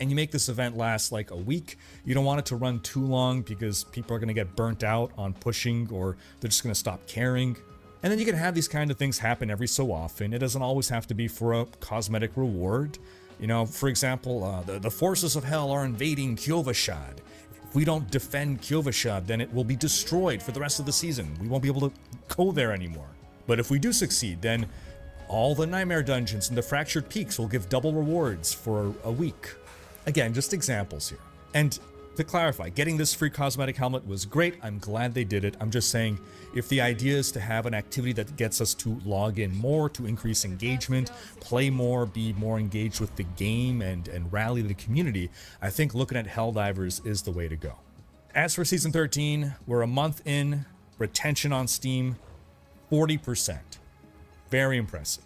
And you make this event last like a week. You don't want it to run too long because people are going to get burnt out on pushing, or they're just going to stop caring. And then you can have these kind of things happen every so often. It doesn't always have to be for a cosmetic reward. You know, for example, the forces of hell are invading Kyovashad. If we don't defend Kyovashad, then it will be destroyed for the rest of the season. We won't be able to go there anymore. But if we do succeed, then all the Nightmare Dungeons and the Fractured Peaks will give double rewards for a week. Again, just examples here. And to clarify, getting this free cosmetic helmet was great. I'm glad they did it. I'm just saying, if the idea is to have an activity that gets us to log in more, to increase engagement, play more, be more engaged with the game, and rally the community, I think looking at Helldivers is the way to go. As for Season 13, we're a month in. Retention on Steam, 40%. Very impressive.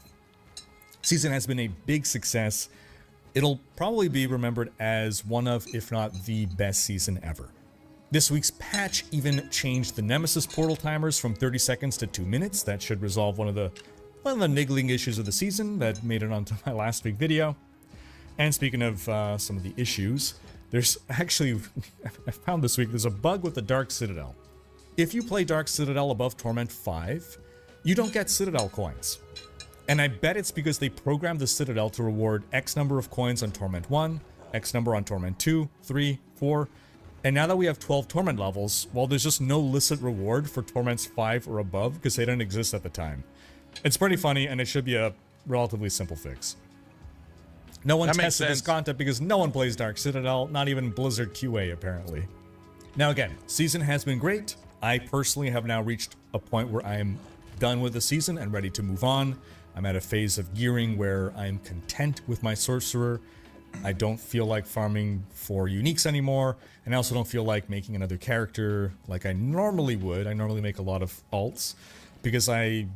Season has been a big success. It'll probably be remembered as one of, if not the best season ever. This week's patch even changed the Nemesis portal timers from 30 seconds to 2 minutes. That should resolve one of the niggling issues of the season that made it onto my last week video. And speaking of some of the issues, there's actually, I found this week, there's a bug with the Dark Citadel. If you play Dark Citadel above Torment 5, you don't get Citadel coins. And I bet it's because they programmed the Citadel to reward X number of coins on Torment 1, X number on Torment 2, 3, 4, and now that we have 12 Torment levels, well, there's just no licit reward for Torments 5 or above because they didn't exist at the time. It's pretty funny, and it should be a relatively simple fix. No one tested this content because no one plays Dark Citadel, not even Blizzard QA, apparently. Now again, season has been great. I personally have now reached a point where I am done with the season and ready to move on. I'm at a phase of gearing where I'm content with my sorcerer. I don't feel like farming for uniques anymore, and I also don't feel like making another character like I normally would. I normally make a lot of alts because I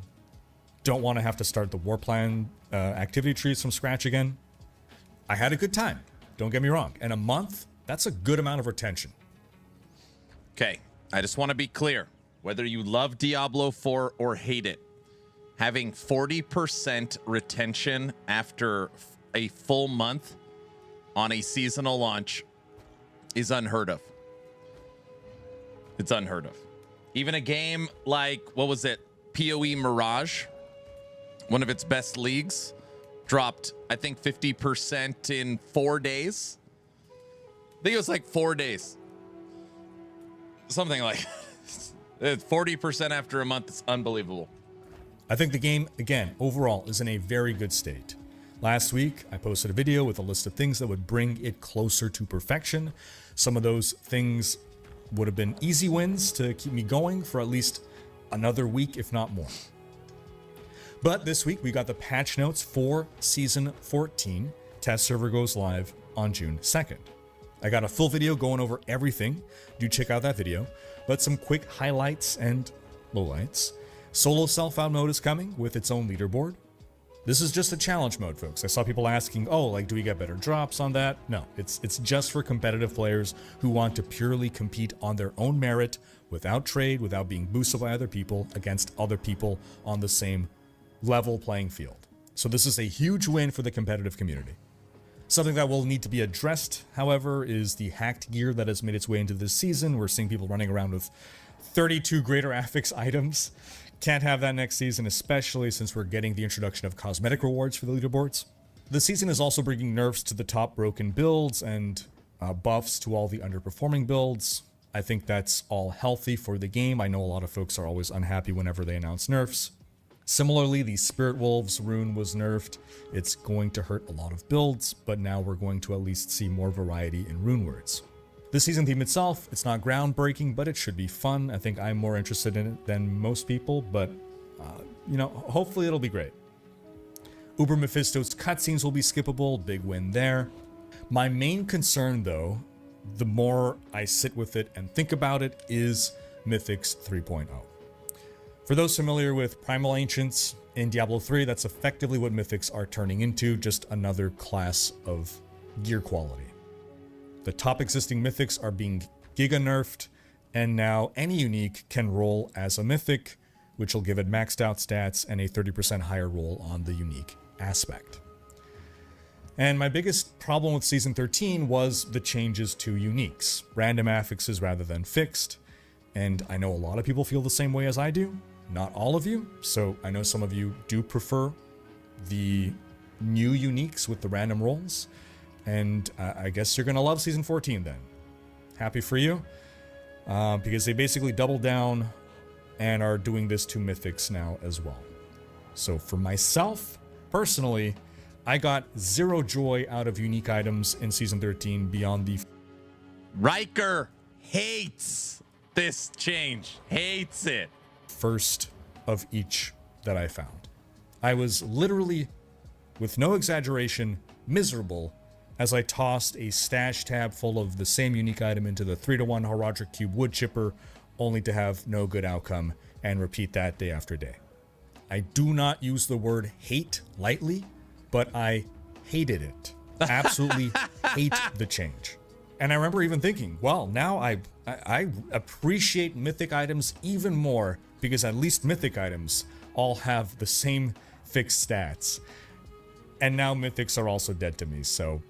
don't want to have to start the war plan activity trees from scratch again. I had a good time, don't get me wrong, and a month, that's a good amount of retention. Okay, I just want to be clear. Whether you love Diablo 4 or hate it, having 40% retention after a full month on a seasonal launch is unheard of. It's unheard of. Even a game like, what was it? PoE Mirage, one of its best leagues, dropped, I think, 50% in 4 days. I think it was like 4 days. Something like 40% after a month is unbelievable. I think the game, again, overall is in a very good state. Last week, I posted a video with a list of things that would bring it closer to perfection. Some of those things would have been easy wins to keep me going for at least another week, if not more. But this week, we got the patch notes for Season 14. Test server goes live on June 2nd. I got a full video going over everything. Do check out that video. But some quick highlights and lowlights. Solo self-out mode is coming with its own leaderboard. This is just a challenge mode, folks. I saw people asking, oh, like, do we get better drops on that? No, it's just for competitive players who want to purely compete on their own merit, without trade, without being boosted by other people, against other people on the same level playing field. So this is a huge win for the competitive community. Something that will need to be addressed, however, is the hacked gear that has made its way into this season. We're seeing people running around with 32 Greater Affix items. Can't have that next season, especially since we're getting the introduction of cosmetic rewards for the leaderboards. The season is also bringing nerfs to the top broken builds and buffs to all the underperforming builds. I think that's all healthy for the game. I know a lot of folks are always unhappy whenever they announce nerfs. Similarly, the Spirit Wolves rune was nerfed. It's going to hurt a lot of builds, but now we're going to at least see more variety in rune words. The season theme itself, it's not groundbreaking, but it should be fun. I think I'm more interested in it than most people, but, you know, hopefully it'll be great. Uber Mephisto's cutscenes will be skippable, big win there. My main concern, though, the more I sit with it and think about it, is Mythics 3.0. For those familiar with Primal Ancients in Diablo 3, that's effectively what Mythics are turning into, just another class of gear quality. The top existing Mythics are being giga nerfed, and now any unique can roll as a Mythic, which will give it maxed out stats and a 30% higher roll on the unique aspect. And my biggest problem with Season 13 was the changes to uniques, random affixes rather than fixed, and I know a lot of people feel the same way as I do, not all of you, so I know some of you do prefer the new uniques with the random rolls, and I guess you're gonna love Season 14 then. Happy for you, because they basically doubled down and are doing this to Mythics now as well. So for myself, personally, I got zero joy out of unique items in Season 13 beyond the... Riker hates this change. Hates it. First of each that I found. I was literally, with no exaggeration, miserable as I tossed a stash tab full of the same unique item into the 3-to-1 Horadric Cube wood chipper, only to have no good outcome, and repeat that day after day. I do not use the word hate lightly, but I hated it. Absolutely hate the change. And I remember even thinking, well, now I appreciate Mythic items even more, because at least Mythic items all have the same fixed stats. And now Mythics are also dead to me, so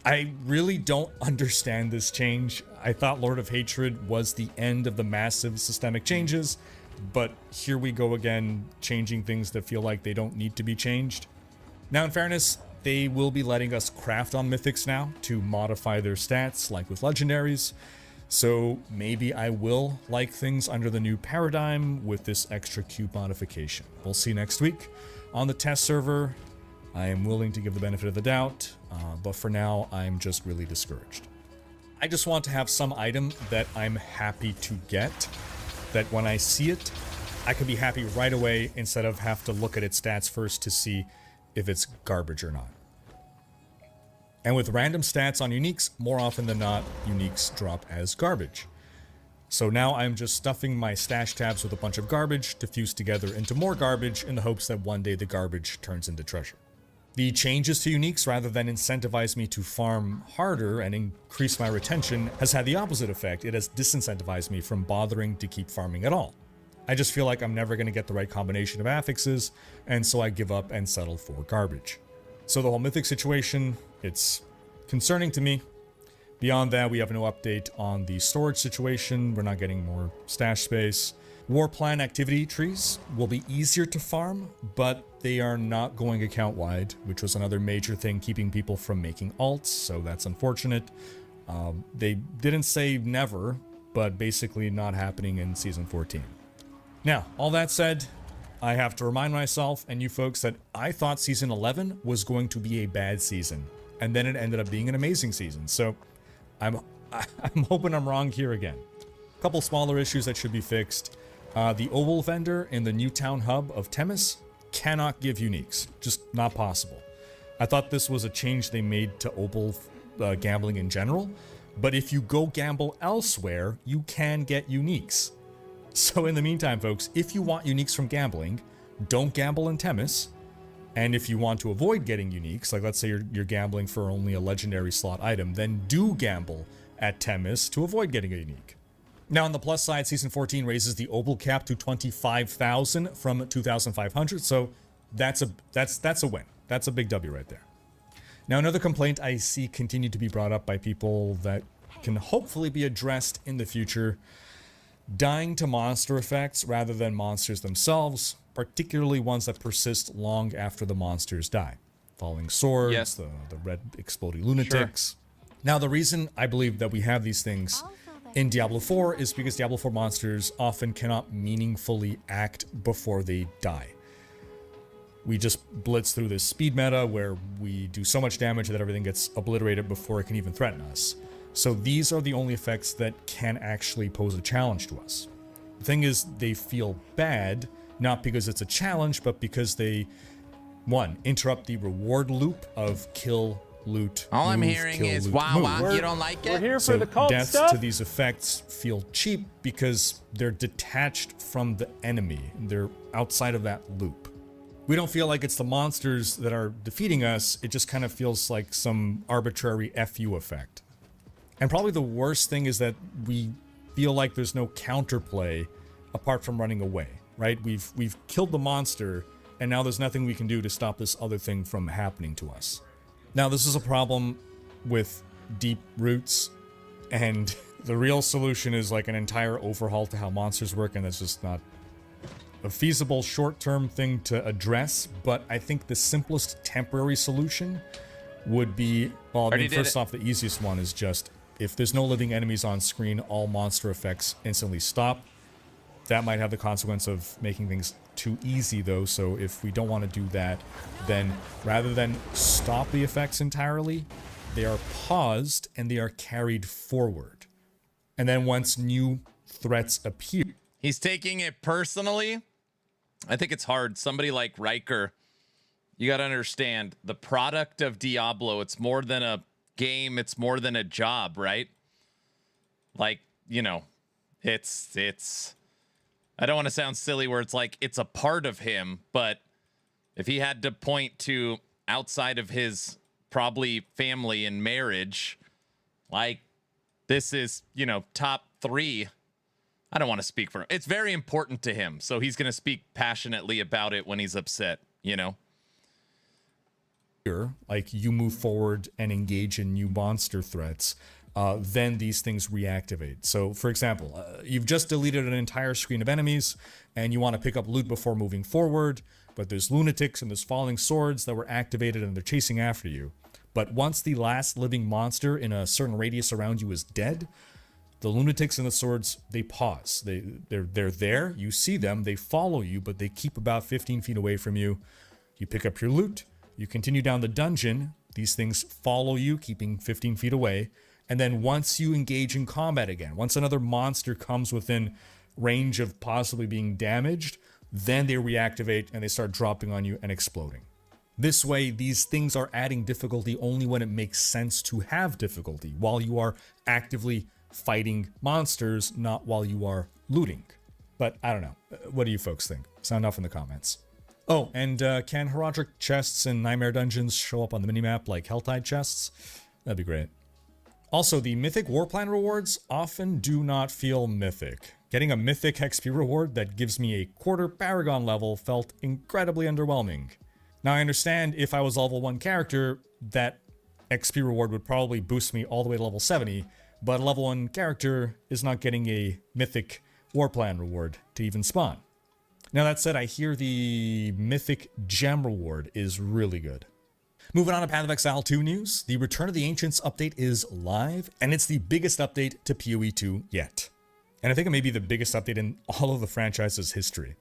I really don't understand this change. I thought Lord of Hatred was the end of the massive systemic changes, but here we go again, changing things that feel like they don't need to be changed. Now, in fairness, they will be letting us craft on Mythics now to modify their stats, like with Legendaries. So maybe I will like things under the new paradigm with this extra cube modification. We'll see next week. On the test server, I am willing to give the benefit of the doubt, but for now, I'm just really discouraged. I just want to have some item that I'm happy to get, that when I see it, I can be happy right away instead of have to look at its stats first to see if it's garbage or not. And with random stats on uniques, more often than not, uniques drop as garbage. So now I'm just stuffing my stash tabs with a bunch of garbage to fuse together into more garbage in the hopes that one day the garbage turns into treasure. The changes to uniques, rather than incentivize me to farm harder and increase my retention, has had the opposite effect. It has disincentivized me from bothering to keep farming at all. I just feel like I'm never going to get the right combination of affixes, and so I give up and settle for garbage. So the whole Mythic situation, it's concerning to me. Beyond that, we have no update on the storage situation. We're not getting more stash space. War plan activity trees will be easier to farm, but they are not going account-wide, which was another major thing keeping people from making alts, so that's unfortunate. They didn't say never, but basically not happening in Season 14. Now, all that said, I have to remind myself and you folks that I thought Season 11 was going to be a bad season, and then it ended up being an amazing season, so I'm hoping I'm wrong here again. A couple smaller issues that should be fixed. The Obol vendor in the Newtown hub of Temis cannot give uniques. Just not possible. I thought this was a change they made to Obol gambling in general, but if you go gamble elsewhere, you can get uniques. So in the meantime, folks, if you want uniques from gambling, don't gamble in Temis. And if you want to avoid getting uniques, like let's say you're gambling for only a legendary slot item, then do gamble at Temis to avoid getting a unique. Now, on the plus side, Season 14 raises the Obol cap to 25,000 from 2,500, so that's a win. That's a big W right there. Now, another complaint I see continue to be brought up by people that can hopefully be addressed in the future: dying to monster effects rather than monsters themselves, particularly ones that persist long after the monsters die. Falling Swords, yes. the red exploding lunatics. Sure. Now, the reason I believe that we have these things in Diablo 4 is because Diablo 4 monsters often cannot meaningfully act before they die. We just blitz through this speed meta where we do so much damage that everything gets obliterated before it can even threaten us. So these are the only effects that can actually pose a challenge to us. The thing is, they feel bad, not because it's a challenge, but because they, one, interrupt the reward loop of kill loot. All I'm move, hearing kill, is, loot, wow, move. wow, you don't like it? We're here So for the cult deaths stuff. to these effects feel cheap because they're detached from the enemy. They're outside of that loop. We don't feel like it's the monsters that are defeating us. It just kind of feels like some arbitrary FU effect. And probably the worst thing is that we feel like there's no counterplay apart from running away, right? We've killed the monster, and now there's nothing we can do to stop this other thing from happening to us. Now, this is a problem with deep roots, and the real solution is like an entire overhaul to how monsters work, and that's just not a feasible short-term thing to address. But I think the simplest temporary solution would be, well, I mean, first off, the easiest one is just, if there's no living enemies on screen, all monster effects instantly stop. That might have the consequence of making things too easy, though, so if we don't want to do that, then rather than stop the effects entirely, they are paused and they are carried forward. And then once new threats appear... He's taking it personally. I think it's hard. Somebody like Riker, you got to understand, the product of Diablo, it's more than a game, it's more than a job, right? Like, you know, it's I don't want to sound silly where it's like it's a part of him, but if he had to point to outside of his probably family and marriage, like this is, you know, top 3. I don't want to speak for him. It's very important to him, so he's going to speak passionately about it when he's upset, you know? Like you move forward and engage in new monster threats, then these things reactivate. So, for example, you've just deleted an entire screen of enemies, and you want to pick up loot before moving forward, but there's lunatics and there's falling swords that were activated and they're chasing after you. But once the last living monster in a certain radius around you is dead, the lunatics and the swords, they pause. They're there, you see them, they follow you, but they keep about 15 feet away from you. You pick up your loot, you continue down the dungeon, these things follow you, keeping 15 feet away, and then once you engage in combat again, once another monster comes within range of possibly being damaged, then they reactivate and they start dropping on you and exploding. This way, these things are adding difficulty only when it makes sense to have difficulty, while you are actively fighting monsters, not while you are looting. But I don't know. What do you folks think? Sound off in the comments. Oh, and can Heraldric chests and Nightmare dungeons show up on the minimap like Helltide chests? That'd be great. Also, the Mythic Warplan rewards often do not feel mythic. Getting a Mythic XP reward that gives me a quarter Paragon level felt incredibly underwhelming. Now, I understand if I was level 1 character, that XP reward would probably boost me all the way to level 70, but a level 1 character is not getting a Mythic Warplan reward to even spawn. Now that said, I hear the Mythic Gem reward is really good. Moving on to Path of Exile 2 news, the Return of the Ancients update is live, and it's the biggest update to PoE 2 yet. And I think it may be the biggest update in all of the franchise's history.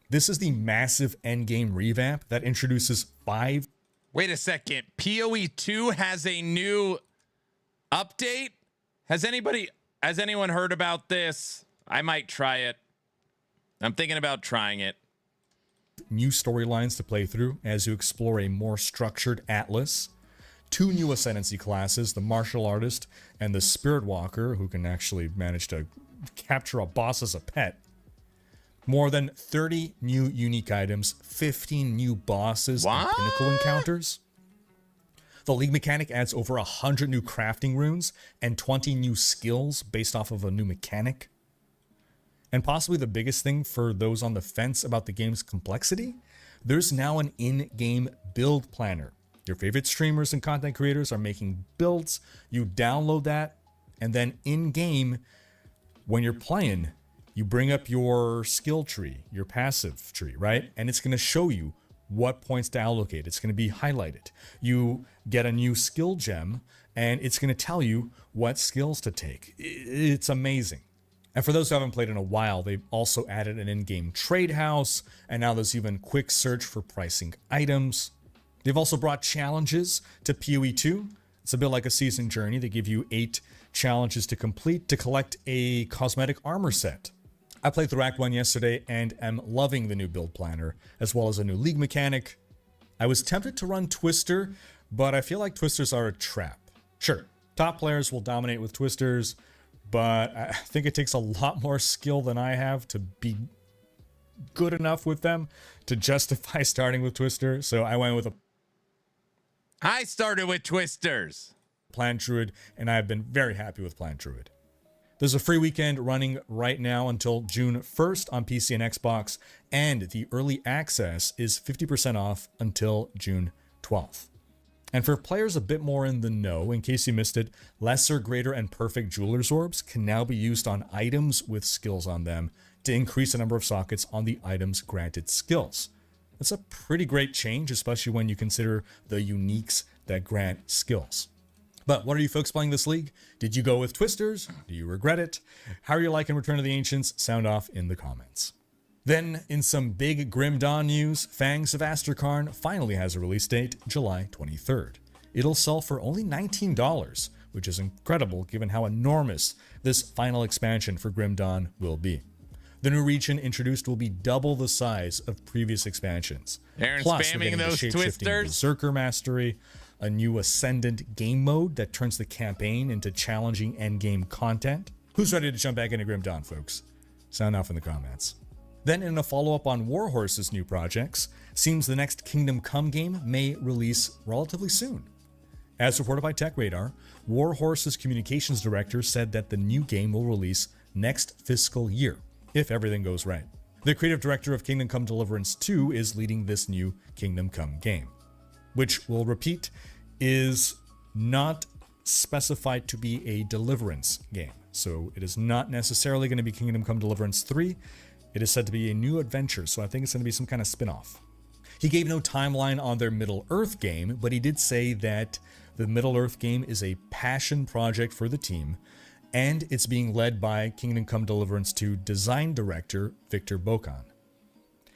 This is the massive endgame revamp that introduces 5... Wait a second, PoE 2 has a new update? Has anyone heard about this? I might try it. I'm thinking about trying it. New storylines to play through as you explore a more structured atlas. 2 new Ascendancy classes, the Martial Artist and the Spirit Walker, who can actually manage to capture a boss as a pet. More than 30 new unique items, 15 new bosses and pinnacle encounters. The League mechanic adds over 100 new crafting runes and 20 new skills based off of a new mechanic. And possibly the biggest thing for those on the fence about the game's complexity, there's now an in-game build planner. Your favorite streamers and content creators are making builds. You download that, and then in-game, when you're playing, you bring up your skill tree, your passive tree, right? And it's going to show you what points to allocate. It's going to be highlighted. You get a new skill gem, and it's going to tell you what skills to take. It's amazing. And for those who haven't played in a while, they've also added an in-game trade house, and now there's even quick search for pricing items. They've also brought challenges to PoE 2. It's a bit like a season journey. They give you 8 challenges to complete to collect a cosmetic armor set. I played through Act 1 yesterday and am loving the new build planner, as well as a new League mechanic. I was tempted to run Twister, but I feel like Twisters are a trap. Sure, top players will dominate with Twisters, but I think it takes a lot more skill than I have to be good enough with them to justify starting with Twister. So I went with I started with Twisters. Plant Druid, and I've been very happy with Plant Druid. There's a free weekend running right now until June 1st on PC and Xbox, and the early access is 50% off until June 12th. And for players a bit more in the know, in case you missed it, Lesser, Greater, and Perfect Jeweler's Orbs can now be used on items with skills on them to increase the number of sockets on the item's granted skills. That's a pretty great change, especially when you consider the uniques that grant skills. But what are you folks playing this league? Did you go with Twisters? Do you regret it? How are you liking Return of the Ancients? Sound off in the comments. Then, in some big Grim Dawn news, Fangs of Astrakarn finally has a release date, July 23rd. It'll sell for only $19, which is incredible given how enormous this final expansion for Grim Dawn will be. The new region introduced will be double the size of previous expansions. Aaron Plus, we're spamming getting the those shape-shifting Twisters. Berserker Mastery, a new Ascendant game mode that turns the campaign into challenging endgame content. Who's ready to jump back into Grim Dawn, folks? Sound off in the comments. Then, in a follow-up on Warhorse's new projects, seems the next Kingdom Come game may release relatively soon. As reported by TechRadar, Warhorse's communications director said that the new game will release next fiscal year, if everything goes right. The creative director of Kingdom Come Deliverance 2 is leading this new Kingdom Come game, which, we'll repeat, is not specified to be a Deliverance game. So it is not necessarily going to be Kingdom Come Deliverance 3. It is said to be a new adventure, so I think it's going to be some kind of spin-off. He gave no timeline on their Middle-earth game, but he did say that the Middle-earth game is a passion project for the team, and it's being led by Kingdom Come Deliverance 2 design director Victor Bocan.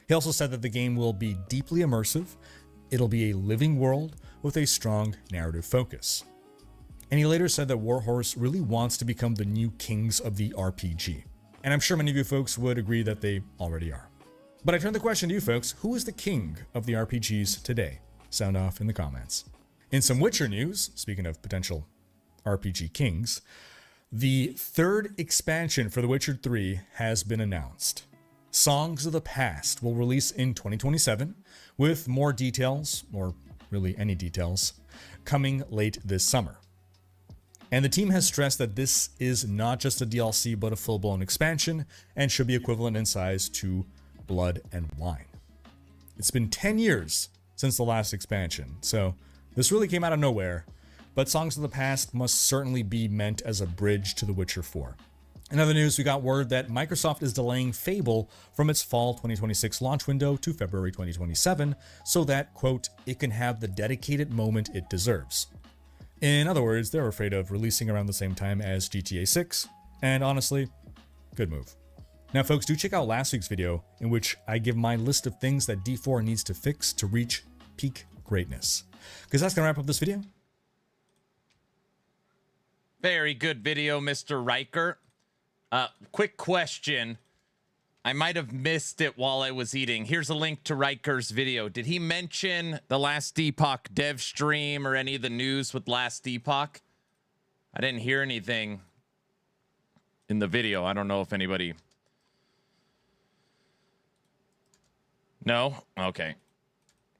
He also said that the game will be deeply immersive, it'll be a living world with a strong narrative focus. And he later said that Warhorse really wants to become the new kings of the RPG. And I'm sure many of you folks would agree that they already are. But I turn the question to you folks, who is the king of the RPGs today? Sound off in the comments. In some Witcher news, speaking of potential RPG kings, the third expansion for The Witcher 3 has been announced. Songs of the Past will release in 2027, with more details, or really any details, coming late this summer. And the team has stressed that this is not just a DLC but a full-blown expansion and should be equivalent in size to Blood and Wine. It's been 10 years since the last expansion, so this really came out of nowhere, but Songs of the Past must certainly be meant as a bridge to The Witcher 4. In other news, we got word that Microsoft is delaying Fable from its fall 2026 launch window to February 2027 so that, quote, it can have the dedicated moment it deserves. In other words, they're afraid of releasing around the same time as GTA 6, and honestly, good move. Now folks, do check out last week's video in which I give my list of things that D4 needs to fix to reach peak greatness. Because that's going to wrap up this video. Very good video, Mr. Riker. Quick question. I might have missed it while I was eating. Here's a link to Riker's video. Did he mention the Last Epoch dev stream or any of the news with Last Epoch? I didn't hear anything in the video. I don't know if anybody... No? Okay.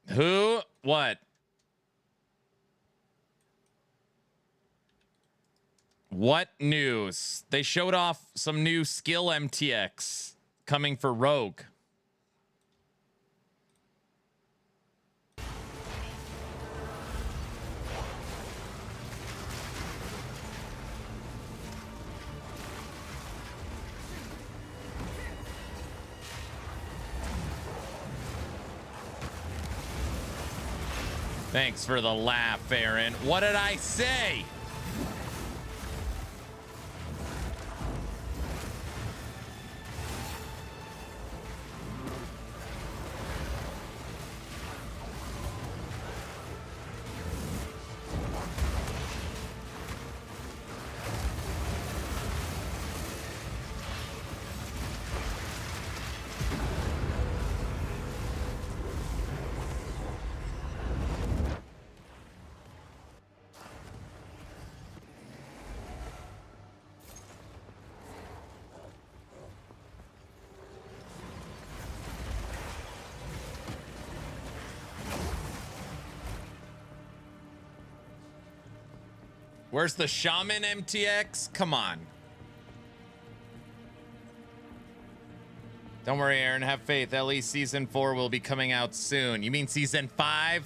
Who? What? What news? They showed off some new skill MTX coming for Rogue. Thanks for the laugh, Aaron. What did I say? Where's the Shaman MTX? Come on. Don't worry, Aaron. Have faith. LE Season 4 will be coming out soon. You mean Season 5?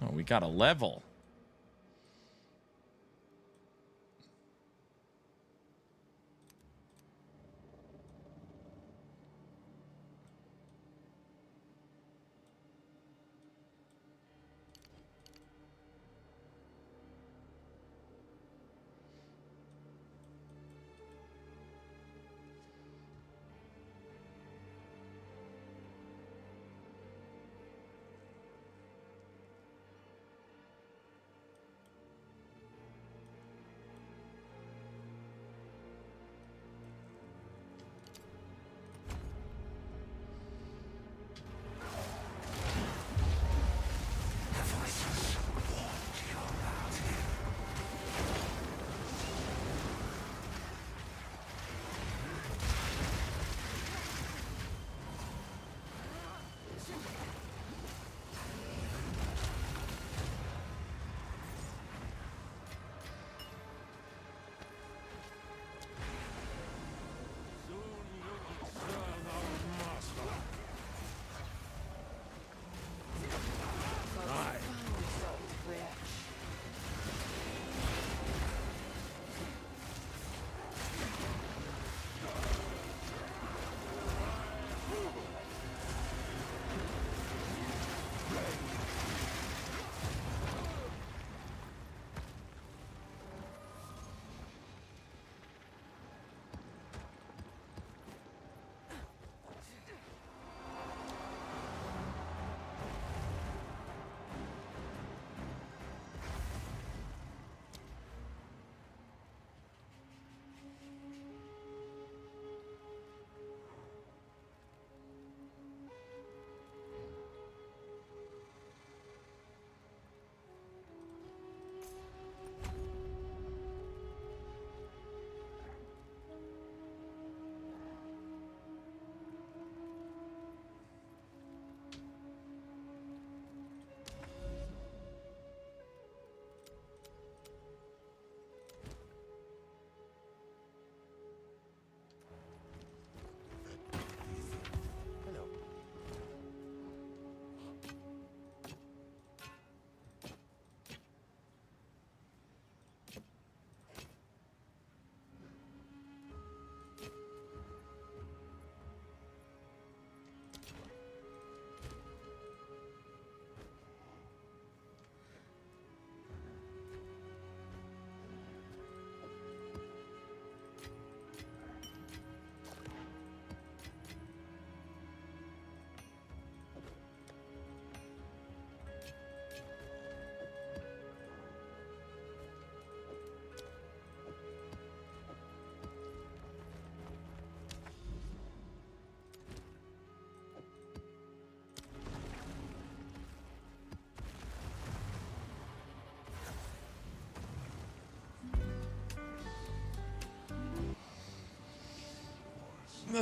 Oh, we got a level.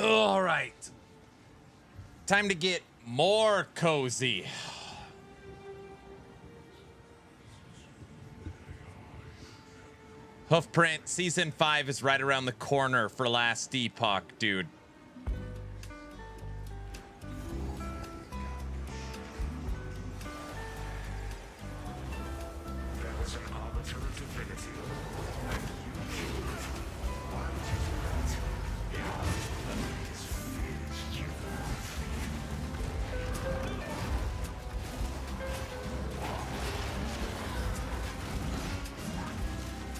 All right. Time to get more cozy. Hoofprint Season 5 is right around the corner for Last Epoch, dude.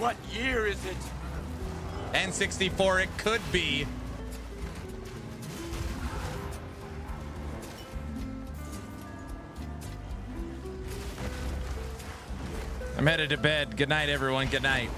What year is it? N64, it could be. I'm headed to bed. Good night, everyone. Good night.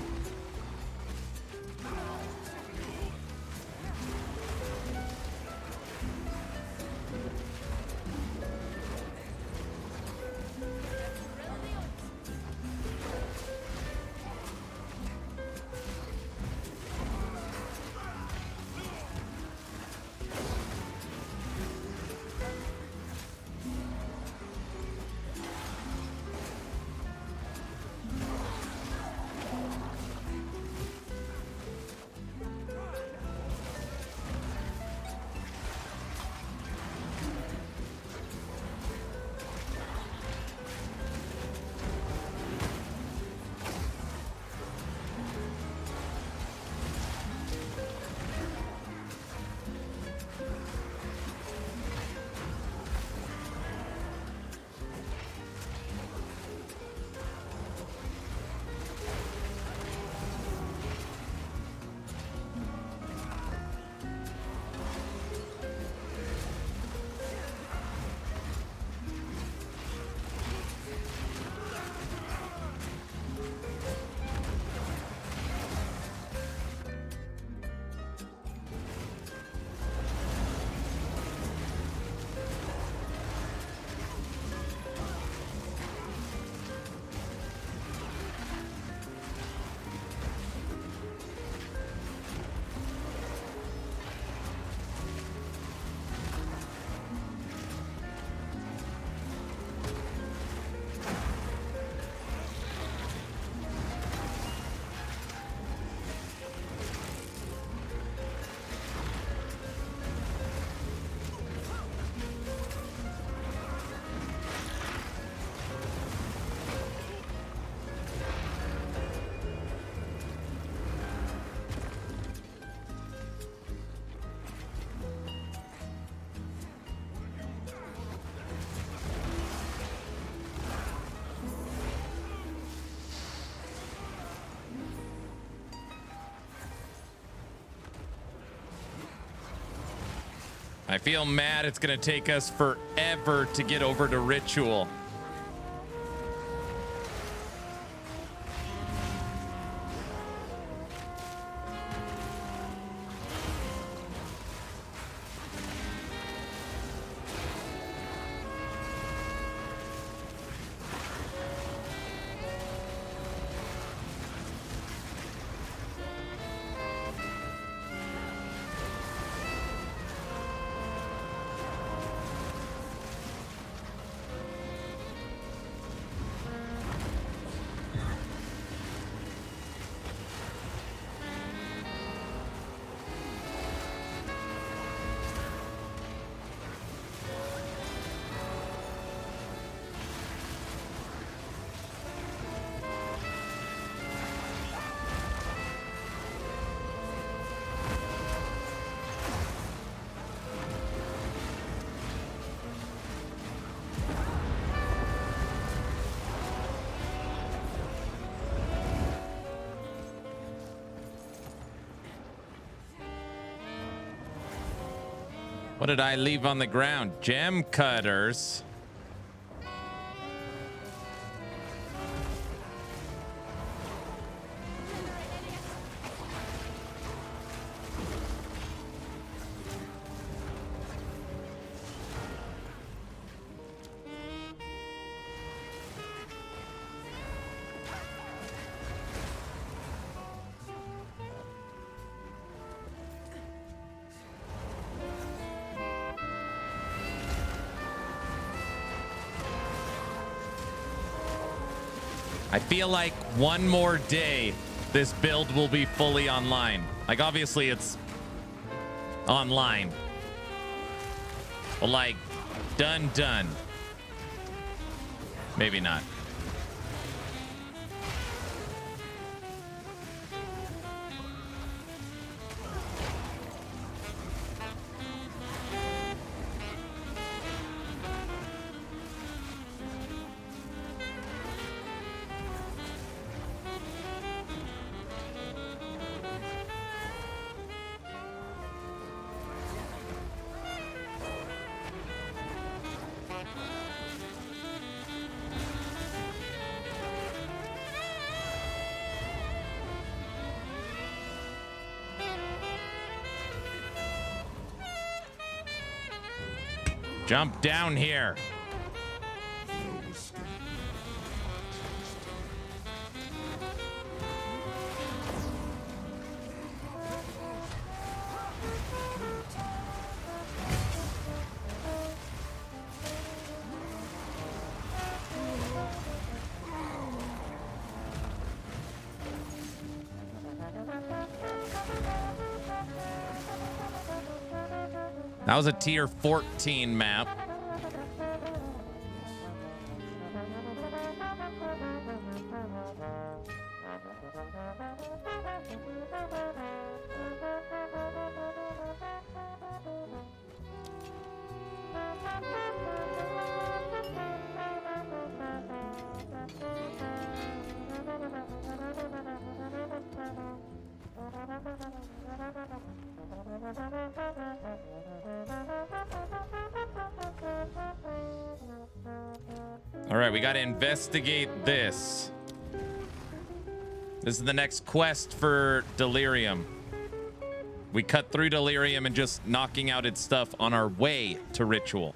I feel mad it's gonna take us forever to get over to Ritual. What did I leave on the ground? Gem cutters. I feel like one more day, this build will be fully online. Like, obviously, it's online. But, like, done. Maybe not. Jump down here. That was a tier 14 map. All right, we got to investigate this. This is the next quest for Delirium. We cut through Delirium and just knocking out its stuff on our way to Ritual.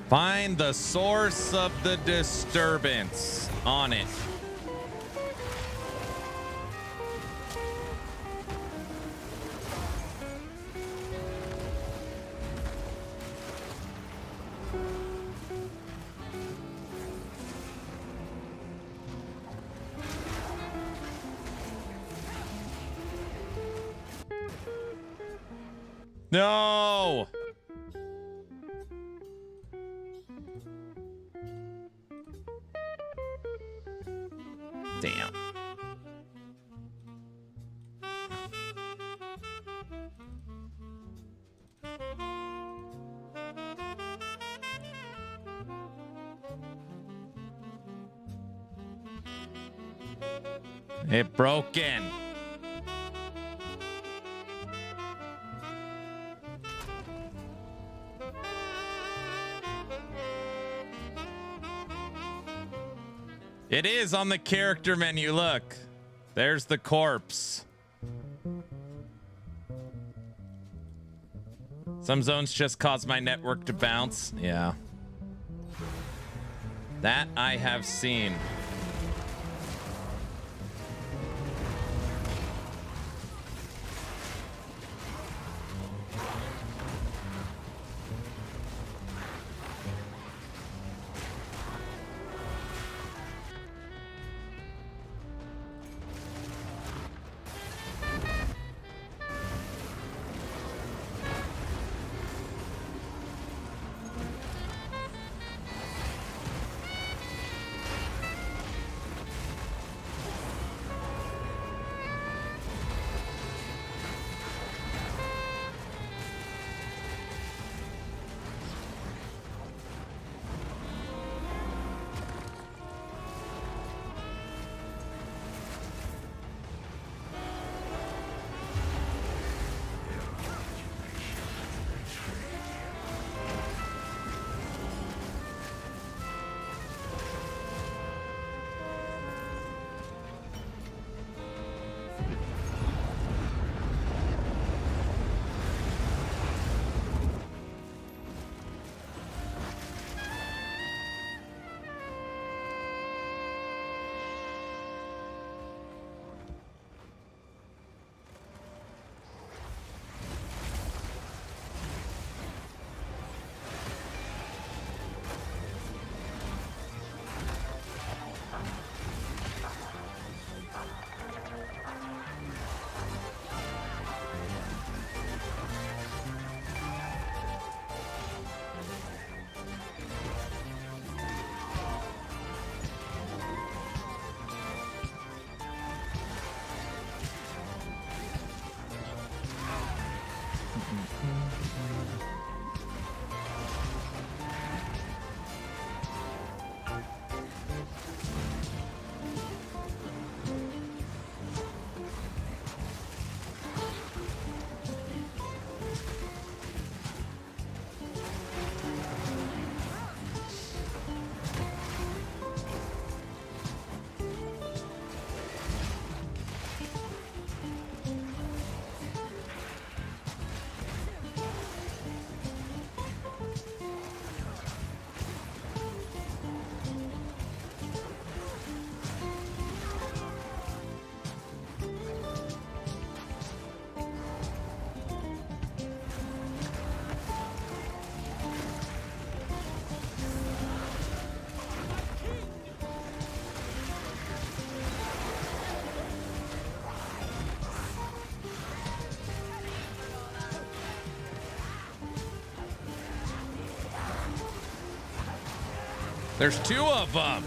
Find the source of the disturbance. On it. No! Damn. It broken. It is on the character menu. Look, there's the corpse. Some zones just cause my network to bounce. Yeah. That I have seen. There's two of them.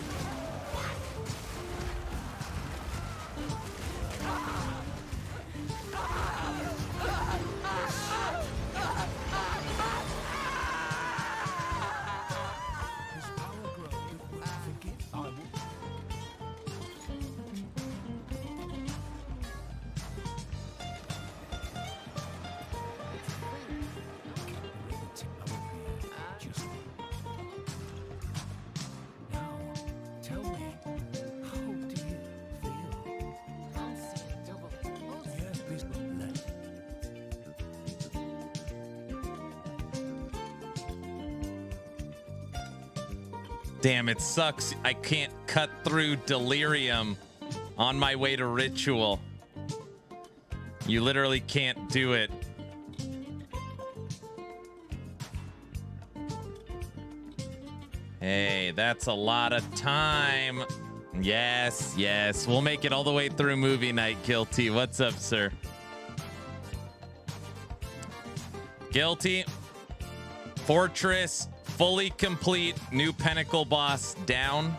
Damn, it sucks. I can't cut through Delirium on my way to Ritual. You literally can't do it. Hey, that's a lot of time. Yes, yes. We'll make it all the way through movie night, Guilty. What's up, sir? Guilty. Fortress. Fully complete, new Pinnacle boss down.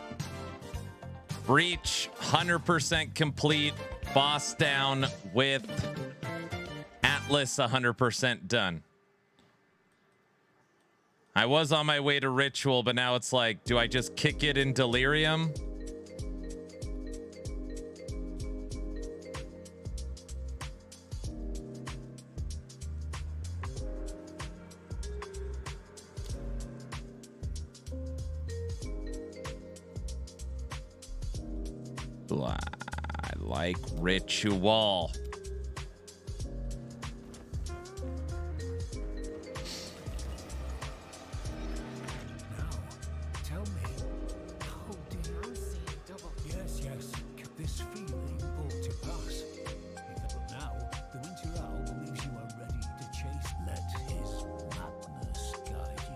Breach, 100% complete, boss down with Atlas 100% done. I was on my way to Ritual, but now it's like, do I just kick it in Delirium? I like ritual. Tell me. Oh dear. I'm seeing double. Yes, yes. Could this feeling brought to pass? But now, the Winter Owl believes you are ready to chase. Let his madness guide you.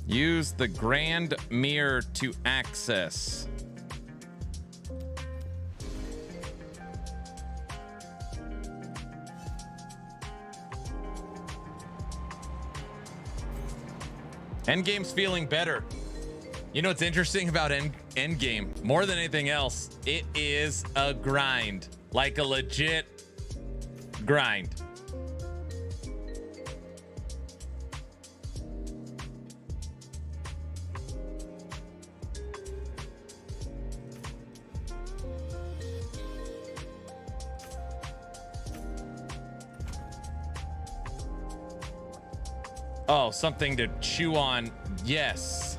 Use the Grand Mirror to access. Endgame's feeling better. You know what's interesting about Endgame? More than anything else, it is a grind. Like a legit grind. Oh, something to chew on. Yes.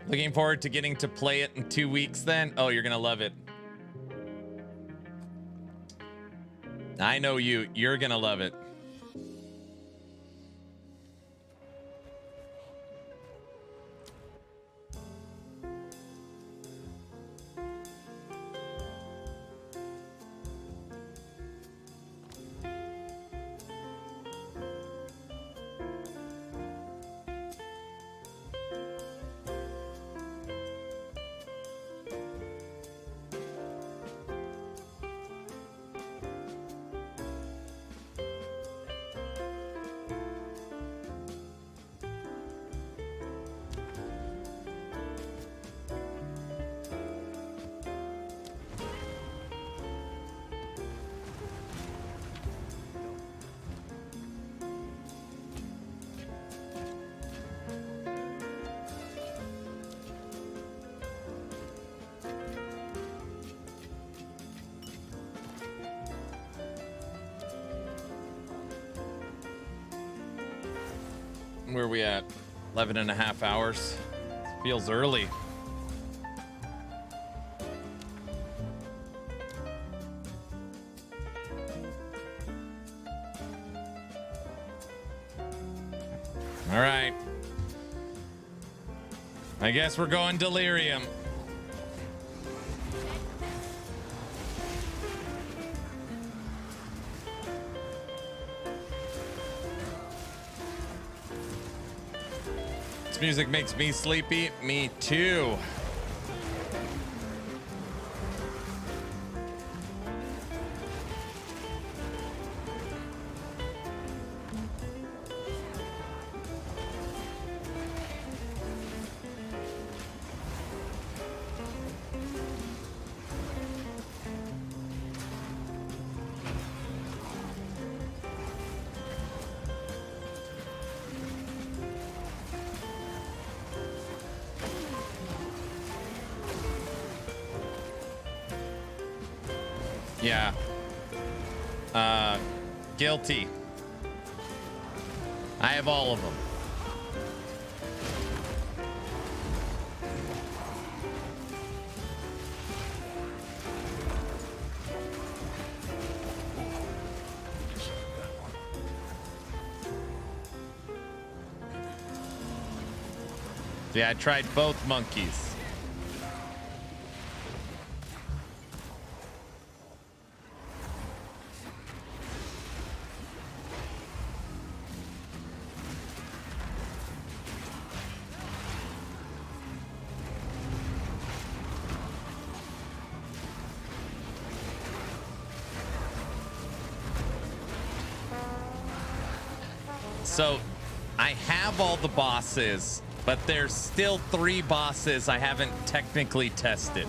Looking forward to getting to play it in 2 weeks then. Oh, you're going to love it. I know you. You're going to love it. Where are we at? 11 and a half hours. Feels early. All right. I guess we're going delirium. This music makes me sleepy. Me too. Yeah. Guilty. I have all of them. Yeah, I tried both monkeys. So I have all the bosses, but there's still 3 bosses I haven't technically tested.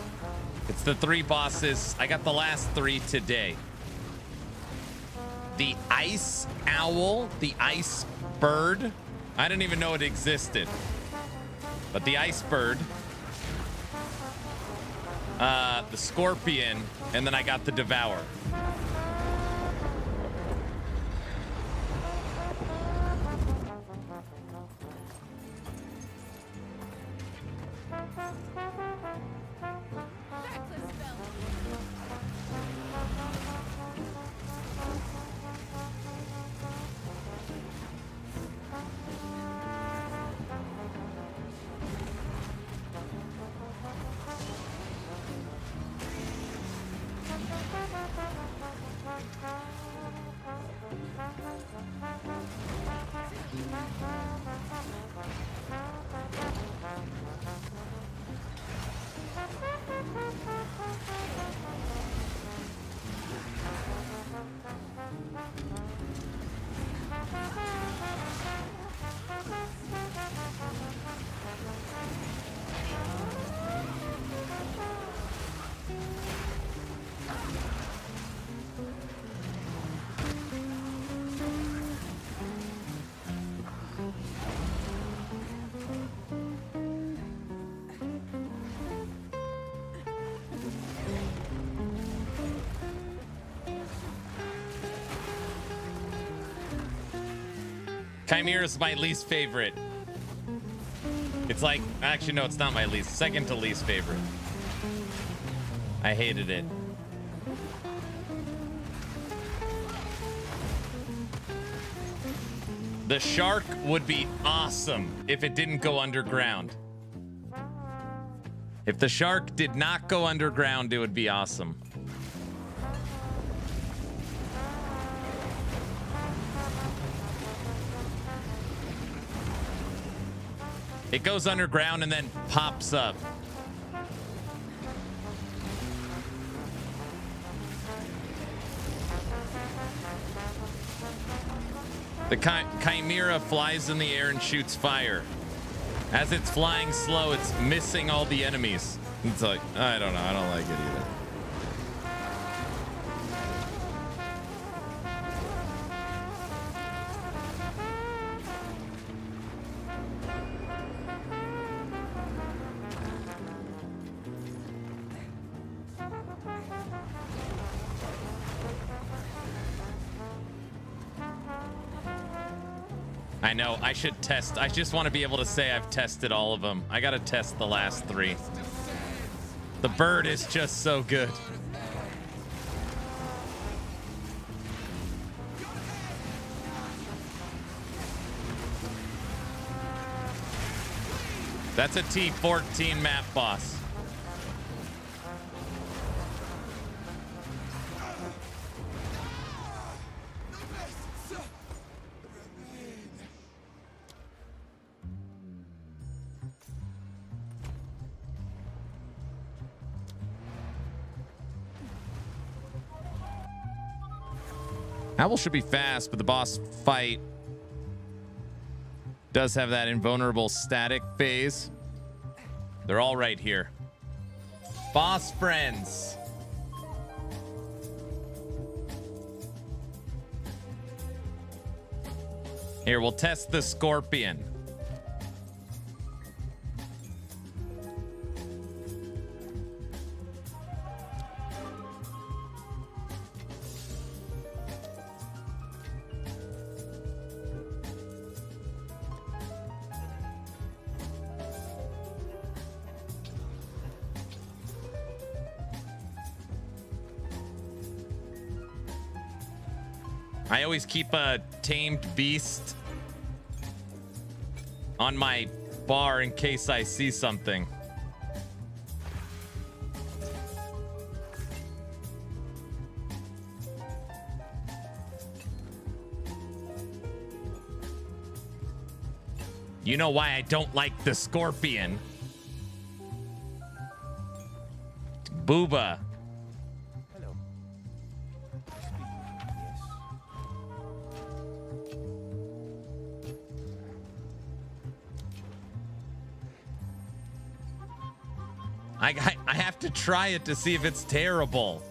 It's the 3 bosses. I got the last 3 today. the ice owl, the ice bird. I didn't even know it existed. But the ice bird, the scorpion, and then I got the devour. Chimera is my least favorite. It's like, actually, no, it's not my least. Second to least favorite. I hated it. The shark would be awesome if it didn't go underground. If the shark did not go underground, it would be awesome. It goes underground and then pops up. The chimera flies in the air and shoots fire. As it's flying slow, it's missing all the enemies. It's like, I don't know. I don't like it either. I know, I should test. I just want to be able to say I've tested all of them. I gotta test the last 3. The bird is just so good. That's a T14 map boss. Owl should be fast, but the boss fight does have that invulnerable static phase. They're all right here. Boss friends. Here, we'll test the scorpion. I always keep a tamed beast on my bar in case I see something. You know why I don't like the scorpion? Booba. I have to try it to see if it's terrible.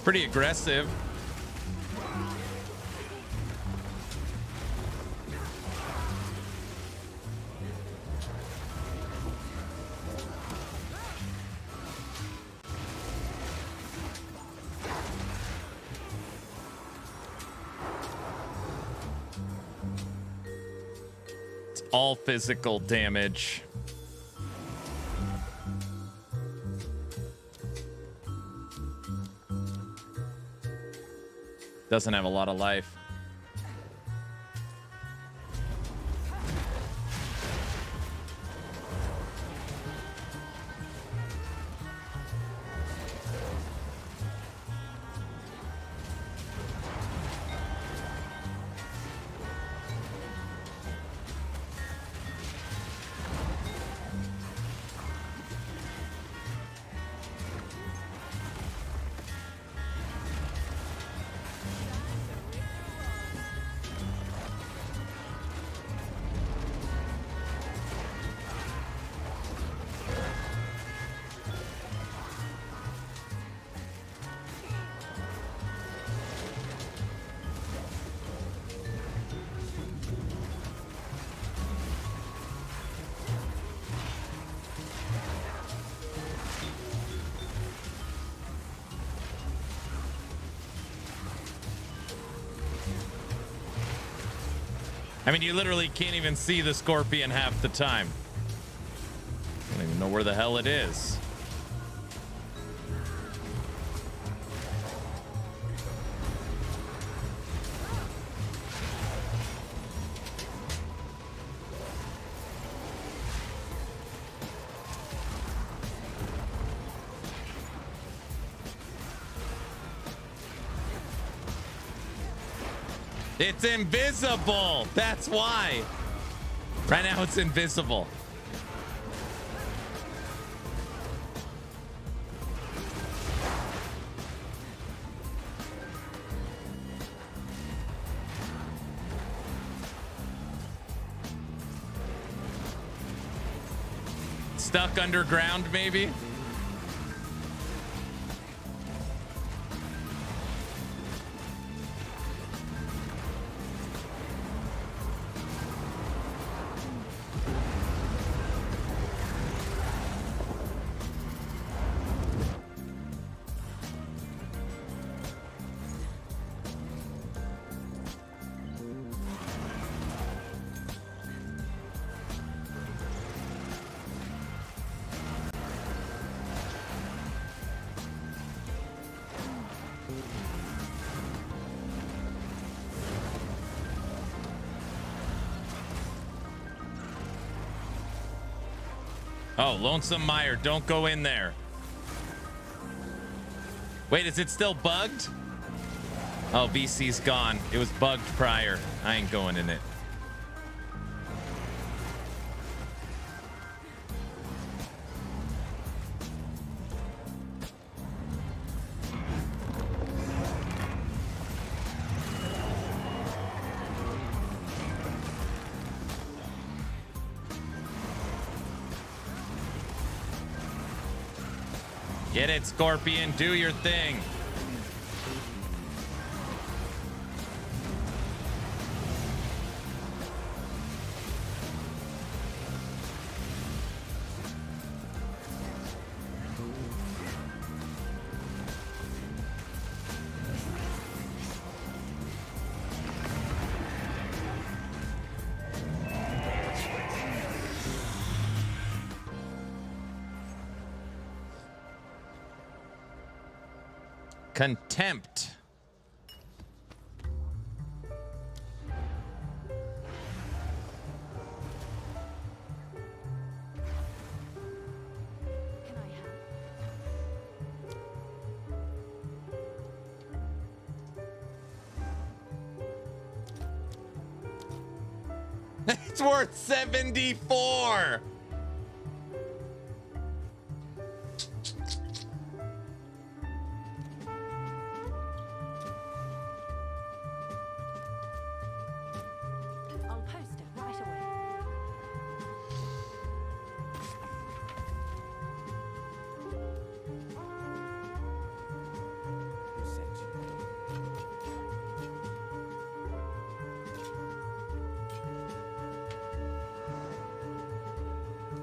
pretty aggressive. It's all physical damage. Doesn't have a lot of life. I mean, you literally can't even see the scorpion half the time. I don't even know where the hell it is. It's invisible. That's why. Right now it's invisible. Stuck underground, maybe? Oh, Lonesome Mire, don't go in there. Wait, is it still bugged? Oh, VC's gone. It was bugged prior. I ain't going in it. Get it, Scorpion. Do your thing. Contempt. Can I help? It's worth 74. I'll post it right away. Who said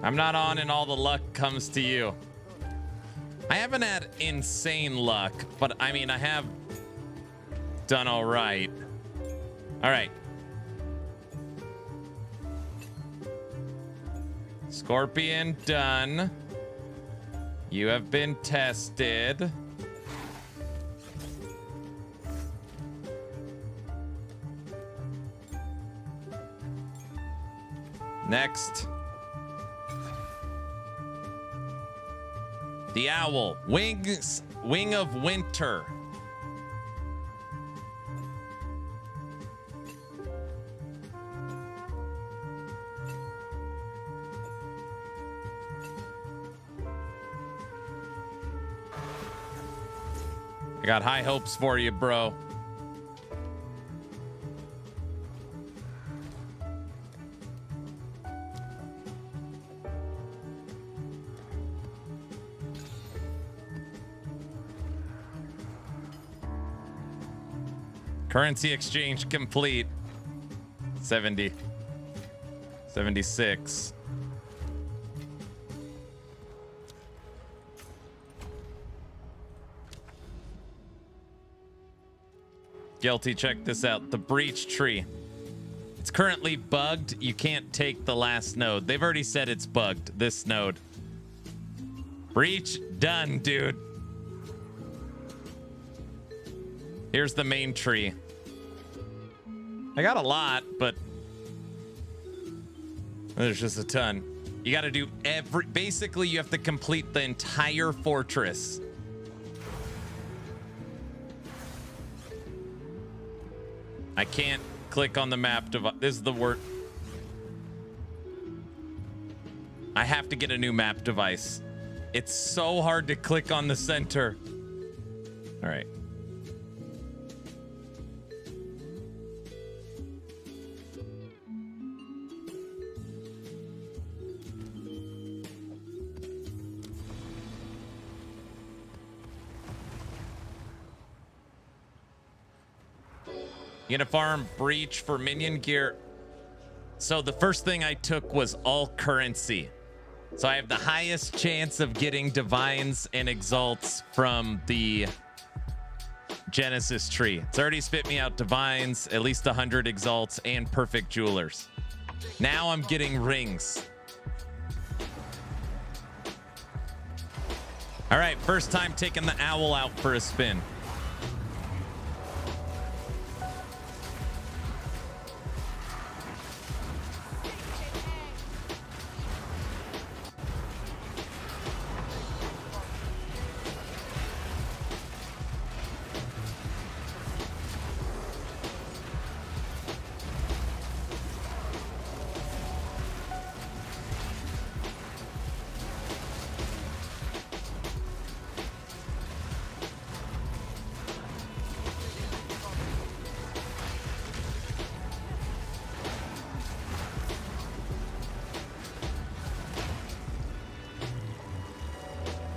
I'm not on and all the luck comes to you. I haven't had insane luck, but I mean, I have done all right. All right. Scorpion done. You have been tested. Next. The owl. Wing of winter. I got high hopes for you, bro. Currency exchange complete. 70. 76. Guilty, check this out. The breach tree. It's currently bugged. You can't take the last node. They've already said it's bugged, this node. Breach done, dude. Here's the main tree. I got a lot, but there's just a ton. You got to do basically you have to complete the entire fortress. I can't click on the map device. This is the word. I have to get a new map device. It's so hard to click on the center. All right. Uniform breach for minion gear. So the first thing I took was all currency. So I have the highest chance of getting divines and exalts from the Genesis tree. It's already spit me out divines, at least 100 exalts, and perfect jewelers. Now I'm getting rings. All right, first time taking the owl out for a spin.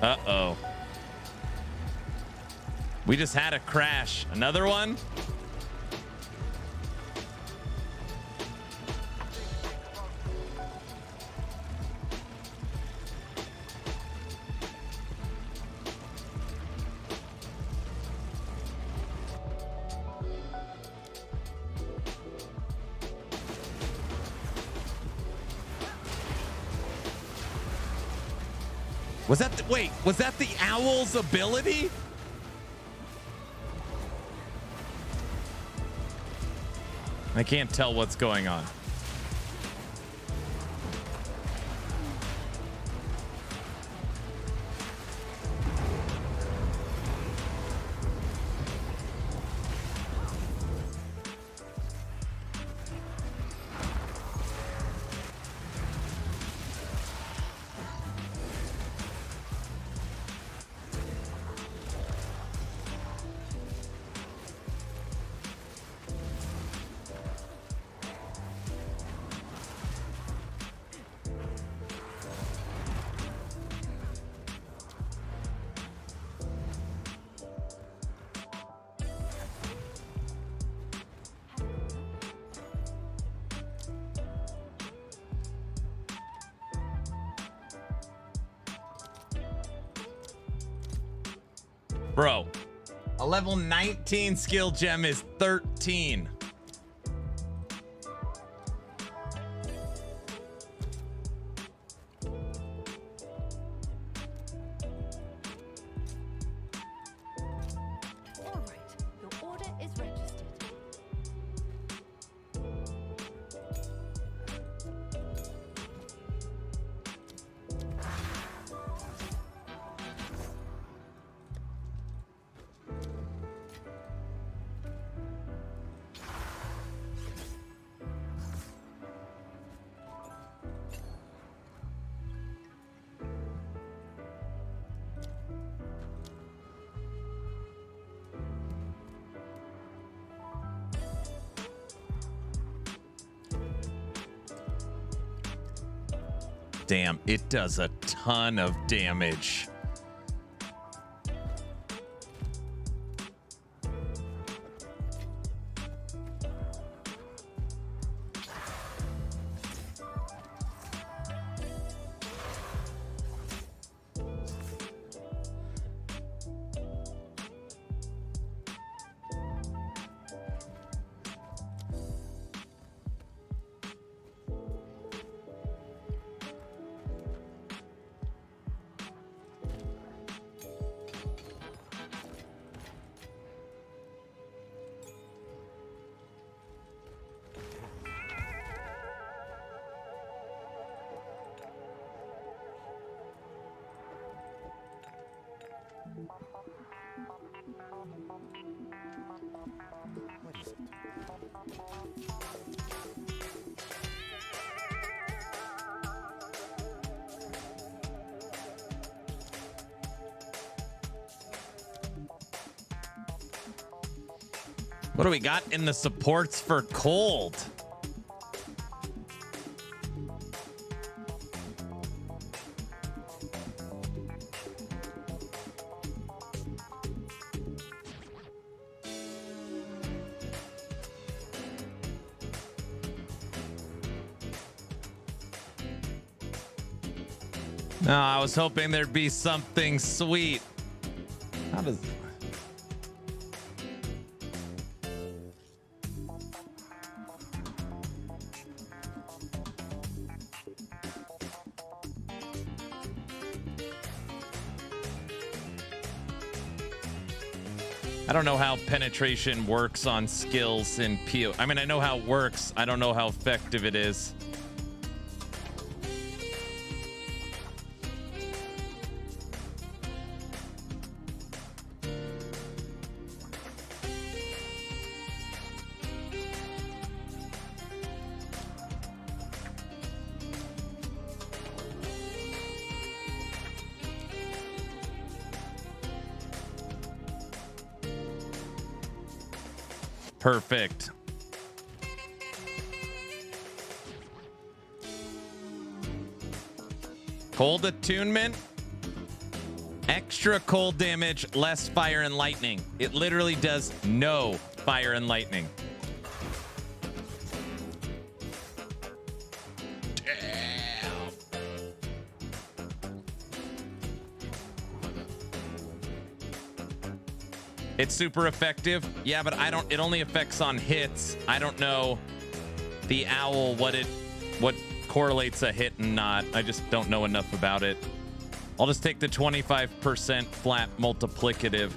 Uh-oh. We just had a crash. Another one? Was that wait, was that the owl's ability? I can't tell what's going on. Bro, a level 19 skill gem is 13. All right, your order is registered. Damn, it does a ton of damage. What is it? What do we got in the supports for cold? No, I was hoping there'd be something sweet. How does... I don't know how penetration works on skills in PO. I mean, I know how it works. I don't know how effective it is. Perfect. Cold attunement. Extra cold damage, less fire and lightning. It literally does no fire and lightning. It's super effective. Yeah, but I don't, it only affects on hits. I don't know the owl, what correlates a hit and not. I just don't know enough about it. I'll just take the 25% flat multiplicative.